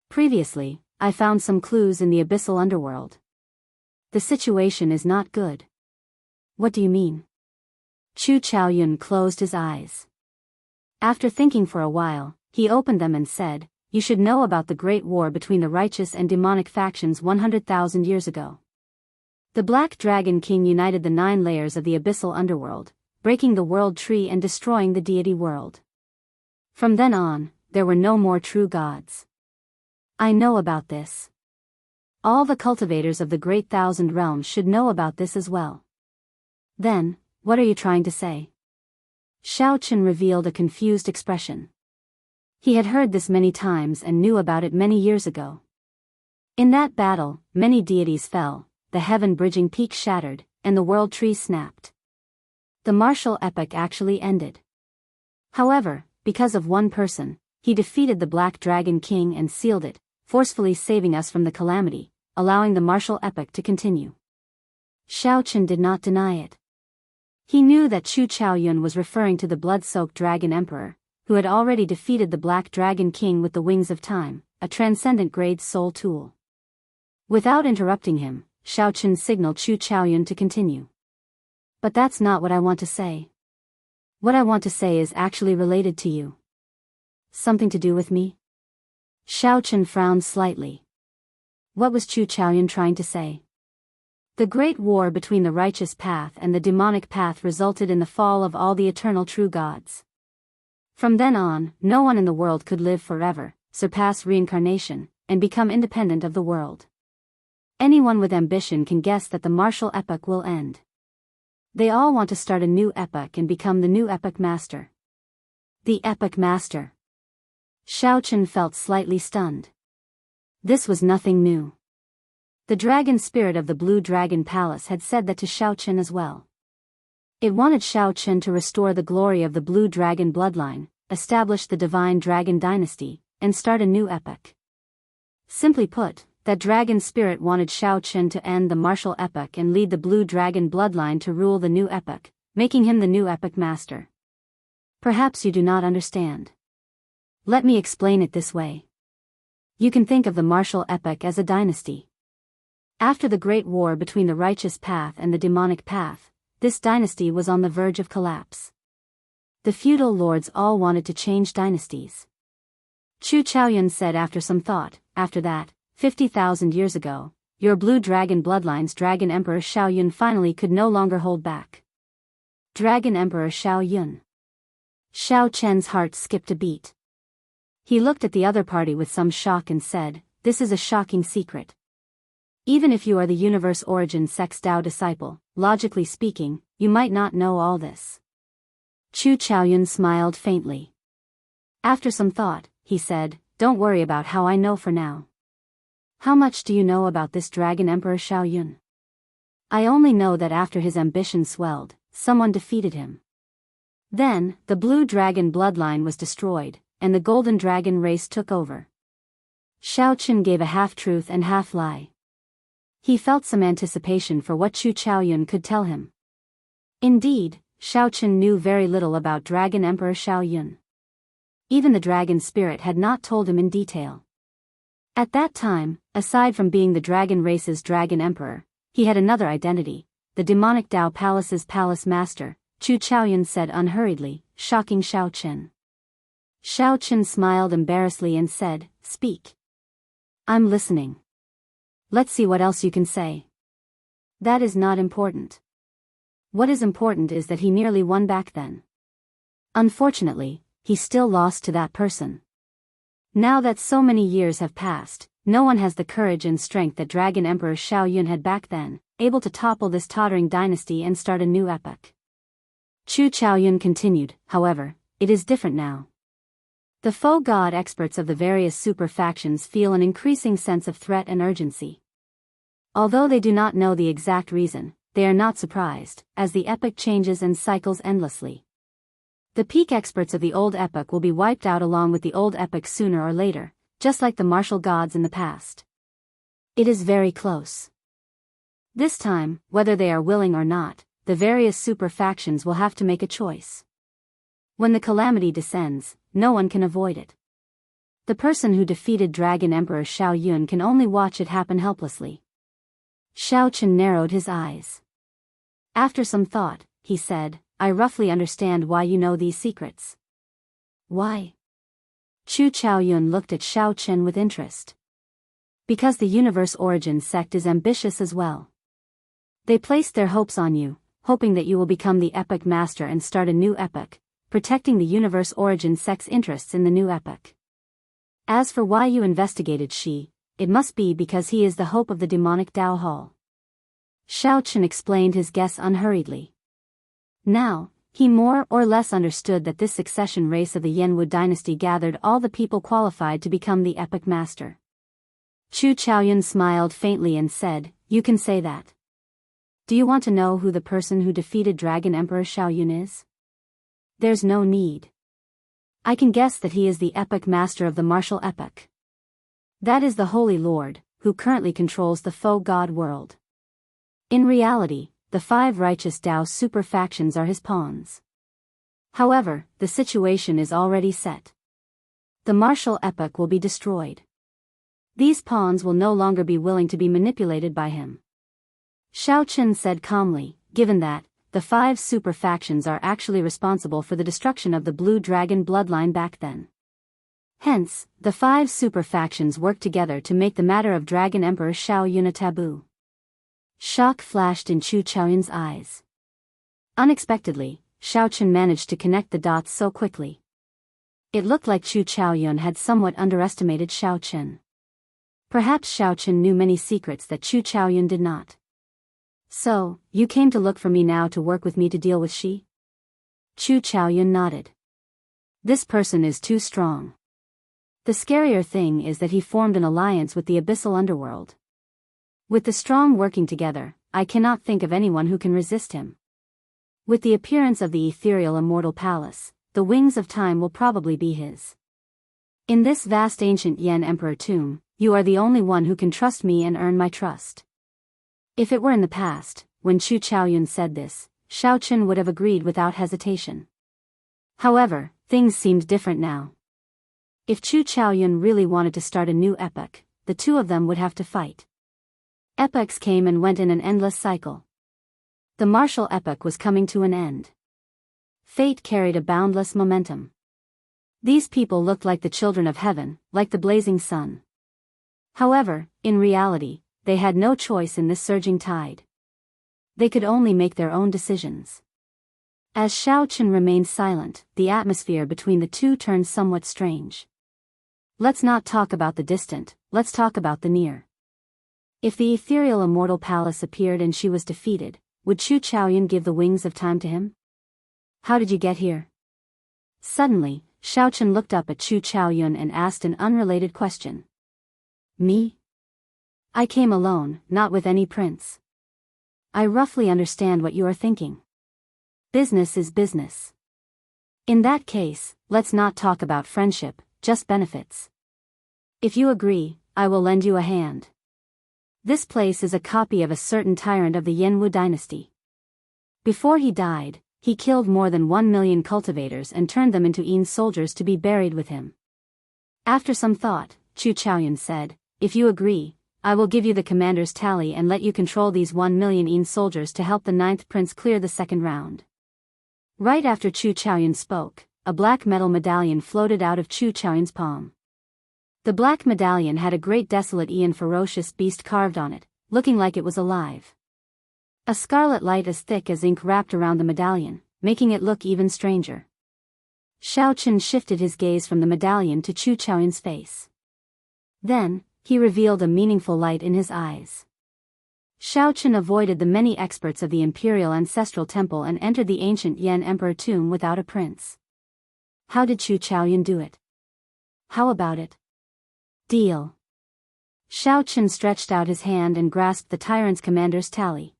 Previously, I found some clues in the abyssal underworld. The situation is not good." "What do you mean?" Chu Chaoyun closed his eyes. After thinking for a while, he opened them and said, "You should know about the great war between the righteous and demonic factions 100,000 years ago. The Black Dragon King united the 9 layers of the abyssal underworld, breaking the world tree and destroying the deity world. From then on, there were no more true gods. I know about this. All the cultivators of the Great Thousand Realms should know about this as well." "Then, what are you trying to say?" Xiao Chen revealed a confused expression. He had heard this many times and knew about it many years ago. In that battle, many deities fell, the heaven-bridging peak shattered, and the world tree snapped. The martial epic actually ended. However, because of one person, he defeated the Black Dragon King and sealed it, forcefully saving us from the calamity, allowing the martial epic to continue. Xiao Chen did not deny it. He knew that Chu Chaoyun was referring to the blood-soaked Dragon Emperor, who had already defeated the Black Dragon King with the Wings of Time, a transcendent grade soul tool. Without interrupting him, Xiao Chen signaled Chu Chaoyun to continue. "But that's not what I want to say. What I want to say is actually related to you." "Something to do with me?" Xiao Chen frowned slightly. What was Chu Chaoyun trying to say? The great war between the righteous path and the demonic path resulted in the fall of all the eternal true gods. From then on, no one in the world could live forever, surpass reincarnation, and become independent of the world. Anyone with ambition can guess that the martial epoch will end. They all want to start a new epoch and become the new epoch master. The epoch master. Xiao Chen felt slightly stunned. This was nothing new. The dragon spirit of the Blue Dragon Palace had said that to Xiao Chen as well. It wanted Xiao Chen to restore the glory of the Blue Dragon bloodline, establish the divine dragon dynasty, and start a new epoch. Simply put, that dragon spirit wanted Xiao Chen to end the martial epoch and lead the Blue Dragon bloodline to rule the new epoch, making him the new epoch master. Perhaps you do not understand. Let me explain it this way. You can think of the martial epoch as a dynasty. After the great war between the righteous path and the demonic path, this dynasty was on the verge of collapse. The feudal lords all wanted to change dynasties. Chu Chaoyun said after some thought, after that, 50,000 years ago, your Blue Dragon bloodline's Dragon Emperor Xiao Yun finally could no longer hold back. Dragon Emperor Xiao Yun. Xiao Chen's heart skipped a beat. He looked at the other party with some shock and said, "This is a shocking secret. Even if you are the Universe Origin Sect's Dao disciple, logically speaking, you might not know all this." Chu Chaoyun smiled faintly. After some thought, he said, "Don't worry about how I know for now. How much do you know about this Dragon Emperor Xiao Yun?" "I only know that after his ambition swelled, someone defeated him. Then, the Blue Dragon bloodline was destroyed, and the Golden Dragon race took over." Xiao Chen gave a half-truth and half-lie. He felt some anticipation for what Chu Chaoyun could tell him. Indeed, Xiao Chen knew very little about Dragon Emperor Xiao Yun. Even the dragon spirit had not told him in detail. At that time, aside from being the dragon race's Dragon Emperor, he had another identity, the demonic Dao Palace's Palace Master, Chu Chaoyun said unhurriedly, shocking Xiao Chen. Xiao Chen smiled embarrassedly and said, "Speak. I'm listening. Let's see what else you can say." "That is not important. What is important is that he nearly won back then. Unfortunately, he still lost to that person. Now that so many years have passed, no one has the courage and strength that Dragon Emperor Xiao Yun had back then, able to topple this tottering dynasty and start a new epoch." Chu Chaoyun continued, "However, it is different now. The foe god experts of the various super factions feel an increasing sense of threat and urgency. Although they do not know the exact reason, they are not surprised, as the epoch changes and cycles endlessly. The peak experts of the old epoch will be wiped out along with the old epoch sooner or later, just like the martial gods in the past. It is very close. This time, whether they are willing or not, the various super factions will have to make a choice. When the calamity descends, no one can avoid it. The person who defeated Dragon Emperor Xiao Yun can only watch it happen helplessly." Xiao Chen narrowed his eyes. After some thought, he said, "I roughly understand why you know these secrets." "Why?" Chu Chaoyun looked at Xiao Chen with interest. "Because the Universe Origin Sect is ambitious as well. They placed their hopes on you, hoping that you will become the epoch master and start a new epoch, protecting the Universe Origin Sect's interests in the new epoch. As for why you investigated Shi, it must be because he is the hope of the demonic Dao Hall." Xiao Chen explained his guess unhurriedly. Now, he more or less understood that this succession race of the Yanwu dynasty gathered all the people qualified to become the epoch master. Chu Chaoyun smiled faintly and said, "You can say that. Do you want to know who the person who defeated Dragon Emperor Xiao Yun is?" "There's no need. I can guess that he is the epoch master of the martial epoch. That is the Holy Lord, who currently controls the foe god world. In reality, the 5 righteous Dao super factions are his pawns. However, the situation is already set. The martial epoch will be destroyed. These pawns will no longer be willing to be manipulated by him." Xiao Chen said calmly, "Given that, the 5 super factions are actually responsible for the destruction of the Blue Dragon bloodline back then. Hence, the 5 super factions work together to make the matter of Dragon Emperor Xiao Yun a taboo." Shock flashed in Chu Chaoyun's eyes. Unexpectedly, Xiao Chen managed to connect the dots so quickly. It looked like Chu Chaoyun had somewhat underestimated Xiaochen. Perhaps Xiaochen knew many secrets that Chu Chaoyun did not. So, you came to look for me now to work with me to deal with she? Chu Chaoyun nodded. This person is too strong. The scarier thing is that he formed an alliance with the abyssal underworld. With the strong working together, I cannot think of anyone who can resist him. With the appearance of the ethereal immortal palace, the wings of time will probably be his. In this vast ancient Yan Emperor tomb, you are the only one who can trust me and earn my trust. If it were in the past, when Chu Chaoyun said this, Xiaochen would have agreed without hesitation. However, things seemed different now. If Chu Chaoyun really wanted to start a new epoch, the two of them would have to fight. Epochs came and went in an endless cycle. The martial epoch was coming to an end. Fate carried a boundless momentum. These people looked like the children of heaven, like the blazing sun. However, in reality, they had no choice in this surging tide. They could only make their own decisions. As Xiaochen remained silent, the atmosphere between the two turned somewhat strange. Let's not talk about the distant, let's talk about the near. If the ethereal immortal palace appeared and she was defeated, would Chu Chaoyun give the wings of time to him? How did you get here? Suddenly, Xiaochen looked up at Chu Chaoyun and asked an unrelated question. Me? I came alone, not with any prince. I roughly understand what you are thinking. Business is business. In that case, let's not talk about friendship, just benefits. If you agree, I will lend you a hand. This place is a copy of a certain tyrant of the Yanwu dynasty. Before he died, he killed more than 1 million cultivators and turned them into Yin soldiers to be buried with him. After some thought, Chu Chaoyun said, if you agree, I will give you the commander's tally and let you control these 1 million Yin soldiers to help the 9th prince clear the second round. Right after Chu Chaoyun spoke, a black metal medallion floated out of Chu Chaoyun's palm. The black medallion had a great desolate Yin ferocious beast carved on it, looking like it was alive. A scarlet light as thick as ink wrapped around the medallion, making it look even stranger. Xiaochen shifted his gaze from the medallion to Chu Chaoyun's face. Then, he revealed a meaningful light in his eyes. Xiaochen avoided the many experts of the imperial ancestral temple and entered the ancient Yan Emperor tomb without a prince. How did Chu Chaoyun do it? How about it? Deal. Xiaochen stretched out his hand and grasped the tyrant's commander's tally.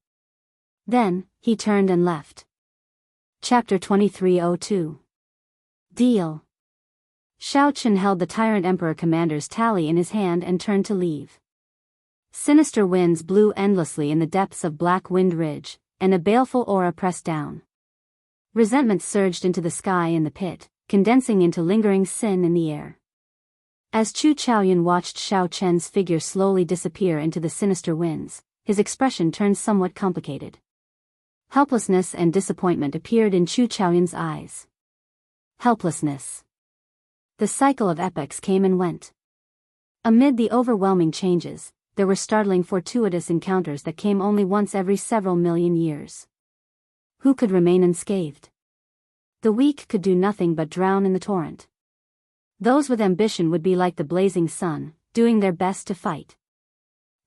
Then, he turned and left. Chapter 2302. Deal. Xiaochen held the tyrant emperor commander's tally in his hand and turned to leave. Sinister winds blew endlessly in the depths of Black Wind Ridge, and a baleful aura pressed down. Resentment surged into the sky in the pit, condensing into lingering sin in the air. As Chu Chaoyun watched Xiaochen's figure slowly disappear into the sinister winds, his expression turned somewhat complicated. Helplessness and disappointment appeared in Chu Chaoyun's eyes. Helplessness. The cycle of epochs came and went. Amid the overwhelming changes, there were startling fortuitous encounters that came only once every several million years. Who could remain unscathed? The weak could do nothing but drown in the torrent. Those with ambition would be like the blazing sun, doing their best to fight.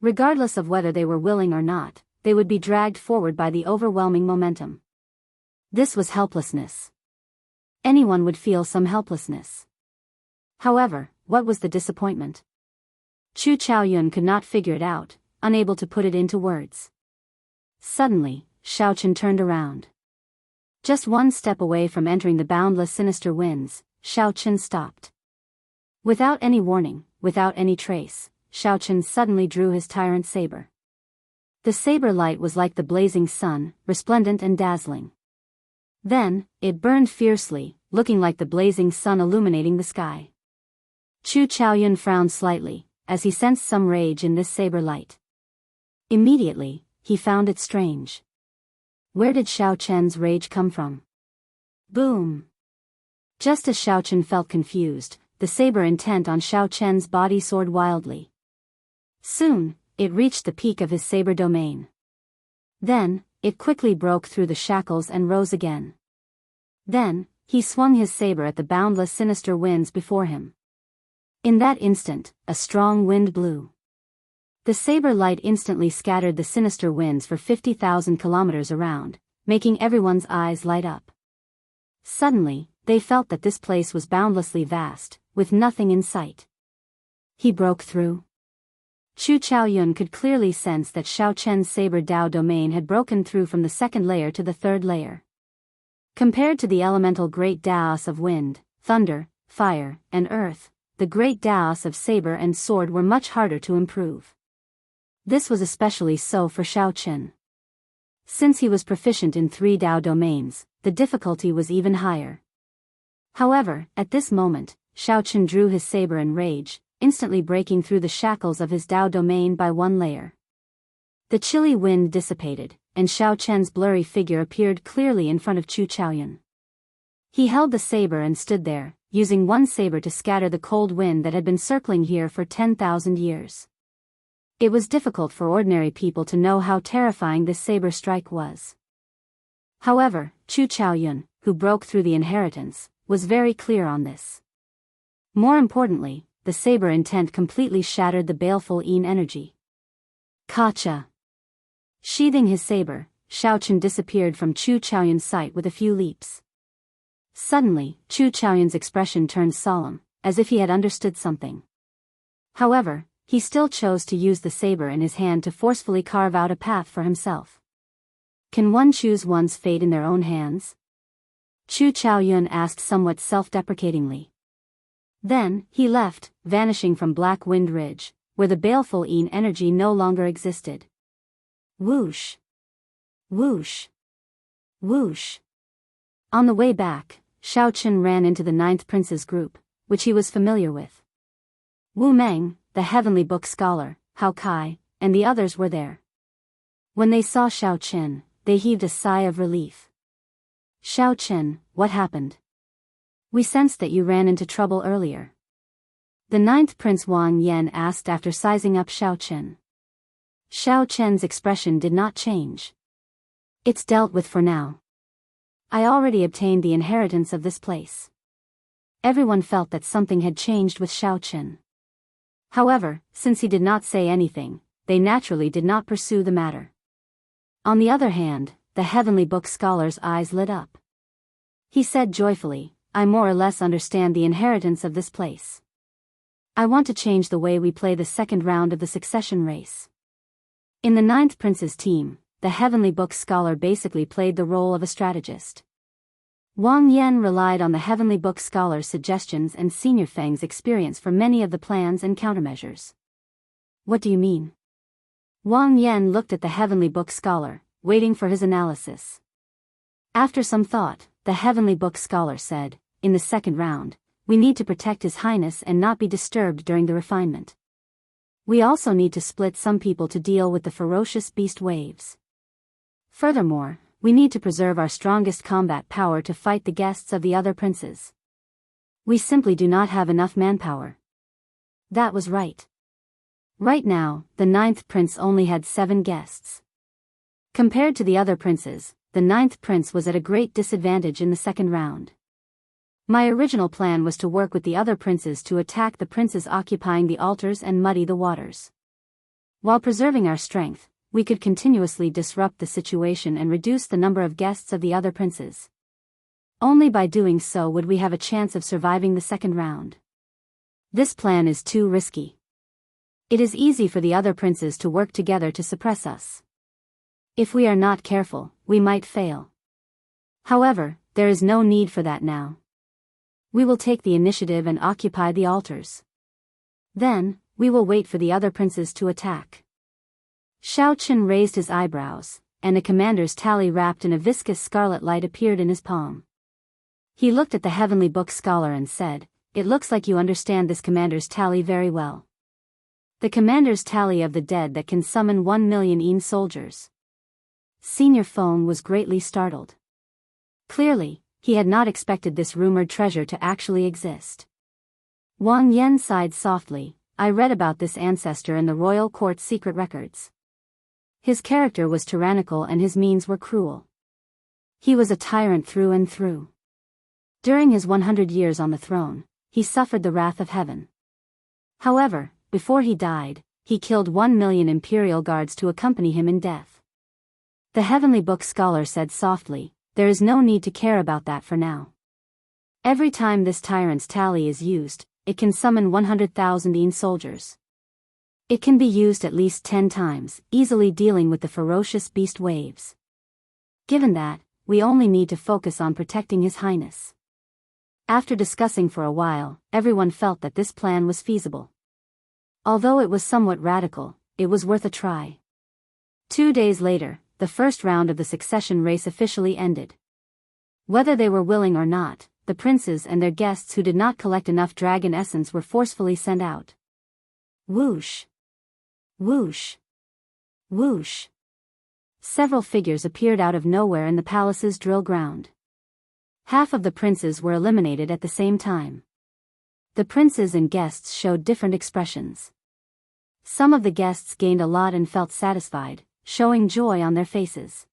Regardless of whether they were willing or not, they would be dragged forward by the overwhelming momentum. This was helplessness. Anyone would feel some helplessness. However, what was the disappointment? Chu Chaoyun could not figure it out, unable to put it into words. Suddenly, Xiaochen turned around. Just one step away from entering the boundless sinister winds, Xiaochen stopped. Without any warning, without any trace, Xiaochen suddenly drew his tyrant saber. The saber light was like the blazing sun, resplendent and dazzling. Then, it burned fiercely, looking like the blazing sun illuminating the sky. Chu Chaoyun frowned slightly, as he sensed some rage in this saber light. Immediately, he found it strange. Where did Xiaochen's rage come from? Boom! Just as Xiaochen felt confused, the saber intent on Xiaochen's body soared wildly. Soon, it reached the peak of his saber domain. Then, it quickly broke through the shackles and rose again. Then, he swung his saber at the boundless sinister winds before him. In that instant, a strong wind blew. The saber light instantly scattered the sinister winds for 50,000 kilometers around, making everyone's eyes light up. Suddenly, they felt that this place was boundlessly vast, with nothing in sight. He broke through. Chu Chaoyun could clearly sense that Xiao Chen's saber Dao domain had broken through from the second layer to the third layer. Compared to the elemental great Daos of wind, thunder, fire, and earth, the great Daos of saber and sword were much harder to improve. This was especially so for Xiao Chen. Since he was proficient in 3 Dao domains, the difficulty was even higher. However, at this moment, Xiao Chen drew his saber in rage, instantly breaking through the shackles of his Dao domain by 1 layer. The chilly wind dissipated, and Xiao Chen's blurry figure appeared clearly in front of Chu Chaoyun. He held the saber and stood there, using one saber to scatter the cold wind that had been circling here for 10,000 years. It was difficult for ordinary people to know how terrifying this saber strike was. However, Chu Chaoyun, who broke through the inheritance, was very clear on this. More importantly, the saber intent completely shattered the baleful Yin energy. Kacha! Sheathing his saber, Xiao Chen disappeared from Chu Chaoyun's sight with a few leaps. Suddenly, Chu Chaoyun's expression turned solemn, as if he had understood something. However, he still chose to use the saber in his hand to forcefully carve out a path for himself. Can one choose one's fate in their own hands? Chu Chaoyun asked somewhat self-deprecatingly. Then, he left, vanishing from Black Wind Ridge, where the baleful Yin energy no longer existed. Whoosh! Whoosh! Whoosh! On the way back, Xiao Chen ran into the 9th Prince's group, which he was familiar with. Wu Meng, the Heavenly Book scholar, Hao Kai, and the others were there. When they saw Xiao Chen, they heaved a sigh of relief. Xiao Chen, what happened? We sensed that you ran into trouble earlier. The 9th Prince Wang Yan asked after sizing up Xiao Chen. Xiao Chen's expression did not change. It's dealt with for now. I already obtained the inheritance of this place. Everyone felt that something had changed with Xiao Chen. However, since he did not say anything, they naturally did not pursue the matter. On the other hand, the Heavenly Book scholar's eyes lit up. He said joyfully, I more or less understand the inheritance of this place. I want to change the way we play the second round of the succession race. In the 9th Prince's team, the Heavenly Book scholar basically played the role of a strategist. Wang Yan relied on the Heavenly Book scholar's suggestions and Senior Feng's experience for many of the plans and countermeasures. What do you mean? Wang Yan looked at the Heavenly Book scholar, waiting for his analysis. After some thought, the Heavenly Book scholar said, in the second round, we need to protect His Highness and not be disturbed during the refinement. We also need to split some people to deal with the ferocious beast waves. Furthermore, we need to preserve our strongest combat power to fight the guests of the other princes. We simply do not have enough manpower. That was right. Right now, the 9th Prince only had 7 guests. Compared to the other princes, the 9th Prince was at a great disadvantage in the second round. My original plan was to work with the other princes to attack the princes occupying the altars and muddy the waters. While preserving our strength, we could continuously disrupt the situation and reduce the number of guests of the other princes. Only by doing so would we have a chance of surviving the second round. This plan is too risky. It is easy for the other princes to work together to suppress us. If we are not careful, we might fail. However, there is no need for that now. We will take the initiative and occupy the altars. Then, we will wait for the other princes to attack. Xiao Chen raised his eyebrows, and a commander's tally wrapped in a viscous scarlet light appeared in his palm. He looked at the Heavenly Book scholar and said, It looks like you understand this commander's tally very well. The commander's tally of the dead that can summon 1 million Yin soldiers. Senior Feng was greatly startled. Clearly, he had not expected this rumored treasure to actually exist. Wang Yan sighed softly, I read about this ancestor in the royal court's secret records. His character was tyrannical and his means were cruel. He was a tyrant through and through. During his 100 years on the throne, he suffered the wrath of heaven. However, before he died, he killed 1 million imperial guards to accompany him in death. The heavenly book scholar said softly, "There is no need to care about that for now. Every time this tyrant's tally is used, it can summon 100,000 soldiers. It can be used at least 10 times, easily dealing with the ferocious beast waves. Given that, we only need to focus on protecting His Highness." After discussing for a while, everyone felt that this plan was feasible. Although it was somewhat radical, it was worth a try. 2 days later, the first round of the succession race officially ended. Whether they were willing or not, the princes and their guests who did not collect enough dragon essence were forcefully sent out. Whoosh! Whoosh! Whoosh! Several figures appeared out of nowhere in the palace's drill ground. Half of the princes were eliminated at the same time. The princes and guests showed different expressions. Some of the guests gained a lot and felt satisfied, showing joy on their faces.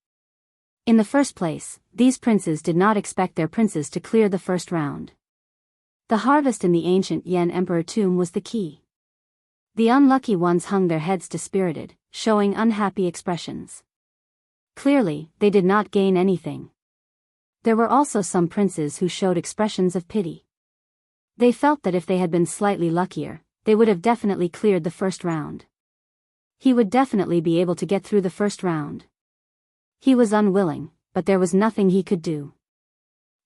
In the first place, these princes did not expect their princes to clear the first round. The harvest in the ancient Yan Emperor tomb was the key. The unlucky ones hung their heads dispirited, showing unhappy expressions. Clearly, they did not gain anything. There were also some princes who showed expressions of pity. They felt that if they had been slightly luckier, they would have definitely cleared the first round. He would definitely be able to get through the first round. He was unwilling, but there was nothing he could do.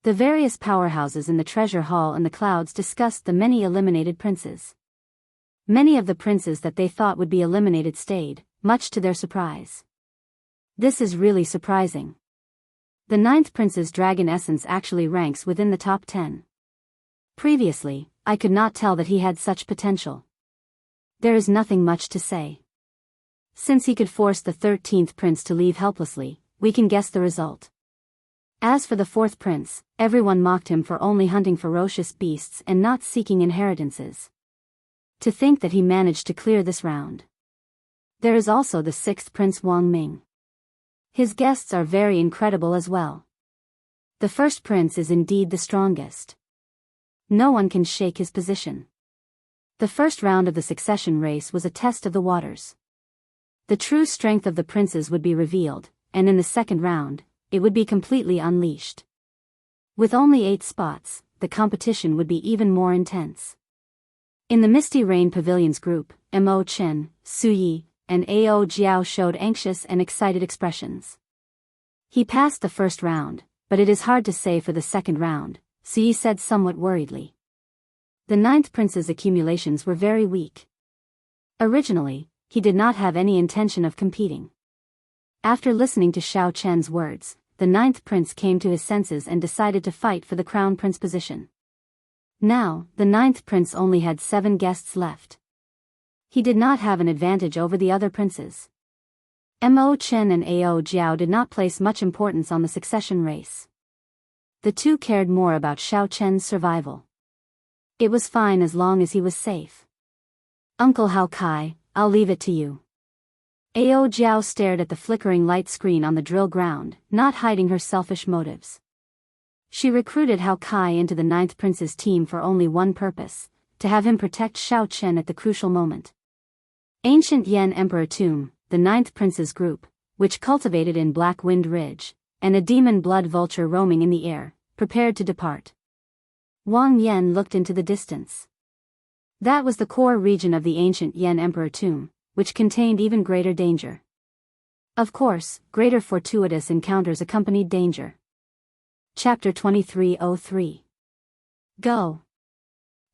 The various powerhouses in the treasure hall and the clouds discussed the many eliminated princes. Many of the princes that they thought would be eliminated stayed, much to their surprise. This is really surprising. The 9th prince's dragon essence actually ranks within the top 10. Previously, I could not tell that he had such potential. There is nothing much to say. Since he could force the 13th prince to leave helplessly, we can guess the result. As for the 4th prince, everyone mocked him for only hunting ferocious beasts and not seeking inheritances. To think that he managed to clear this round. There is also the 6th prince Wang Ming. His guests are very incredible as well. The first prince is indeed the strongest. No one can shake his position. The first round of the succession race was a test of the waters. The true strength of the princes would be revealed, and in the second round, it would be completely unleashed. With only 8 spots, the competition would be even more intense. In the Misty Rain Pavilion's group, Mo Chen, Su Yi, and Ao Jiao showed anxious and excited expressions. He passed the first round, but it is hard to say for the second round, Su Yi said somewhat worriedly. The 9th prince's accumulations were very weak. Originally, he did not have any intention of competing. After listening to Xiao Chen's words, the 9th prince came to his senses and decided to fight for the crown prince position. Now, the 9th prince only had 7 guests left. He did not have an advantage over the other princes. Mo Chen and Ao Jiao did not place much importance on the succession race. The two cared more about Xiao Chen's survival. It was fine as long as he was safe. "Uncle Hao Kai, I'll leave it to you." Ao Jiao stared at the flickering light screen on the drill ground, not hiding her selfish motives. She recruited Hao Kai into the 9th prince's team for only one purpose, to have him protect Xiao Chen at the crucial moment. Ancient Yan Emperor Tomb, the 9th prince's group, which cultivated in Black Wind Ridge, and a demon blood vulture roaming in the air, prepared to depart. Wang Yan looked into the distance. That was the core region of the ancient Yan Emperor Tomb, which contained even greater danger. Of course, greater fortuitous encounters accompanied danger. Chapter 2303. Go.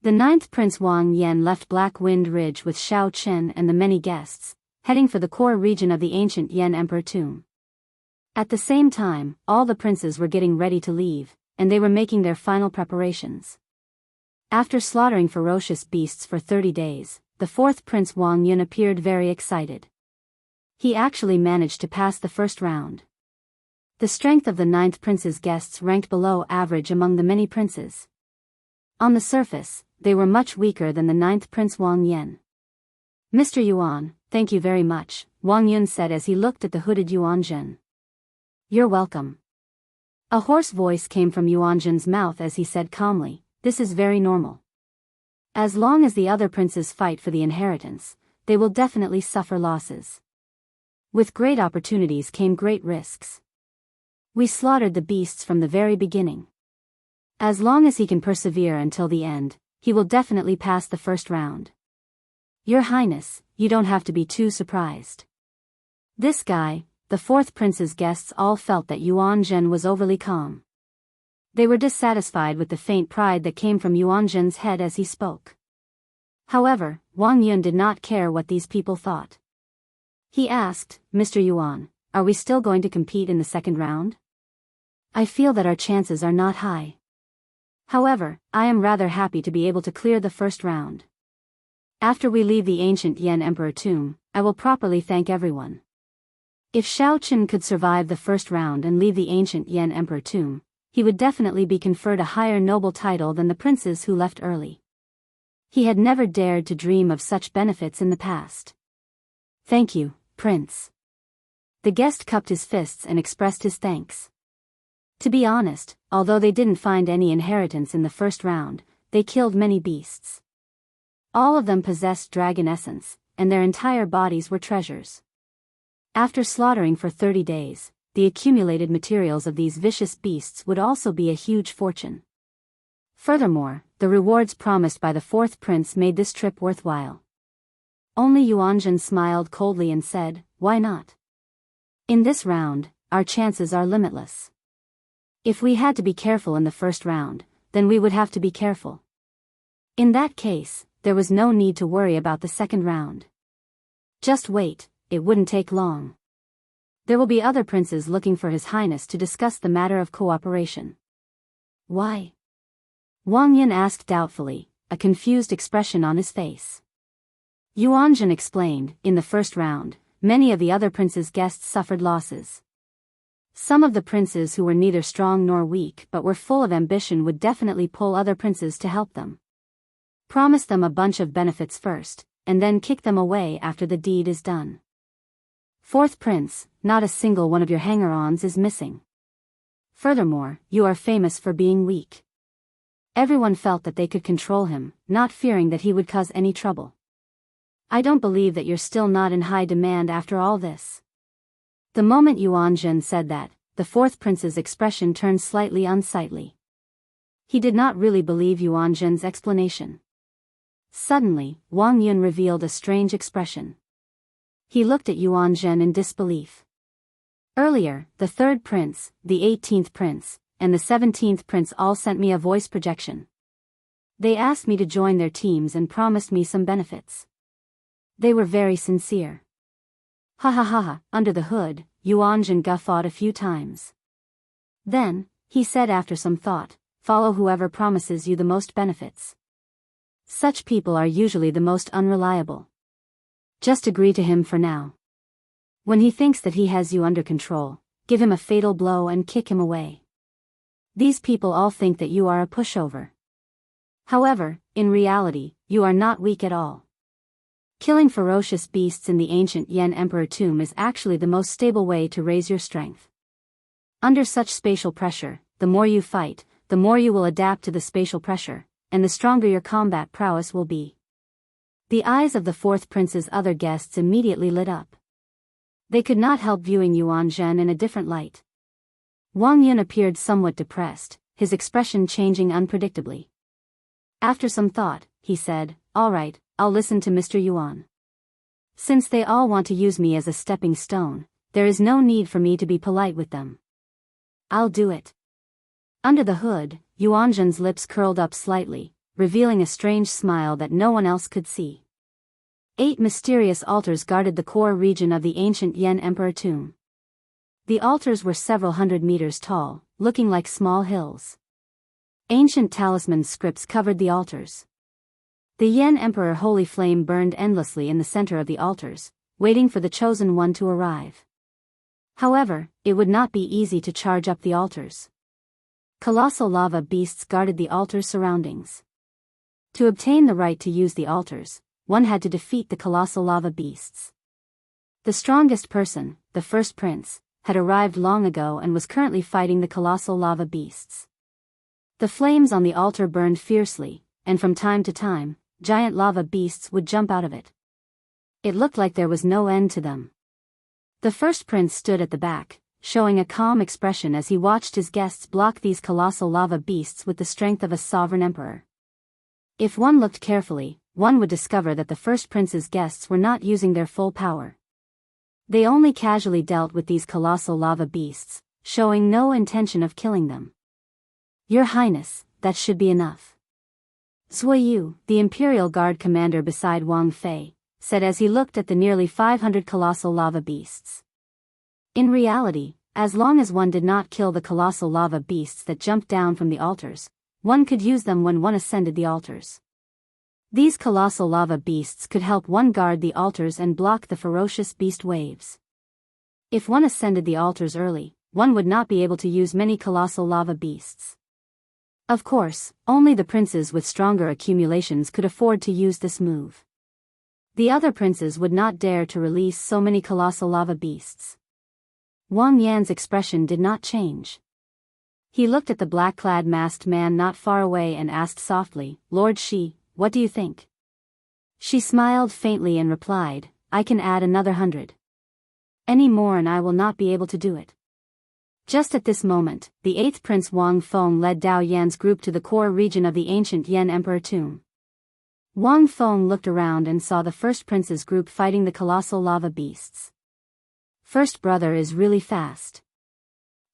The 9th Prince Wang Yan left Black Wind Ridge with Xiao Chen and the many guests, heading for the core region of the ancient Yan Emperor Tomb. At the same time, all the princes were getting ready to leave, and they were making their final preparations. After slaughtering ferocious beasts for 30 days, the 4th Prince Wang Yun appeared very excited. He actually managed to pass the first round. The strength of the 9th Prince's guests ranked below average among the many princes. On the surface, they were much weaker than the 9th Prince Wang Yan. "Mr. Yuan, thank you very much," Wang Yun said as he looked at the hooded Yuan Zhen. "You're welcome." A hoarse voice came from Yuanzhen's mouth as he said calmly, "This is very normal. As long as the other princes fight for the inheritance, they will definitely suffer losses. With great opportunities came great risks. We slaughtered the beasts from the very beginning. As long as he can persevere until the end, he will definitely pass the first round. Your Highness, you don't have to be too surprised." This guy, the fourth prince's guests all felt that Yuanzhen was overly calm. They were dissatisfied with the faint pride that came from Yuanzhen's head as he spoke. However, Wang Yun did not care what these people thought. He asked, "Mr. Yuan, are we still going to compete in the second round? I feel that our chances are not high. However, I am rather happy to be able to clear the first round. After we leave the ancient Yan Emperor tomb, I will properly thank everyone." If Shao Qun could survive the first round and leave the ancient Yan Emperor tomb, he would definitely be conferred a higher noble title than the princes who left early. He had never dared to dream of such benefits in the past. "Thank you, Prince." The guest cupped his fists and expressed his thanks. To be honest, although they didn't find any inheritance in the first round, they killed many beasts. All of them possessed dragon essence, and their entire bodies were treasures. After slaughtering for 30 days, the accumulated materials of these vicious beasts would also be a huge fortune. Furthermore, the rewards promised by the fourth prince made this trip worthwhile. Only Yuanzhen smiled coldly and said, "Why not? In this round, our chances are limitless. If we had to be careful in the first round, then we would have to be careful. In that case, there was no need to worry about the second round. Just wait, it wouldn't take long. There will be other princes looking for His Highness to discuss the matter of cooperation." "Why?" Wang Yin asked doubtfully, a confused expression on his face. Yuanzhen explained, "In the first round, many of the other princes' guests suffered losses. Some of the princes who were neither strong nor weak but were full of ambition would definitely pull other princes to help them. Promise them a bunch of benefits first, and then kick them away after the deed is done. Fourth prince, not a single one of your hanger-ons is missing. Furthermore, you are famous for being weak." Everyone felt that they could control him, not fearing that he would cause any trouble. "I don't believe that you're still not in high demand after all this." The moment Yuanzhen said that, the fourth prince's expression turned slightly unsightly. He did not really believe Yuanzhen's explanation. Suddenly, Wang Yun revealed a strange expression. He looked at Yuanzhen in disbelief. Earlier, the third prince, the 18th prince, and the 17th prince all sent me a voice projection. They asked me to join their teams and promised me some benefits. They were very sincere. Ha ha ha ha, under the hood, Yuanzhen guffawed a few times. Then, he said after some thought, "Follow whoever promises you the most benefits. Such people are usually the most unreliable. Just agree to him for now. When he thinks that he has you under control, give him a fatal blow and kick him away. These people all think that you are a pushover. However, in reality, you are not weak at all. Killing ferocious beasts in the ancient Yan Emperor tomb is actually the most stable way to raise your strength. Under such spatial pressure, the more you fight, the more you will adapt to the spatial pressure, and the stronger your combat prowess will be." The eyes of the fourth prince's other guests immediately lit up. They could not help viewing Yuanzhen in a different light. Wang Yun appeared somewhat depressed, his expression changing unpredictably. After some thought, he said, "All right, I'll listen to Mr. Yuan. Since they all want to use me as a stepping stone, there is no need for me to be polite with them. I'll do it." Under the hood, Yuanzhen's lips curled up slightly, revealing a strange smile that no one else could see. 8 mysterious altars guarded the core region of the ancient Yan Emperor tomb. The altars were several hundred meters tall, looking like small hills. Ancient talisman scripts covered the altars. The Yan Emperor holy flame burned endlessly in the center of the altars, waiting for the chosen one to arrive. However, it would not be easy to charge up the altars. Colossal lava beasts guarded the altar's surroundings. To obtain the right to use the altars, one had to defeat the colossal lava beasts. The strongest person, the first prince, had arrived long ago and was currently fighting the colossal lava beasts. The flames on the altar burned fiercely, and from time to time, giant lava beasts would jump out of it. It looked like there was no end to them. The first prince stood at the back, showing a calm expression as he watched his guests block these colossal lava beasts with the strength of a sovereign emperor. If one looked carefully, one would discover that the first prince's guests were not using their full power. They only casually dealt with these colossal lava beasts, showing no intention of killing them. "Your Highness, that should be enough," Zuoyu, the Imperial Guard commander beside Wang Fei, said as he looked at the nearly 500 colossal lava beasts. In reality, as long as one did not kill the colossal lava beasts that jumped down from the altars, one could use them when one ascended the altars. These colossal lava beasts could help one guard the altars and block the ferocious beast waves. If one ascended the altars early, one would not be able to use many colossal lava beasts. Of course, only the princes with stronger accumulations could afford to use this move. The other princes would not dare to release so many colossal lava beasts. Wang Yan's expression did not change. He looked at the black-clad masked man not far away and asked softly, "Lord Shi, what do you think?" She smiled faintly and replied, "I can add another 100. Any more and I will not be able to do it." Just at this moment, the 8th Prince Wang Feng led Dao Yan's group to the core region of the ancient Yan Emperor tomb. Wang Feng looked around and saw the first prince's group fighting the colossal lava beasts. "First brother is really fast."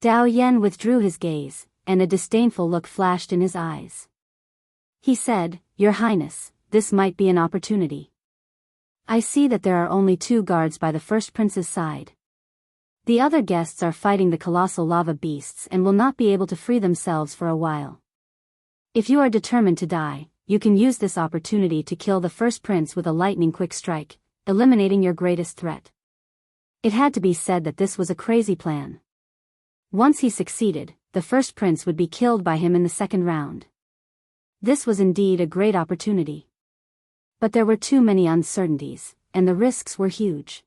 Dao Yan withdrew his gaze, and a disdainful look flashed in his eyes. He said, "Your Highness, this might be an opportunity. I see that there are only 2 guards by the first prince's side. The other guests are fighting the colossal lava beasts and will not be able to free themselves for a while. If you are determined to die, you can use this opportunity to kill the first prince with a lightning-quick strike, eliminating your greatest threat." It had to be said that this was a crazy plan. Once he succeeded, the first prince would be killed by him in the second round. This was indeed a great opportunity. But there were too many uncertainties, and the risks were huge.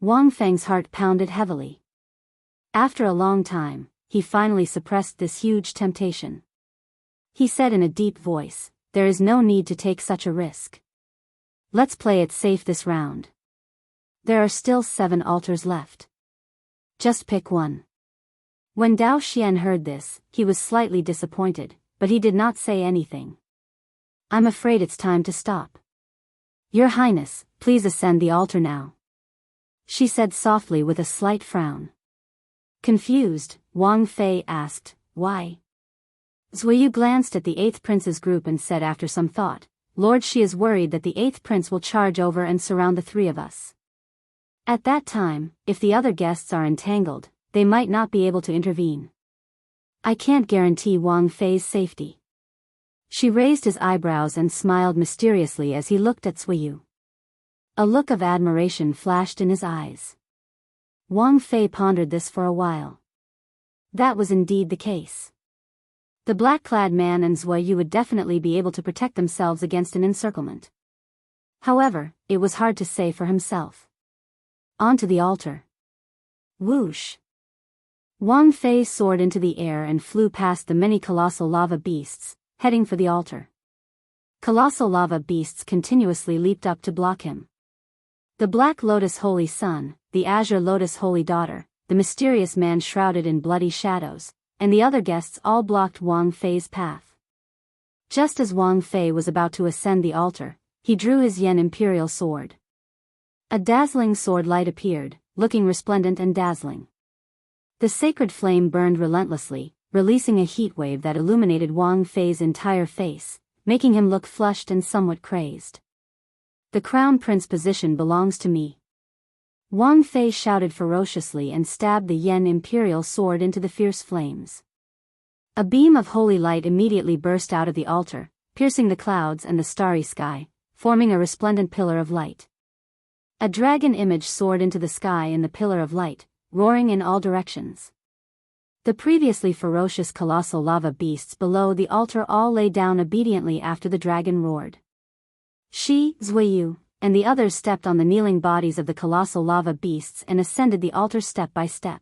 Wang Feng's heart pounded heavily. After a long time, he finally suppressed this huge temptation. He said in a deep voice, "There is no need to take such a risk. Let's play it safe this round. There are still 7 altars left. Just pick one." When Dao Xian heard this, he was slightly disappointed, but he did not say anything. "I'm afraid it's time to stop. Your Highness, please ascend the altar now," she said softly with a slight frown. Confused, Wang Fei asked, "Why?" Zuoyu glanced at the 8th prince's group and said after some thought, "Lord Shi is worried that the 8th prince will charge over and surround the 3 of us. At that time, if the other guests are entangled, they might not be able to intervene. I can't guarantee Wang Fei's safety." She raised his eyebrows and smiled mysteriously as he looked at Zuoyu. A look of admiration flashed in his eyes. Wang Fei pondered this for a while. That was indeed the case. The black-clad man and Zuoyu would definitely be able to protect themselves against an encirclement. However, it was hard to say for himself. Onto the altar. Whoosh! Wang Fei soared into the air and flew past the many colossal lava beasts, heading for the altar. Colossal lava beasts continuously leaped up to block him. The Black Lotus Holy Son, the Azure Lotus Holy Daughter, the mysterious man shrouded in bloody shadows, and the other guests all blocked Wang Fei's path. Just as Wang Fei was about to ascend the altar, he drew his Yen Imperial sword. A dazzling sword light appeared, looking resplendent and dazzling. The sacred flame burned relentlessly, releasing a heat wave that illuminated Wang Fei's entire face, making him look flushed and somewhat crazed. "The Crown Prince position belongs to me." Wang Fei shouted ferociously and stabbed the Yen Imperial sword into the fierce flames. A beam of holy light immediately burst out of the altar, piercing the clouds and the starry sky, forming a resplendent pillar of light. A dragon image soared into the sky in the pillar of light, roaring in all directions. The previously ferocious colossal lava beasts below the altar all lay down obediently after the dragon roared. "Shi, Zuoyu, and the others stepped on the kneeling bodies of the colossal lava beasts and ascended the altar step by step.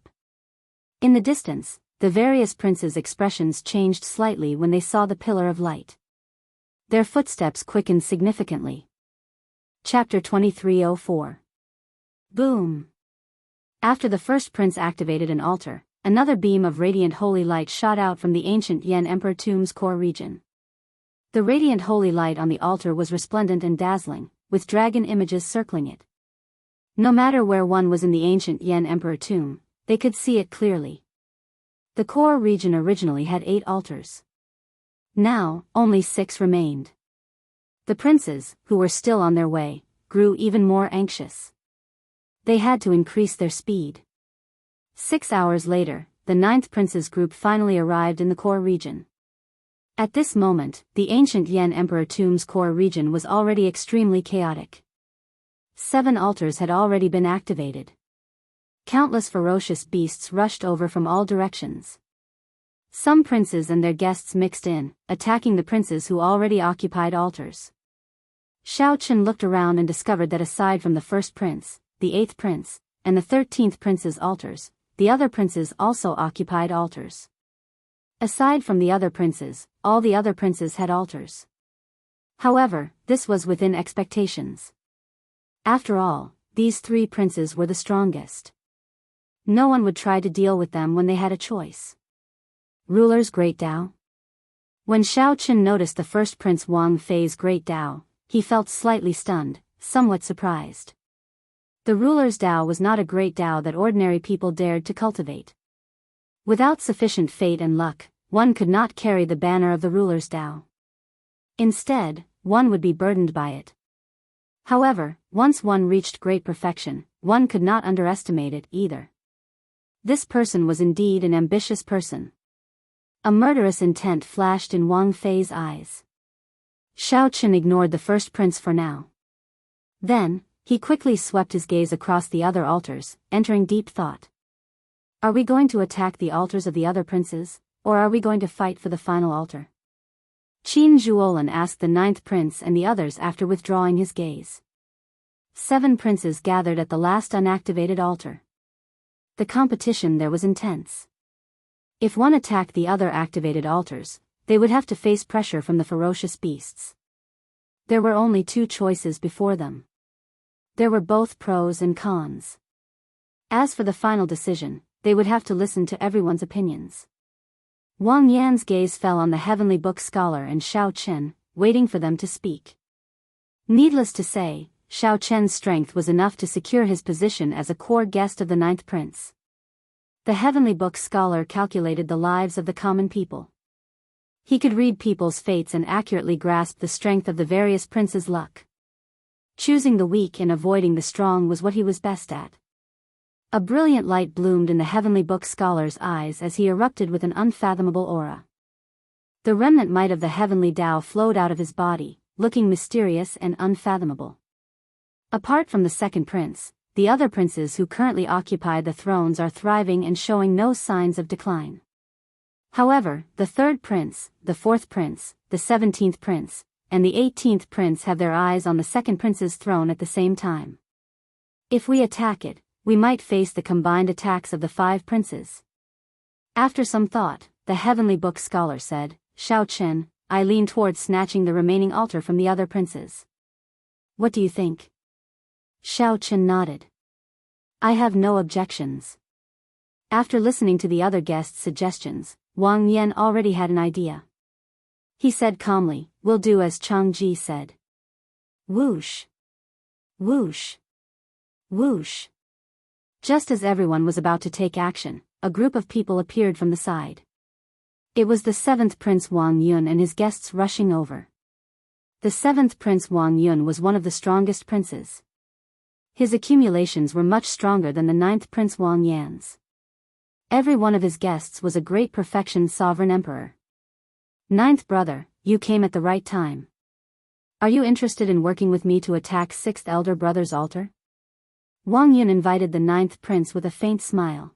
In the distance, the various princes' expressions changed slightly when they saw the pillar of light. Their footsteps quickened significantly. Chapter 2304. Boom! After the first prince activated an altar, another beam of radiant holy light shot out from the ancient Yan Emperor tomb's core region. The radiant holy light on the altar was resplendent and dazzling, with dragon images circling it. No matter where one was in the ancient Yan Emperor tomb, they could see it clearly. The core region originally had 8 altars. Now, only 6 remained. The princes, who were still on their way, grew even more anxious. They had to increase their speed. 6 hours later, the 9th prince's group finally arrived in the core region. At this moment, the ancient Yan Emperor tomb's core region was already extremely chaotic. 7 altars had already been activated. Countless ferocious beasts rushed over from all directions. Some princes and their guests mixed in, attacking the princes who already occupied altars. Xiao Chen looked around and discovered that aside from the first prince, the 8th prince, and the 13th prince's altars, the other princes also occupied altars. Aside from the other princes, all the other princes had altars. However, this was within expectations. After all, these 3 princes were the strongest. No one would try to deal with them when they had a choice. Ruler's Great Dao? When Xiao Chen noticed the first Prince Wang Fei's Great Dao, he felt slightly stunned, somewhat surprised. The ruler's Dao was not a great Dao that ordinary people dared to cultivate. Without sufficient fate and luck, one could not carry the banner of the ruler's Dao. Instead, one would be burdened by it. However, once one reached great perfection, one could not underestimate it either. This person was indeed an ambitious person. A murderous intent flashed in Wang Fei's eyes. Xiao Chen ignored the first prince for now. Then, he quickly swept his gaze across the other altars, entering deep thought. Are we going to attack the altars of the other princes, or are we going to fight for the final altar? Qin Zhuolin asked the 9th prince and the others after withdrawing his gaze. 7 princes gathered at the last unactivated altar. The competition there was intense. If one attacked the other activated altars, they would have to face pressure from the ferocious beasts. There were only 2 choices before them. There were both pros and cons. As for the final decision, they would have to listen to everyone's opinions. Wang Yan's gaze fell on the heavenly book scholar and Xiao Chen, waiting for them to speak. Needless to say, Xiao Chen's strength was enough to secure his position as a core guest of the 9th prince. The heavenly book scholar calculated the lives of the common people. He could read people's fates and accurately grasp the strength of the various princes' luck. Choosing the weak and avoiding the strong was what he was best at. A brilliant light bloomed in the heavenly book scholar's eyes as he erupted with an unfathomable aura. The remnant might of the heavenly Tao flowed out of his body, looking mysterious and unfathomable. Apart from the second prince, the other princes who currently occupy the thrones are thriving and showing no signs of decline. However, the 3rd prince, the 4th prince, the 17th prince, and the 18th prince have their eyes on the second prince's throne at the same time. If we attack it, we might face the combined attacks of the 5 princes. After some thought, the heavenly book scholar said, Xiao Chen, I lean towards snatching the remaining altar from the other princes. What do you think? Xiao Chen nodded. I have no objections. After listening to the other guests' suggestions, Wang Yan already had an idea. He said calmly, we'll do as Chang Ji said. Whoosh! Whoosh! Whoosh! Just as everyone was about to take action, a group of people appeared from the side. It was the 7th Prince Wang Yun and his guests rushing over. The 7th Prince Wang Yun was one of the strongest princes. His accumulations were much stronger than the 9th Prince Wang Yan's. Every one of his guests was a great perfection sovereign emperor. 9th brother, you came at the right time. Are you interested in working with me to attack 6th elder brother's altar? Wang Yun invited the 9th prince with a faint smile.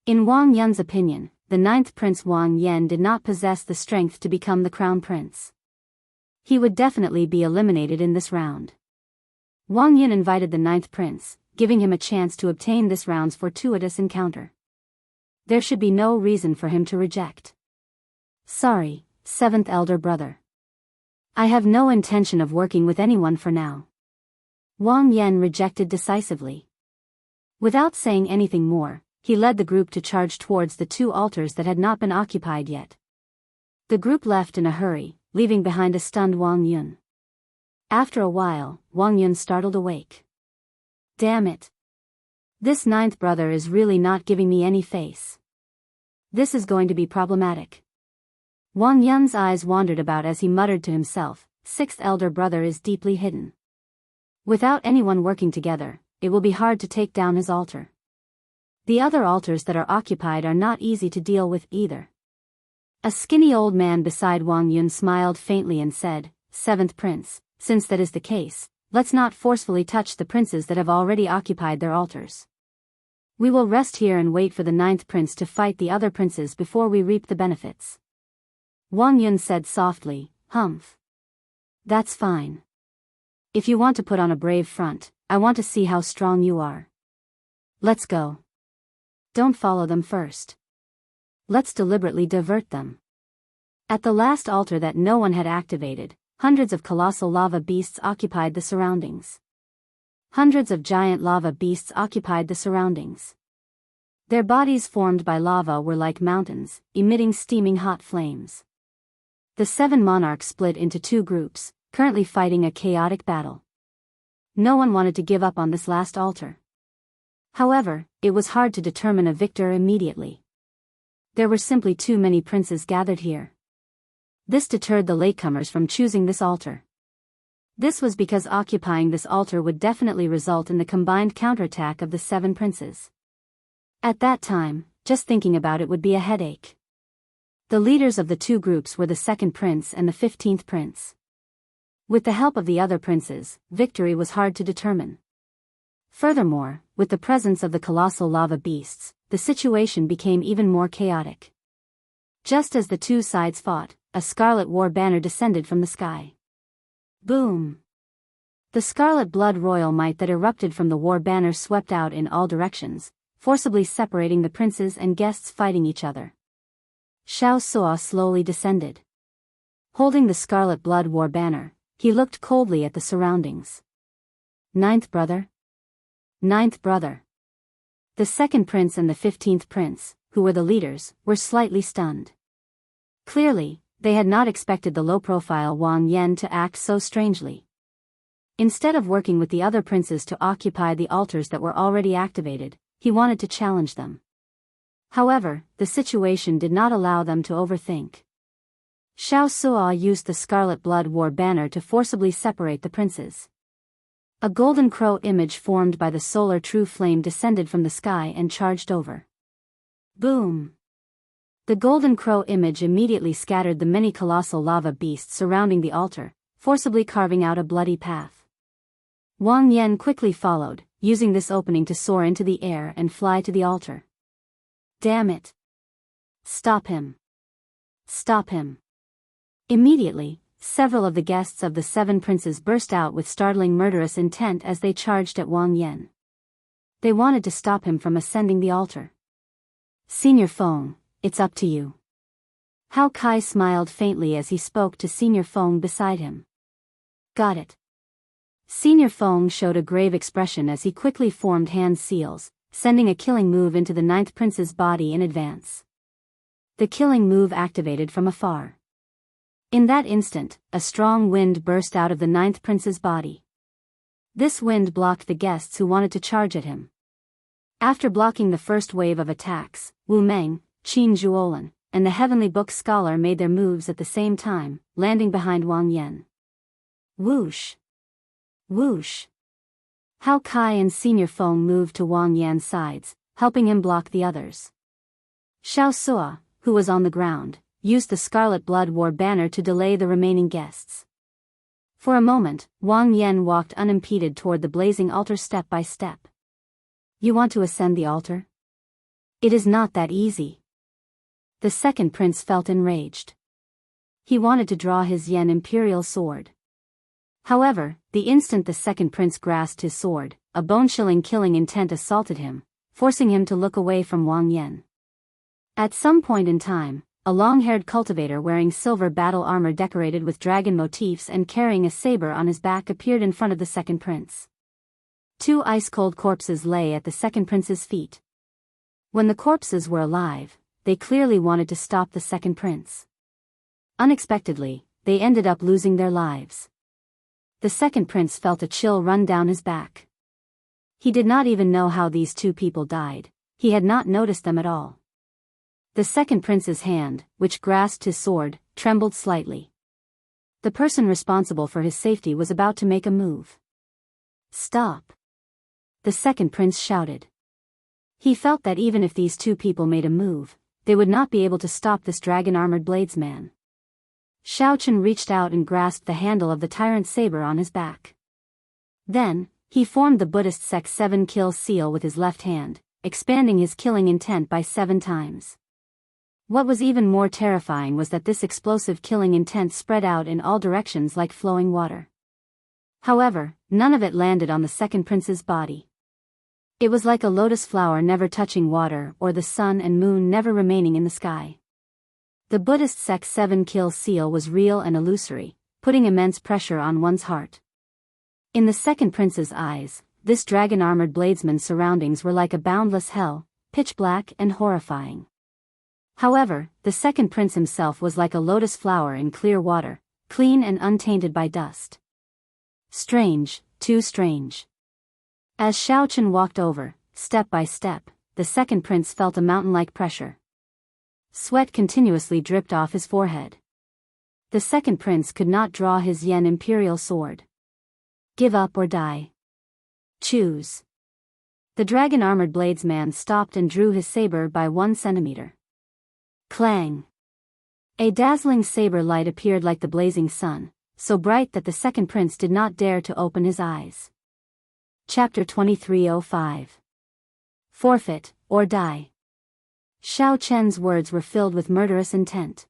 In Wang Yun's opinion, the 9th prince Wang Yan did not possess the strength to become the crown prince. He would definitely be eliminated in this round. Wang Yun invited the ninth prince, giving him a chance to obtain this round's fortuitous encounter. There should be no reason for him to reject. Sorry, seventh elder brother. I have no intention of working with anyone for now. Wang Yan rejected decisively. Without saying anything more, he led the group to charge towards the 2 altars that had not been occupied yet. The group left in a hurry, leaving behind a stunned Wang Yun. After a while, Wang Yun startled awake. Damn it. This ninth brother is really not giving me any face. This is going to be problematic. Wang Yun's eyes wandered about as he muttered to himself, sixth elder brother is deeply hidden. Without anyone working together, it will be hard to take down his altar. The other altars that are occupied are not easy to deal with either. A skinny old man beside Wang Yun smiled faintly and said, Seventh Prince, since that is the case, let's not forcefully touch the princes that have already occupied their altars. We will rest here and wait for the ninth prince to fight the other princes before we reap the benefits. Wang Yun said softly, Humph. That's fine. If you want to put on a brave front, I want to see how strong you are. Let's go. Don't follow them first. Let's deliberately divert them. At the last altar that no one had activated, hundreds of colossal lava beasts occupied the surroundings. Hundreds of giant lava beasts occupied the surroundings. Their bodies formed by lava were like mountains, emitting steaming hot flames. The 7 monarchs split into 2 groups, currently fighting a chaotic battle. No one wanted to give up on this last altar. However, it was hard to determine a victor immediately. There were simply too many princes gathered here. This deterred the latecomers from choosing this altar. This was because occupying this altar would definitely result in the combined counterattack of the 7 princes. At that time, just thinking about it would be a headache. The leaders of the 2 groups were the 2nd prince and the 15th prince. With the help of the other princes, victory was hard to determine. Furthermore, with the presence of the colossal lava beasts, the situation became even more chaotic. Just as the 2 sides fought, a scarlet war banner descended from the sky. Boom! The scarlet blood royal might that erupted from the war banner swept out in all directions, forcibly separating the princes and guests fighting each other. Xiao Suo slowly descended. Holding the scarlet blood war banner, he looked coldly at the surroundings. Ninth brother? Ninth brother. The 2nd prince and the 15th prince, who were the leaders, were slightly stunned. Clearly, they had not expected the low-profile Wang Yan to act so strangely. Instead of working with the other princes to occupy the altars that were already activated, he wanted to challenge them. However, the situation did not allow them to overthink. Xiao Suo used the Scarlet Blood War banner to forcibly separate the princes. A golden crow image formed by the solar true flame descended from the sky and charged over. Boom! The golden crow image immediately scattered the many colossal lava beasts surrounding the altar, forcibly carving out a bloody path. Wang Yan quickly followed, using this opening to soar into the air and fly to the altar. Damn it! Stop him! Stop him! Immediately, several of the guests of the 7 princes burst out with startling murderous intent as they charged at Wang Yan. They wanted to stop him from ascending the altar. Senior Feng, it's up to you. Hao Kai smiled faintly as he spoke to Senior Feng beside him. Got it. Senior Feng showed a grave expression as he quickly formed hand seals, sending a killing move into the 9th prince's body in advance. The killing move activated from afar. In that instant, a strong wind burst out of the 9th prince's body. This wind blocked the guests who wanted to charge at him. After blocking the first wave of attacks, Wu Meng, Qin Zhuolan, and the Heavenly Book Scholar made their moves at the same time, landing behind Wang Yan. Whoosh! Whoosh! Hao Kai and Senior Feng moved to Wang Yan's sides, helping him block the others. Xiao Suo, who was on the ground, used the Scarlet Blood War banner to delay the remaining guests. For a moment, Wang Yan walked unimpeded toward the blazing altar step by step. You want to ascend the altar? It is not that easy. The 2nd prince felt enraged. He wanted to draw his Yen Imperial sword. However, the instant the second prince grasped his sword, a bone-chilling killing intent assaulted him, forcing him to look away from Wang Yan. At some point in time, a long-haired cultivator wearing silver battle armor decorated with dragon motifs and carrying a saber on his back appeared in front of the second prince. 2 ice-cold corpses lay at the second prince's feet. When the corpses were alive, they clearly wanted to stop the second prince. Unexpectedly, they ended up losing their lives. The second prince felt a chill run down his back. He did not even know how these 2 people died. He had not noticed them at all. The second prince's hand, which grasped his sword, trembled slightly. The person responsible for his safety was about to make a move. "Stop!" the second prince shouted. He felt that even if these 2 people made a move, they would not be able to stop this dragon-armored bladesman. Xiaochen reached out and grasped the handle of the tyrant saber on his back. Then, he formed the Buddhist sect's 7-kill seal with his left hand, expanding his killing intent by 7 times. What was even more terrifying was that this explosive killing intent spread out in all directions like flowing water. However, none of it landed on the second prince's body. It was like a lotus flower never touching water or the sun and moon never remaining in the sky. The Buddhist sect's 7-kill seal was real and illusory, putting immense pressure on one's heart. In the second prince's eyes, this dragon-armored bladesman's surroundings were like a boundless hell, pitch black and horrifying. However, the second prince himself was like a lotus flower in clear water, clean and untainted by dust. Strange, too strange. As Xiaochen walked over, step by step, the second prince felt a mountain-like pressure. Sweat continuously dripped off his forehead. The second prince could not draw his Yen imperial sword. Give up or die. Choose. The dragon-armored bladesman stopped and drew his saber by 1 centimeter. Clang! A dazzling saber light appeared like the blazing sun, so bright that the second prince did not dare to open his eyes. Chapter 2305. Forfeit, or die. Xiao Chen's words were filled with murderous intent.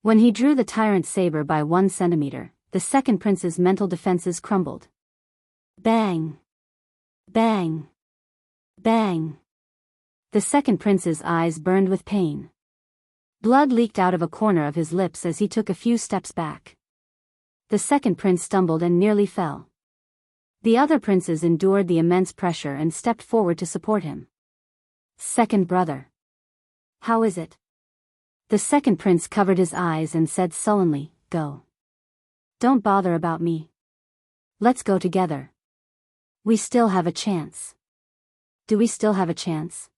When he drew the tyrant saber by 1 centimeter, the second prince's mental defenses crumbled. Bang! Bang! Bang! The second prince's eyes burned with pain. Blood leaked out of a corner of his lips as he took a few steps back. The second prince stumbled and nearly fell. The other princes endured the immense pressure and stepped forward to support him. Second brother. How is it? The second prince covered his eyes and said sullenly, Go. Don't bother about me. Let's go together. We still have a chance. Do we still have a chance?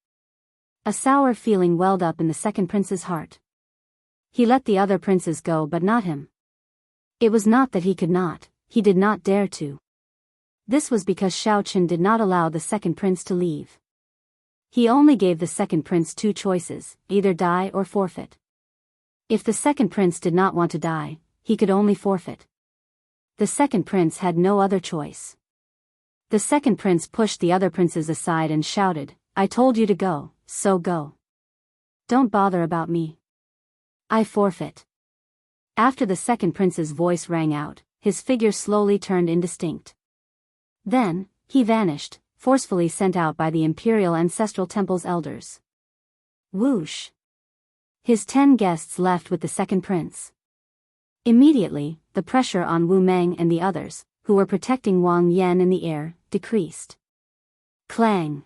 A sour feeling welled up in the second prince's heart. He let the other princes go but not him. It was not that he could not, he did not dare to. This was because Xiaochen did not allow the second prince to leave. He only gave the second prince 2 choices, either die or forfeit. If the second prince did not want to die, he could only forfeit. The second prince had no other choice. The second prince pushed the other princes aside and shouted, I told you to go, so go. Don't bother about me. I forfeit. After the second prince's voice rang out, his figure slowly turned indistinct. Then, he vanished, forcefully sent out by the Imperial Ancestral Temple's elders. Whoosh! His 10 guests left with the second prince. Immediately, the pressure on Wu Meng and the others, who were protecting Wang Yan in the air, decreased. Clang!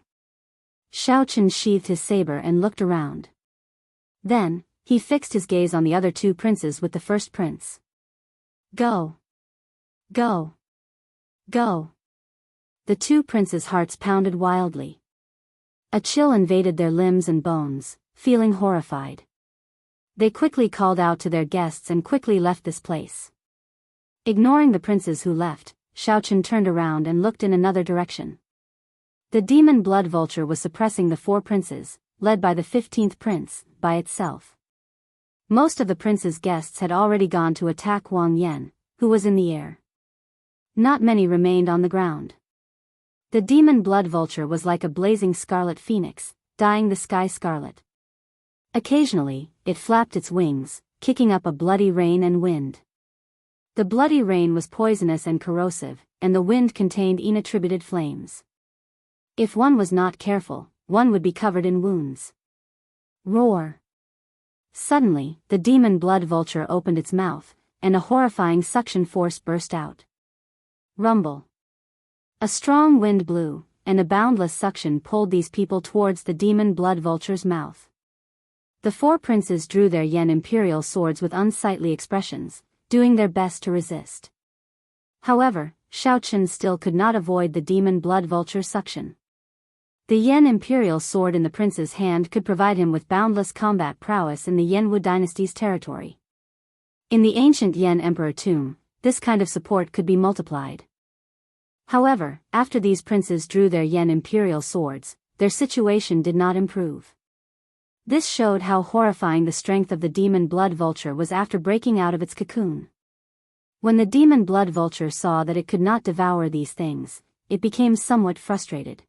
Xiaochen sheathed his saber and looked around. Then, he fixed his gaze on the other 2 princes with the first prince. Go! Go! Go! The 2 princes' hearts pounded wildly. A chill invaded their limbs and bones, feeling horrified. They quickly called out to their guests and quickly left this place. Ignoring the princes who left, Xiaochen turned around and looked in another direction. The demon blood vulture was suppressing the 4 princes, led by the 15th prince, by itself. Most of the prince's guests had already gone to attack Wang Yan, who was in the air. Not many remained on the ground. The demon blood vulture was like a blazing scarlet phoenix, dyeing the sky scarlet. Occasionally, it flapped its wings, kicking up a bloody rain and wind. The bloody rain was poisonous and corrosive, and the wind contained inattributed flames. If one was not careful, one would be covered in wounds. Roar! Suddenly, the demon blood vulture opened its mouth, and a horrifying suction force burst out. Rumble! A strong wind blew, and a boundless suction pulled these people towards the demon blood vulture's mouth. The four princes drew their yen imperial swords with unsightly expressions, doing their best to resist. However, Xiaochen still could not avoid the demon blood vulture's suction. The yen imperial sword in the prince's hand could provide him with boundless combat prowess in the Yenwu dynasty's territory. In the ancient Yen emperor tomb, this kind of support could be multiplied. However, after these princes drew their yen imperial swords, their situation did not improve. This showed how horrifying the strength of the demon blood vulture was after breaking out of its cocoon. When the demon blood vulture saw that it could not devour these things, it became somewhat frustrated.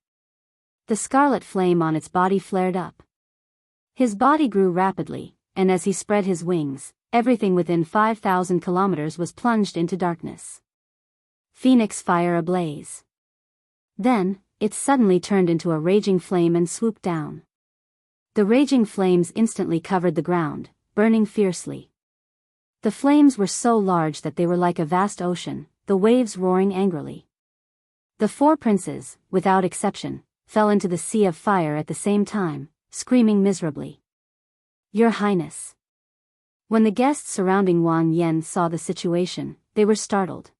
The scarlet flame on its body flared up. His body grew rapidly, and as he spread his wings, everything within 5,000 kilometers was plunged into darkness. Phoenix fire ablaze. Then, it suddenly turned into a raging flame and swooped down. The raging flames instantly covered the ground, burning fiercely. The flames were so large that they were like a vast ocean, the waves roaring angrily. The four princes, without exception, fell into the sea of fire at the same time, screaming miserably. Your Highness. When the guests surrounding Wang Yan saw the situation, they were startled.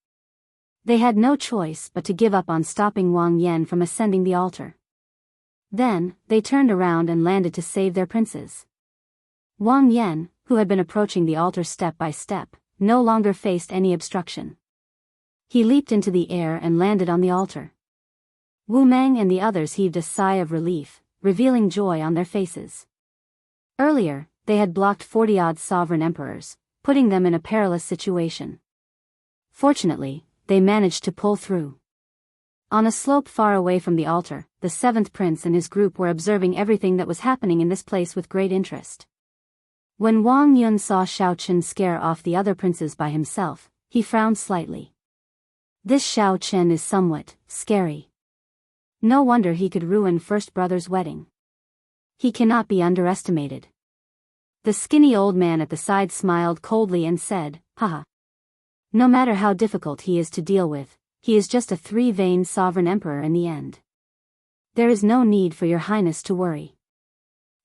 They had no choice but to give up on stopping Wang Yan from ascending the altar. Then, they turned around and landed to save their princes. Wang Yan, who had been approaching the altar step by step, no longer faced any obstruction. He leaped into the air and landed on the altar. Wu Meng and the others heaved a sigh of relief, revealing joy on their faces. Earlier, they had blocked 40-odd sovereign emperors, putting them in a perilous situation. Fortunately, they managed to pull through. On a slope far away from the altar, the seventh prince and his group were observing everything that was happening in this place with great interest. When Wang Yun saw Xiaochen scare off the other princes by himself, he frowned slightly. This Xiaochen is somewhat scary. No wonder he could ruin first brother's wedding. He cannot be underestimated. The skinny old man at the side smiled coldly and said, Haha. No matter how difficult he is to deal with, he is just a three-veined sovereign emperor in the end. There is no need for your highness to worry.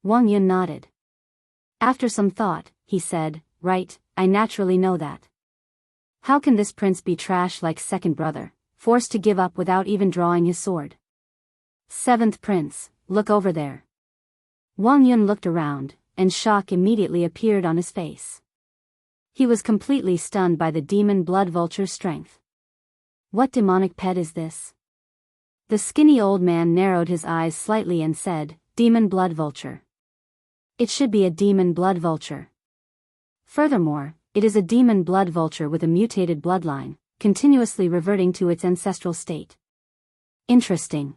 Wang Yun nodded. After some thought, he said, Right, I naturally know that. How can this prince be trash like second brother, forced to give up without even drawing his sword? Seventh prince, look over there. Wang Yun looked around, and shock immediately appeared on his face. He was completely stunned by the demon blood vulture's strength. What demonic pet is this? The skinny old man narrowed his eyes slightly and said, Demon blood vulture. It should be a demon blood vulture. Furthermore, it is a demon blood vulture with a mutated bloodline, continuously reverting to its ancestral state. Interesting.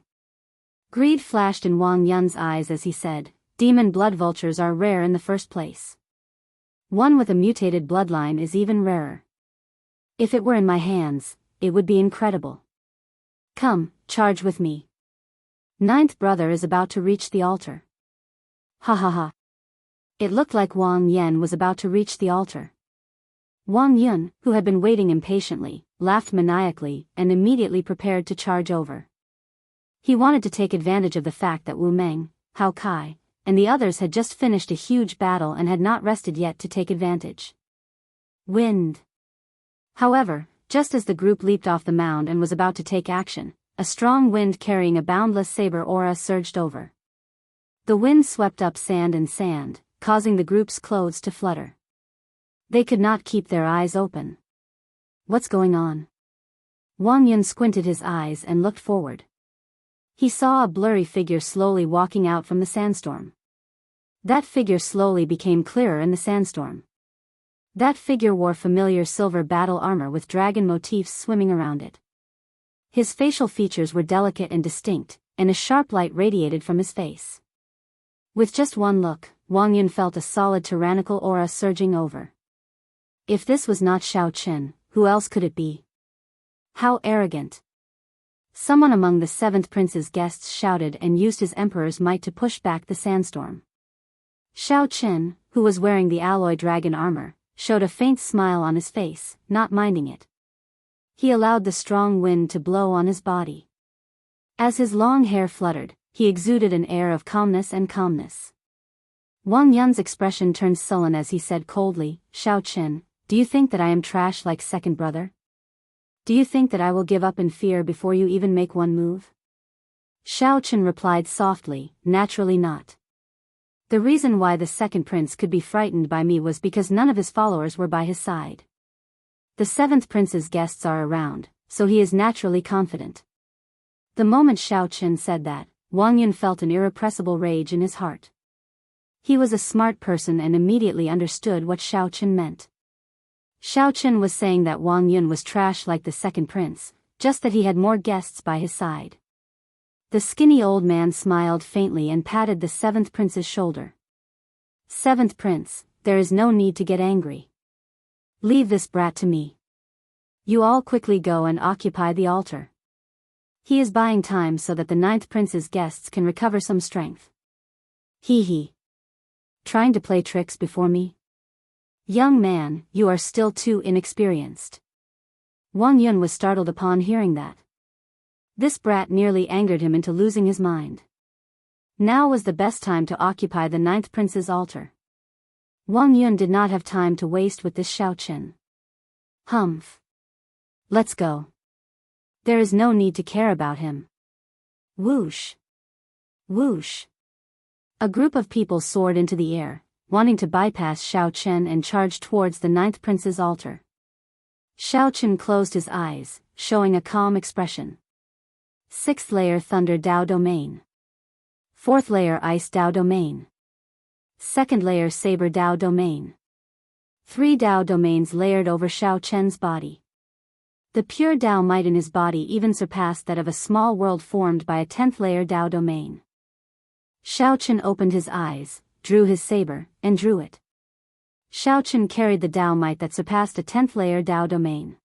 Greed flashed in Wang Yun's eyes as he said, Demon blood vultures are rare in the first place. One with a mutated bloodline is even rarer. If it were in my hands, it would be incredible. Come, charge with me. Ninth brother is about to reach the altar. Ha ha ha. It looked like Wang Yan was about to reach the altar. Wang Yun, who had been waiting impatiently, laughed maniacally and immediately prepared to charge over. He wanted to take advantage of the fact that Wu Meng, Hao Kai, and the others had just finished a huge battle and had not rested yet to take advantage. Wind. However, just as the group leaped off the mound and was about to take action, a strong wind carrying a boundless saber aura surged over. The wind swept up sand and sand, causing the group's clothes to flutter. They could not keep their eyes open. What's going on? Wang Yun squinted his eyes and looked forward. He saw a blurry figure slowly walking out from the sandstorm. That figure slowly became clearer in the sandstorm. That figure wore familiar silver battle armor with dragon motifs swimming around it. His facial features were delicate and distinct, and a sharp light radiated from his face. With just one look, Wang Yun felt a solid tyrannical aura surging over. If this was not Xiao Chen, who else could it be? How arrogant. Someone among the seventh prince's guests shouted and used his emperor's might to push back the sandstorm. Xiao Qin, who was wearing the alloy dragon armor, showed a faint smile on his face, not minding it. He allowed the strong wind to blow on his body. As his long hair fluttered, he exuded an air of calmness and calmness. Wang Yun's expression turned sullen as he said coldly, Xiao Qin, do you think that I am trash like second brother? Do you think that I will give up in fear before you even make one move? Xiao Qin replied softly, naturally not. The reason why the second prince could be frightened by me was because none of his followers were by his side. The seventh prince's guests are around, so he is naturally confident. The moment Xiao Qin said that, Wang Yun felt an irrepressible rage in his heart. He was a smart person and immediately understood what Xiao Qin meant. Xiao Qin was saying that Wang Yun was trash like the second prince, just that he had more guests by his side. The skinny old man smiled faintly and patted the seventh prince's shoulder. Seventh prince, there is no need to get angry. Leave this brat to me. You all quickly go and occupy the altar. He is buying time so that the ninth prince's guests can recover some strength. Hee. Trying to play tricks before me? Young man, you are still too inexperienced. Wang Yun was startled upon hearing that. This brat nearly angered him into losing his mind. Now was the best time to occupy the ninth prince's altar. Wang Yun did not have time to waste with this Xiao Qin. Humph. Let's go. There is no need to care about him. Whoosh. Whoosh. A group of people soared into the air, wanting to bypass Xiao Qin and charge towards the ninth prince's altar. Xiao Qin closed his eyes, showing a calm expression. Sixth layer Thunder Dao Domain. Fourth layer Ice Dao Domain. Second layer Saber Dao Domain. 3 Dao domains layered over Xiao Qin's body. The pure Dao might in his body even surpassed that of a small world formed by a 10th layer Dao domain. Xiao Qin opened his eyes, drew his saber, and drew it. Xiao Qin carried the Dao might that surpassed a 10th layer Dao domain.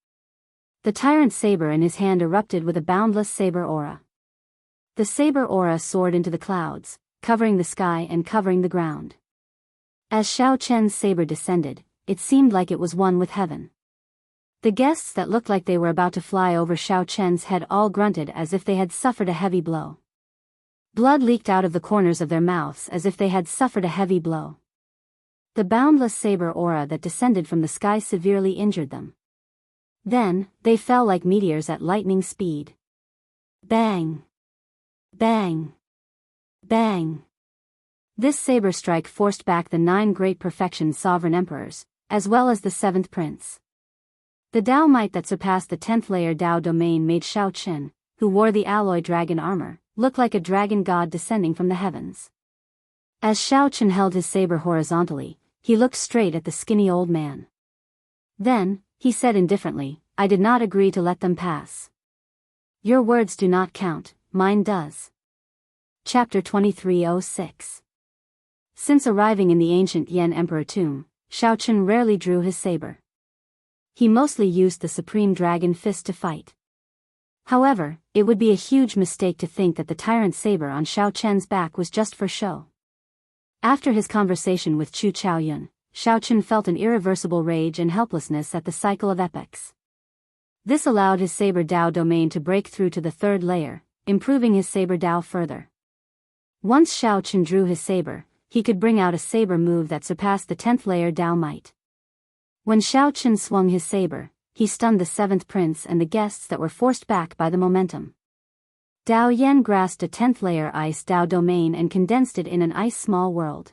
The tyrant saber in his hand erupted with a boundless saber aura. The saber aura soared into the clouds, covering the sky and covering the ground. As Xiao Qin's saber descended, it seemed like it was one with heaven. The guests that looked like they were about to fly over Xiao Qin's head all grunted as if they had suffered a heavy blow. Blood leaked out of the corners of their mouths as if they had suffered a heavy blow. The boundless saber aura that descended from the sky severely injured them. Then, they fell like meteors at lightning speed. Bang! Bang! Bang! This saber strike forced back the 9 great perfection sovereign emperors, as well as the 7th prince. The Dao might that surpassed the 10th layer Dao domain made Xiao Qin, who wore the alloy dragon armor, look like a dragon god descending from the heavens. As Xiao Qin held his saber horizontally, he looked straight at the skinny old man. Then, he said indifferently, I did not agree to let them pass. Your words do not count, mine does. Chapter 2306. Since arriving in the ancient Yan Emperor tomb, Xiao Qin rarely drew his saber. He mostly used the Supreme Dragon Fist to fight. However, it would be a huge mistake to think that the tyrant saber on Xiao Qin's back was just for show. After his conversation with Chu Chaoyun, Xiao Qin felt an irreversible rage and helplessness at the cycle of epochs. This allowed his saber Dao domain to break through to the 3rd layer, improving his saber Dao further. Once Xiao Qin drew his saber, he could bring out a saber move that surpassed the 10th layer Dao might. When Xiao Qin swung his saber, he stunned the 7th prince and the guests that were forced back by the momentum. Dao Yan grasped a 10th layer ice Dao domain and condensed it in an ice small world.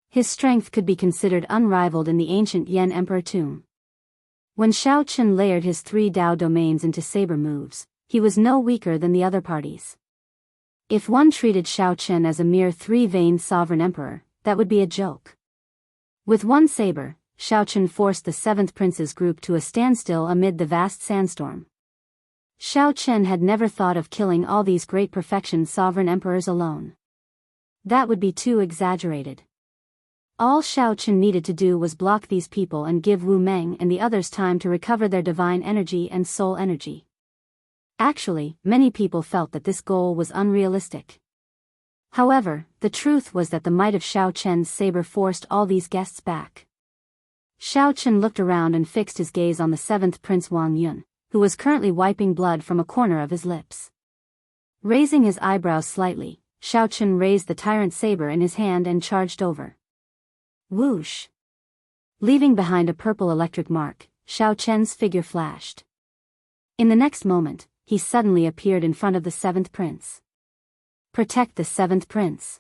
His strength could be considered unrivaled in the ancient Yan Emperor tomb. When Xiao Qin layered his 3 Dao domains into saber moves, he was no weaker than the other parties. If one treated Xiao Qin as a mere 3-vein sovereign emperor, that would be a joke. With one saber, Xiao Qin forced the 7th prince's group to a standstill amid the vast sandstorm. Xiao Qin had never thought of killing all these great perfection sovereign emperors alone. That would be too exaggerated. All Xiao Chen needed to do was block these people and give Wu Meng and the others time to recover their divine energy and soul energy. Actually, many people felt that this goal was unrealistic. However, the truth was that the might of Xiao Chen's saber forced all these guests back. Xiao Chen looked around and fixed his gaze on the seventh prince Wang Yun, who was currently wiping blood from a corner of his lips. Raising his eyebrows slightly, Xiao Chen raised the tyrant saber in his hand and charged over. Whoosh! Leaving behind a purple electric mark, Xiao Chen's figure flashed. In the next moment, he suddenly appeared in front of the seventh prince. Protect the seventh prince.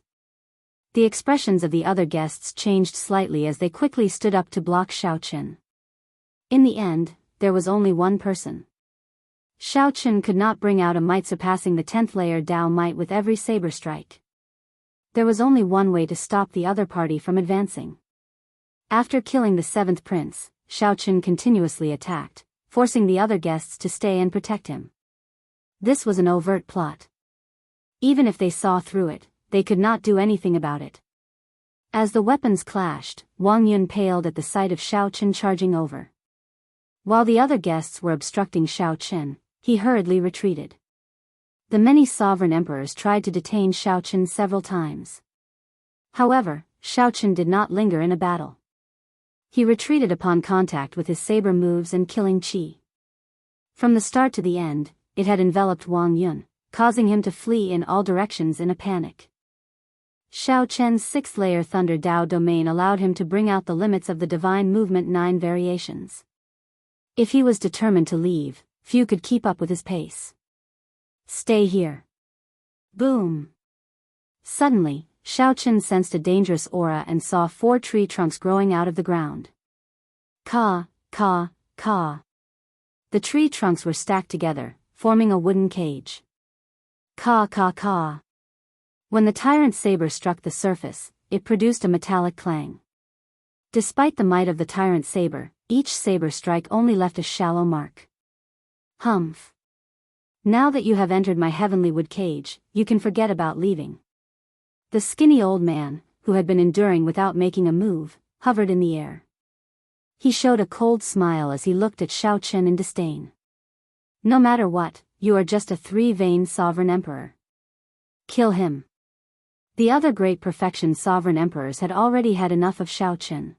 The expressions of the other guests changed slightly as they quickly stood up to block Xiao Chen. In the end, there was only one person. Xiao Chen could not bring out a might surpassing the 10th layer Dao might with every saber strike. There was only one way to stop the other party from advancing. After killing the seventh prince, Xiao Chen continuously attacked, forcing the other guests to stay and protect him. This was an overt plot. Even if they saw through it, they could not do anything about it. As the weapons clashed, Wang Yun paled at the sight of Xiao Chen charging over. While the other guests were obstructing Xiao Chen, he hurriedly retreated. The many sovereign emperors tried to detain Xiao Chen several times. However, Xiao Chen did not linger in a battle. He retreated upon contact with his saber moves and killing chi. From the start to the end, it had enveloped Wang Yun, causing him to flee in all directions in a panic. Xiao Chen's 6th layer Thunder Dao domain allowed him to bring out the limits of the divine movement 9 variations. If he was determined to leave, few could keep up with his pace. Stay here. Boom. Suddenly, Xiao Chen sensed a dangerous aura and saw 4 tree trunks growing out of the ground. Ka, ka, ka. The tree trunks were stacked together, forming a wooden cage. Ka ka ka. When the tyrant saber struck the surface, it produced a metallic clang. Despite the might of the tyrant saber, each saber strike only left a shallow mark. Humph. Now that you have entered my heavenly wood cage, you can forget about leaving. The skinny old man, who had been enduring without making a move, hovered in the air. He showed a cold smile as he looked at Xiao Chen in disdain. No matter what, you are just a 3-vein sovereign emperor. Kill him. The other great perfection sovereign emperors had already had enough of Xiao Chen.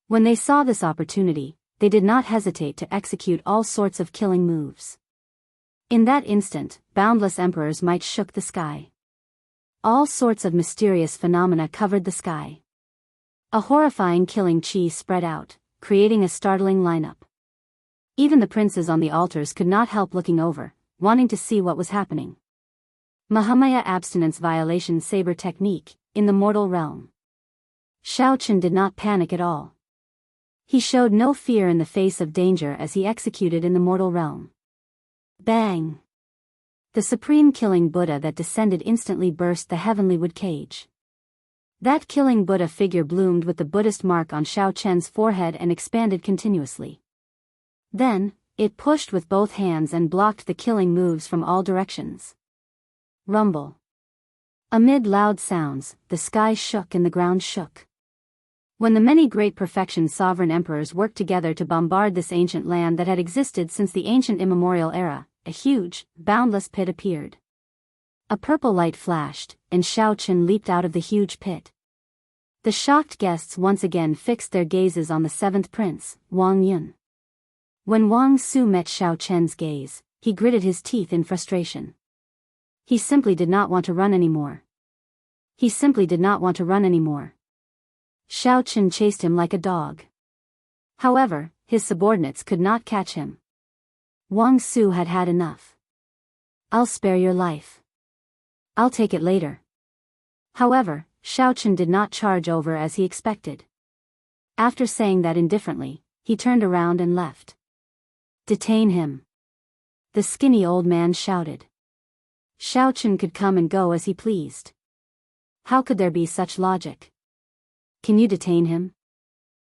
When they saw this opportunity, they did not hesitate to execute all sorts of killing moves. In that instant, boundless emperors' might shook the sky. All sorts of mysterious phenomena covered the sky. A horrifying killing chi spread out, creating a startling lineup. Even the princes on the altars could not help looking over, wanting to see what was happening. Mahamaya abstinence violation saber technique, in the mortal realm. Xiao Chen did not panic at all. He showed no fear in the face of danger as he executed in the mortal realm. Bang! The supreme killing Buddha that descended instantly burst the heavenly wood cage. That killing Buddha figure bloomed with the Buddhist mark on Xiao Chen's forehead and expanded continuously. Then, it pushed with both hands and blocked the killing moves from all directions. Rumble. Amid loud sounds, the sky shook and the ground shook. When the many great perfection sovereign emperors worked together to bombard this ancient land that had existed since the ancient immemorial era, a huge, boundless pit appeared. A purple light flashed, and Xiao Chen leaped out of the huge pit. The shocked guests once again fixed their gazes on the 7th prince, Wang Yun. When Wang Su met Xiao Chen's gaze, he gritted his teeth in frustration. He simply did not want to run anymore. He simply did not want to run anymore. Xiao Chen chased him like a dog. However, his subordinates could not catch him. Wang Su had had enough. I'll spare your life. I'll take it later. However, Xiao Chen did not charge over as he expected. After saying that indifferently, he turned around and left. Detain him. The skinny old man shouted. Xiao Chen could come and go as he pleased. How could there be such logic? Can you detain him?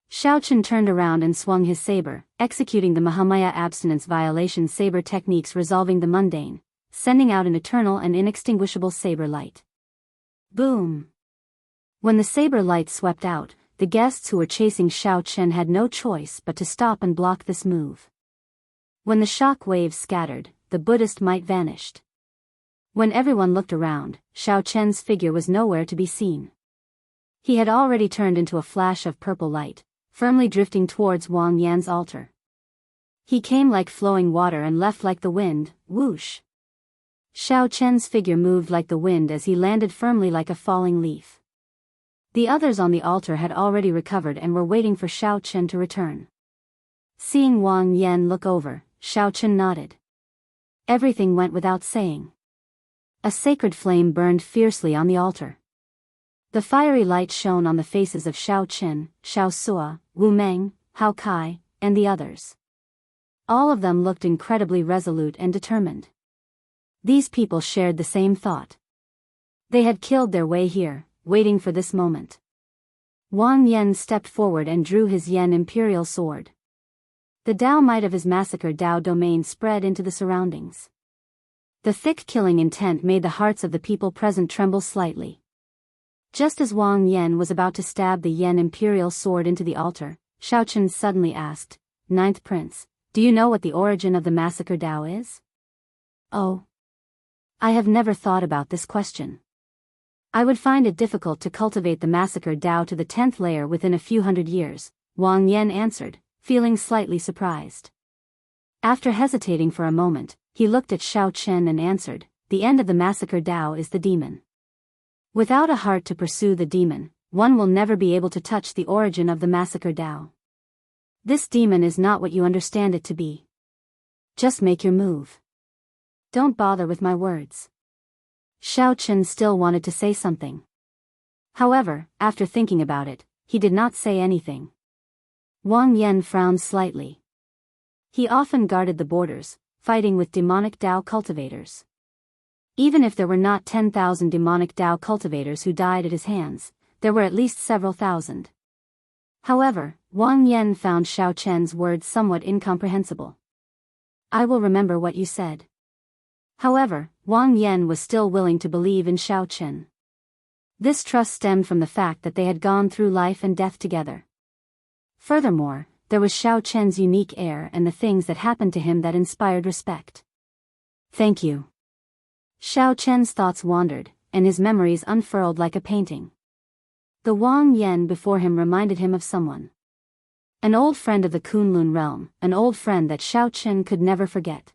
Xiao Chen turned around and swung his saber, executing the Mahamaya abstinence violation saber techniques resolving the mundane, sending out an eternal and inextinguishable saber light. Boom! When the saber light swept out, the guests who were chasing Xiao Chen had no choice but to stop and block this move. When the shock waves scattered, the Buddhist might vanished. When everyone looked around, Xiao Chen's figure was nowhere to be seen. He had already turned into a flash of purple light, firmly drifting towards Wang Yan's altar. He came like flowing water and left like the wind, whoosh. Xiao Chen's figure moved like the wind as he landed firmly like a falling leaf. The others on the altar had already recovered and were waiting for Xiao Chen to return. Seeing Wang Yan look over, Xiao Chen nodded. Everything went without saying. A sacred flame burned fiercely on the altar. The fiery light shone on the faces of Xiao Chen, Xiao Sua, Wu Meng, Hao Kai, and the others. All of them looked incredibly resolute and determined. These people shared the same thought. They had killed their way here, waiting for this moment. Wang Yan stepped forward and drew his Yan Imperial sword. The Dao might of his massacre Dao domain spread into the surroundings. The thick killing intent made the hearts of the people present tremble slightly. Just as Wang Yan was about to stab the Yan Imperial sword into the altar, Xiao Chen suddenly asked, "Ninth Prince, do you know what the origin of the massacre Dao is?" "Oh. I have never thought about this question. I would find it difficult to cultivate the massacre Dao to the 10th layer within a few hundred years," Wang Yan answered, feeling slightly surprised. After hesitating for a moment, he looked at Xiao Chen and answered, "The end of the massacre Dao is the demon. Without a heart to pursue the demon, one will never be able to touch the origin of the massacre Dao. This demon is not what you understand it to be. Just make your move. Don't bother with my words." Xiao Chen still wanted to say something. However, after thinking about it, he did not say anything. Wang Yan frowned slightly. He often guarded the borders, fighting with demonic Dao cultivators. Even if there were not 10,000 demonic Dao cultivators who died at his hands, there were at least several thousand. However, Wang Yan found Xiao Chen's words somewhat incomprehensible. "I will remember what you said." However, Wang Yan was still willing to believe in Xiao Chen. This trust stemmed from the fact that they had gone through life and death together. Furthermore, there was Xiao Chen's unique air and the things that happened to him that inspired respect. "Thank you." Xiao Chen's thoughts wandered, and his memories unfurled like a painting. The Wang Yan before him reminded him of someone. An old friend of the Kunlun realm, an old friend that Xiao Chen could never forget.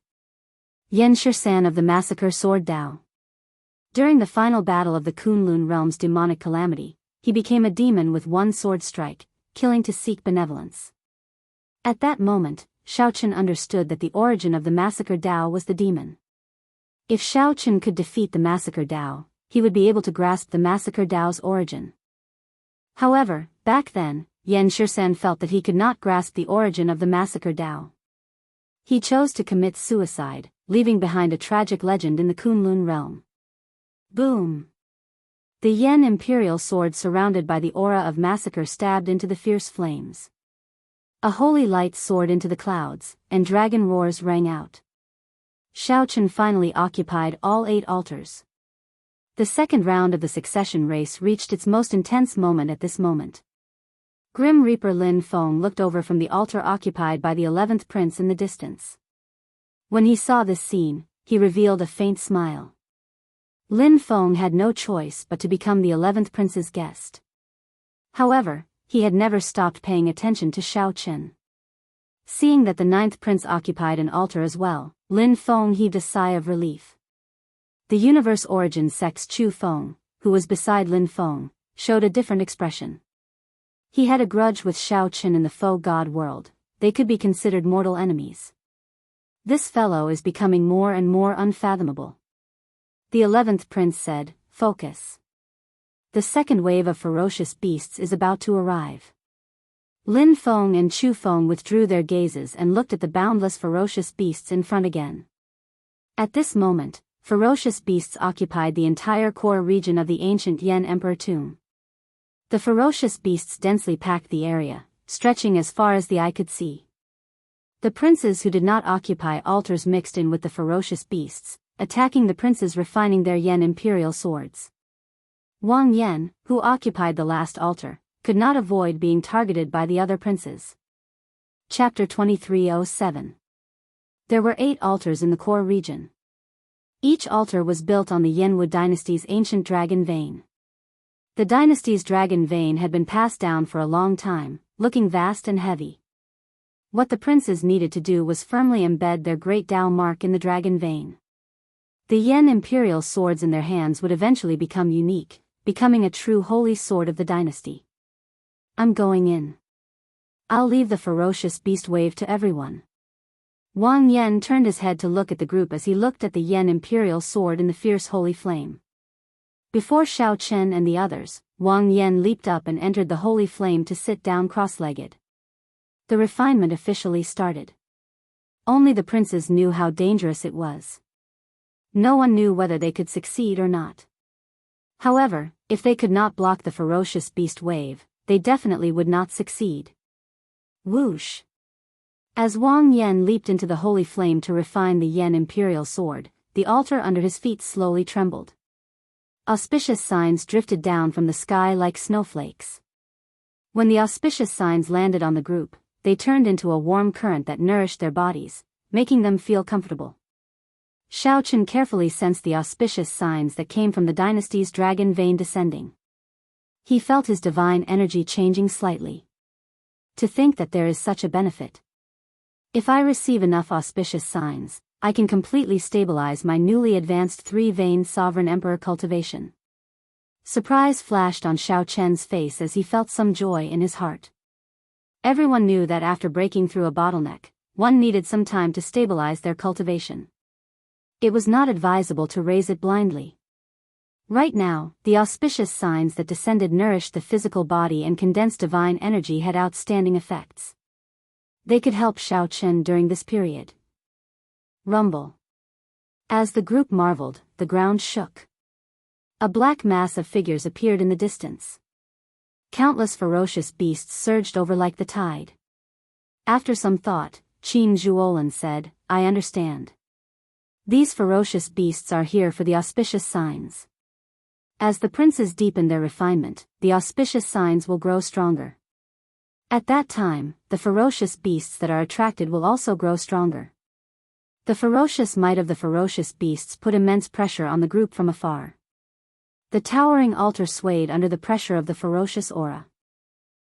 Yan Shisan of the Massacre Sword Dao. During the final battle of the Kunlun realm's demonic calamity, he became a demon with one sword strike, killing to seek benevolence. At that moment, Xiao Chen understood that the origin of the Massacre Dao was the demon. If Xiao Chen could defeat the Massacre Dao, he would be able to grasp the Massacre Dao's origin. However, back then, Yan Shisan felt that he could not grasp the origin of the Massacre Dao. He chose to commit suicide, leaving behind a tragic legend in the Kunlun realm. Boom! The Yan Imperial sword surrounded by the aura of massacre stabbed into the fierce flames. A holy light soared into the clouds, and dragon roars rang out. Xiao Chen finally occupied all 8 altars. The second round of the succession race reached its most intense moment at this moment. Grim Reaper Lin Feng looked over from the altar occupied by the 11th prince in the distance. When he saw this scene, he revealed a faint smile. Lin Feng had no choice but to become the 11th prince's guest. However, he had never stopped paying attention to Xiao Chen. Seeing that the 9th prince occupied an altar as well, Lin Feng heaved a sigh of relief. The universe origin sex Chu Feng, who was beside Lin Feng, showed a different expression. He had a grudge with Xiao Chen in the foe god world. They could be considered mortal enemies. This fellow is becoming more and more unfathomable. The 11th prince said, "Focus. The second wave of ferocious beasts is about to arrive." Lin Feng and Chu Feng withdrew their gazes and looked at the boundless ferocious beasts in front again. At this moment, ferocious beasts occupied the entire core region of the ancient Yan Emperor tomb. The ferocious beasts densely packed the area, stretching as far as the eye could see. The princes who did not occupy altars mixed in with the ferocious beasts, attacking the princes refining their Yan imperial swords. Wang Yan, who occupied the last altar, could not avoid being targeted by the other princes. Chapter 2307. There were 8 altars in the core region. Each altar was built on the Yanwu dynasty's ancient dragon vein. The dynasty's dragon vein had been passed down for a long time, looking vast and heavy. What the princes needed to do was firmly embed their great Dao mark in the dragon vein. The Yan imperial swords in their hands would eventually become unique, becoming a true holy sword of the dynasty. I'm going in. I'll leave the ferocious beast wave to everyone. Wang Yan turned his head to look at the group as he looked at the Yan imperial sword in the fierce holy flame. Before Xiao Chen and the others, Wang Yan leaped up and entered the holy flame to sit down cross-legged. The refinement officially started. Only the princes knew how dangerous it was. No one knew whether they could succeed or not. However, if they could not block the ferocious beast wave, they definitely would not succeed. Whoosh! As Wang Yan leaped into the holy flame to refine the Yan imperial sword, the altar under his feet slowly trembled. Auspicious signs drifted down from the sky like snowflakes. When the auspicious signs landed on the group, they turned into a warm current that nourished their bodies, making them feel comfortable. Xiao Chen carefully sensed the auspicious signs that came from the dynasty's dragon vein descending. He felt his divine energy changing slightly. To think that there is such a benefit. If I receive enough auspicious signs, I can completely stabilize my newly advanced 3-vein sovereign emperor cultivation. Surprise flashed on Xiao Chen's face as he felt some joy in his heart. Everyone knew that after breaking through a bottleneck, one needed some time to stabilize their cultivation. It was not advisable to raise it blindly. Right now, the auspicious signs that descended nourished the physical body and condensed divine energy had outstanding effects. They could help Xiao Chen during this period. Rumble. As the group marveled, the ground shook. A black mass of figures appeared in the distance. Countless ferocious beasts surged over like the tide. After some thought, Qin Zhuolin said, I understand. These ferocious beasts are here for the auspicious signs. As the princes deepen their refinement, the auspicious signs will grow stronger. At that time, the ferocious beasts that are attracted will also grow stronger. The ferocious might of the ferocious beasts put immense pressure on the group from afar. The towering altar swayed under the pressure of the ferocious aura.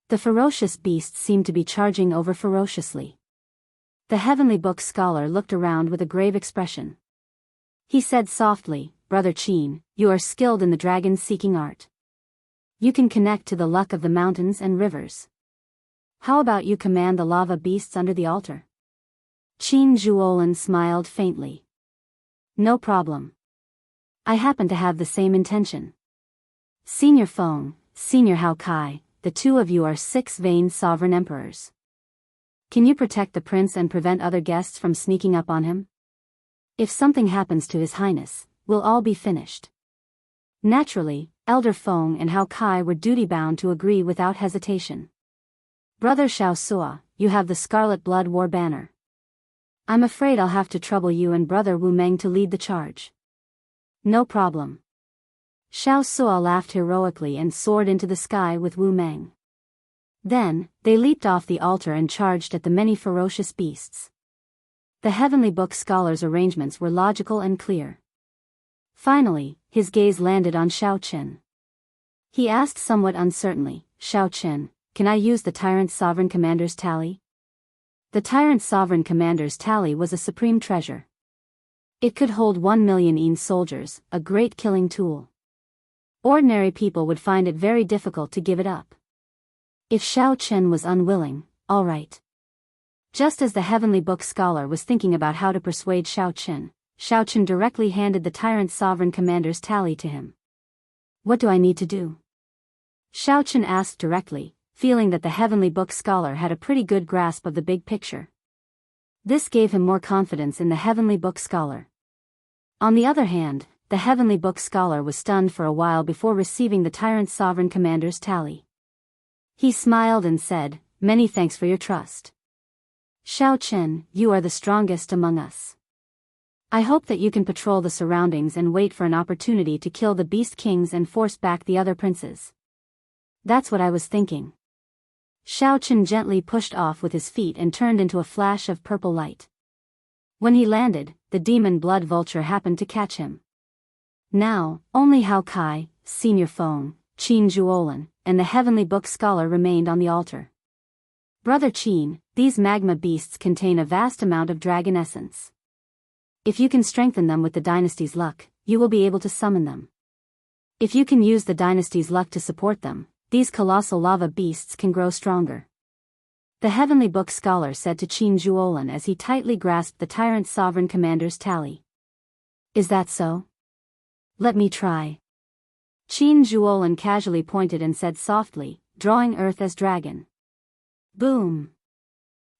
The ferocious beasts seemed to be charging over ferociously. The heavenly book scholar looked around with a grave expression. He said softly, Brother Qin, you are skilled in the dragon-seeking art. You can connect to the luck of the mountains and rivers. How about you command the lava beasts under the altar? Qin Zhuolin smiled faintly. No problem. I happen to have the same intention. Senior Feng, Senior Hao Kai, the two of you are 6-vein sovereign emperors. Can you protect the prince and prevent other guests from sneaking up on him? If something happens to His Highness, we'll all be finished. Naturally, Elder Feng and Hao Kai were duty-bound to agree without hesitation. Brother Xiao Sua, you have the Scarlet Blood War banner. I'm afraid I'll have to trouble you and Brother Wu Meng to lead the charge. No problem. Xiao Sua laughed heroically and soared into the sky with Wu Meng. Then, they leaped off the altar and charged at the many ferocious beasts. The heavenly book scholar's arrangements were logical and clear. Finally, his gaze landed on Xiao Chen. He asked somewhat uncertainly, Xiao Chen, can I use the Tyrant Sovereign Commander's tally? The Tyrant Sovereign Commander's tally was a supreme treasure. It could hold 1 million Yin soldiers, a great killing tool. Ordinary people would find it very difficult to give it up. If Xiao Chen was unwilling, all right. Just as the heavenly book scholar was thinking about how to persuade Xiao Chen directly handed the Tyrant Sovereign Commander's tally to him. What do I need to do? Xiao Chen asked directly, feeling that the heavenly book scholar had a pretty good grasp of the big picture. This gave him more confidence in the heavenly book scholar. On the other hand, the heavenly book scholar was stunned for a while before receiving the Tyrant Sovereign Commander's tally. He smiled and said, many thanks for your trust. Xiao Chen, you are the strongest among us. I hope that you can patrol the surroundings and wait for an opportunity to kill the beast kings and force back the other princes. That's what I was thinking. Xiao Chen gently pushed off with his feet and turned into a flash of purple light. When he landed, the demon blood vulture happened to catch him. Now, only Hao Kai, Senior Feng, Qin Zhuolan, and the Heavenly Book Scholar remained on the altar. Brother Qin, these magma beasts contain a vast amount of dragon essence. If you can strengthen them with the dynasty's luck, you will be able to summon them. If you can use the dynasty's luck to support them, these colossal lava beasts can grow stronger. The Heavenly Book Scholar said to Qin Zhuolan as he tightly grasped the Tyrant Sovereign Commander's tally. Is that so? Let me try. Qin Zhuolan casually pointed and said softly, drawing earth as dragon. Boom!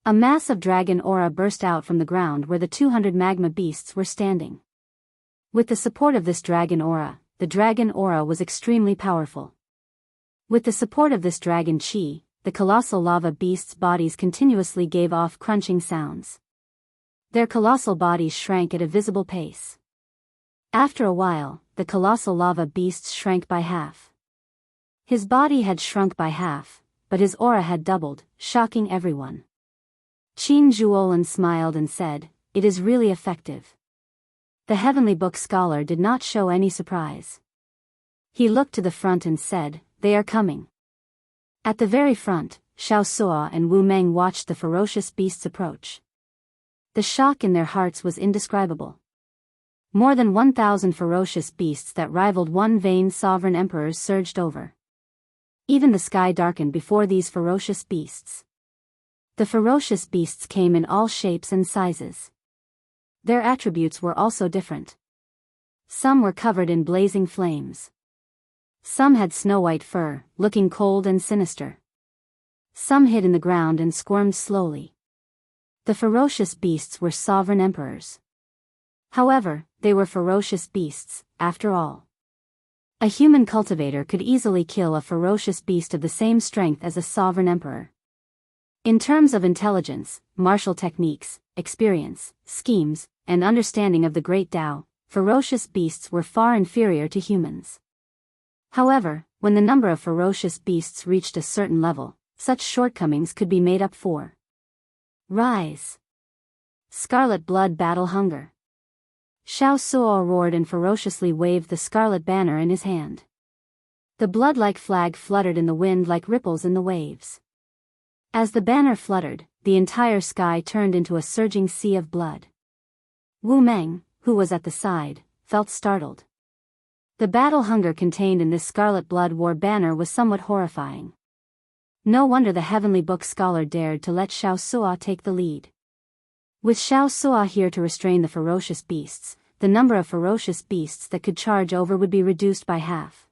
A mass of dragon aura burst out from the ground where the 200 magma beasts were standing. With the support of this dragon aura, the dragon aura was extremely powerful. With the support of this dragon chi, the colossal lava beasts' bodies continuously gave off crunching sounds. Their colossal bodies shrank at a visible pace. After a while, the colossal lava beasts shrank by half. His body had shrunk by half, but his aura had doubled, shocking everyone. Qin Zhuolan smiled and said, "It is really effective." The Heavenly Book Scholar did not show any surprise. He looked to the front and said, "They are coming." At the very front, Xiao Suo and Wu Meng watched the ferocious beasts approach. The shock in their hearts was indescribable. More than 1,000 ferocious beasts that rivaled one vain sovereign emperors surged over. Even the sky darkened before these ferocious beasts. The ferocious beasts came in all shapes and sizes. Their attributes were also different. Some were covered in blazing flames. Some had snow-white fur, looking cold and sinister. Some hid in the ground and squirmed slowly. The ferocious beasts were sovereign emperors. However, they were ferocious beasts, after all. A human cultivator could easily kill a ferocious beast of the same strength as a sovereign emperor. In terms of intelligence, martial techniques, experience, schemes, and understanding of the Great Tao, ferocious beasts were far inferior to humans. However, when the number of ferocious beasts reached a certain level, such shortcomings could be made up for. Rise! Scarlet Blood Battle Hunger! Xiao Suo roared and ferociously waved the scarlet banner in his hand. The blood-like flag fluttered in the wind like ripples in the waves. As the banner fluttered, the entire sky turned into a surging sea of blood. Wu Meng, who was at the side, felt startled. The battle hunger contained in this scarlet blood war banner was somewhat horrifying. No wonder the Heavenly Book Scholar dared to let Xiao Suo take the lead. With Xiao Suo here to restrain the ferocious beasts, the number of ferocious beasts that could charge over would be reduced by half.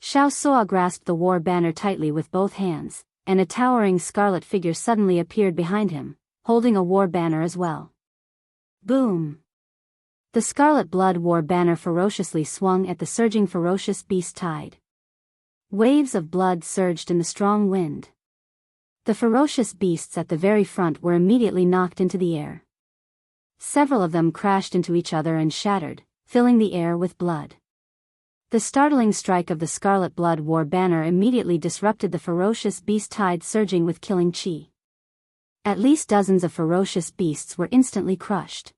Xiao Suo grasped the war banner tightly with both hands, and a towering scarlet figure suddenly appeared behind him, holding a war banner as well. Boom! The scarlet blood war banner ferociously swung at the surging ferocious beast tide. Waves of blood surged in the strong wind. The ferocious beasts at the very front were immediately knocked into the air. Several of them crashed into each other and shattered, filling the air with blood. The startling strike of the scarlet blood war banner immediately disrupted the ferocious beast tide surging with killing chi. At least dozens of ferocious beasts were instantly crushed.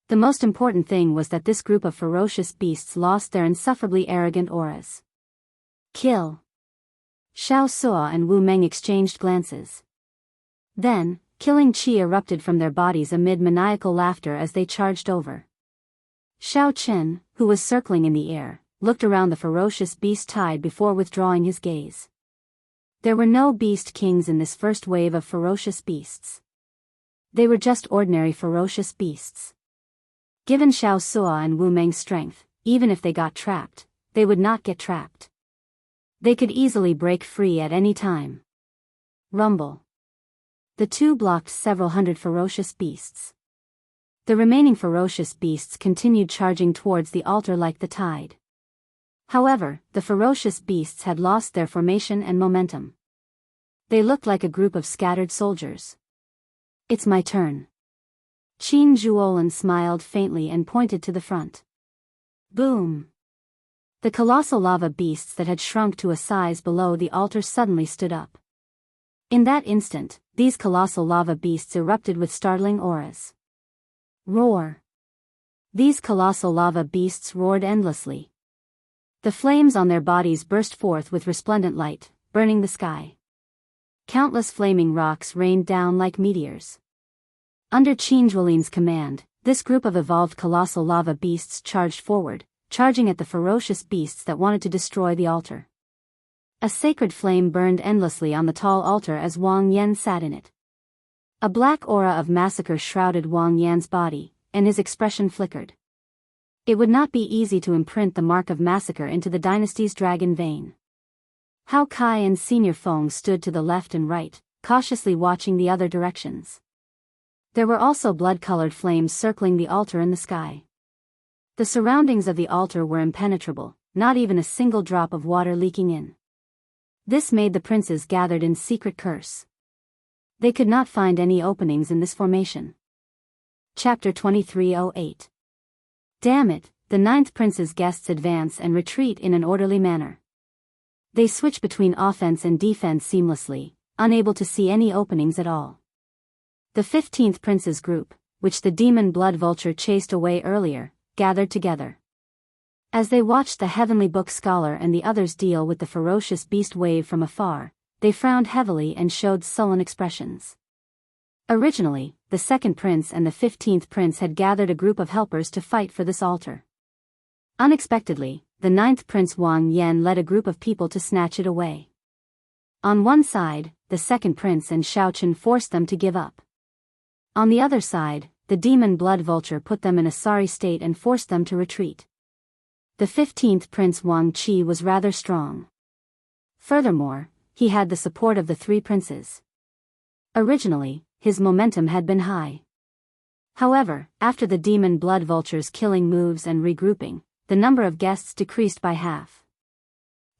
The most important thing was that this group of ferocious beasts lost their insufferably arrogant auras. Kill! Xiao Suo and Wu Meng exchanged glances. Then, killing chi erupted from their bodies amid maniacal laughter as they charged over. Xiao Chen, who was circling in the air, looked around the ferocious beast tide before withdrawing his gaze. There were no beast kings in this first wave of ferocious beasts. They were just ordinary ferocious beasts. Given Xiao Suo and Wu Meng's strength, even if they got trapped, they would not get trapped. They could easily break free at any time. Rumble. The two blocked several hundred ferocious beasts. The remaining ferocious beasts continued charging towards the altar like the tide. However, the ferocious beasts had lost their formation and momentum. They looked like a group of scattered soldiers. It's my turn. Qin Zhuolan smiled faintly and pointed to the front. Boom! The colossal lava beasts that had shrunk to a size below the altar suddenly stood up. In that instant, these colossal lava beasts erupted with startling auras. Roar! These colossal lava beasts roared endlessly. The flames on their bodies burst forth with resplendent light, burning the sky. Countless flaming rocks rained down like meteors. Under Qinjualin's command, this group of evolved colossal lava beasts charged forward, charging at the ferocious beasts that wanted to destroy the altar. A sacred flame burned endlessly on the tall altar as Wang Yan sat in it. A black aura of massacre shrouded Wang Yan's body, and his expression flickered. It would not be easy to imprint the mark of massacre into the dynasty's dragon vein. Hao Kai and Senior Feng stood to the left and right, cautiously watching the other directions. There were also blood-colored flames circling the altar in the sky. The surroundings of the altar were impenetrable, not even a single drop of water leaking in. This made the princes gathered in secret curse. They could not find any openings in this formation. Chapter 2308. Damn it, the ninth prince's guests advance and retreat in an orderly manner. They switch between offense and defense seamlessly, unable to see any openings at all. The 15th prince's group, which the demon blood vulture chased away earlier, gathered together. As they watched the heavenly book scholar and the others deal with the ferocious beast wave from afar, they frowned heavily and showed sullen expressions. Originally, the second prince and the 15th prince had gathered a group of helpers to fight for this altar. Unexpectedly, the ninth prince Wang Yan led a group of people to snatch it away. On one side, the second prince and Xiaochen forced them to give up. On the other side, the demon blood vulture put them in a sorry state and forced them to retreat. The 15th prince Wang Qi was rather strong. Furthermore, he had the support of the three princes. Originally, his momentum had been high. However, after the demon blood vulture's killing moves and regrouping, the number of guests decreased by half.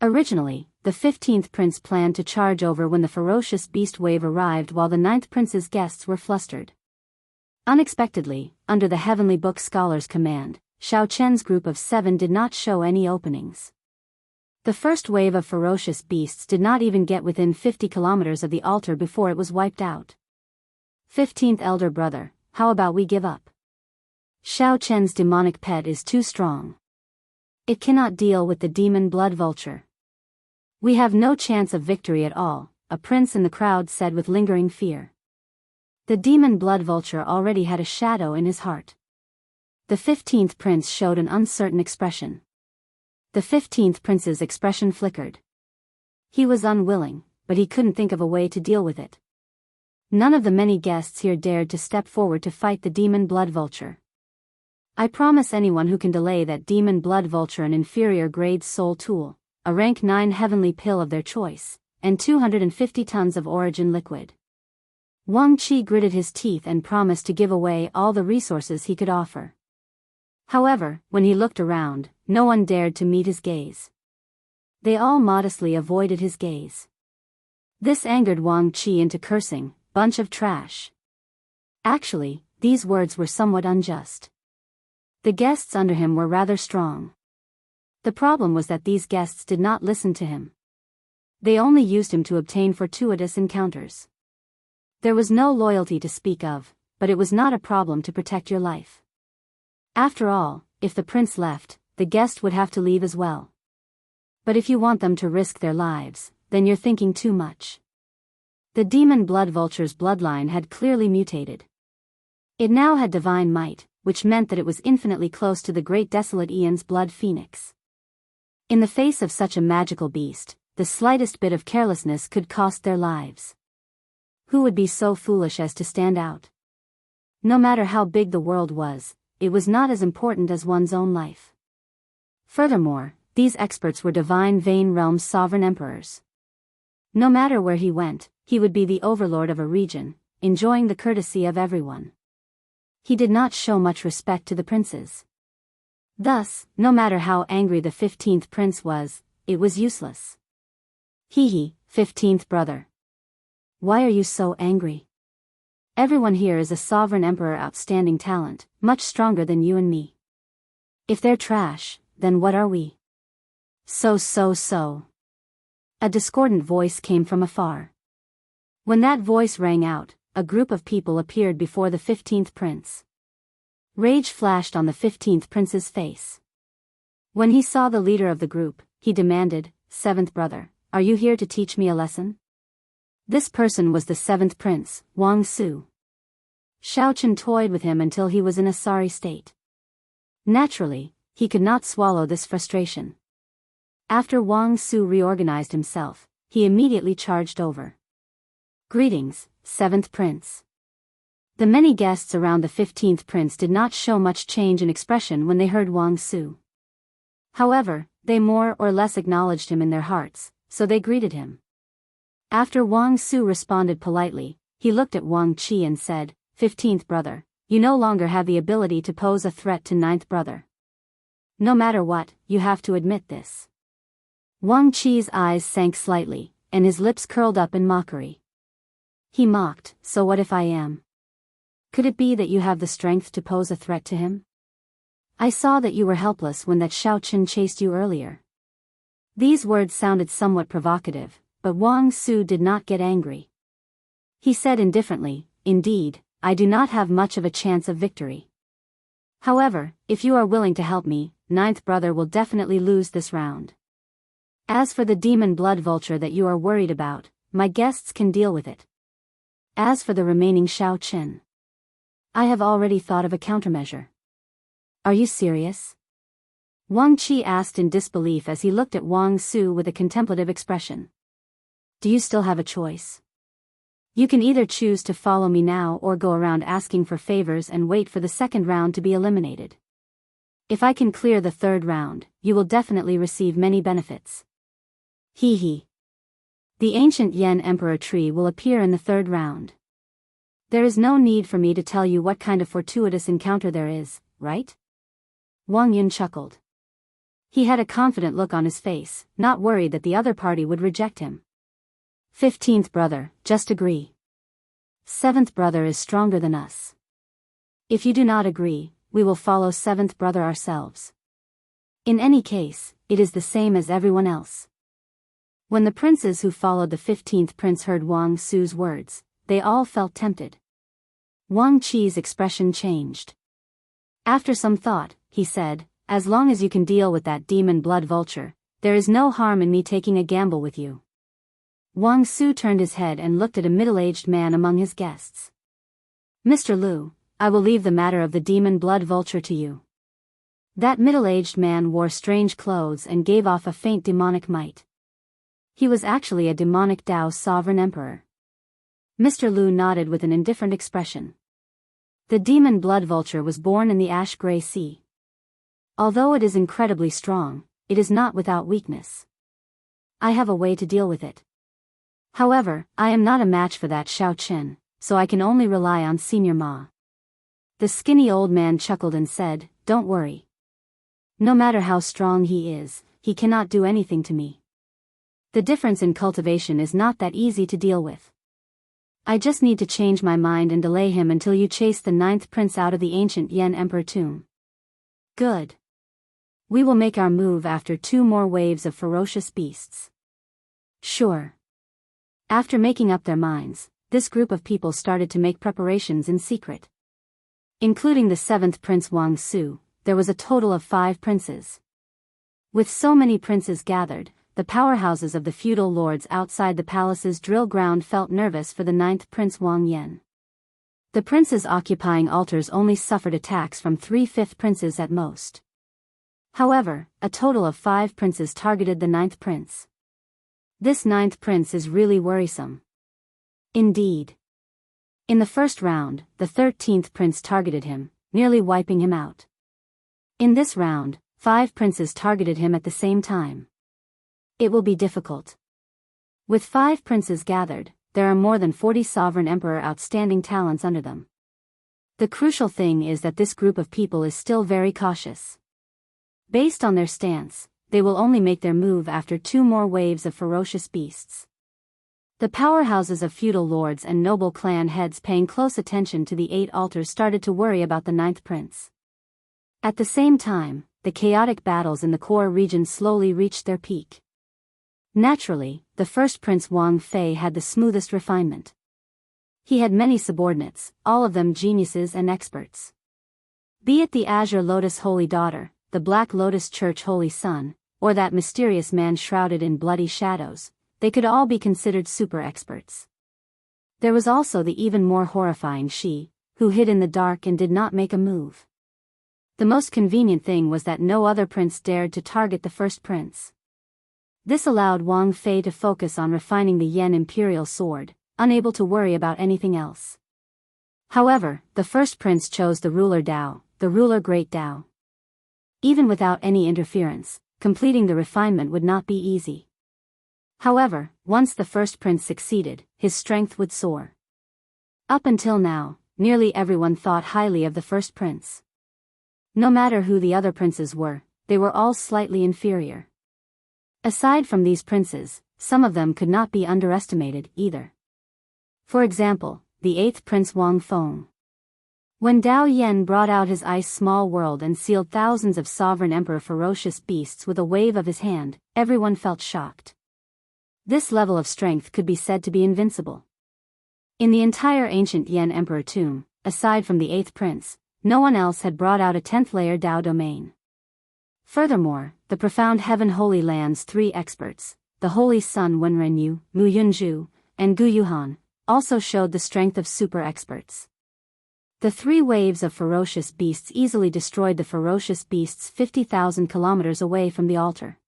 Originally, the 15th prince planned to charge over when the ferocious beast wave arrived while the 9th prince's guests were flustered. Unexpectedly, under the heavenly book scholar's command, Xiao Chen's group of 7 did not show any openings. The first wave of ferocious beasts did not even get within 50 kilometers of the altar before it was wiped out. 15th elder brother, how about we give up? Xiao Chen's demonic pet is too strong. It cannot deal with the demon blood vulture. We have no chance of victory at all, a prince in the crowd said with lingering fear. The demon blood vulture already had a shadow in his heart. The 15th prince showed an uncertain expression. The 15th prince's expression flickered. He was unwilling, but he couldn't think of a way to deal with it. None of the many guests here dared to step forward to fight the demon blood vulture. I promise anyone who can delay that demon blood vulture an inferior grade soul tool, a rank 9 heavenly pill of their choice, and 250 tons of origin liquid. Wang Qi gritted his teeth and promised to give away all the resources he could offer. However, when he looked around, no one dared to meet his gaze. They all modestly avoided his gaze. This angered Wang Qi into cursing, "Bunch of trash." Actually, these words were somewhat unjust. The guests under him were rather strong. The problem was that these guests did not listen to him. They only used him to obtain fortuitous encounters. There was no loyalty to speak of, but it was not a problem to protect your life. After all, if the prince left, the guest would have to leave as well. But if you want them to risk their lives, then you're thinking too much. The demon blood vulture's bloodline had clearly mutated. It now had divine might, which meant that it was infinitely close to the great desolate Aeon's blood phoenix. In the face of such a magical beast, the slightest bit of carelessness could cost their lives. Who would be so foolish as to stand out? No matter how big the world was, it was not as important as one's own life. Furthermore, these experts were divine Vein Realm's sovereign emperors. No matter where he went, he would be the overlord of a region, enjoying the courtesy of everyone. He did not show much respect to the princes. Thus, no matter how angry the 15th prince was, it was useless. Hee, 15th brother. Why are you so angry? Everyone here is a sovereign emperor outstanding talent, much stronger than you and me. If they're trash, then what are we? So. A discordant voice came from afar. When that voice rang out, a group of people appeared before the 15th prince. Rage flashed on the 15th prince's face. When he saw the leader of the group, he demanded, "Seventh brother, are you here to teach me a lesson?" This person was the 7th prince, Wuxia. Xianxia toyed with him until he was in a sorry state. Naturally, he could not swallow this frustration. After Wuxia reorganized himself, he immediately charged over. "Greetings, 7th prince." The many guests around the 15th prince did not show much change in expression when they heard Wuxia. However, they more or less acknowledged him in their hearts, so they greeted him. After Wuxia responded politely, he looked at Wang Qi and said, "15th brother, you no longer have the ability to pose a threat to 9th brother. No matter what, you have to admit this." Wang Qi's eyes sank slightly, and his lips curled up in mockery. He mocked, "So what if I am? Could it be that you have the strength to pose a threat to him? I saw that you were helpless when that Xiaoqin chased you earlier." These words sounded somewhat provocative, but Wuxia did not get angry. He said indifferently, "Indeed, I do not have much of a chance of victory. However, if you are willing to help me, 9th brother will definitely lose this round. As for the demon blood vulture that you are worried about, my guests can deal with it. As for the remaining Xiaoqin, I have already thought of a countermeasure." "Are you serious?" Wang Qi asked in disbelief as he looked at Wuxia with a contemplative expression. "Do you still have a choice? You can either choose to follow me now or go around asking for favors and wait for the second round to be eliminated. If I can clear the third round, you will definitely receive many benefits." He. The ancient Yan Emperor tree will appear in the third round. There is no need for me to tell you what kind of fortuitous encounter there is, right? Wang Yun chuckled. He had a confident look on his face, not worried that the other party would reject him. 15th brother, just agree. 7th brother is stronger than us. If you do not agree, we will follow 7th brother ourselves. In any case, it is the same as everyone else. When the princes who followed the 15th prince heard Wuxia's words, they all felt tempted. Wang Qi's expression changed. After some thought, he said, "As long as you can deal with that demon blood vulture, there is no harm in me taking a gamble with you." Wuxia turned his head and looked at a middle-aged man among his guests. "Mr. Liu, I will leave the matter of the demon blood vulture to you." That middle-aged man wore strange clothes and gave off a faint demonic might. He was actually a demonic Daoist sovereign emperor. Mr. Liu nodded with an indifferent expression. The demon blood vulture was born in the ash-gray sea. Although it is incredibly strong, it is not without weakness. I have a way to deal with it. However, I am not a match for that Xiaoqin, so I can only rely on Senior Ma. The skinny old man chuckled and said, "Don't worry. No matter how strong he is, he cannot do anything to me. The difference in cultivation is not that easy to deal with. I just need to change my mind and delay him until you chase the 9th prince out of the ancient Yan Emperor tomb." "Good. We will make our move after 2 more waves of ferocious beasts." "Sure." After making up their minds, this group of people started to make preparations in secret. Including the 7th prince Wuxia, there was a total of 5 princes. With so many princes gathered, the powerhouses of the feudal lords outside the palace's drill ground felt nervous for the 9th prince Wang Yan. The princes occupying altars only suffered attacks from 3 5th princes at most. However, a total of 5 princes targeted the 9th prince. This 9th prince is really worrisome. Indeed. In the first round, the 13th prince targeted him, nearly wiping him out. In this round, 5 princes targeted him at the same time. It will be difficult. With 5 princes gathered, there are more than 40 sovereign emperor outstanding talents under them. The crucial thing is that this group of people is still very cautious. Based on their stance, they will only make their move after 2 more waves of ferocious beasts. The powerhouses of feudal lords and noble clan heads paying close attention to the 8 altars started to worry about the 9th prince. At the same time, the chaotic battles in the core region slowly reached their peak. Naturally, the first prince Wang Fei had the smoothest refinement. He had many subordinates, all of them geniuses and experts. Be it the Azure Lotus Holy Daughter, the Black Lotus Church Holy Son, or that mysterious man shrouded in bloody shadows, they could all be considered super experts. There was also the even more horrifying Shi, who hid in the dark and did not make a move. The most convenient thing was that no other prince dared to target the first prince. This allowed Wang Fei to focus on refining the Yen Imperial Sword, unable to worry about anything else. However, the first prince chose the ruler Dao, the ruler Great Dao. Even without any interference, completing the refinement would not be easy. However, once the first prince succeeded, his strength would soar. Up until now, nearly everyone thought highly of the first prince. No matter who the other princes were, they were all slightly inferior. Aside from these princes, some of them could not be underestimated either. For example, the 8th Prince Wang Feng. When Dao Yan brought out his ice small world and sealed thousands of sovereign emperor ferocious beasts with a wave of his hand, everyone felt shocked. This level of strength could be said to be invincible. In the entire ancient Yen Emperor tomb, aside from the 8th Prince, no one else had brought out a 10th layer Dao domain. Furthermore, the profound Heaven Holy Land's 3 experts, the Holy Sun Wenrenyu, Mu Yunzhu, and Gu Yuhan, also showed the strength of super experts. The 3 waves of ferocious beasts easily destroyed the ferocious beasts 50,000 kilometers away from the altar.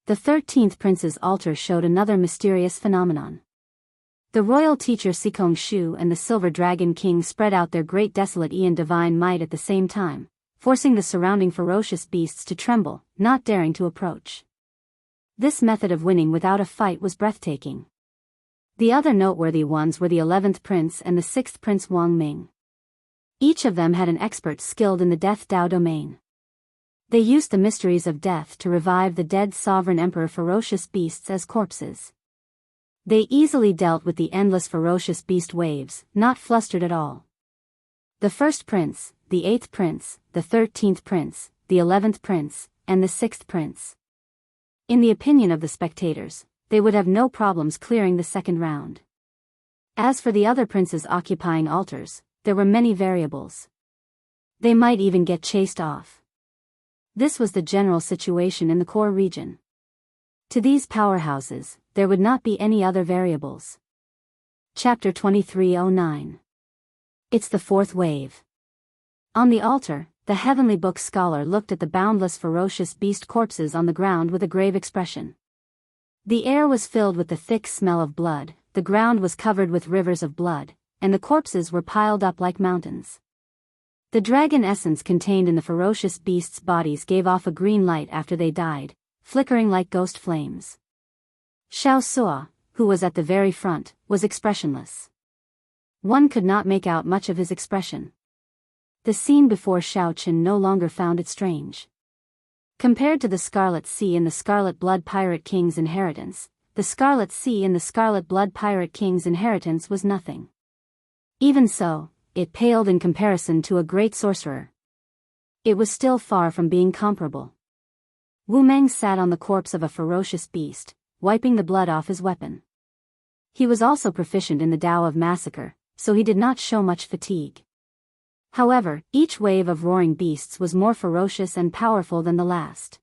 The 13th Prince's altar showed another mysterious phenomenon. The royal teacher Sikong Shu and the Silver Dragon King spread out their great desolate Aeon divine might at the same time, forcing the surrounding ferocious beasts to tremble, not daring to approach. This method of winning without a fight was breathtaking. The other noteworthy ones were the 11th Prince and the 6th Prince Wang Ming. Each of them had an expert skilled in the Death Dao domain. They used the mysteries of death to revive the dead sovereign emperor ferocious beasts as corpses. They easily dealt with the endless ferocious beast waves, not flustered at all. The first prince, the 8th Prince, the 13th Prince, the 11th Prince, and the 6th Prince. In the opinion of the spectators, they would have no problems clearing the second round. As for the other princes occupying altars, there were many variables. They might even get chased off. This was the general situation in the core region. To these powerhouses, there would not be any other variables. Chapter 2309. It's the 4th wave. On the altar, the Heavenly Book scholar looked at the boundless ferocious beast corpses on the ground with a grave expression. The air was filled with the thick smell of blood, the ground was covered with rivers of blood, and the corpses were piled up like mountains. The dragon essence contained in the ferocious beasts' bodies gave off a green light after they died, flickering like ghost flames. Xiao Sua, who was at the very front, was expressionless. One could not make out much of his expression. The scene before Xiao Chen no longer found it strange. Compared to the Scarlet Sea and the Scarlet Blood Pirate King's inheritance, the Scarlet Sea and the Scarlet Blood Pirate King's inheritance was nothing. Even so, it paled in comparison to a great sorcerer. It was still far from being comparable. Wu Meng sat on the corpse of a ferocious beast, wiping the blood off his weapon. He was also proficient in the Tao of Massacre, so he did not show much fatigue. However, each wave of roaring beasts was more ferocious and powerful than the last.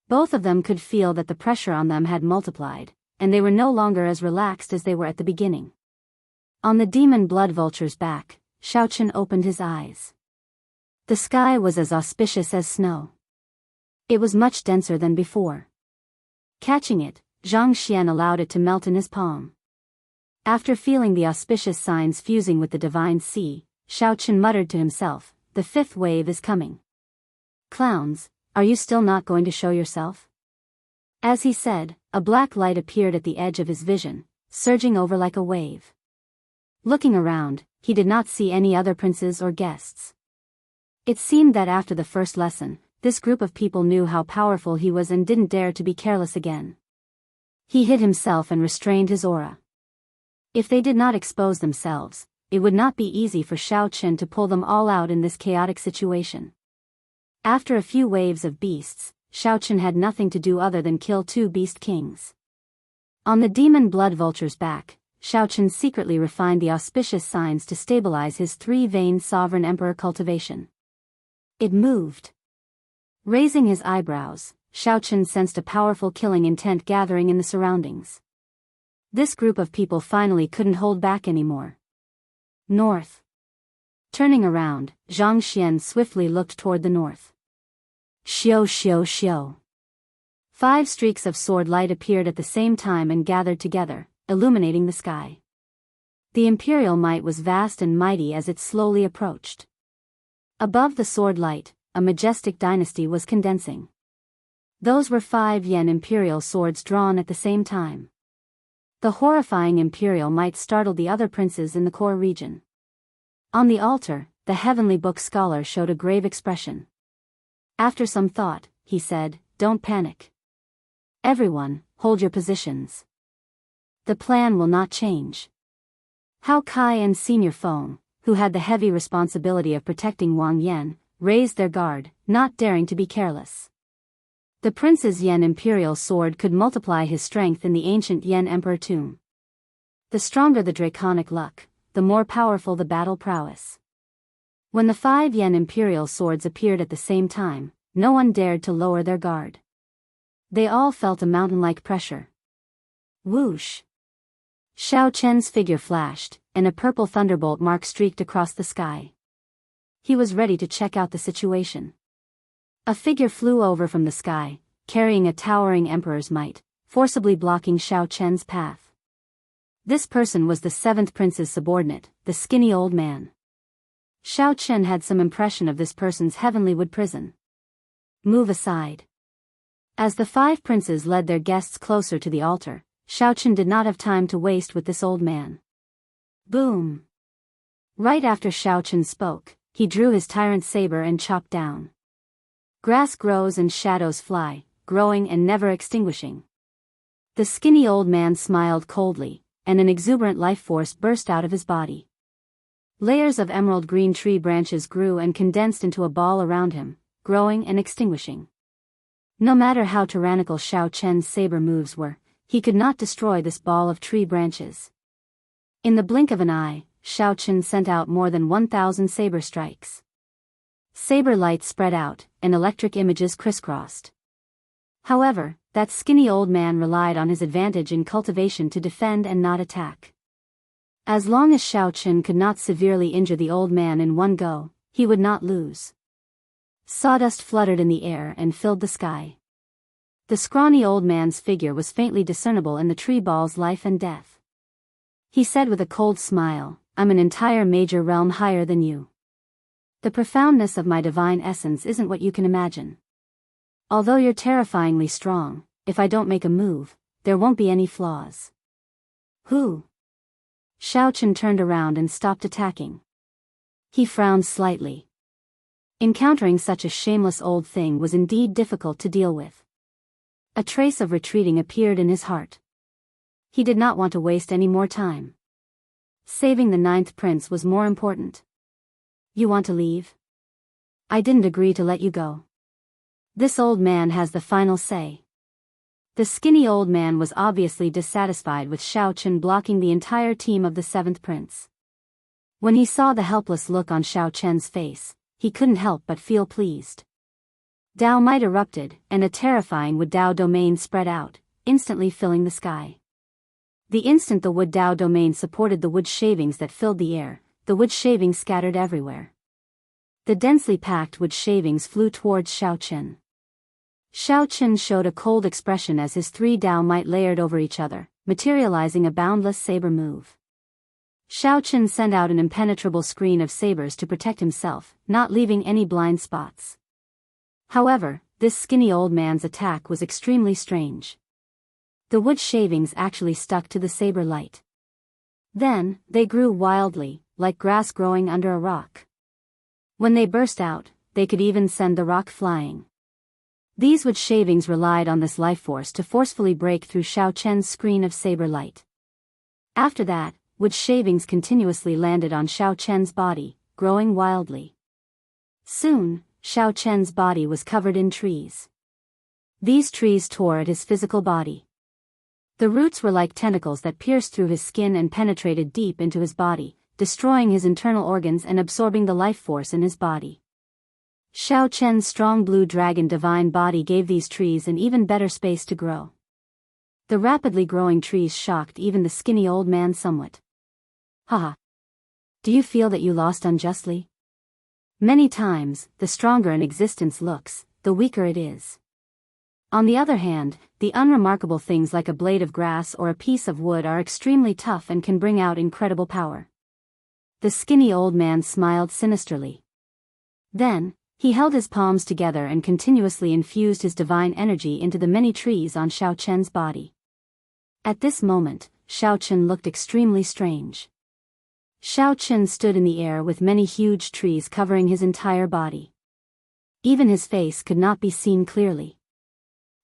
Both of them could feel that the pressure on them had multiplied, and they were no longer as relaxed as they were at the beginning. On the demon blood vulture's back, Xiao Chen opened his eyes. The sky was as auspicious as snow. It was much denser than before. Catching it, Zhang Xian allowed it to melt in his palm. After feeling the auspicious signs fusing with the divine sea, Xiao Chen muttered to himself, "The 5th wave is coming. Clowns, are you still not going to show yourself?" As he said, a black light appeared at the edge of his vision, surging over like a wave. Looking around, he did not see any other princes or guests. It seemed that after the first lesson, this group of people knew how powerful he was and didn't dare to be careless again. He hid himself and restrained his aura. If they did not expose themselves, it would not be easy for Xiao Chen to pull them all out in this chaotic situation. After a few waves of beasts, Xiaochen had nothing to do other than kill 2 beast kings. On the demon blood vulture's back, Xiaochen secretly refined the auspicious signs to stabilize his 3-veined sovereign emperor cultivation. It moved. Raising his eyebrows, Xiaochen sensed a powerful killing intent gathering in the surroundings. This group of people finally couldn't hold back anymore. North. Turning around, Zhang Xian swiftly looked toward the north. Xiu xiu xiu. 5 streaks of sword light appeared at the same time and gathered together, illuminating the sky. The imperial might was vast and mighty as it slowly approached. Above the sword light, a majestic dynasty was condensing. Those were 5 yen imperial swords drawn at the same time. The horrifying imperial might startled the other princes in the core region. On the altar, the heavenly book scholar showed a grave expression. After some thought, he said, "Don't panic. Everyone, hold your positions. The plan will not change." Hao Kai and Senior Feng, who had the heavy responsibility of protecting Wang Yan, raised their guard, not daring to be careless. The prince's Yen imperial sword could multiply his strength in the ancient Yen emperor tomb. The stronger the draconic luck, the more powerful the battle prowess. When the 5 Yen imperial swords appeared at the same time, no one dared to lower their guard. They all felt a mountain-like pressure. Whoosh! Xiaochen's figure flashed, and a purple thunderbolt mark streaked across the sky. He was ready to check out the situation. A figure flew over from the sky, carrying a towering emperor's might, forcibly blocking Xiaochen's path. This person was the 7th prince's subordinate, the skinny old man. Xiaochen had some impression of this person's heavenly wood prison. Move aside. As the 5 princes led their guests closer to the altar, Xiaochen did not have time to waste with this old man. Boom! Right after Xiaochen spoke, he drew his tyrant saber and chopped down. Grass grows and shadows fly, growing and never extinguishing. The skinny old man smiled coldly, and an exuberant life force burst out of his body. Layers of emerald green tree branches grew and condensed into a ball around him, growing and extinguishing. No matter how tyrannical Xiaochen's saber moves were, he could not destroy this ball of tree branches. In the blink of an eye, Xiaochen sent out more than 1,000 saber strikes. Saber light spread out, and electric images crisscrossed. However, that skinny old man relied on his advantage in cultivation to defend and not attack. As long as Xiaochen could not severely injure the old man in one go, he would not lose. Sawdust fluttered in the air and filled the sky. The scrawny old man's figure was faintly discernible in the tree ball's life and death. He said with a cold smile, "I'm an entire major realm higher than you. The profoundness of my divine essence isn't what you can imagine. Although you're terrifyingly strong, if I don't make a move, there won't be any flaws." Who? Xiaochen turned around and stopped attacking. He frowned slightly. Encountering such a shameless old thing was indeed difficult to deal with. A trace of retreating appeared in his heart. He did not want to waste any more time. Saving the 9th prince was more important. "You want to leave? I didn't agree to let you go. This old man has the final say." The skinny old man was obviously dissatisfied with Xiaochen blocking the entire team of the 7th prince. When he saw the helpless look on Xiaochen's face, he couldn't help but feel pleased. Dao might erupted, and a terrifying wood Dao domain spread out, instantly filling the sky. The instant the wood Dao domain supported the wood shavings that filled the air, the wood shavings scattered everywhere. The densely packed wood shavings flew towards Xiaochen. Xiaochen showed a cold expression as his 3 Dao might layered over each other, materializing a boundless saber move. Xiaochen sent out an impenetrable screen of sabers to protect himself, not leaving any blind spots. However, this skinny old man's attack was extremely strange. The wood shavings actually stuck to the saber light. Then, they grew wildly, like grass growing under a rock. When they burst out, they could even send the rock flying. These wood shavings relied on this life force to forcefully break through Xiaochen's screen of saber light. After that, wood shavings continuously landed on Xiaochen's body, growing wildly. Soon, Xiao Chen's body was covered in trees. These trees tore at his physical body. The roots were like tentacles that pierced through his skin and penetrated deep into his body, destroying his internal organs and absorbing the life force in his body. Xiao Chen's strong blue dragon divine body gave these trees an even better space to grow. The rapidly growing trees shocked even the skinny old man somewhat. Haha. Do you feel that you lost unjustly? Many times, the stronger an existence looks, the weaker it is. On the other hand, the unremarkable things like a blade of grass or a piece of wood are extremely tough and can bring out incredible power. The skinny old man smiled sinisterly. Then, he held his palms together and continuously infused his divine energy into the many trees on Xiao Chen's body. At this moment, Xiao Chen looked extremely strange. Xiao Chen stood in the air with many huge trees covering his entire body. Even his face could not be seen clearly.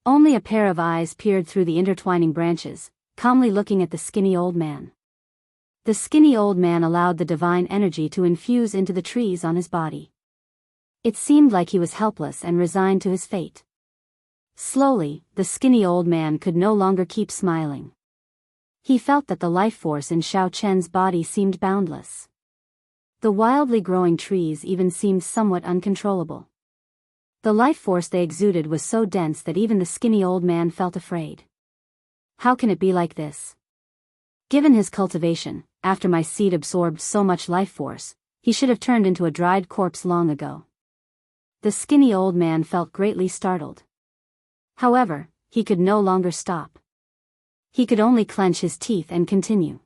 Only a pair of eyes peered through the intertwining branches, calmly looking at the skinny old man. The skinny old man allowed the divine energy to infuse into the trees on his body. It seemed like he was helpless and resigned to his fate. Slowly, the skinny old man could no longer keep smiling. He felt that the life force in Xiao Chen's body seemed boundless. The wildly growing trees even seemed somewhat uncontrollable. The life force they exuded was so dense that even the skinny old man felt afraid. How can it be like this? Given his cultivation, after my seed absorbed so much life force, he should have turned into a dried corpse long ago. The skinny old man felt greatly startled. However, he could no longer stop. He could only clench his teeth and continue.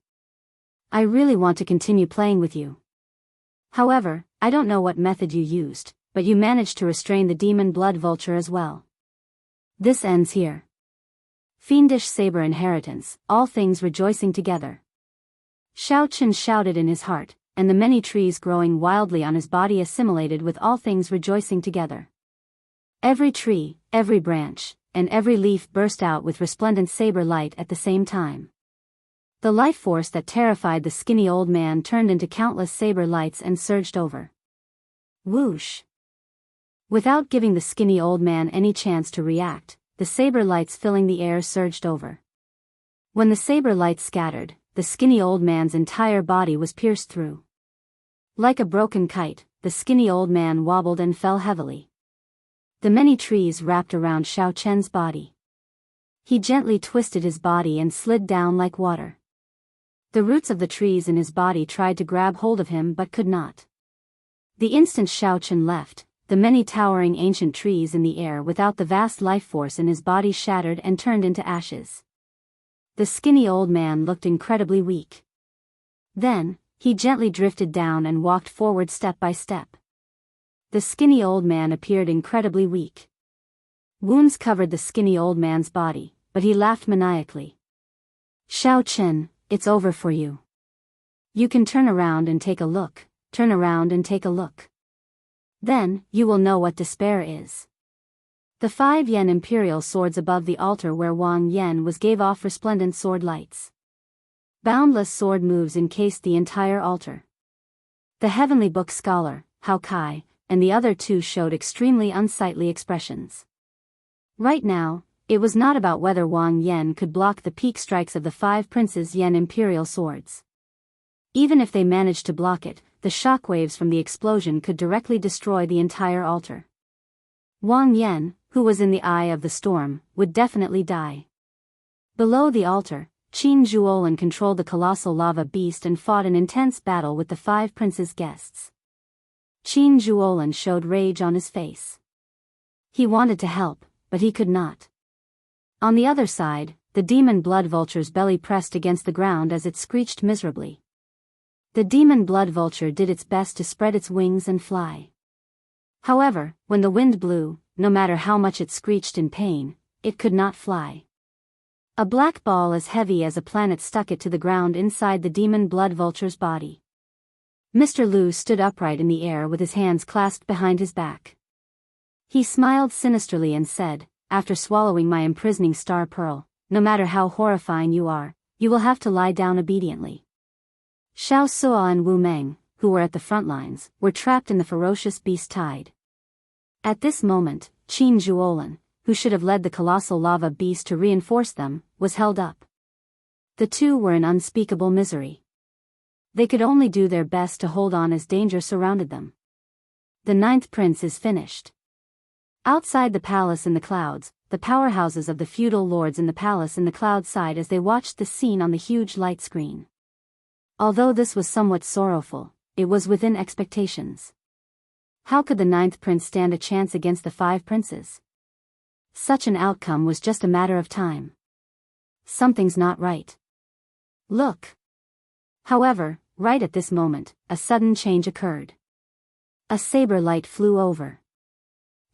I really want to continue playing with you. However, I don't know what method you used, but you managed to restrain the demon blood vulture as well. This ends here. Fiendish saber inheritance, all things rejoicing together. Xiao Chen shouted in his heart, and the many trees growing wildly on his body assimilated with all things rejoicing together. Every tree, every branch, and every leaf burst out with resplendent saber light at the same time. The life force that terrified the skinny old man turned into countless saber lights and surged over. Whoosh! Without giving the skinny old man any chance to react, the saber lights filling the air surged over. When the saber lights scattered, the skinny old man's entire body was pierced through. Like a broken kite, the skinny old man wobbled and fell heavily. The many trees wrapped around Xiao Chen's body. He gently twisted his body and slid down like water. The roots of the trees in his body tried to grab hold of him but could not. The instant Xiao Chen left, the many towering ancient trees in the air without the vast life force in his body shattered and turned into ashes. The skinny old man looked incredibly weak. Then, he gently drifted down and walked forward step by step. The skinny old man appeared incredibly weak. Wounds covered the skinny old man's body, but he laughed maniacally. Xiao Chen, it's over for you. You can turn around and take a look, turn around and take a look. Then, you will know what despair is. The 5 yen imperial swords above the altar where Wang Yen was gave off resplendent sword lights. Boundless sword moves encased the entire altar. The heavenly book scholar, Hao Kai, and the other two showed extremely unsightly expressions. Right now, it was not about whether Wang Yen could block the peak strikes of the 5 princes' yen imperial swords. Even if they managed to block it, the shockwaves from the explosion could directly destroy the entire altar. Wang Yen, who was in the eye of the storm, would definitely die. Below the altar, Qin Zhuolin controlled the colossal lava beast and fought an intense battle with the 5 princes' guests. Qin Zhuolin showed rage on his face. He wanted to help, but he could not. On the other side, the demon blood vulture's belly pressed against the ground as it screeched miserably. The demon blood vulture did its best to spread its wings and fly. However, when the wind blew, no matter how much it screeched in pain, it could not fly. A black ball as heavy as a planet stuck it to the ground inside the demon blood vulture's body. Mr. Liu stood upright in the air with his hands clasped behind his back. He smiled sinisterly and said, after swallowing my imprisoning star pearl, no matter how horrifying you are, you will have to lie down obediently. Xiao Suo and Wu Meng, who were at the front lines, were trapped in the ferocious beast tide. At this moment, Qin Zhuolin, who should have led the colossal lava beast to reinforce them, was held up. The two were in unspeakable misery. They could only do their best to hold on as danger surrounded them. The ninth prince is finished. Outside the palace in the clouds, the powerhouses of the feudal lords in the palace in the cloud sighed as they watched the scene on the huge light screen. Although this was somewhat sorrowful, it was within expectations. How could the ninth prince stand a chance against the five princes? Such an outcome was just a matter of time. Something's not right. Look! However, right at this moment, a sudden change occurred. A saber light flew over.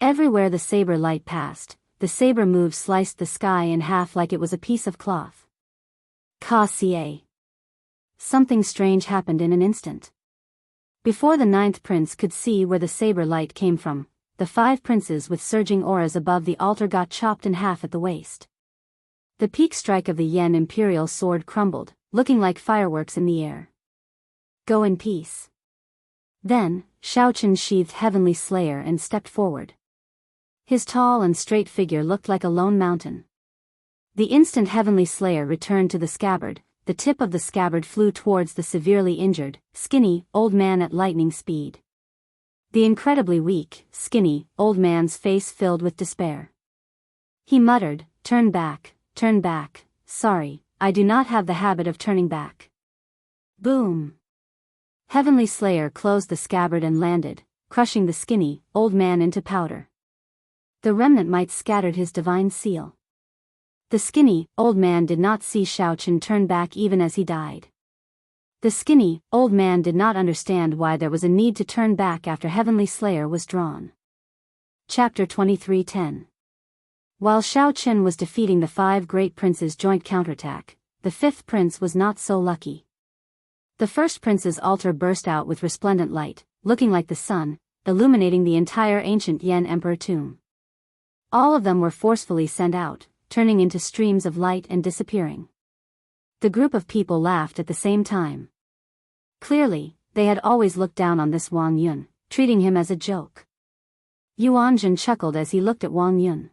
Everywhere the saber light passed, the saber move sliced the sky in half like it was a piece of cloth. Ka-ca. Something strange happened in an instant. Before the ninth prince could see where the saber light came from, the five princes with surging auras above the altar got chopped in half at the waist. The peak strike of the Yen imperial sword crumbled, looking like fireworks in the air. Go in peace. Then, Xiaoqin sheathed Heavenly Slayer and stepped forward. His tall and straight figure looked like a lone mountain. The instant Heavenly Slayer returned to the scabbard, the tip of the scabbard flew towards the severely injured, skinny, old man at lightning speed. The incredibly weak, skinny, old man's face filled with despair. He muttered, turn back, sorry, I do not have the habit of turning back. Boom! Heavenly Slayer closed the scabbard and landed, crushing the skinny, old man into powder. The remnant might scattered his divine seal. The skinny, old man did not see Xiaoqin turn back even as he died. The skinny, old man did not understand why there was a need to turn back after Heavenly Slayer was drawn. Chapter 23:10. While Xiaoqin was defeating the five great princes' joint counterattack, the fifth prince was not so lucky. The first prince's altar burst out with resplendent light, looking like the sun, illuminating the entire ancient Yen Emperor tomb. All of them were forcefully sent out, turning into streams of light and disappearing. The group of people laughed at the same time. Clearly, they had always looked down on this Wang Yun, treating him as a joke. Yuanzhen chuckled as he looked at Wang Yun.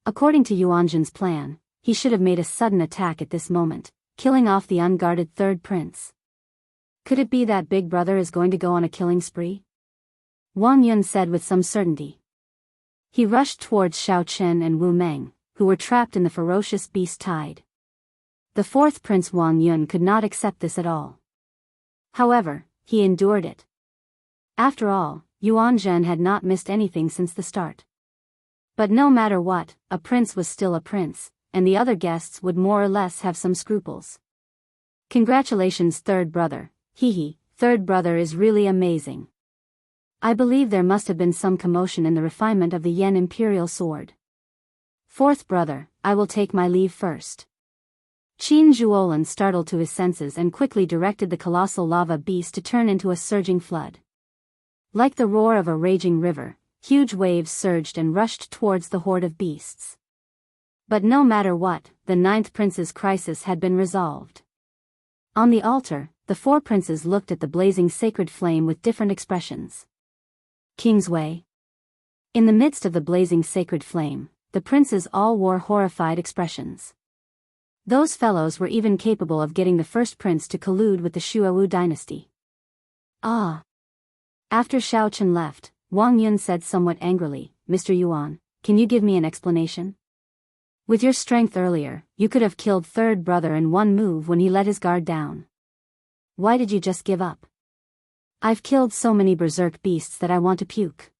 According to Yuanzhen's plan, he should have made a sudden attack at this moment, killing off the unguarded third prince. Could it be that Big Brother is going to go on a killing spree? Wang Yun said with some certainty. He rushed towards Xiaoqin and Wu Meng, who were trapped in the ferocious beast tide. The fourth prince Wang Yun could not accept this at all. However, he endured it. After all, Yuanzhen had not missed anything since the start. But no matter what, a prince was still a prince, and the other guests would more or less have some scruples. Congratulations, third brother, third brother is really amazing. I believe there must have been some commotion in the refinement of the Yen imperial sword. Fourth brother, I will take my leave first. Qin Zhuolin startled to his senses and quickly directed the colossal lava beast to turn into a surging flood. Like the roar of a raging river, huge waves surged and rushed towards the horde of beasts. But no matter what, the ninth prince's crisis had been resolved. On the altar, the four princes looked at the blazing sacred flame with different expressions. King's Way. In the midst of the blazing sacred flame, the princes all wore horrified expressions. Those fellows were even capable of getting the first prince to collude with the Shuawu dynasty. Ah! After Xiaoqin left, Wang Yun said somewhat angrily, Mr. Yuan, can you give me an explanation? With your strength earlier, you could have killed third brother in one move when he let his guard down. Why did you just give up? I've killed so many berserk beasts that I want to puke.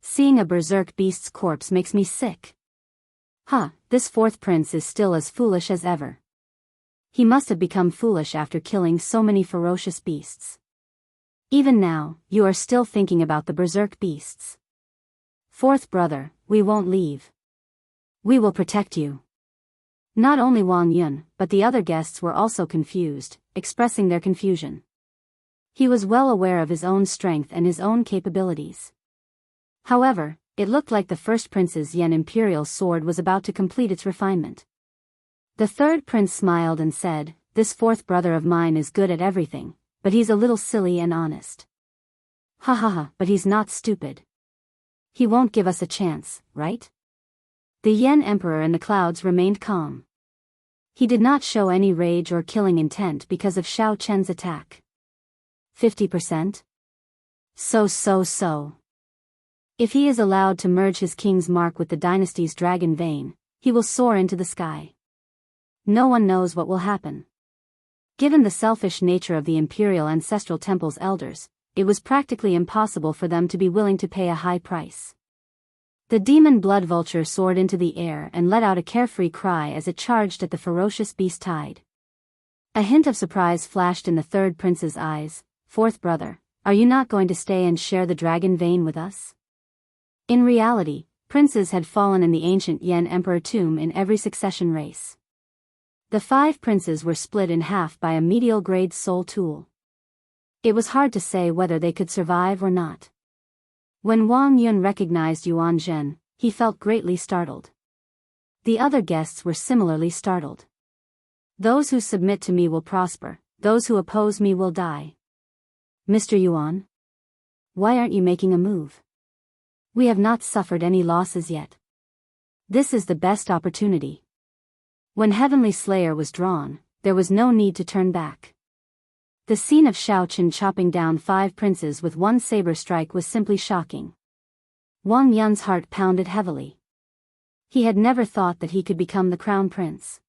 Seeing a berserk beast's corpse makes me sick. This fourth prince is still as foolish as ever. He must have become foolish after killing so many ferocious beasts. Even now, you are still thinking about the berserk beasts. Fourth brother, we won't leave. We will protect you. Not only Wang Yun, but the other guests were also confused, expressing their confusion. He was well aware of his own strength and his own capabilities. However, it looked like the first prince's Yen imperial sword was about to complete its refinement. The third prince smiled and said, this fourth brother of mine is good at everything, but he's a little silly and honest. But he's not stupid. He won't give us a chance, right? The Yen Emperor in the clouds remained calm. He did not show any rage or killing intent because of Xiao Chen's attack. 50%? So. If he is allowed to merge his king's mark with the dynasty's dragon vein, he will soar into the sky. No one knows what will happen. Given the selfish nature of the Imperial Ancestral Temple's elders, it was practically impossible for them to be willing to pay a high price. The demon blood vulture soared into the air and let out a carefree cry as it charged at the ferocious beast tide. A hint of surprise flashed in the third prince's eyes. Fourth brother, are you not going to stay and share the dragon vein with us? In reality, princes had fallen in the ancient Yen Emperor tomb in every succession race. The 5 princes were split in half by a medial-grade soul tool. It was hard to say whether they could survive or not. When Wang Yun recognized Yuan Zhen, he felt greatly startled. The other guests were similarly startled. Those who submit to me will prosper, those who oppose me will die. Mr. Yuan? Why aren't you making a move? We have not suffered any losses yet. This is the best opportunity. When Heavenly Slayer was drawn, there was no need to turn back. The scene of Xiao Chen chopping down 5 princes with one saber strike was simply shocking. Wang Yun's heart pounded heavily. He had never thought that he could become the crown prince.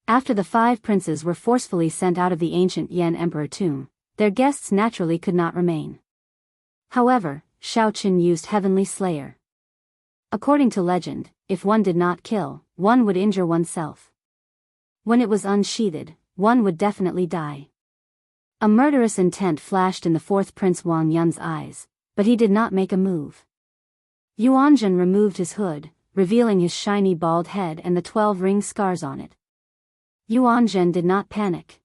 After the 5 princes were forcefully sent out of the ancient Yen Emperor tomb, their guests naturally could not remain. However, Xiao Chen used Heavenly Slayer. According to legend, if one did not kill, one would injure oneself. When it was unsheathed, one would definitely die. A murderous intent flashed in the 4th Prince Wang Yun's eyes, but he did not make a move. Yuan Zhen removed his hood, revealing his shiny bald head and the 12 ring scars on it. Yuan Zhen did not panic.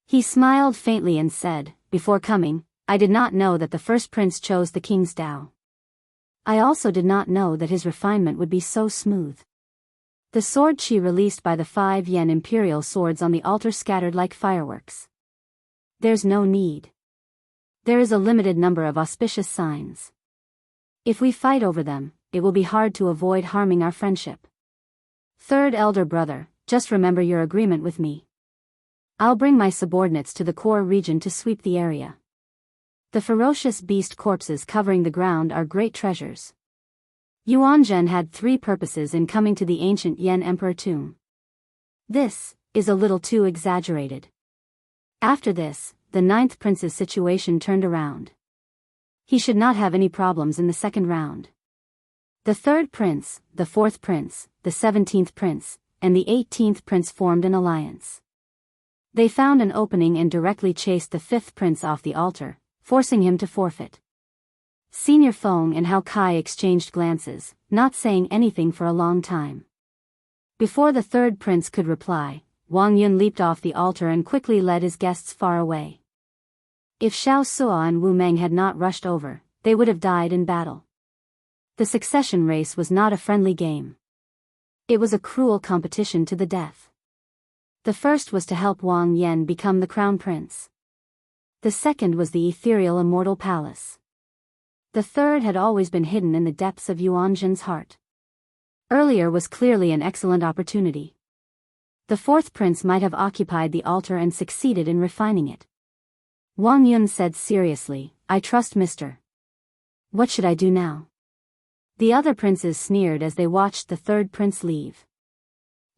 He smiled faintly and said, "Before coming, I did not know that the first prince chose the king's Dao. I also did not know that his refinement would be so smooth." The sword qi released by the 5 yen imperial swords on the altar scattered like fireworks. There's no need. There is a limited number of auspicious signs. If we fight over them, it will be hard to avoid harming our friendship. Third elder brother, just remember your agreement with me. I'll bring my subordinates to the core region to sweep the area. The ferocious beast corpses covering the ground are great treasures. Yuan Zhen had 3 purposes in coming to the ancient Yen Emperor tomb. This is a little too exaggerated. After this, the 9th prince's situation turned around. He should not have any problems in the second round. The 3rd prince, the 4th prince, the 17th prince, and the 18th prince formed an alliance. They found an opening and directly chased the 5th prince off the altar, forcing him to forfeit. Senior Feng and Hao Kai exchanged glances, not saying anything for a long time. Before the 3rd prince could reply, Wang Yun leaped off the altar and quickly led his guests far away. If Xiao Suo and Wu Meng had not rushed over, they would have died in battle. The succession race was not a friendly game. It was a cruel competition to the death. The first was to help Wang Yan become the crown prince. The second was the ethereal immortal palace. The third had always been hidden in the depths of Yuan Zhen's heart. Earlier was clearly an excellent opportunity. The 4th prince might have occupied the altar and succeeded in refining it. Wang Yun said seriously, "I trust Mr. What should I do now?" The other princes sneered as they watched the 3rd prince leave.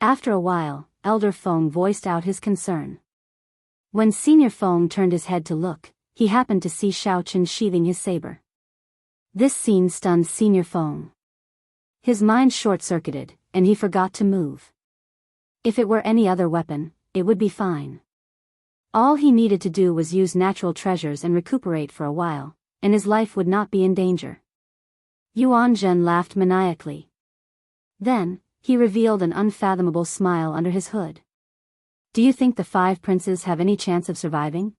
After a while, Elder Feng voiced out his concern. When Senior Feng turned his head to look, he happened to see Xiao Chen sheathing his saber. This scene stunned Senior Feng. His mind short-circuited, and he forgot to move. If it were any other weapon, it would be fine. All he needed to do was use natural treasures and recuperate for a while, and his life would not be in danger. Yuan Zhen laughed maniacally. Then, he revealed an unfathomable smile under his hood. "Do you think the 5 princes have any chance of surviving?"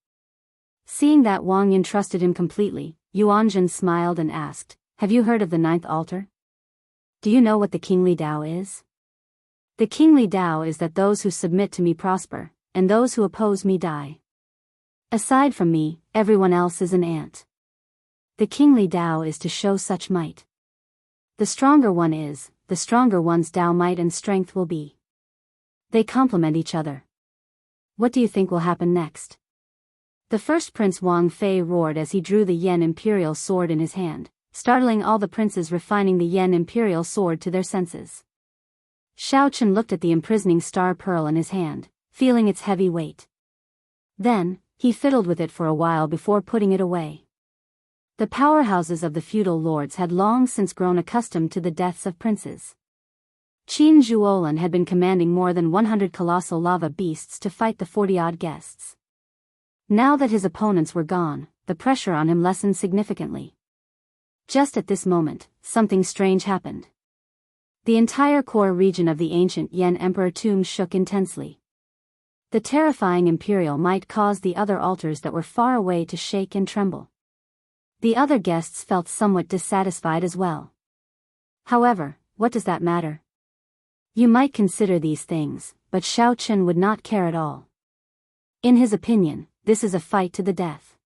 Seeing that Wang Yun trusted him completely, Yuan Zhen smiled and asked, "Have you heard of the 9th altar? Do you know what the kingly Dao is?" "The kingly Dao is that those who submit to me prosper, and those who oppose me die. Aside from me, everyone else is an ant. The kingly Dao is to show such might. The stronger one is, the stronger one's Dao might and strength will be. They complement each other. What do you think will happen next? The first prince Wang Fei roared as he drew the Yen imperial sword in his hand, startling all the princes, refining the Yen imperial sword to their senses. Xiao Chen looked at the imprisoning star pearl in his hand, feeling its heavy weight. Then, he fiddled with it for a while before putting it away. The powerhouses of the feudal lords had long since grown accustomed to the deaths of princes. Qin Zhuolin had been commanding more than 100 colossal lava beasts to fight the 40-odd guests. Now that his opponents were gone, the pressure on him lessened significantly. Just at this moment, something strange happened. The entire core region of the ancient Yen Emperor tomb shook intensely. The terrifying imperial might caused the other altars that were far away to shake and tremble. The other guests felt somewhat dissatisfied as well. However, what does that matter? You might consider these things, but Xiao Chen would not care at all. In his opinion, this is a fight to the death.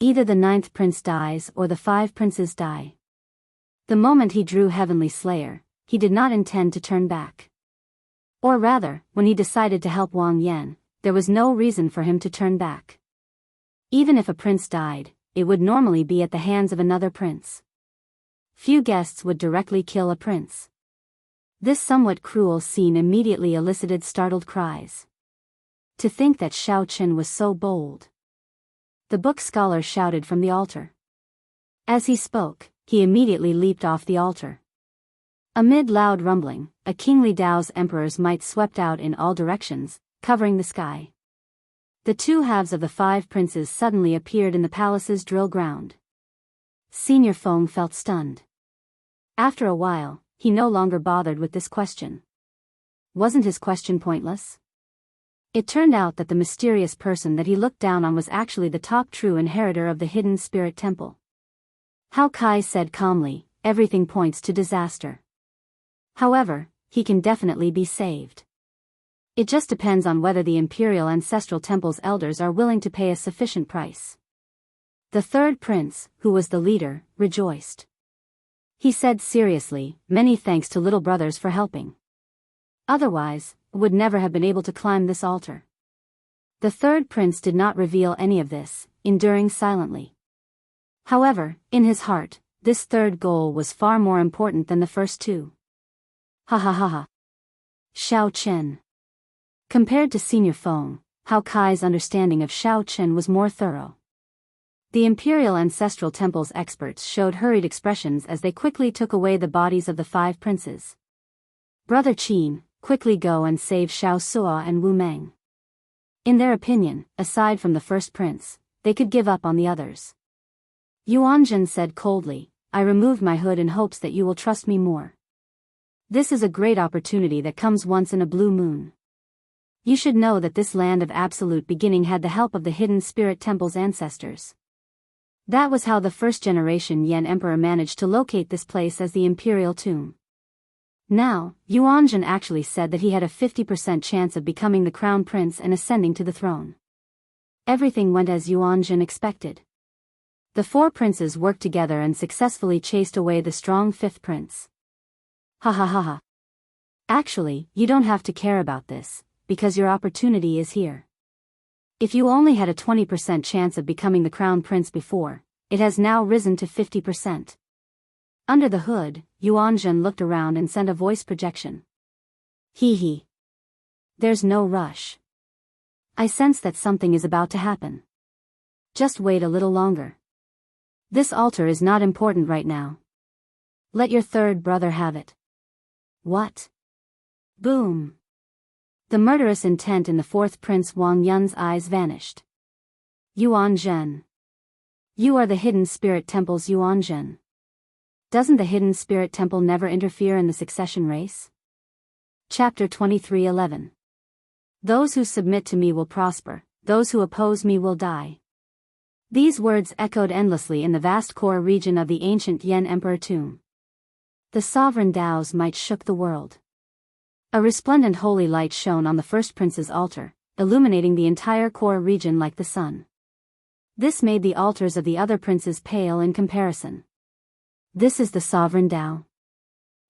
Either the 9th prince dies or the 5 princes die. The moment he drew Heavenly Slayer, he did not intend to turn back. Or rather, when he decided to help Wang Yan, there was no reason for him to turn back. Even if a prince died, it would normally be at the hands of another prince. Few guests would directly kill a prince. This somewhat cruel scene immediately elicited startled cries. To think that Xiao Chen was so bold. The book scholar shouted from the altar. As he spoke, he immediately leaped off the altar. Amid loud rumbling, a kingly Dao's emperor's might swept out in all directions, covering the sky. The two halves of the 5 princes suddenly appeared in the palace's drill ground. Senior Feng felt stunned. After a while, he no longer bothered with this question. Wasn't his question pointless? It turned out that the mysterious person that he looked down on was actually the top true inheritor of the hidden spirit temple. Hao Kai said calmly, everything points to disaster. However, he can definitely be saved. It just depends on whether the Imperial Ancestral Temple's elders are willing to pay a sufficient price. The 3rd prince, who was the leader, rejoiced. He said seriously, many thanks to little brothers for helping. Otherwise, would never have been able to climb this altar. The 3rd prince did not reveal any of this, enduring silently. However, in his heart, this 3rd goal was far more important than the first 2. Ha ha ha ha. Xiao Chen. Compared to Senior Feng, Hao Kai's understanding of Xiao Chen was more thorough. The Imperial Ancestral Temple's experts showed hurried expressions as they quickly took away the bodies of the 5 princes. Brother Qin, quickly go and save Xiao Suo and Wu Meng. In their opinion, aside from the 1st prince, they could give up on the others. Yuanzhen said coldly, I removed my hood in hopes that you will trust me more. This is a great opportunity that comes once in a blue moon. You should know that this land of absolute beginning had the help of the hidden spirit temple's ancestors. That was how the 1st generation Yen Emperor managed to locate this place as the Imperial Tomb. Now, Yuanzhen actually said that he had a 50% chance of becoming the crown prince and ascending to the throne. Everything went as Yuanzhen expected. The 4 princes worked together and successfully chased away the strong 5th prince. Ha ha ha ha. Actually, you don't have to care about this, because your opportunity is here. If you only had a 20% chance of becoming the crown prince before, it has now risen to 50%. Under the hood, Yuanzhen looked around and sent a voice projection. Hee hee. There's no rush. I sense that something is about to happen. Just wait a little longer. This altar is not important right now. Let your 3rd brother have it. What? Boom. The murderous intent in the 4th prince Wang Yun's eyes vanished. Yuanzhen. You are the hidden spirit temple's Yuanzhen. Doesn't the hidden spirit temple never interfere in the succession race? Chapter 23:11. Those who submit to me will prosper, those who oppose me will die. These words echoed endlessly in the vast core region of the ancient Yen Emperor tomb. The sovereign Dao's might shook the world. A resplendent holy light shone on the 1st prince's altar, illuminating the entire core region like the sun. This made the altars of the other princes pale in comparison. This is the sovereign Dao.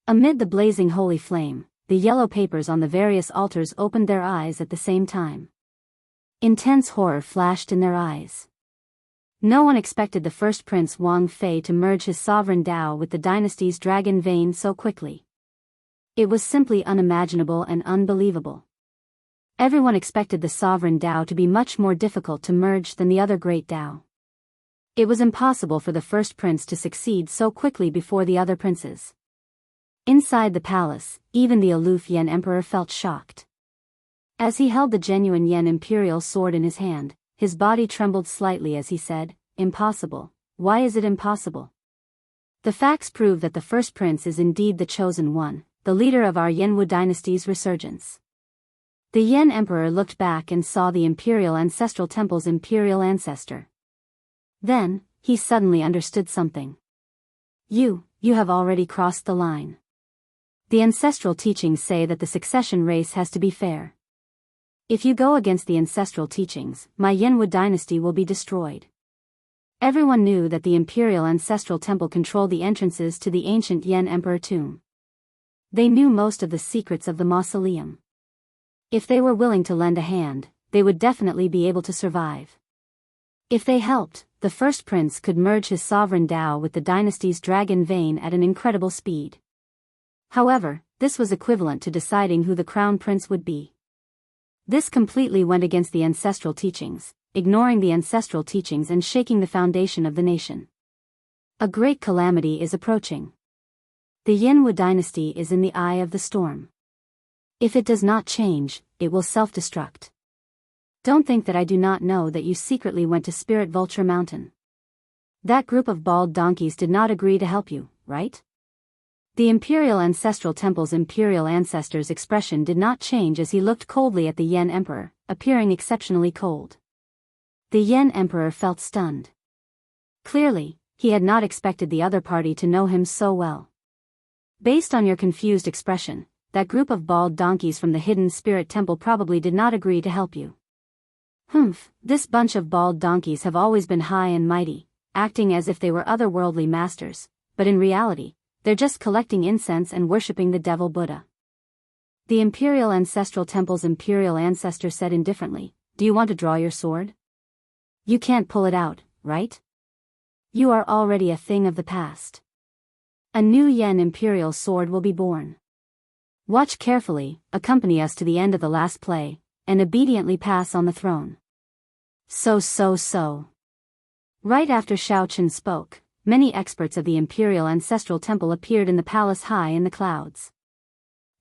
Amid the blazing holy flame, the yellow papers on the various altars opened their eyes at the same time. Intense horror flashed in their eyes. No one expected the first prince Wang Fei to merge his sovereign Dao with the dynasty's dragon vein so quickly. It was simply unimaginable and unbelievable. Everyone expected the sovereign Dao to be much more difficult to merge than the other great Dao. It was impossible for the first prince to succeed so quickly before the other princes. Inside the palace, even the aloof Yan Emperor felt shocked. As he held the genuine Yan Imperial sword in his hand, his body trembled slightly as he said, "Impossible. Why is it impossible? The facts prove that the first prince is indeed the chosen one, the leader of our Yanwu dynasty's resurgence." The Yan Emperor looked back and saw the Imperial Ancestral Temple's imperial ancestor. Then, he suddenly understood something. You have already crossed the line. The ancestral teachings say that the succession race has to be fair. If you go against the ancestral teachings, my Yanwu dynasty will be destroyed. Everyone knew that the Imperial Ancestral Temple controlled the entrances to the ancient Yan Emperor tomb. They knew most of the secrets of the mausoleum. If they were willing to lend a hand, they would definitely be able to survive. If they helped, the first prince could merge his sovereign Dao with the dynasty's dragon vein at an incredible speed. However, this was equivalent to deciding who the crown prince would be. This completely went against the ancestral teachings, ignoring the ancestral teachings and shaking the foundation of the nation. A great calamity is approaching. The Yanwu dynasty is in the eye of the storm. If it does not change, it will self-destruct. Don't think that I do not know that you secretly went to Spirit Vulture Mountain. That group of bald donkeys did not agree to help you, right? The Imperial Ancestral Temple's imperial ancestor's expression did not change as he looked coldly at the Yan Emperor, appearing exceptionally cold. The Yan Emperor felt stunned. Clearly, he had not expected the other party to know him so well. Based on your confused expression, that group of bald donkeys from the hidden spirit temple probably did not agree to help you. This bunch of bald donkeys have always been high and mighty, acting as if they were otherworldly masters, but in reality, they're just collecting incense and worshipping the devil Buddha. The Imperial Ancestral Temple's imperial ancestor said indifferently, "Do you want to draw your sword? You can't pull it out, right? You are already a thing of the past. A new Yan Imperial sword will be born. Watch carefully, accompany us to the end of the last play, and obediently pass on the throne." So. Right after Shao Chen spoke, many experts of the Imperial Ancestral Temple appeared in the palace high in the clouds.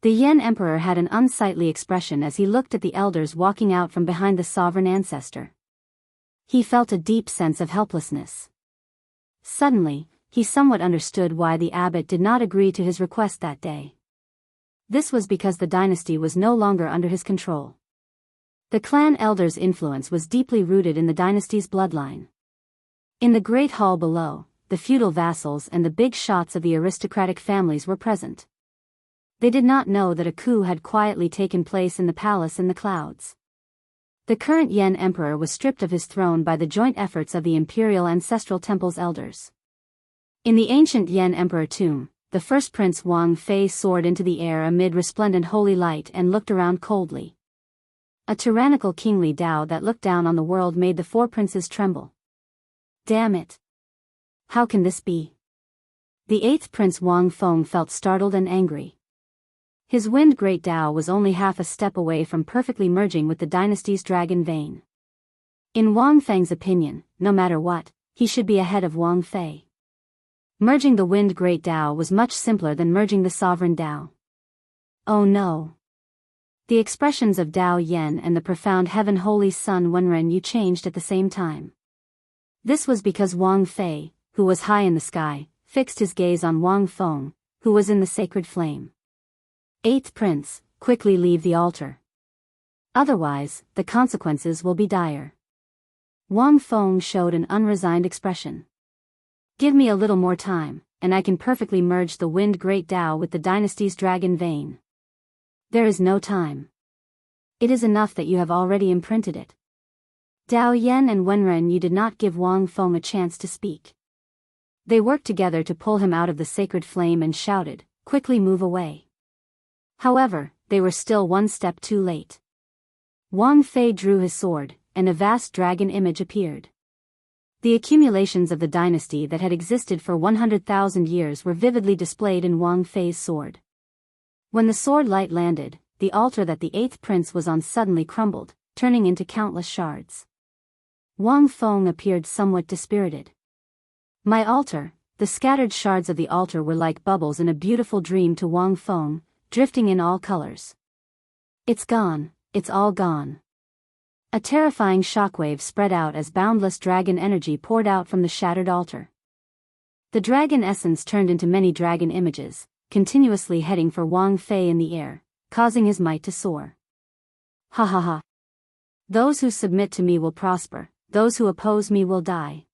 The Yan Emperor had an unsightly expression as he looked at the elders walking out from behind the sovereign ancestor. He felt a deep sense of helplessness. Suddenly, he somewhat understood why the abbot did not agree to his request that day. This was because the dynasty was no longer under his control. The clan elder's influence was deeply rooted in the dynasty's bloodline. In the great hall below, the feudal vassals and the big shots of the aristocratic families were present. They did not know that a coup had quietly taken place in the palace in the clouds. The current Yan Emperor was stripped of his throne by the joint efforts of the Imperial Ancestral Temple's elders. In the ancient Yan Emperor tomb, the first Prince Wang Fei soared into the air amid resplendent holy light and looked around coldly. A tyrannical kingly Dao that looked down on the world made the four princes tremble. Damn it! How can this be? The eighth Prince Wang Feng felt startled and angry. His wind great Dao was only half a step away from perfectly merging with the dynasty's dragon vein. In Wang Feng's opinion, no matter what, he should be ahead of Wang Fei. Merging the wind great Dao was much simpler than merging the sovereign Dao. Oh no! The expressions of Dao Yen and the profound heaven holy sun Wenren Yu changed at the same time. This was because Wang Fei, who was high in the sky, fixed his gaze on Wang Feng, who was in the sacred flame. Eighth Prince, quickly leave the altar. Otherwise, the consequences will be dire. Wang Feng showed an unresigned expression. Give me a little more time, and I can perfectly merge the wind great Dao with the dynasty's dragon vein. There is no time. It is enough that you have already imprinted it. Dao Yen and Wenren Yu did not give Wang Feng a chance to speak. They worked together to pull him out of the sacred flame and shouted, quickly move away. However, they were still one step too late. Wang Fei drew his sword, and a vast dragon image appeared. The accumulations of the dynasty that had existed for 100,000 years were vividly displayed in Wang Fei's sword. When the sword light landed, the altar that the 8th prince was on suddenly crumbled, turning into countless shards. Wang Feng appeared somewhat dispirited. My altar. The scattered shards of the altar were like bubbles in a beautiful dream to Wang Feng, drifting in all colors. It's gone, it's all gone. A terrifying shockwave spread out as boundless dragon energy poured out from the shattered altar. The dragon essence turned into many dragon images, continuously heading for Wang Fei in the air, causing his might to soar. Ha ha ha. Those who submit to me will prosper, those who oppose me will die.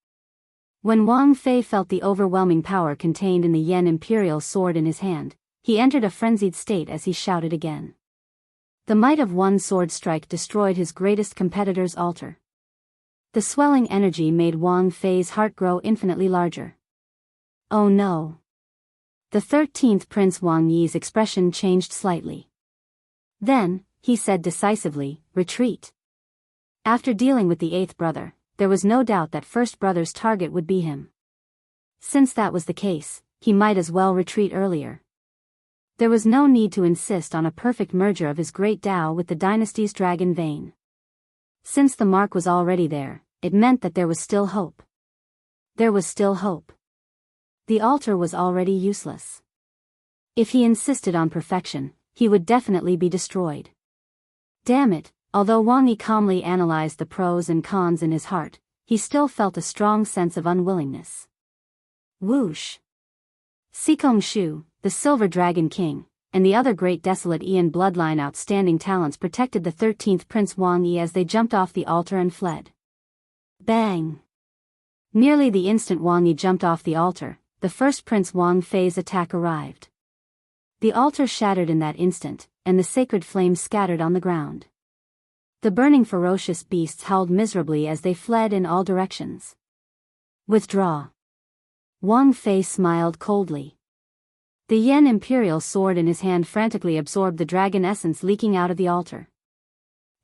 When Wang Fei felt the overwhelming power contained in the Yan imperial sword in his hand, he entered a frenzied state as he shouted again. The might of one sword strike destroyed his greatest competitor's altar. The swelling energy made Wang Fei's heart grow infinitely larger. Oh no. The 13th Prince Wang Yi's expression changed slightly. Then, he said decisively, retreat. After dealing with the 8th brother, there was no doubt that first brother's target would be him. Since that was the case, he might as well retreat earlier. There was no need to insist on a perfect merger of his great Dao with the dynasty's dragon vein. Since the mark was already there, it meant that there was still hope. There was still hope. The altar was already useless. If he insisted on perfection, he would definitely be destroyed. Damn it. Although Wang Yi calmly analyzed the pros and cons in his heart, he still felt a strong sense of unwillingness. Whoosh! Sikong Shu, the Silver Dragon King, and the other great desolate Ian bloodline outstanding talents protected the 13th Prince Wang Yi as they jumped off the altar and fled. Bang! Nearly the instant Wang Yi jumped off the altar, the first Prince Wang Fei's attack arrived. The altar shattered in that instant, and the sacred flame scattered on the ground. The burning ferocious beasts howled miserably as they fled in all directions. Withdraw. Wang Fei smiled coldly. The Yan imperial sword in his hand frantically absorbed the dragon essence leaking out of the altar.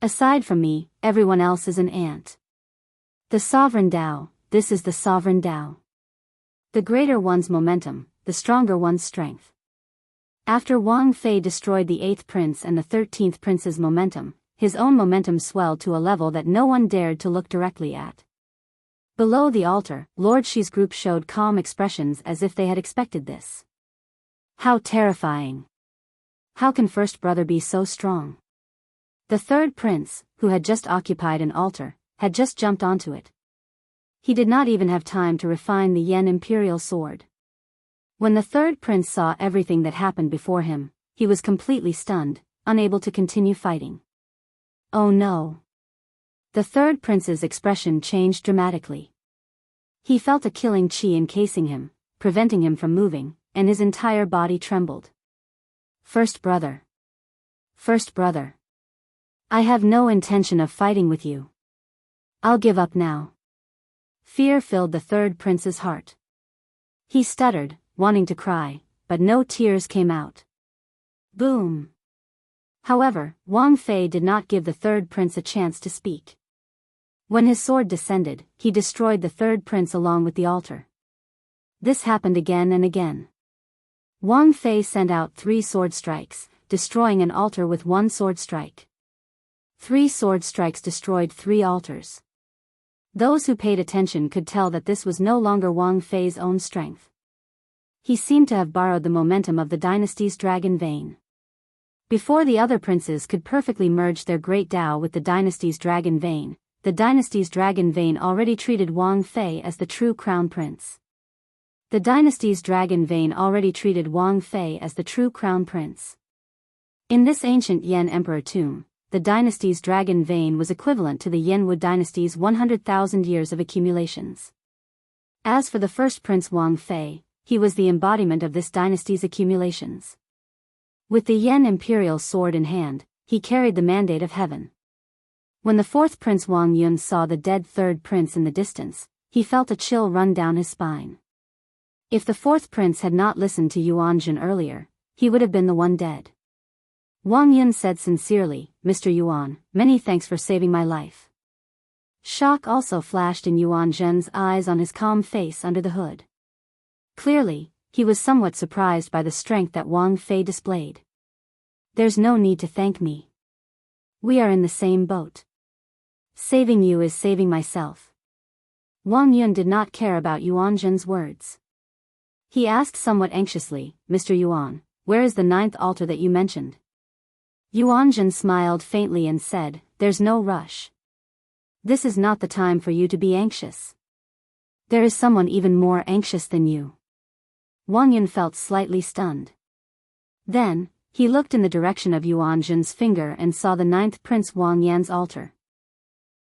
Aside from me, everyone else is an ant. The sovereign Dao, this is the sovereign Dao. The greater one's momentum, the stronger one's strength. After Wang Fei destroyed the 8th prince and the 13th prince's momentum, his own momentum swelled to a level that no one dared to look directly at. Below the altar, Lord Shi's group showed calm expressions as if they had expected this. How terrifying! How can first brother be so strong? The 3rd prince, who had just occupied an altar, had just jumped onto it. He did not even have time to refine the Yan imperial sword. When the 3rd prince saw everything that happened before him, he was completely stunned, unable to continue fighting. Oh no. The 3rd prince's expression changed dramatically. He felt a killing chi encasing him, preventing him from moving, and his entire body trembled. First brother. First brother. I have no intention of fighting with you. I'll give up now. Fear filled the 3rd prince's heart. He stuttered, wanting to cry, but no tears came out. Boom. However, Wang Fei did not give the 3rd prince a chance to speak. When his sword descended, he destroyed the 3rd prince along with the altar. This happened again and again. Wang Fei sent out 3 sword strikes, destroying an altar with 1 sword strike. 3 sword strikes destroyed 3 altars. Those who paid attention could tell that this was no longer Wang Fei's own strength. He seemed to have borrowed the momentum of the dynasty's dragon vein. Before the other princes could perfectly merge their great Dao with the dynasty's dragon vein, the dynasty's dragon vein already treated Wang Fei as the true crown prince. The dynasty's dragon vein already treated Wang Fei as the true crown prince. In this ancient Yan emperor tomb, the dynasty's dragon vein was equivalent to the Yanwu dynasty's 100,000 years of accumulations. As for the first prince Wang Fei, he was the embodiment of this dynasty's accumulations. With the Yan imperial sword in hand, he carried the mandate of heaven. When the 4th prince Wang Yun saw the dead 3rd prince in the distance, he felt a chill run down his spine. If the 4th prince had not listened to Yuanjun earlier, he would have been the one dead. Wang Yun said sincerely, Mr. Yuan, many thanks for saving my life. Shock also flashed in Yuan Zhen's eyes on his calm face under the hood. Clearly, he was somewhat surprised by the strength that Wang Fei displayed. There's no need to thank me. We are in the same boat. Saving you is saving myself. Wang Yun did not care about Yuan Zhen's words. He asked somewhat anxiously, Mr. Yuan, where is the 9th altar that you mentioned? Yuan Zhen smiled faintly and said, there's no rush. This is not the time for you to be anxious. There is someone even more anxious than you. Wang Yun felt slightly stunned. Then, he looked in the direction of Yuan Zhen's finger and saw the 9th Prince Wang Yan's altar.